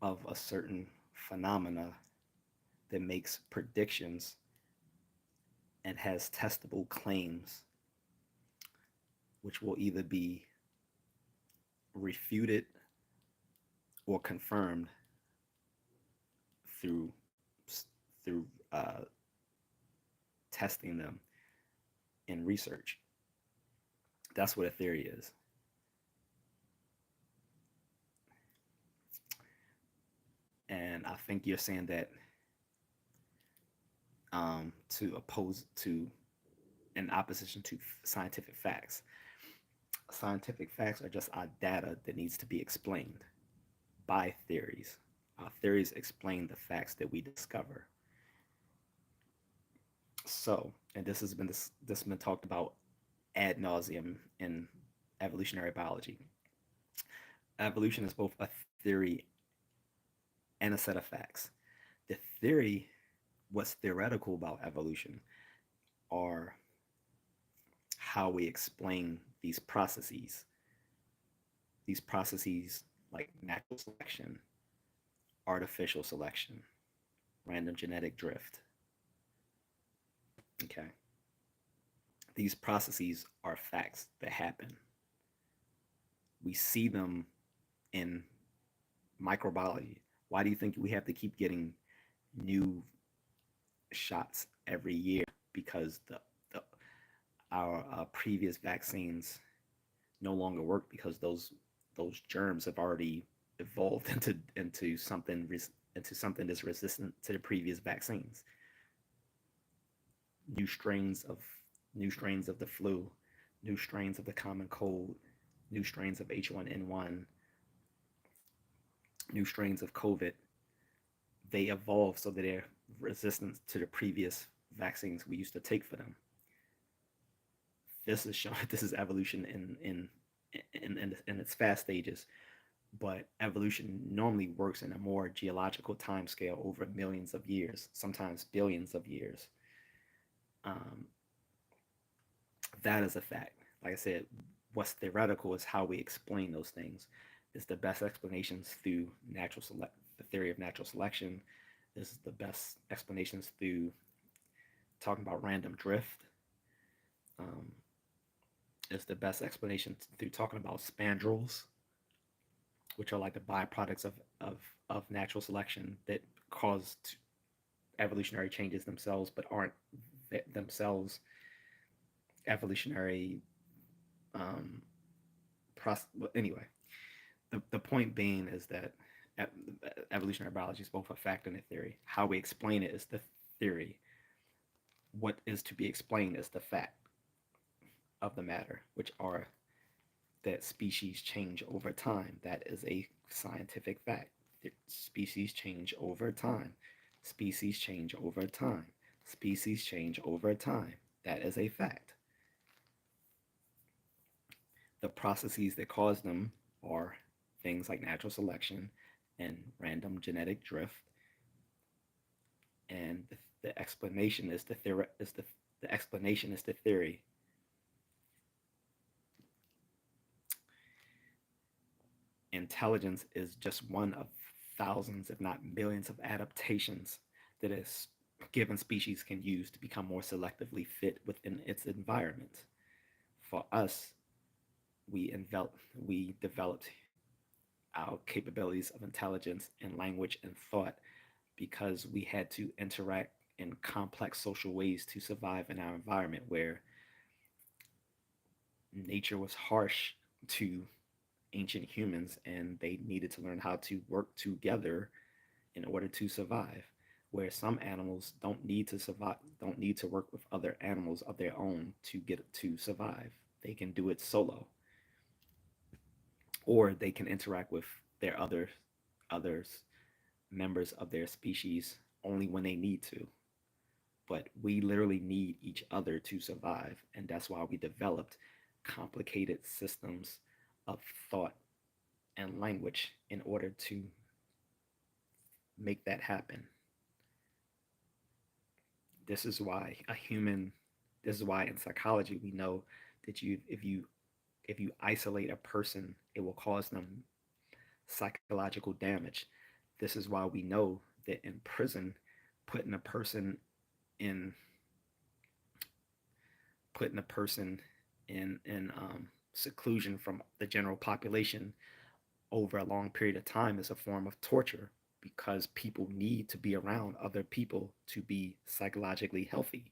of a certain phenomena that makes predictions and has testable claims, which will either be refuted or confirmed through through testing them in research. That's what a theory is. And I think you're saying that to oppose to in opposition to scientific facts. Scientific facts are just our data that needs to be explained by theories. Our theories explain the facts that we discover. So, and this has been talked about ad nauseum in evolutionary biology. Evolution is both a theory and a set of facts. The theory, what's theoretical about evolution, are how we explain these processes. These processes like natural selection, artificial selection, random genetic drift. Okay. These processes are facts that happen. We see them in microbiology. Why do you think we have to keep getting new shots every year? Because the our previous vaccines no longer work because those germs have already evolved into something that's resistant to the previous vaccines. New strains of new strains of the flu, new strains of the common cold, new strains of H1N1, new strains of COVID, they evolve so that they're resistant to the previous vaccines we used to take for them. This is showing this is evolution in its fast stages, but evolution normally works in a more geological time scale over millions of years, sometimes billions of years. Um, that is a fact. Like I said, what's theoretical is how we explain those things. Is the best explanations through the theory of natural selection. Is the best explanations through talking about random drift. Um, is the best explanation through talking about spandrels, which are like the byproducts of natural selection that caused evolutionary changes themselves, but aren't themselves evolutionary um, process. Anyway, the point being is that evolutionary biology is both a fact and a theory. How we explain it is the theory. What is to be explained is the fact of the matter, which are that species change over time. That is a scientific fact. Species change over time. Species change over time. Species change over time. That is a fact. The processes that cause them are things like natural selection and random genetic drift. And the explanation is the explanation is the theory. Intelligence is just one of thousands, if not millions, of adaptations that a given species can use to become more selectively fit within its environment. For us, we developed our capabilities of intelligence and language and thought because we had to interact in complex social ways to survive in our environment where nature was harsh to ancient humans and they needed to learn how to work together in order to survive. Where some animals don't need to work with other animals of their own to get to survive. They can do it solo, or they can interact with their others members of their species only when they need to. But we literally need each other to survive, and that's why we developed complicated systems of thought and language in order to make that happen. This is why a human this is why in psychology we know that if you isolate a person, it will cause them psychological damage. This is why we know that in prison, putting a person in putting a person in seclusion from the general population over a long period of time is a form of torture because people need to be around other people to be psychologically healthy.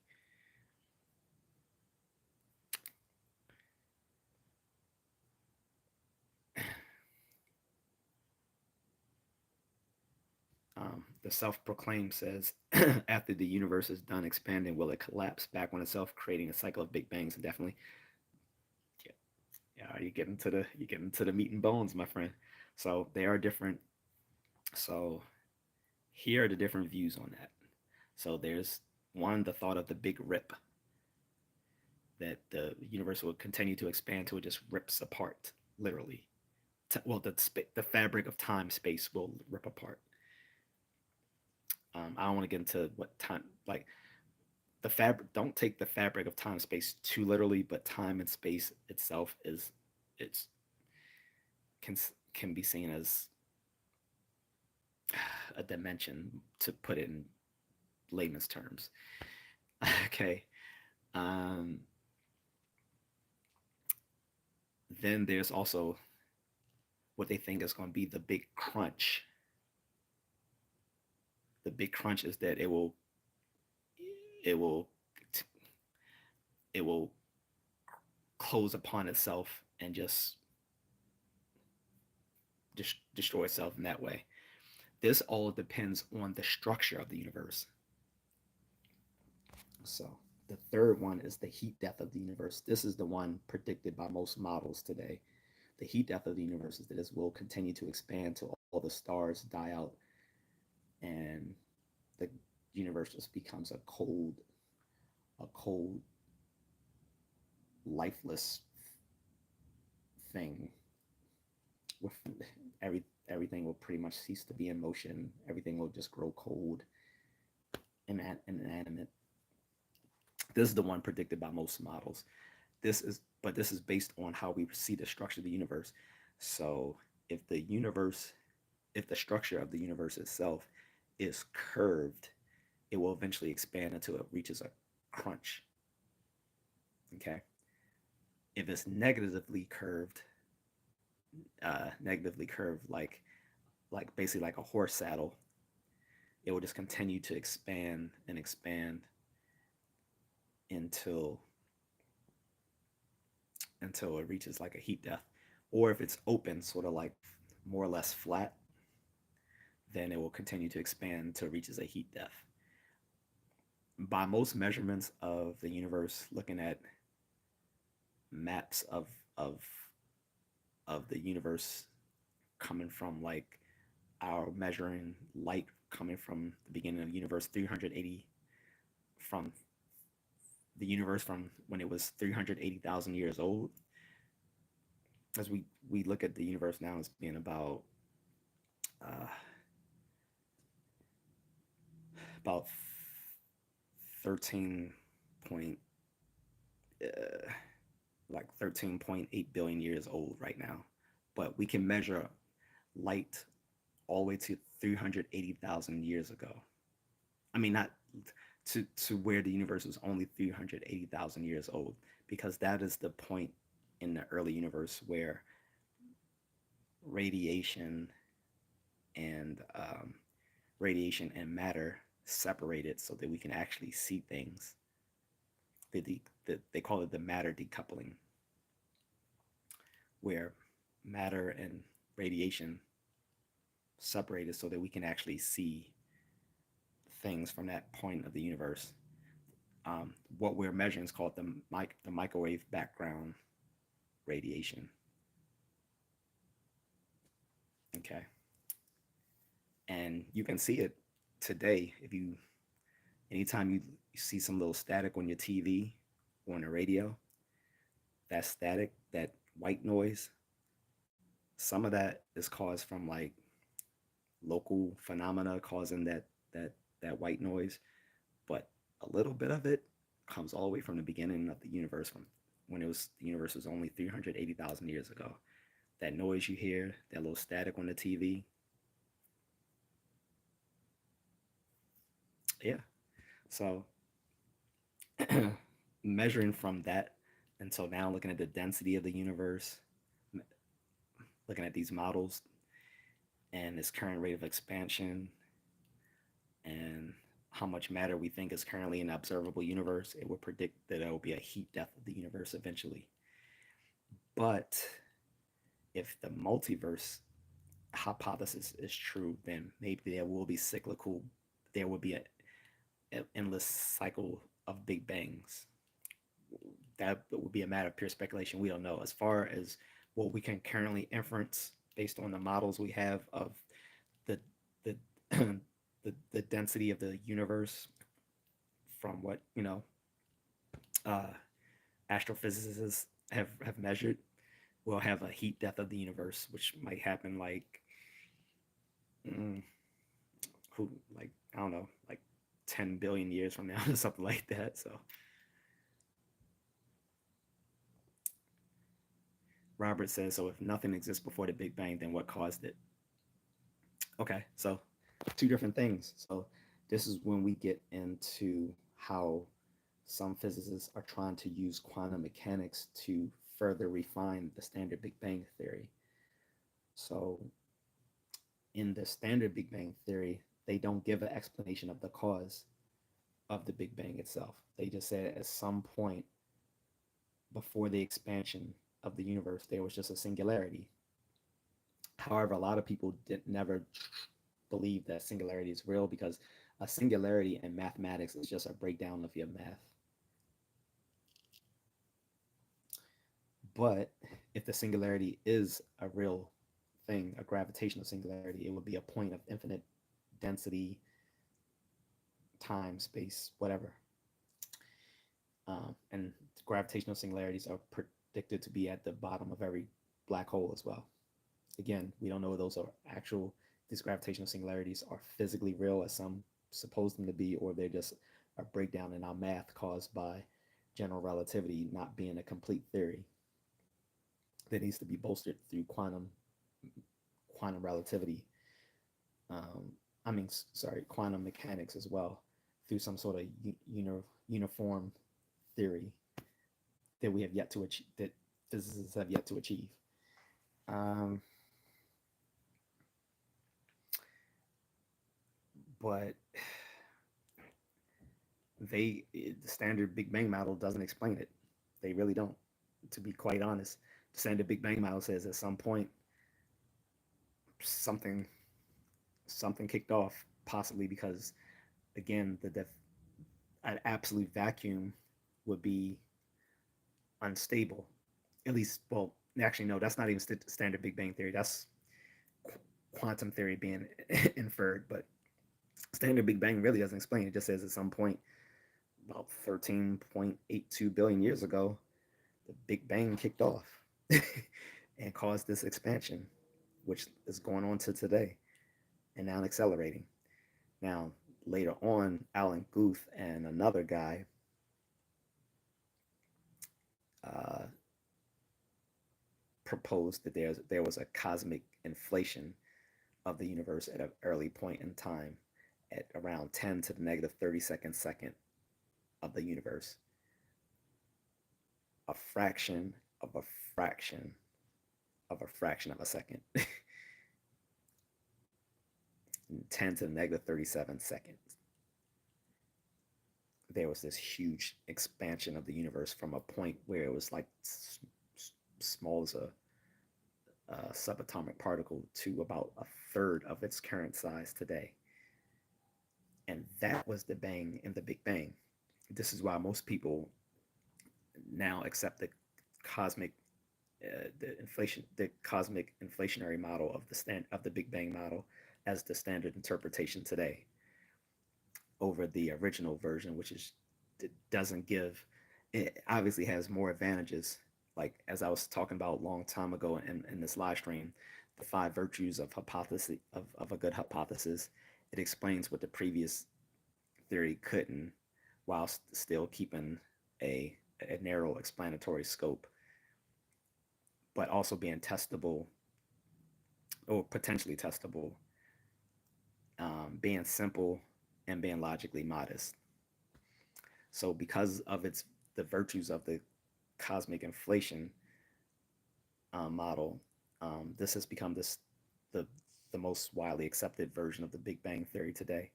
The self-proclaimed says, after the universe is done expanding, will it collapse back on itself, creating a cycle of big bangs? And definitely, yeah, yeah, you're getting to the meat and bones, my friend. So they are different. So here are the different views on that. So there's one, the thought of the big rip, that the universe will continue to expand till it just rips apart, literally. Well, the fabric of time space will rip apart. I don't want to get into what time, like the fabric. Don't take the fabric of time space too literally, but time and space itself is it's can can be seen as a dimension to put it in layman's terms. Okay. Um, then there's also what they think is going to be the big crunch. The big crunch is that it will it will close upon itself and just destroy itself in that way. This all depends on the structure of the universe. So The third one is the heat death of the universe. This is the one predicted by most models today. The heat death of the universe is that it will continue to expand till all the stars die out and the universe just becomes a cold, lifeless thing. With everything will pretty much cease to be in motion. Everything will just grow cold and inanimate. This is the one predicted by most models. This is based on how we see the structure of the universe. So if the universe, if the structure of the universe itself is curved, it will eventually expand until it reaches a crunch. Okay. If it's negatively curved, like basically like a horse saddle, it will just continue to expand and expand until it reaches like a heat death. Or if it's open, sort of like more or less flat, then it will continue to expand until it reaches a heat death. By most measurements of the universe, looking at maps of of the universe coming from like our measuring light coming from the beginning of the universe 380 from the universe from when it was 380,000 years old. As we look at the universe now as being uh, about 13 point uh, like 13.8 billion years old right now, but we can measure light all the way to 380,000 years ago. I mean, not to where the universe was only 380,000 years old, because that is the point in the early universe where radiation and matter separated so that we can actually see things. They call it the matter decoupling, where matter and radiation separated so that we can actually see things from that point of the universe. What we're measuring is called the microwave background radiation. Okay, and you can see it today if you anytime you see some little static on your TV or on the radio. That static, that white noise, some of that is caused from like local phenomena causing that white noise, but a little bit of it comes all the way from the beginning of the universe, from when the universe was only 380,000 years ago. That noise you hear, that little static on the TV, yeah. So measuring from that until now, looking at the density of the universe, looking at these models and its current rate of expansion, and how much matter we think is currently in the observable universe, it will predict that there will be a heat death of the universe eventually. But if the multiverse hypothesis is true, then maybe there will be cyclical, there will be an endless cycle of big bangs. That would be a matter of pure speculation. We don't know. As far as what we can currently inference based on the models we have of the the the density of the universe, from what uh, astrophysicists have measured, we'll have a heat death of the universe, which might happen like mm, who like I don't know, like 10 billion years from now or something like that. So Robert says, so if nothing exists before the Big Bang, then what caused it? Okay, so two different things. So this is when we get into how some physicists are trying to use quantum mechanics to further refine the standard Big Bang theory. So in the standard Big Bang theory, they don't give an explanation of the cause of the Big Bang itself. They just said at some point before the expansion of the universe, there was just a singularity. However, a lot of people did never believe that singularity is real, because a singularity in mathematics is just a breakdown of your math. But if the singularity is a real thing, a gravitational singularity, it would be a point of infinite density, time, space, whatever. And gravitational singularities are predicted to be at the bottom of every black hole as well. Again, we don't know if those are actual, these gravitational singularities are physically real as some suppose them to be, or they're just a breakdown in our math caused by general relativity not being a complete theory that needs to be bolstered through quantum relativity. Um, quantum mechanics as well, through some sort of uniform theory that we have yet to achieve, that physicists have yet to achieve. Um, but the standard Big Bang model doesn't explain it. They really don't. To be quite honest, the standard Big Bang model says at some point something something kicked off, possibly because again an absolute vacuum would be unstable. At least, well, actually, no, that's not even standard Big Bang theory. That's quantum theory being inferred. But standard Big Bang really doesn't explain. It just says at some point, about 13.82 billion years ago, the Big Bang kicked off and caused this expansion, which is going on to today and now accelerating. Now, later on, Alan Guth and another guy uh, proposed that there was a cosmic inflation of the universe at an early point in time at around 10 to the negative 32nd second of the universe. A fraction of a fraction of a fraction of a second. 10 to the negative 37 seconds. There was this huge expansion of the universe from a point where it was like small as a subatomic particle to about a third of its current size today. And that was the bang in the Big Bang. This is why most people now accept cosmic the cosmic inflationary model of the Big Bang model as the standard interpretation today, over the original version, which is it doesn't give. It obviously has more advantages. Like as I was talking about a long time ago in this live stream, the five virtues of hypothesis of a good hypothesis. It explains what the previous theory couldn't, while still keeping a narrow explanatory scope, but also being testable or potentially testable, being simple and being logically modest. So because of the virtues of the cosmic inflation model, this has become the the most widely accepted version of the Big Bang theory today.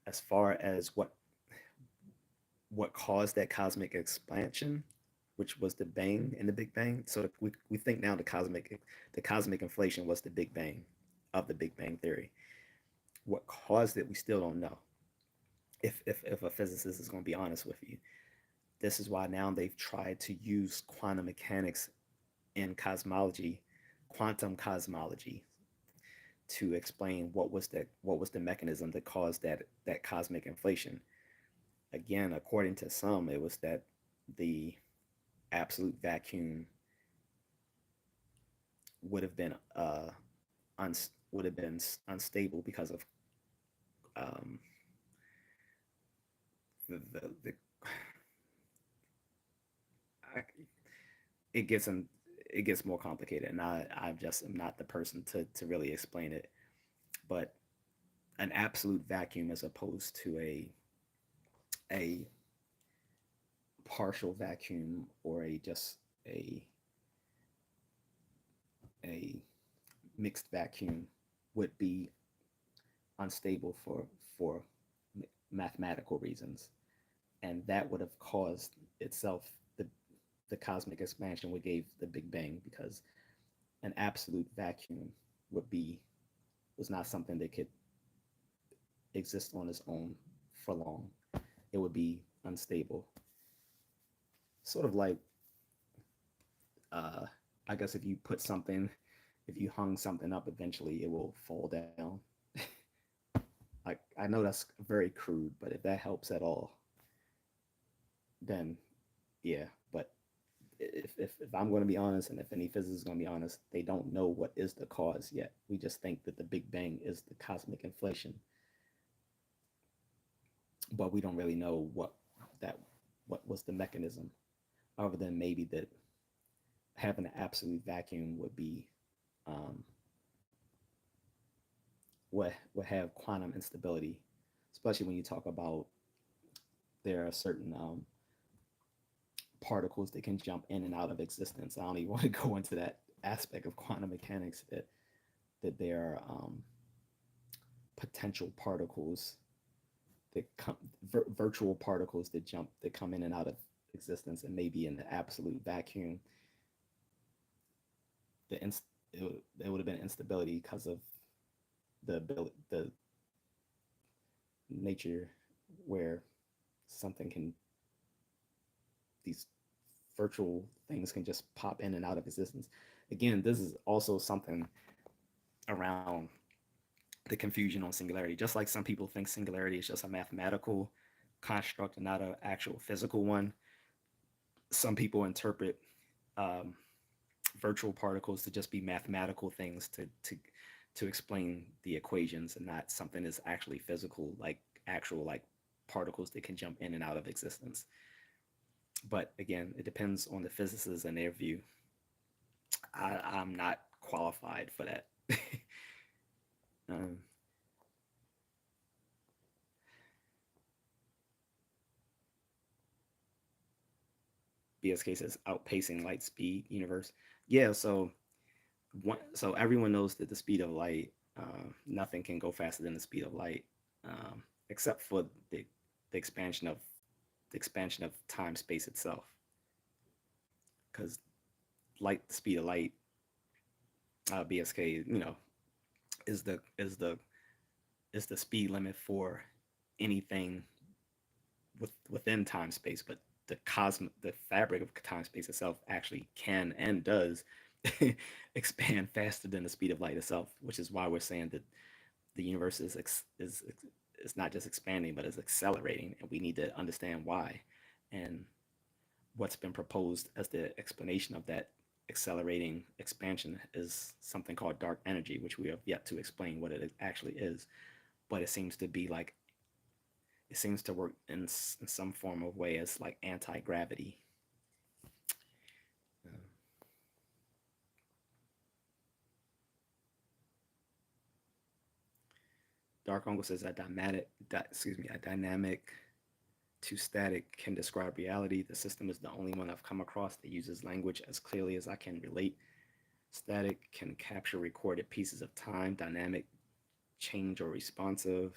As far as what caused that cosmic expansion, which was the bang in the Big Bang. So we think now the cosmic inflation was the Big Bang of the Big Bang theory. What caused it, we still don't know. If a physicist is going to be honest with you, this is why now they've tried to use quantum mechanics in cosmology, quantum cosmology, to explain what was the mechanism that caused that cosmic inflation. Again, according to some, it was that the absolute vacuum would have been would have been unstable because of um, the I, it gets it gets more complicated, and I just am not the person to really explain it. But an absolute vacuum as opposed to a partial vacuum, or a just a mixed vacuum, would be unstable for mathematical reasons, and that would have caused itself the cosmic expansion we gave the Big Bang, because an absolute vacuum would be was not something that could exist on its own for long. It would be unstable. Sort of like uh, I guess if you put something, if you hung something up, eventually it will fall down. I know that's very crude, but if that helps at all, then yeah. But if I'm going to be honest, and if any physicists is going to be honest, they don't know what is the cause yet. We just think that the Big Bang is the cosmic inflation, but we don't really know that what was the mechanism, other than maybe that having an absolute vacuum would be um, would have quantum instability, especially when you talk about there are certain particles that can jump in and out of existence. I don't even want to go into that aspect of quantum mechanics that there are potential particles that come virtual particles that come in and out of existence, and maybe in the absolute vacuum the it would have been instability because of the nature where something can these virtual things can just pop in and out of existence. Again, this is also something around the confusion on singularity. Just like some people think singularity is just a mathematical construct and not an actual physical one, some people interpret um, virtual particles to just be mathematical things to explain the equations and not something that's actually physical, like actual like particles that can jump in and out of existence. But again, it depends on the physicists and their view. I'm not qualified for that. um, BSK says outpacing light speed universe. Yeah, so everyone knows that the speed of light, nothing can go faster than the speed of light, except for the expansion of the expansion of time space itself. Because light, the speed of light, BSK, is the speed limit for anything within time space, but the fabric of time space itself actually can and does expand faster than the speed of light itself, which is why we're saying that the universe is not just expanding but is accelerating, and we need to understand why. And what's been proposed as the explanation of that accelerating expansion is something called dark energy, which we have yet to explain what it actually is. But it seems to be like it seems to work in some form of way as like anti-gravity. Uh, Dark Uncle says a dynamic to static can describe reality. The system is the only one I've come across that uses language as clearly as I can relate. Static can capture recorded pieces of time. Dynamic, change or responsive.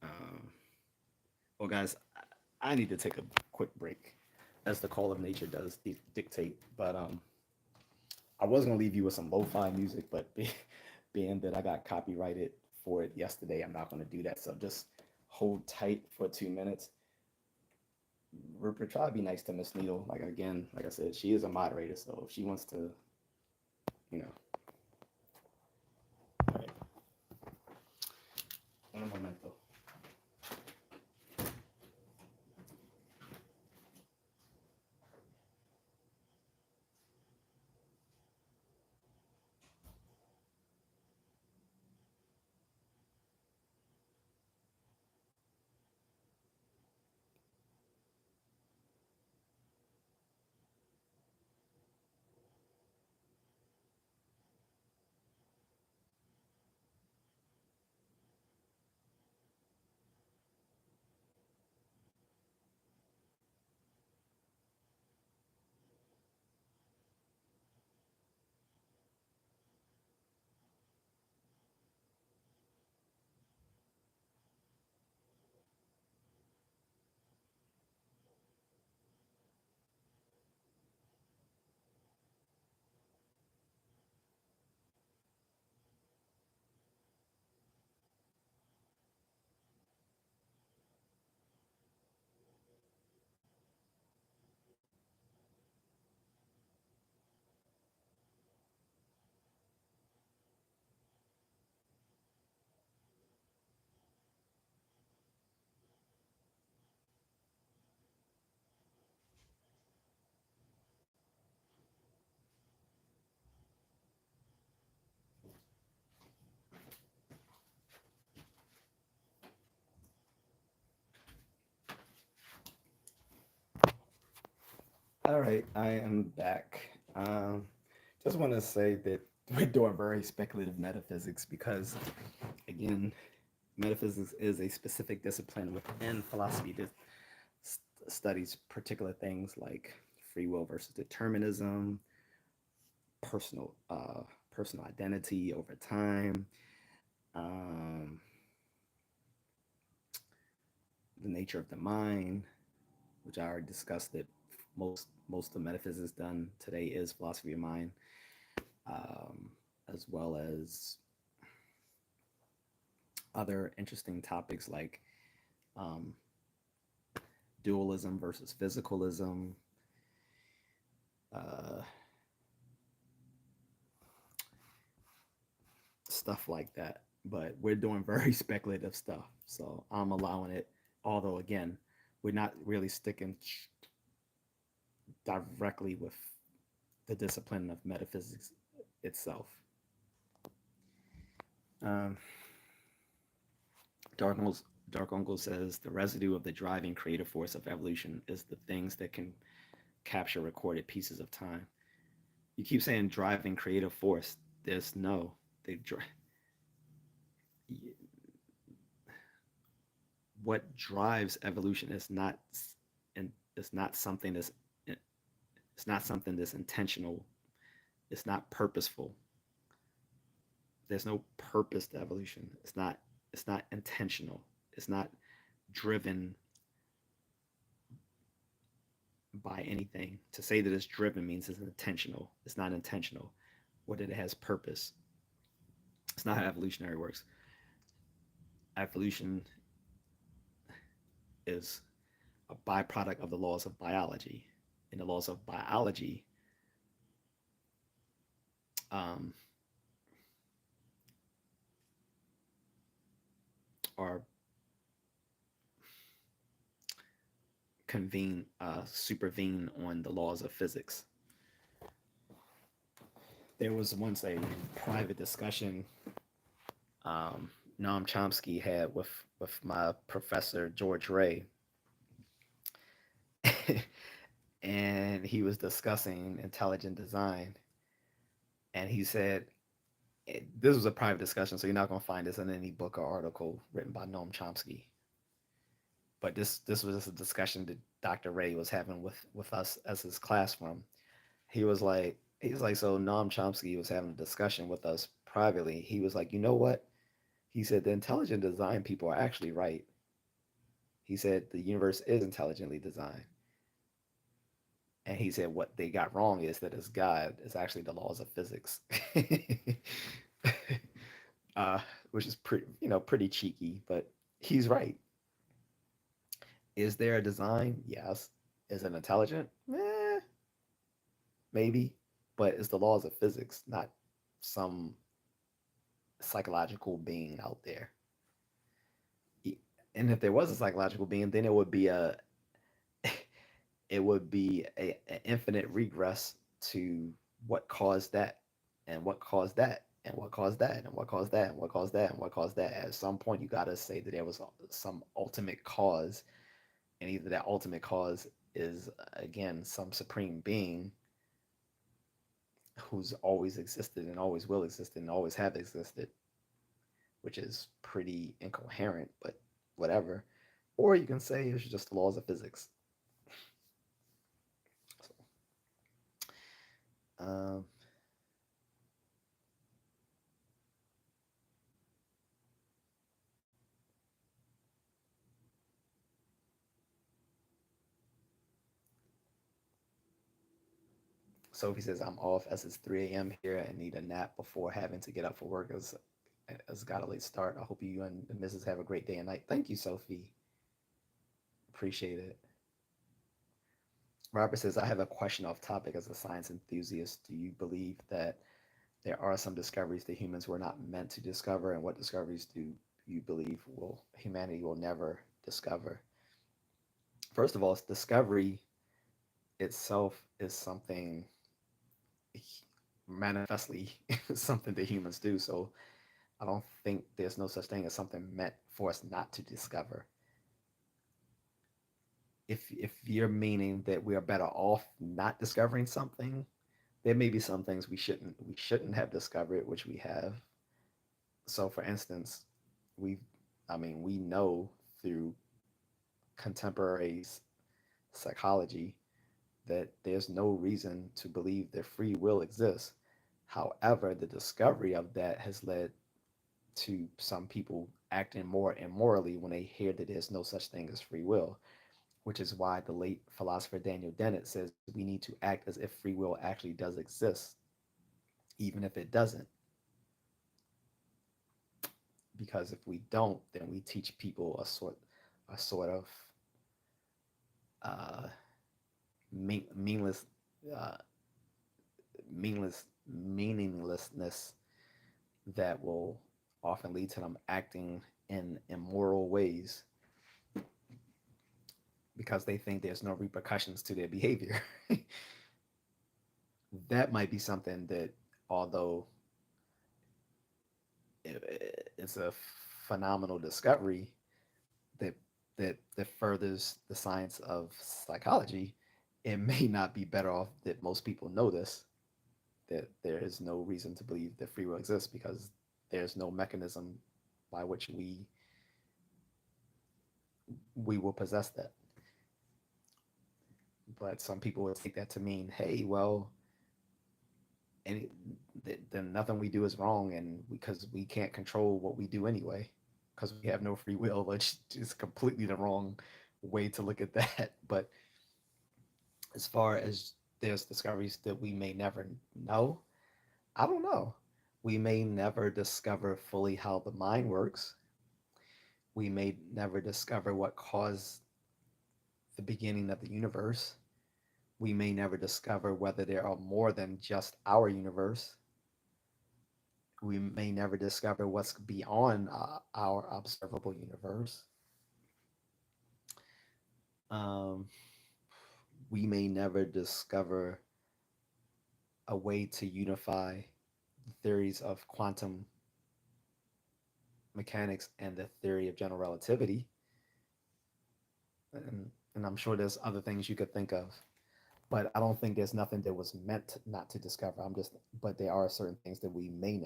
Um, well, guys, I need to take a quick break, as the call of nature does dictate. But I was gonna leave you with some lo-fi music, but being that I got copyrighted for it yesterday, I'm not gonna do that. So just hold tight for 2 minutes. Rupert, try to be nice to Miss Needle. Like again, like I said, she is a moderator, so if she wants to, you know. All right. Un momento. All right, I am back. Just want to say that we're doing very speculative metaphysics because, again, metaphysics is a specific discipline within philosophy that studies particular things like free will versus determinism, personal personal identity over time, um, the nature of the mind, which I already discussed. That most of the metaphysics done today is philosophy of mind, um, as well as other interesting topics like um, dualism versus physicalism, uh, stuff like that. But we're doing very speculative stuff, so I'm allowing it. Although, again, we're not really sticking directly with the discipline of metaphysics itself. Um, Dark Uncle, Dark Uncle says the residue of the driving creative force of evolution is the things that can capture recorded pieces of time. You keep saying driving creative force. There's no. They what drives evolution is not and it's not something that's it's not something that's intentional. It's not purposeful. There's no purpose to evolution. It's not intentional. It's not driven by anything. To say that it's driven means it's intentional. It's not intentional. Or that it has purpose. It's not how evolutionary works. Evolution is a byproduct of the laws of biology. And the laws of biology um, are supervene on the laws of physics. There was once a private discussion Noam Chomsky had with my professor George Ray, and he was discussing intelligent design, and he said this was a private discussion, so you're not going to find this in any book or article written by Noam Chomsky. But this was just a discussion that Dr. Ray was having with us as his classroom. He was like, so Noam Chomsky was having a discussion with us privately. He was like, you know what? He said the intelligent design people are actually right. He said the universe is intelligently designed. And he said what they got wrong is that it's God is actually the laws of physics. Which is pretty cheeky, but he's right. Is there a design? Yes. Is it intelligent? Maybe. But it's the laws of physics, not some psychological being out there. And if there was a psychological being, then it would be an infinite regress to what caused that and what caused that and what caused that and what caused that and what caused that and what caused that. At some point, you got to say that there was some ultimate cause, and either that ultimate cause is again some supreme being who's always existed and always will exist and always have existed, which is pretty incoherent, but whatever. Or you can say it's just the laws of physics. So, Sophie says, I'm off as it's 3 a.m. here and need a nap before having to get up for work as got a late start. I hope you and the missus have a great day and night. Thank you, Sophie. Appreciate it. Robert says, I have a question off topic as a science enthusiast. Do you believe that there are some discoveries that humans were not meant to discover? And what discoveries do you believe humanity will never discover? First of all, discovery itself is something manifestly something that humans do. So I don't think there's no such thing as something meant for us not to discover. if you're meaning that we are better off not discovering something, there may be some things we shouldn't have discovered, which we have. So, for instance, we, I mean, we know through contemporary psychology that there's no reason to believe that free will exists. However, the discovery of that has led to some people acting more immorally when they hear that there's no such thing as free will, which is why the late philosopher Daniel Dennett says we need to act as if free will actually does exist, even if it doesn't. Because if we don't, then we teach people a sort of uh, meaningless, uh, meaninglessness that will often lead to them acting in immoral ways because they think there's no repercussions to their behavior. That might be something that, although it's a phenomenal discovery that that furthers the science of psychology, it may not be better off that most people know this, that there is no reason to believe that free will exists because there's no mechanism by which we will possess that. But some people would take that to mean, hey, well, any, then nothing we do is wrong, and because we can't control what we do anyway, because we have no free will, which is completely the wrong way to look at that. But as far as there's discoveries that we may never know, I don't know. We may never discover fully how the mind works. We may never discover what caused the beginning of the universe. We may never discover whether there are more than just our universe. We may never discover what's beyond our observable universe. Um, we may never discover a way to unify the theories of quantum mechanics and the theory of general relativity. And I'm sure there's other things you could think of, but I don't think there's nothing that was meant not to discover. But there are certain things that we may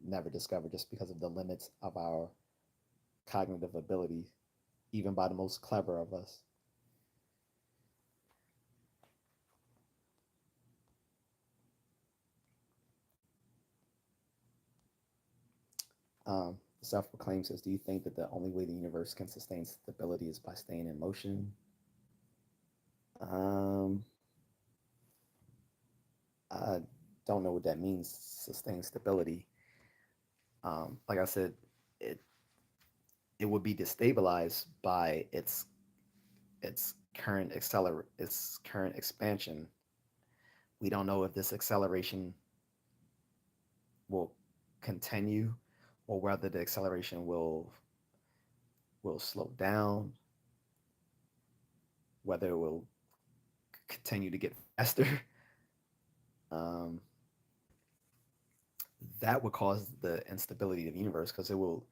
never discover just because of the limits of our cognitive ability, even by the most clever of us. Self-proclaimed says, "Do you think that the only way the universe can sustain stability is by staying in motion?" Um, I don't know what that means. Sustain stability. Like I said, it it would be destabilized by its current expansion. We don't know if this acceleration will continue or whether the acceleration will slow down, whether it will continue to get faster. Um, that would cause the instability of the universe because it will,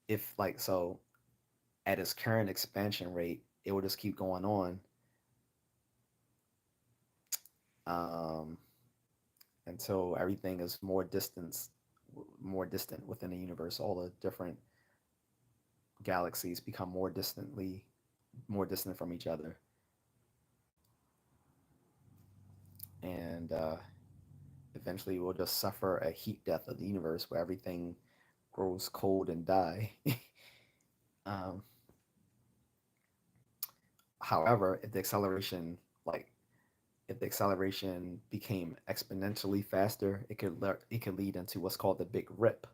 if like so, at its current expansion rate, it will just keep going on um, until everything is more distant within the universe. All the different galaxies become more distant from each other, and eventually we'll just suffer a heat death of the universe where everything grows cold and die. um, However, like if the acceleration became exponentially faster, it could lead into what's called the big rip,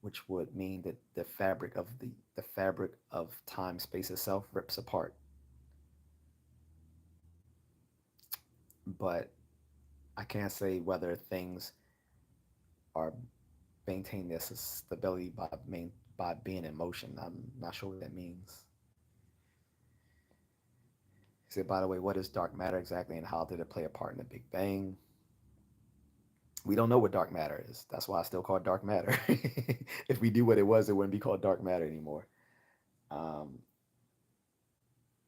which would mean that the fabric of time space itself rips apart. But I can't say whether things are maintaining their stability by being in motion. I'm not sure what that means. He said, by the way, what is dark matter exactly, and how did it play a part in the Big Bang? We don't know what dark matter is. That's why I still call it dark matter. If we knew what it was, it wouldn't be called dark matter anymore. Um,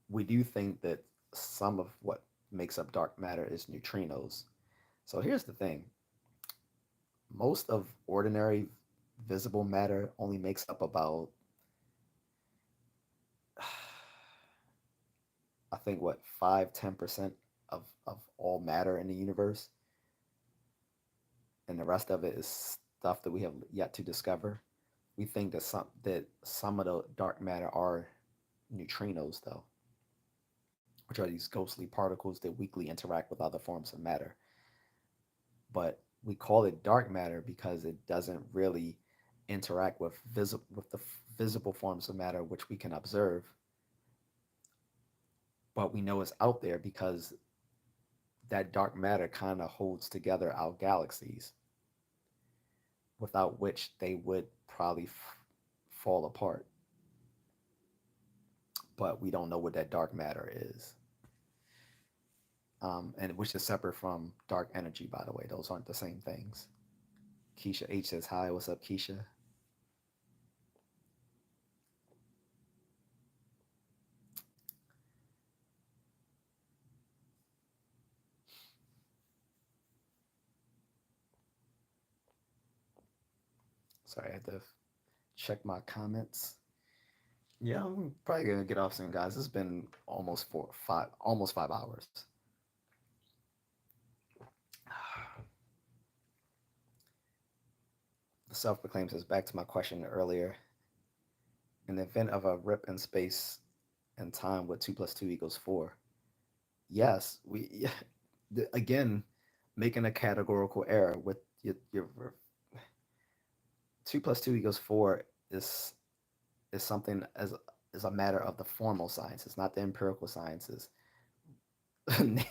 we do think that some of what makes up dark matter is neutrinos. So here's the thing: most of ordinary visible matter only makes up about, I think, what, 5-10% of all matter in the universe, and the rest of it is stuff that we have yet to discover. We think that some of the dark matter are neutrinos, though, which are these ghostly particles that weakly interact with other forms of matter. But we call it dark matter because it doesn't really interact with the visible forms of matter which we can observe, but we know it's out there because that dark matter kind of holds together our galaxies, without which they would probably fall apart. But we don't know what that dark matter is, and which is separate from dark energy, by the way. Those aren't the same things. Keisha H says hi. What's up, Keisha? Sorry, I had to check my comments. Yeah, I'm probably gonna get off soon, guys. It's been almost 5 hours. The self-proclaimed says, back to my question earlier. In the event of a rip in space and time, with 2 plus 2 equals 4? Yes, again, making a categorical error with your 2 plus 2 equals 4 is something as is a matter of the formal sciences, not the empirical sciences. The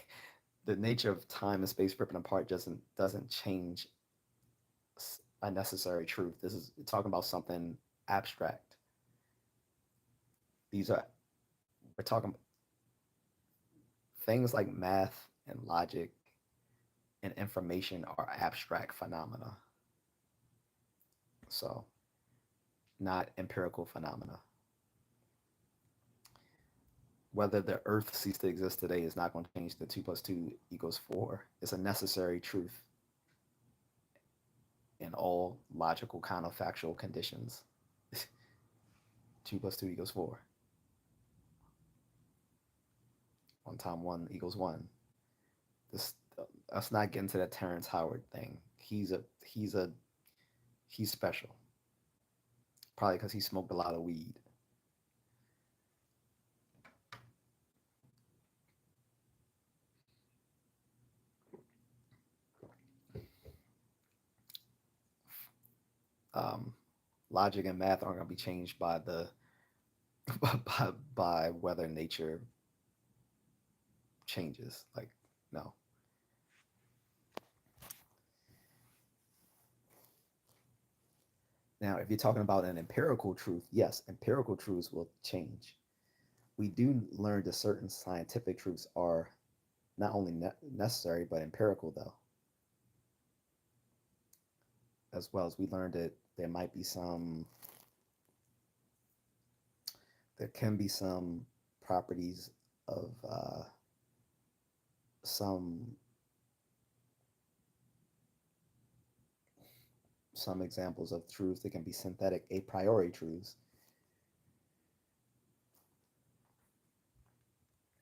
nature of time and space ripping apart doesn't change a necessary truth. This is talking about something abstract. These are we're talking things like math and logic and information are abstract phenomena. So, not empirical phenomena. Whether the earth ceased to exist today is not going to change the 2 plus 2 equals 4. It's a necessary truth in all logical counterfactual conditions. 2 plus 2 equals 4. One time one equals one. This Let's not get into that Terrence Howard thing. He's special. Probably because he smoked a lot of weed. Um, Logic and math aren't going to be changed by the by whether nature changes. Like, no. Now, if you're talking about an empirical truth, yes, empirical truths will change. We do learn that certain scientific truths are not only necessary but empirical, though, as well as we learned that there can be some properties of some examples of truths that can be synthetic a priori truths.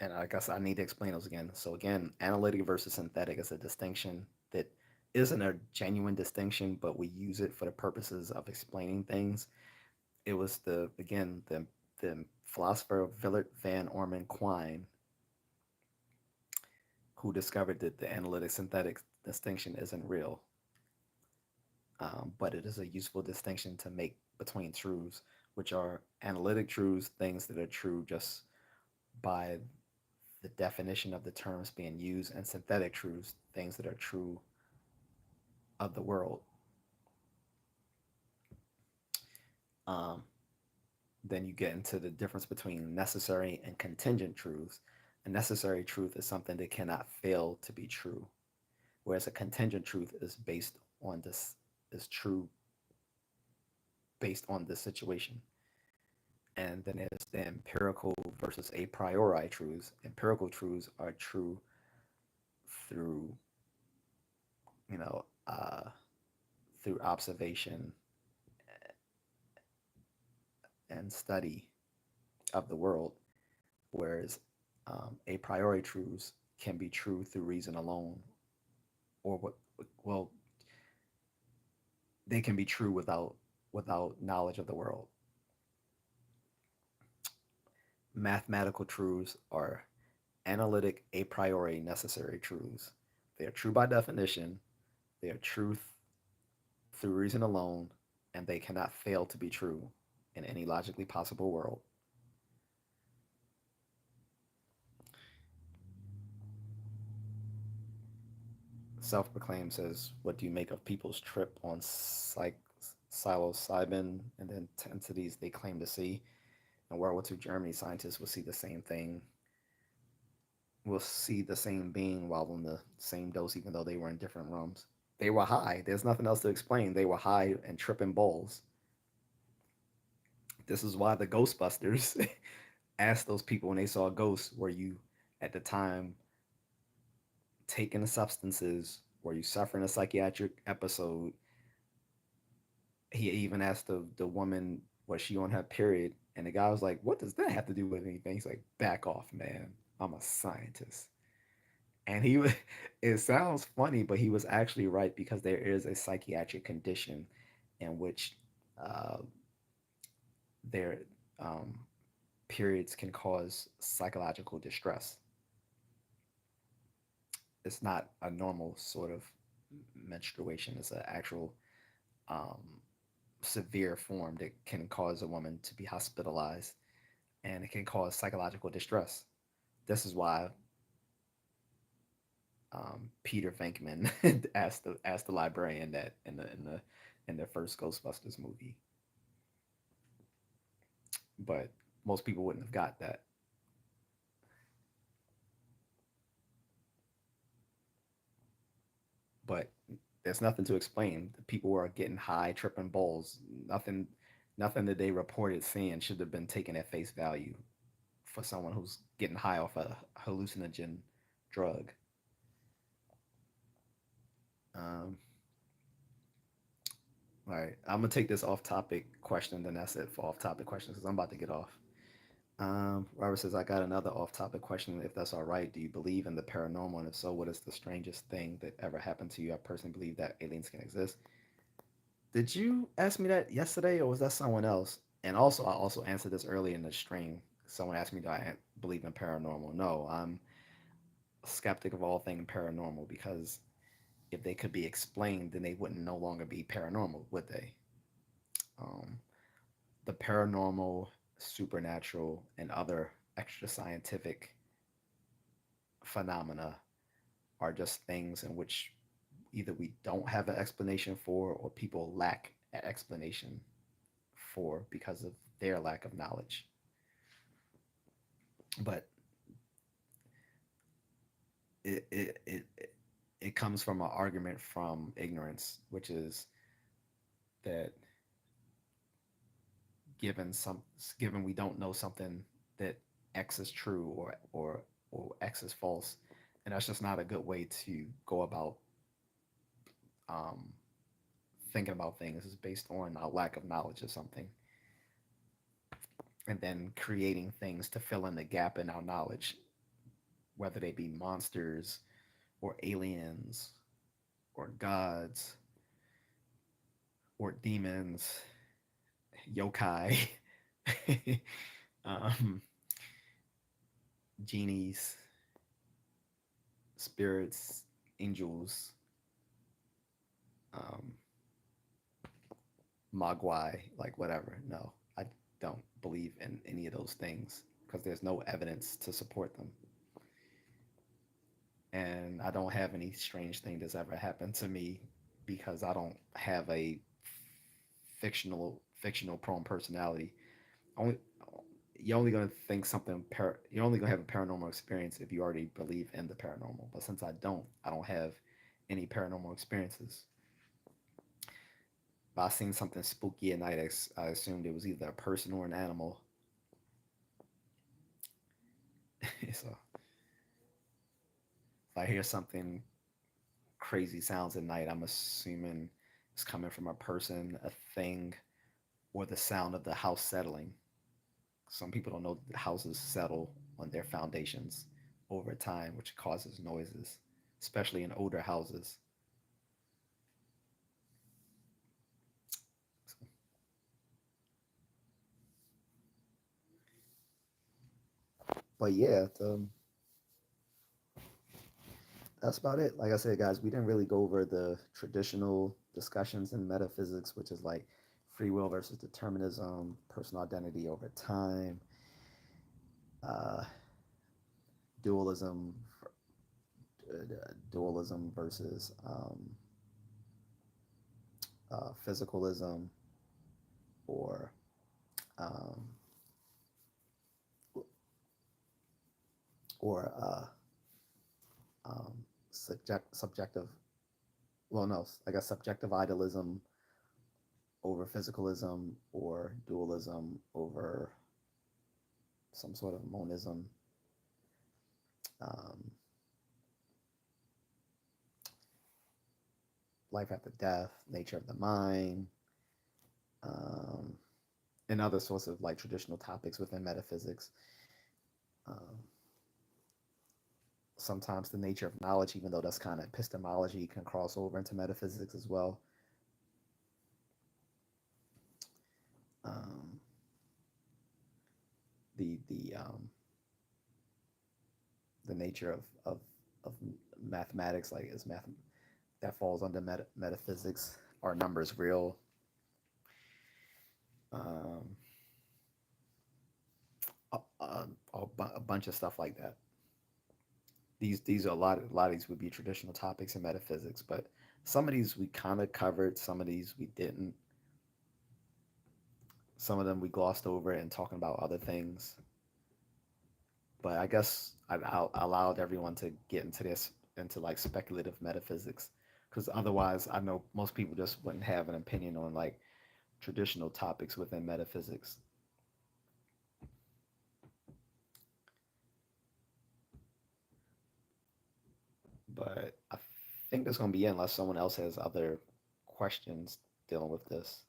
And I guess I need to explain those again. So again, analytic versus synthetic is a distinction that isn't a genuine distinction, but we use it for the purposes of explaining things. It was the philosopher Willard Van Orman Quine who discovered that the analytic synthetic distinction isn't real, but it is a useful distinction to make between truths, which are analytic truths, things that are true just by the definition of the terms being used, and synthetic truths, things that are true of the world. Um, then you get into the difference between necessary and contingent truths. A necessary truth is something that cannot fail to be true, whereas a contingent truth is true based on the situation. And then there's the empirical versus a priori truths. Empirical truths are true through, you know, through observation and study of the world, whereas a priori truths can be true through reason alone, or what? Well, they can be true without knowledge of the world. Mathematical truths are analytic a priori necessary truths. They are true by definition. They are truth through reason alone, and they cannot fail to be true in any logically possible world. Self-proclaimed says, "What do you make of people's trip on psilocybin and the intensities they claim to see?" In World War II Germany, scientists will see the same thing, will see the same being while in the same dose, even though they were in different rooms. They were high. There's nothing else to explain. They were high and tripping bowls. This is why the Ghostbusters asked those people when they saw ghosts, were you at the time taking the substances? Were you suffering a psychiatric episode? He even asked the woman, was she on her period? And the guy was like, what does that have to do with anything? He's like, back off, man. I'm a scientist. And he was, it sounds funny, but he was actually right because there is a psychiatric condition in which uh, their um, periods can cause psychological distress. It's not a normal sort of menstruation. It's an actual um, severe form that can cause a woman to be hospitalized, and it can cause psychological distress. This is why Peter Venkman asked the librarian that in the first Ghostbusters movie, but most people wouldn't have got that. But there's nothing to explain. The people were getting high, tripping bowls. Nothing, nothing that they reported seeing should have been taken at face value for someone who's getting high off a hallucinogen drug. Um, all right, I'm gonna take this off-topic question, then that's it for off-topic questions because I'm about to get off. Robert says, I got another off-topic question. If that's all right, do you believe in the paranormal? And if so, what is the strangest thing that ever happened to you? I personally believe that aliens can exist. Did you ask me that yesterday, or was that someone else? And also, I also answered this early in the stream. Someone asked me, do I believe in paranormal? No, I'm a skeptic of all things paranormal because if they could be explained, then they wouldn't no longer be paranormal, would they? Um, the paranormal, supernatural, and other extra scientific phenomena are just things in which either we don't have an explanation for or people lack an explanation for because of their lack of knowledge. But it comes from an argument from ignorance, which is that given some given we don't know something that X is true or X is false, and that's just not a good way to go about um, thinking about things. Is based on a lack of knowledge of something, and then creating things to fill in the gap in our knowledge, whether they be monsters or aliens or gods or demons, yokai, um, genies, spirits, angels, um, mogwai, like whatever. No, I don't believe in any of those things because there's no evidence to support them. And I don't have any strange thing that's ever happened to me because I don't have a fictional prone personality. Only you're only gonna think something you're only gonna have a paranormal experience if you already believe in the paranormal. But since I don't have any paranormal experiences. If I seen something spooky at night, I assumed it was either a person or an animal, So if I hear something crazy sounds at night, I'm assuming it's coming from a person, a thing, or the sound of the house settling. Some people don't know that houses settle on their foundations over time, which causes noises, especially in older houses. But yeah, that's about it. Like I said, guys, we didn't really go over the traditional discussions in metaphysics, which is like free will versus determinism, personal identity over time, uh, dualism, dualism versus physicalism, or um, or subjective. Well, no, I guess subjective idealism over physicalism, or dualism over some sort of monism. Um, Life after death, nature of the mind, um, and other sorts of like traditional topics within metaphysics. Um, Sometimes the nature of knowledge, even though that's kind of epistemology, can cross over into metaphysics as well. Um, the the nature of mathematics, like is math that falls under metaphysics. Are numbers real? Um, a bunch of stuff like that. These are a lot of these would be traditional topics in metaphysics, but some of these we kind of covered, some of these we didn't. Some of them we glossed over and talking about other things. But I guess I allowed everyone to get into this, into like speculative metaphysics, because otherwise I know most people just wouldn't have an opinion on like traditional topics within metaphysics. But I think that's going to be it unless someone else has other questions dealing with this.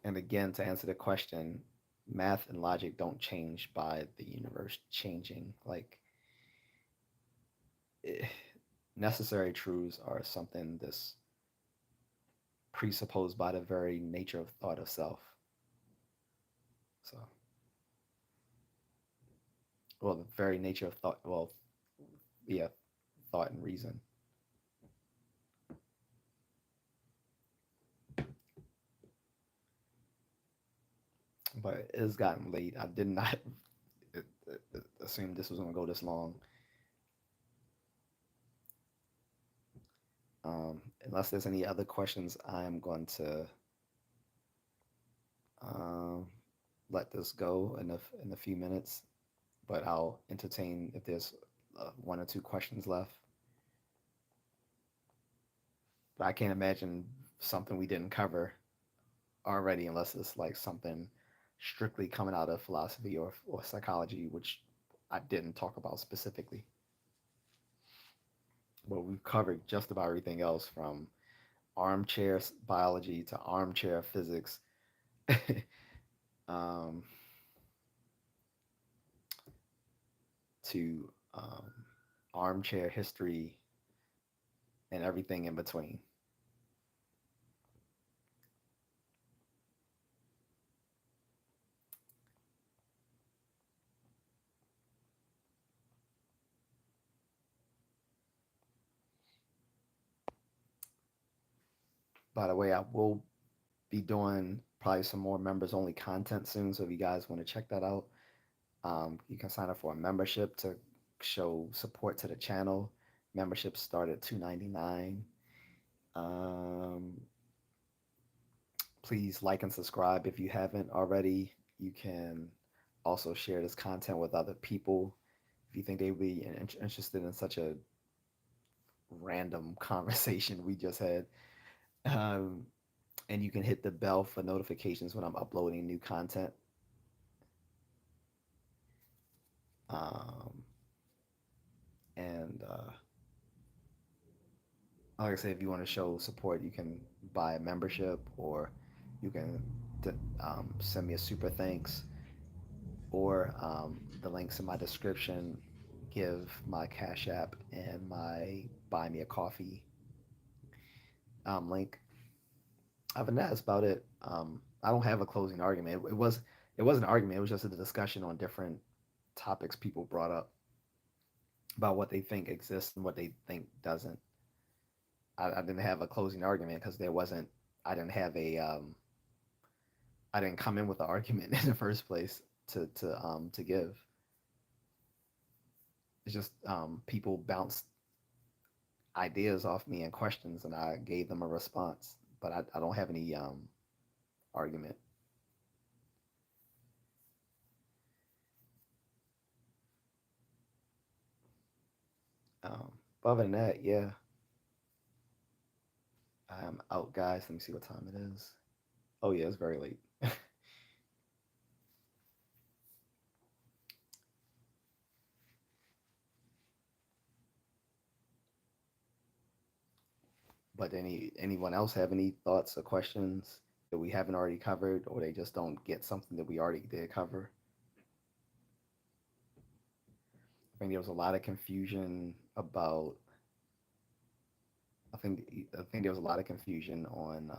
And again, to answer the question, math and logic don't change by the universe changing. Like, eh, necessary truths are something that's presupposed by the very nature of thought of self. So, well, the very nature of thought, well, yeah, thought and reason. But it's gotten late. I did not assume this was going to go this long. Unless there's any other questions, I'm going to um, let this go in a few minutes. But I'll entertain if there's one or two questions left. But I can't imagine something we didn't cover already, unless it's like something strictly coming out of philosophy or psychology, which I didn't talk about specifically. But we've covered just about everything else from armchair biology to armchair physics, um, to armchair history and everything in between. By the way, I will be doing probably some more members only content soon. So if you guys want to check that out, you can sign up for a membership to show support to the channel. Memberships start at $2.99. Um, Please like and subscribe if you haven't already. You can also share this content with other people if you think they would be interested in such a random conversation we just had. Um, and you can hit the bell for notifications when I'm uploading new content. Um, and like I said, if you want to show support, you can buy a membership, or you can send me a super thanks, or the links in my description give my Cash App and my Buy Me a Coffee link. Other than that, that's about it. I don't have a closing argument. It was an argument. It was just a discussion on different topics people brought up about what they think exists and what they think doesn't. I didn't have a closing argument because there wasn't. I didn't have a. I didn't come in with an argument in the first place to give. It's just people bounced ideas off me and questions, and I gave them a response. But I don't have any argument. But other than that, yeah, I'm out, guys. Let me see what time it is. Oh yeah, it's very late. But anyone else have any thoughts or questions that we haven't already covered, or they just don't get something that we already did cover? I think there was a lot of confusion about. I think there was a lot of confusion on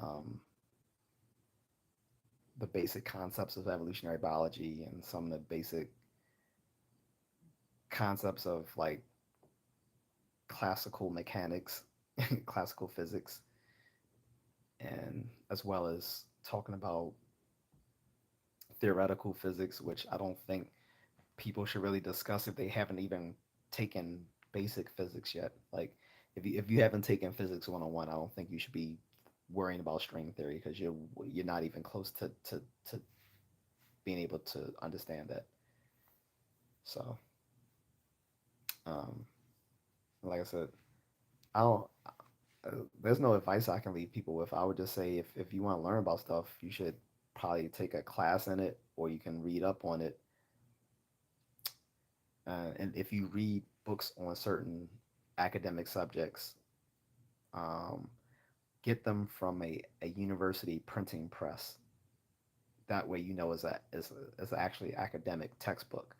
the basic concepts of evolutionary biology and some of the basic concepts of like classical mechanics, classical physics, and as well as talking about theoretical physics, which I don't think people should really discuss if they haven't even taken basic physics yet. Like if you haven't taken physics 101, I don't think you should be worrying about string theory because you're not even close to being able to understand that. So, um, like I said, I don't. There's no advice I can leave people with. I would just say if you want to learn about stuff, you should probably take a class in it, or you can read up on it. And if you read books on certain academic subjects, um, get them from a university printing press. That way, you know, is actually academic textbook,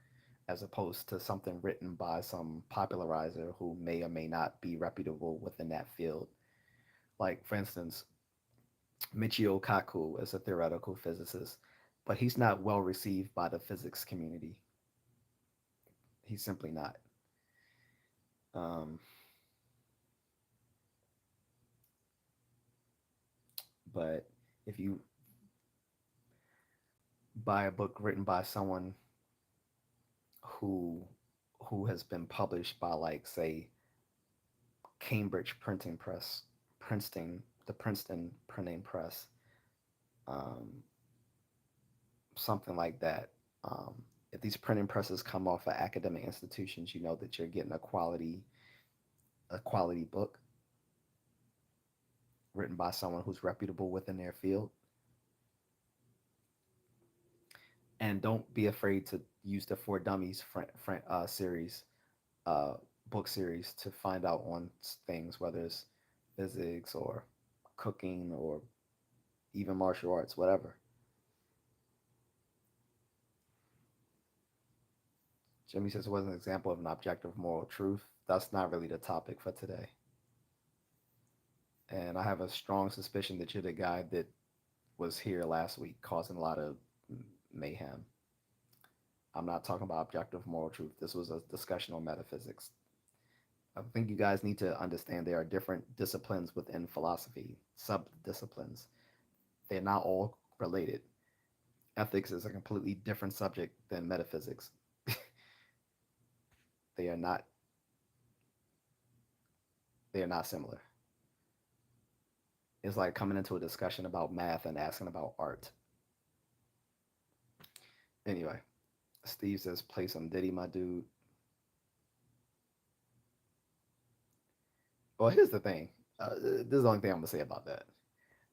as opposed to something written by some popularizer who may or may not be reputable within that field. Like, for instance, Michio Kaku is a theoretical physicist, but he's not well received by the physics community. He's simply not. Um, but if you buy a book written by someone who who has been published by, like, say, Cambridge Printing Press, the Princeton Printing Press, um, something like that. If these printing presses come off of academic institutions, you know that you're getting a quality book written by someone who's reputable within their field. And don't be afraid to use the For Dummies series, uh, book series, to find out on things, whether it's physics or cooking or even martial arts, whatever. Jimmy says it was an example of an objective moral truth. That's not really the topic for today. And I have a strong suspicion that you're the guy that was here last week causing a lot of mayhem. I'm not talking about objective moral truth. This was a discussion on metaphysics. I think you guys need to understand there are different disciplines within philosophy, sub disciplines. They're not all related. Ethics is a completely different subject than metaphysics. they are not they are not similar. It's like coming into a discussion about math and asking about art. Anyway, Steve says play some Diddy, my dude. Well, here's the thing. This is the only thing I'm gonna say about that.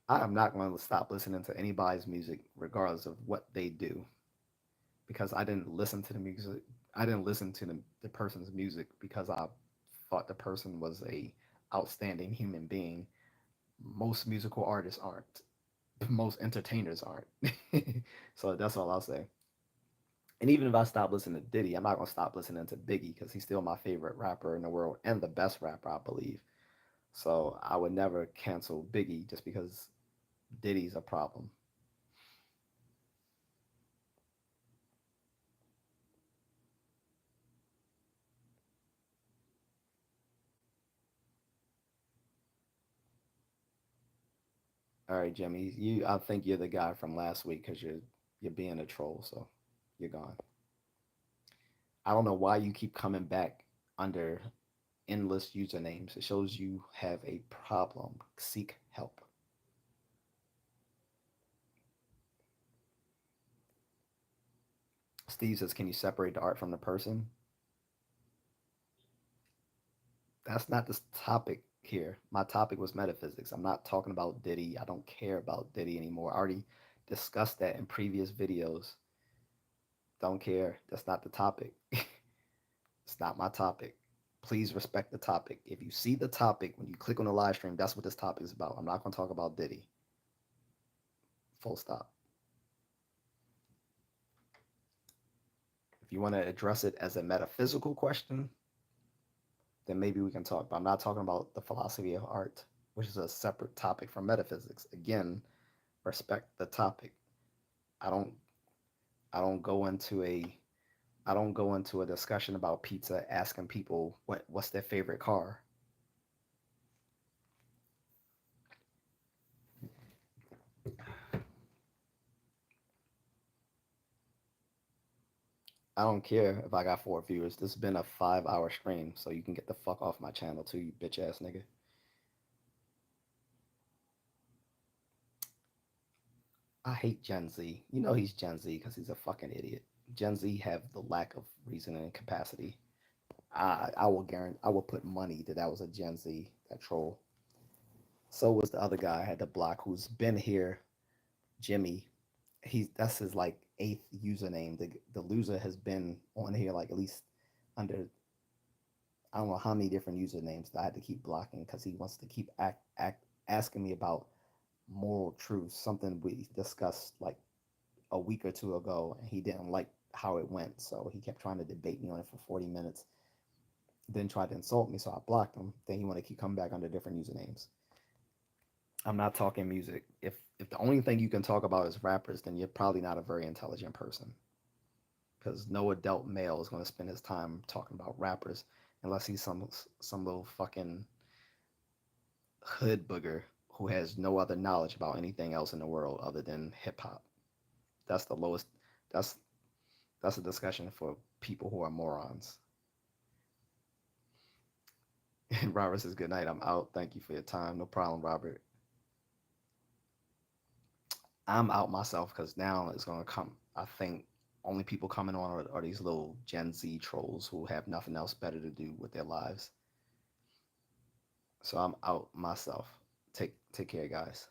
I am not going to stop listening to anybody's music, regardless of what they do, because I didn't listen to the music. I didn't listen to the person's music because I thought the person was a outstanding human being. Most musical artists aren't. Most entertainers aren't. So that's all I'll say. And even if I stop listening to Diddy, I'm not gonna stop listening to Biggie because he's still my favorite rapper in the world and the best rapper, I believe. So I would never cancel Biggie just because Diddy's a problem. All right, Jimmy, you. I think you're the guy from last week because you're being a troll. So you're gone. I don't know why you keep coming back under endless usernames. It shows you have a problem. Seek help. Steve says, "Can you separate the art from the person?" That's not the topic here. My topic was metaphysics. I'm not talking about Diddy. I don't care about Diddy anymore. I already discussed that in previous videos. Don't care. That's not the topic. It's not my topic. Please respect the topic. If you see the topic when you click on the live stream, that's what this topic is about. I'm not going to talk about Diddy. Full stop. If you want to address it as a metaphysical question, then maybe we can talk. But I'm not talking about the philosophy of art, which is a separate topic from metaphysics. Again, respect the topic. I don't I don't go into a I don't go into a discussion about pizza asking people what's their favorite car. I don't care if I got 4 viewers. This has been a 5 hour stream, so you can get the fuck off my channel too, you bitch ass nigga. I hate Gen Z. You know he's Gen Z because he's a fucking idiot. Gen Z have the lack of reasoning and capacity. I will guarantee I will put money that that was a Gen Z that troll. So was the other guy I had to block who's been here, Jimmy. He's that's his like eighth username. The loser has been on here like at least under I don't know how many different usernames that I had to keep blocking because he wants to keep asking me about moral truth, something we discussed like a week or two ago, and he didn't like how it went, so he kept trying to debate me on it for 40 minutes. Then tried to insult me, so I blocked him. Then he wanted to keep coming back under different usernames. I'm not talking music. If the only thing you can talk about is rappers, then you're probably not a very intelligent person. Because no adult male is going to spend his time talking about rappers unless he's some little fucking hood booger who has no other knowledge about anything else in the world other than hip hop. That's the lowest. That's that's a discussion for people who are morons. And Robert says, "Good night. I'm out. Thank you for your time. No problem, Robert. I'm out myself because now it's gonna come. I think only people coming on are these little Gen Z trolls who have nothing else better to do with their lives. So I'm out myself. Take care, guys."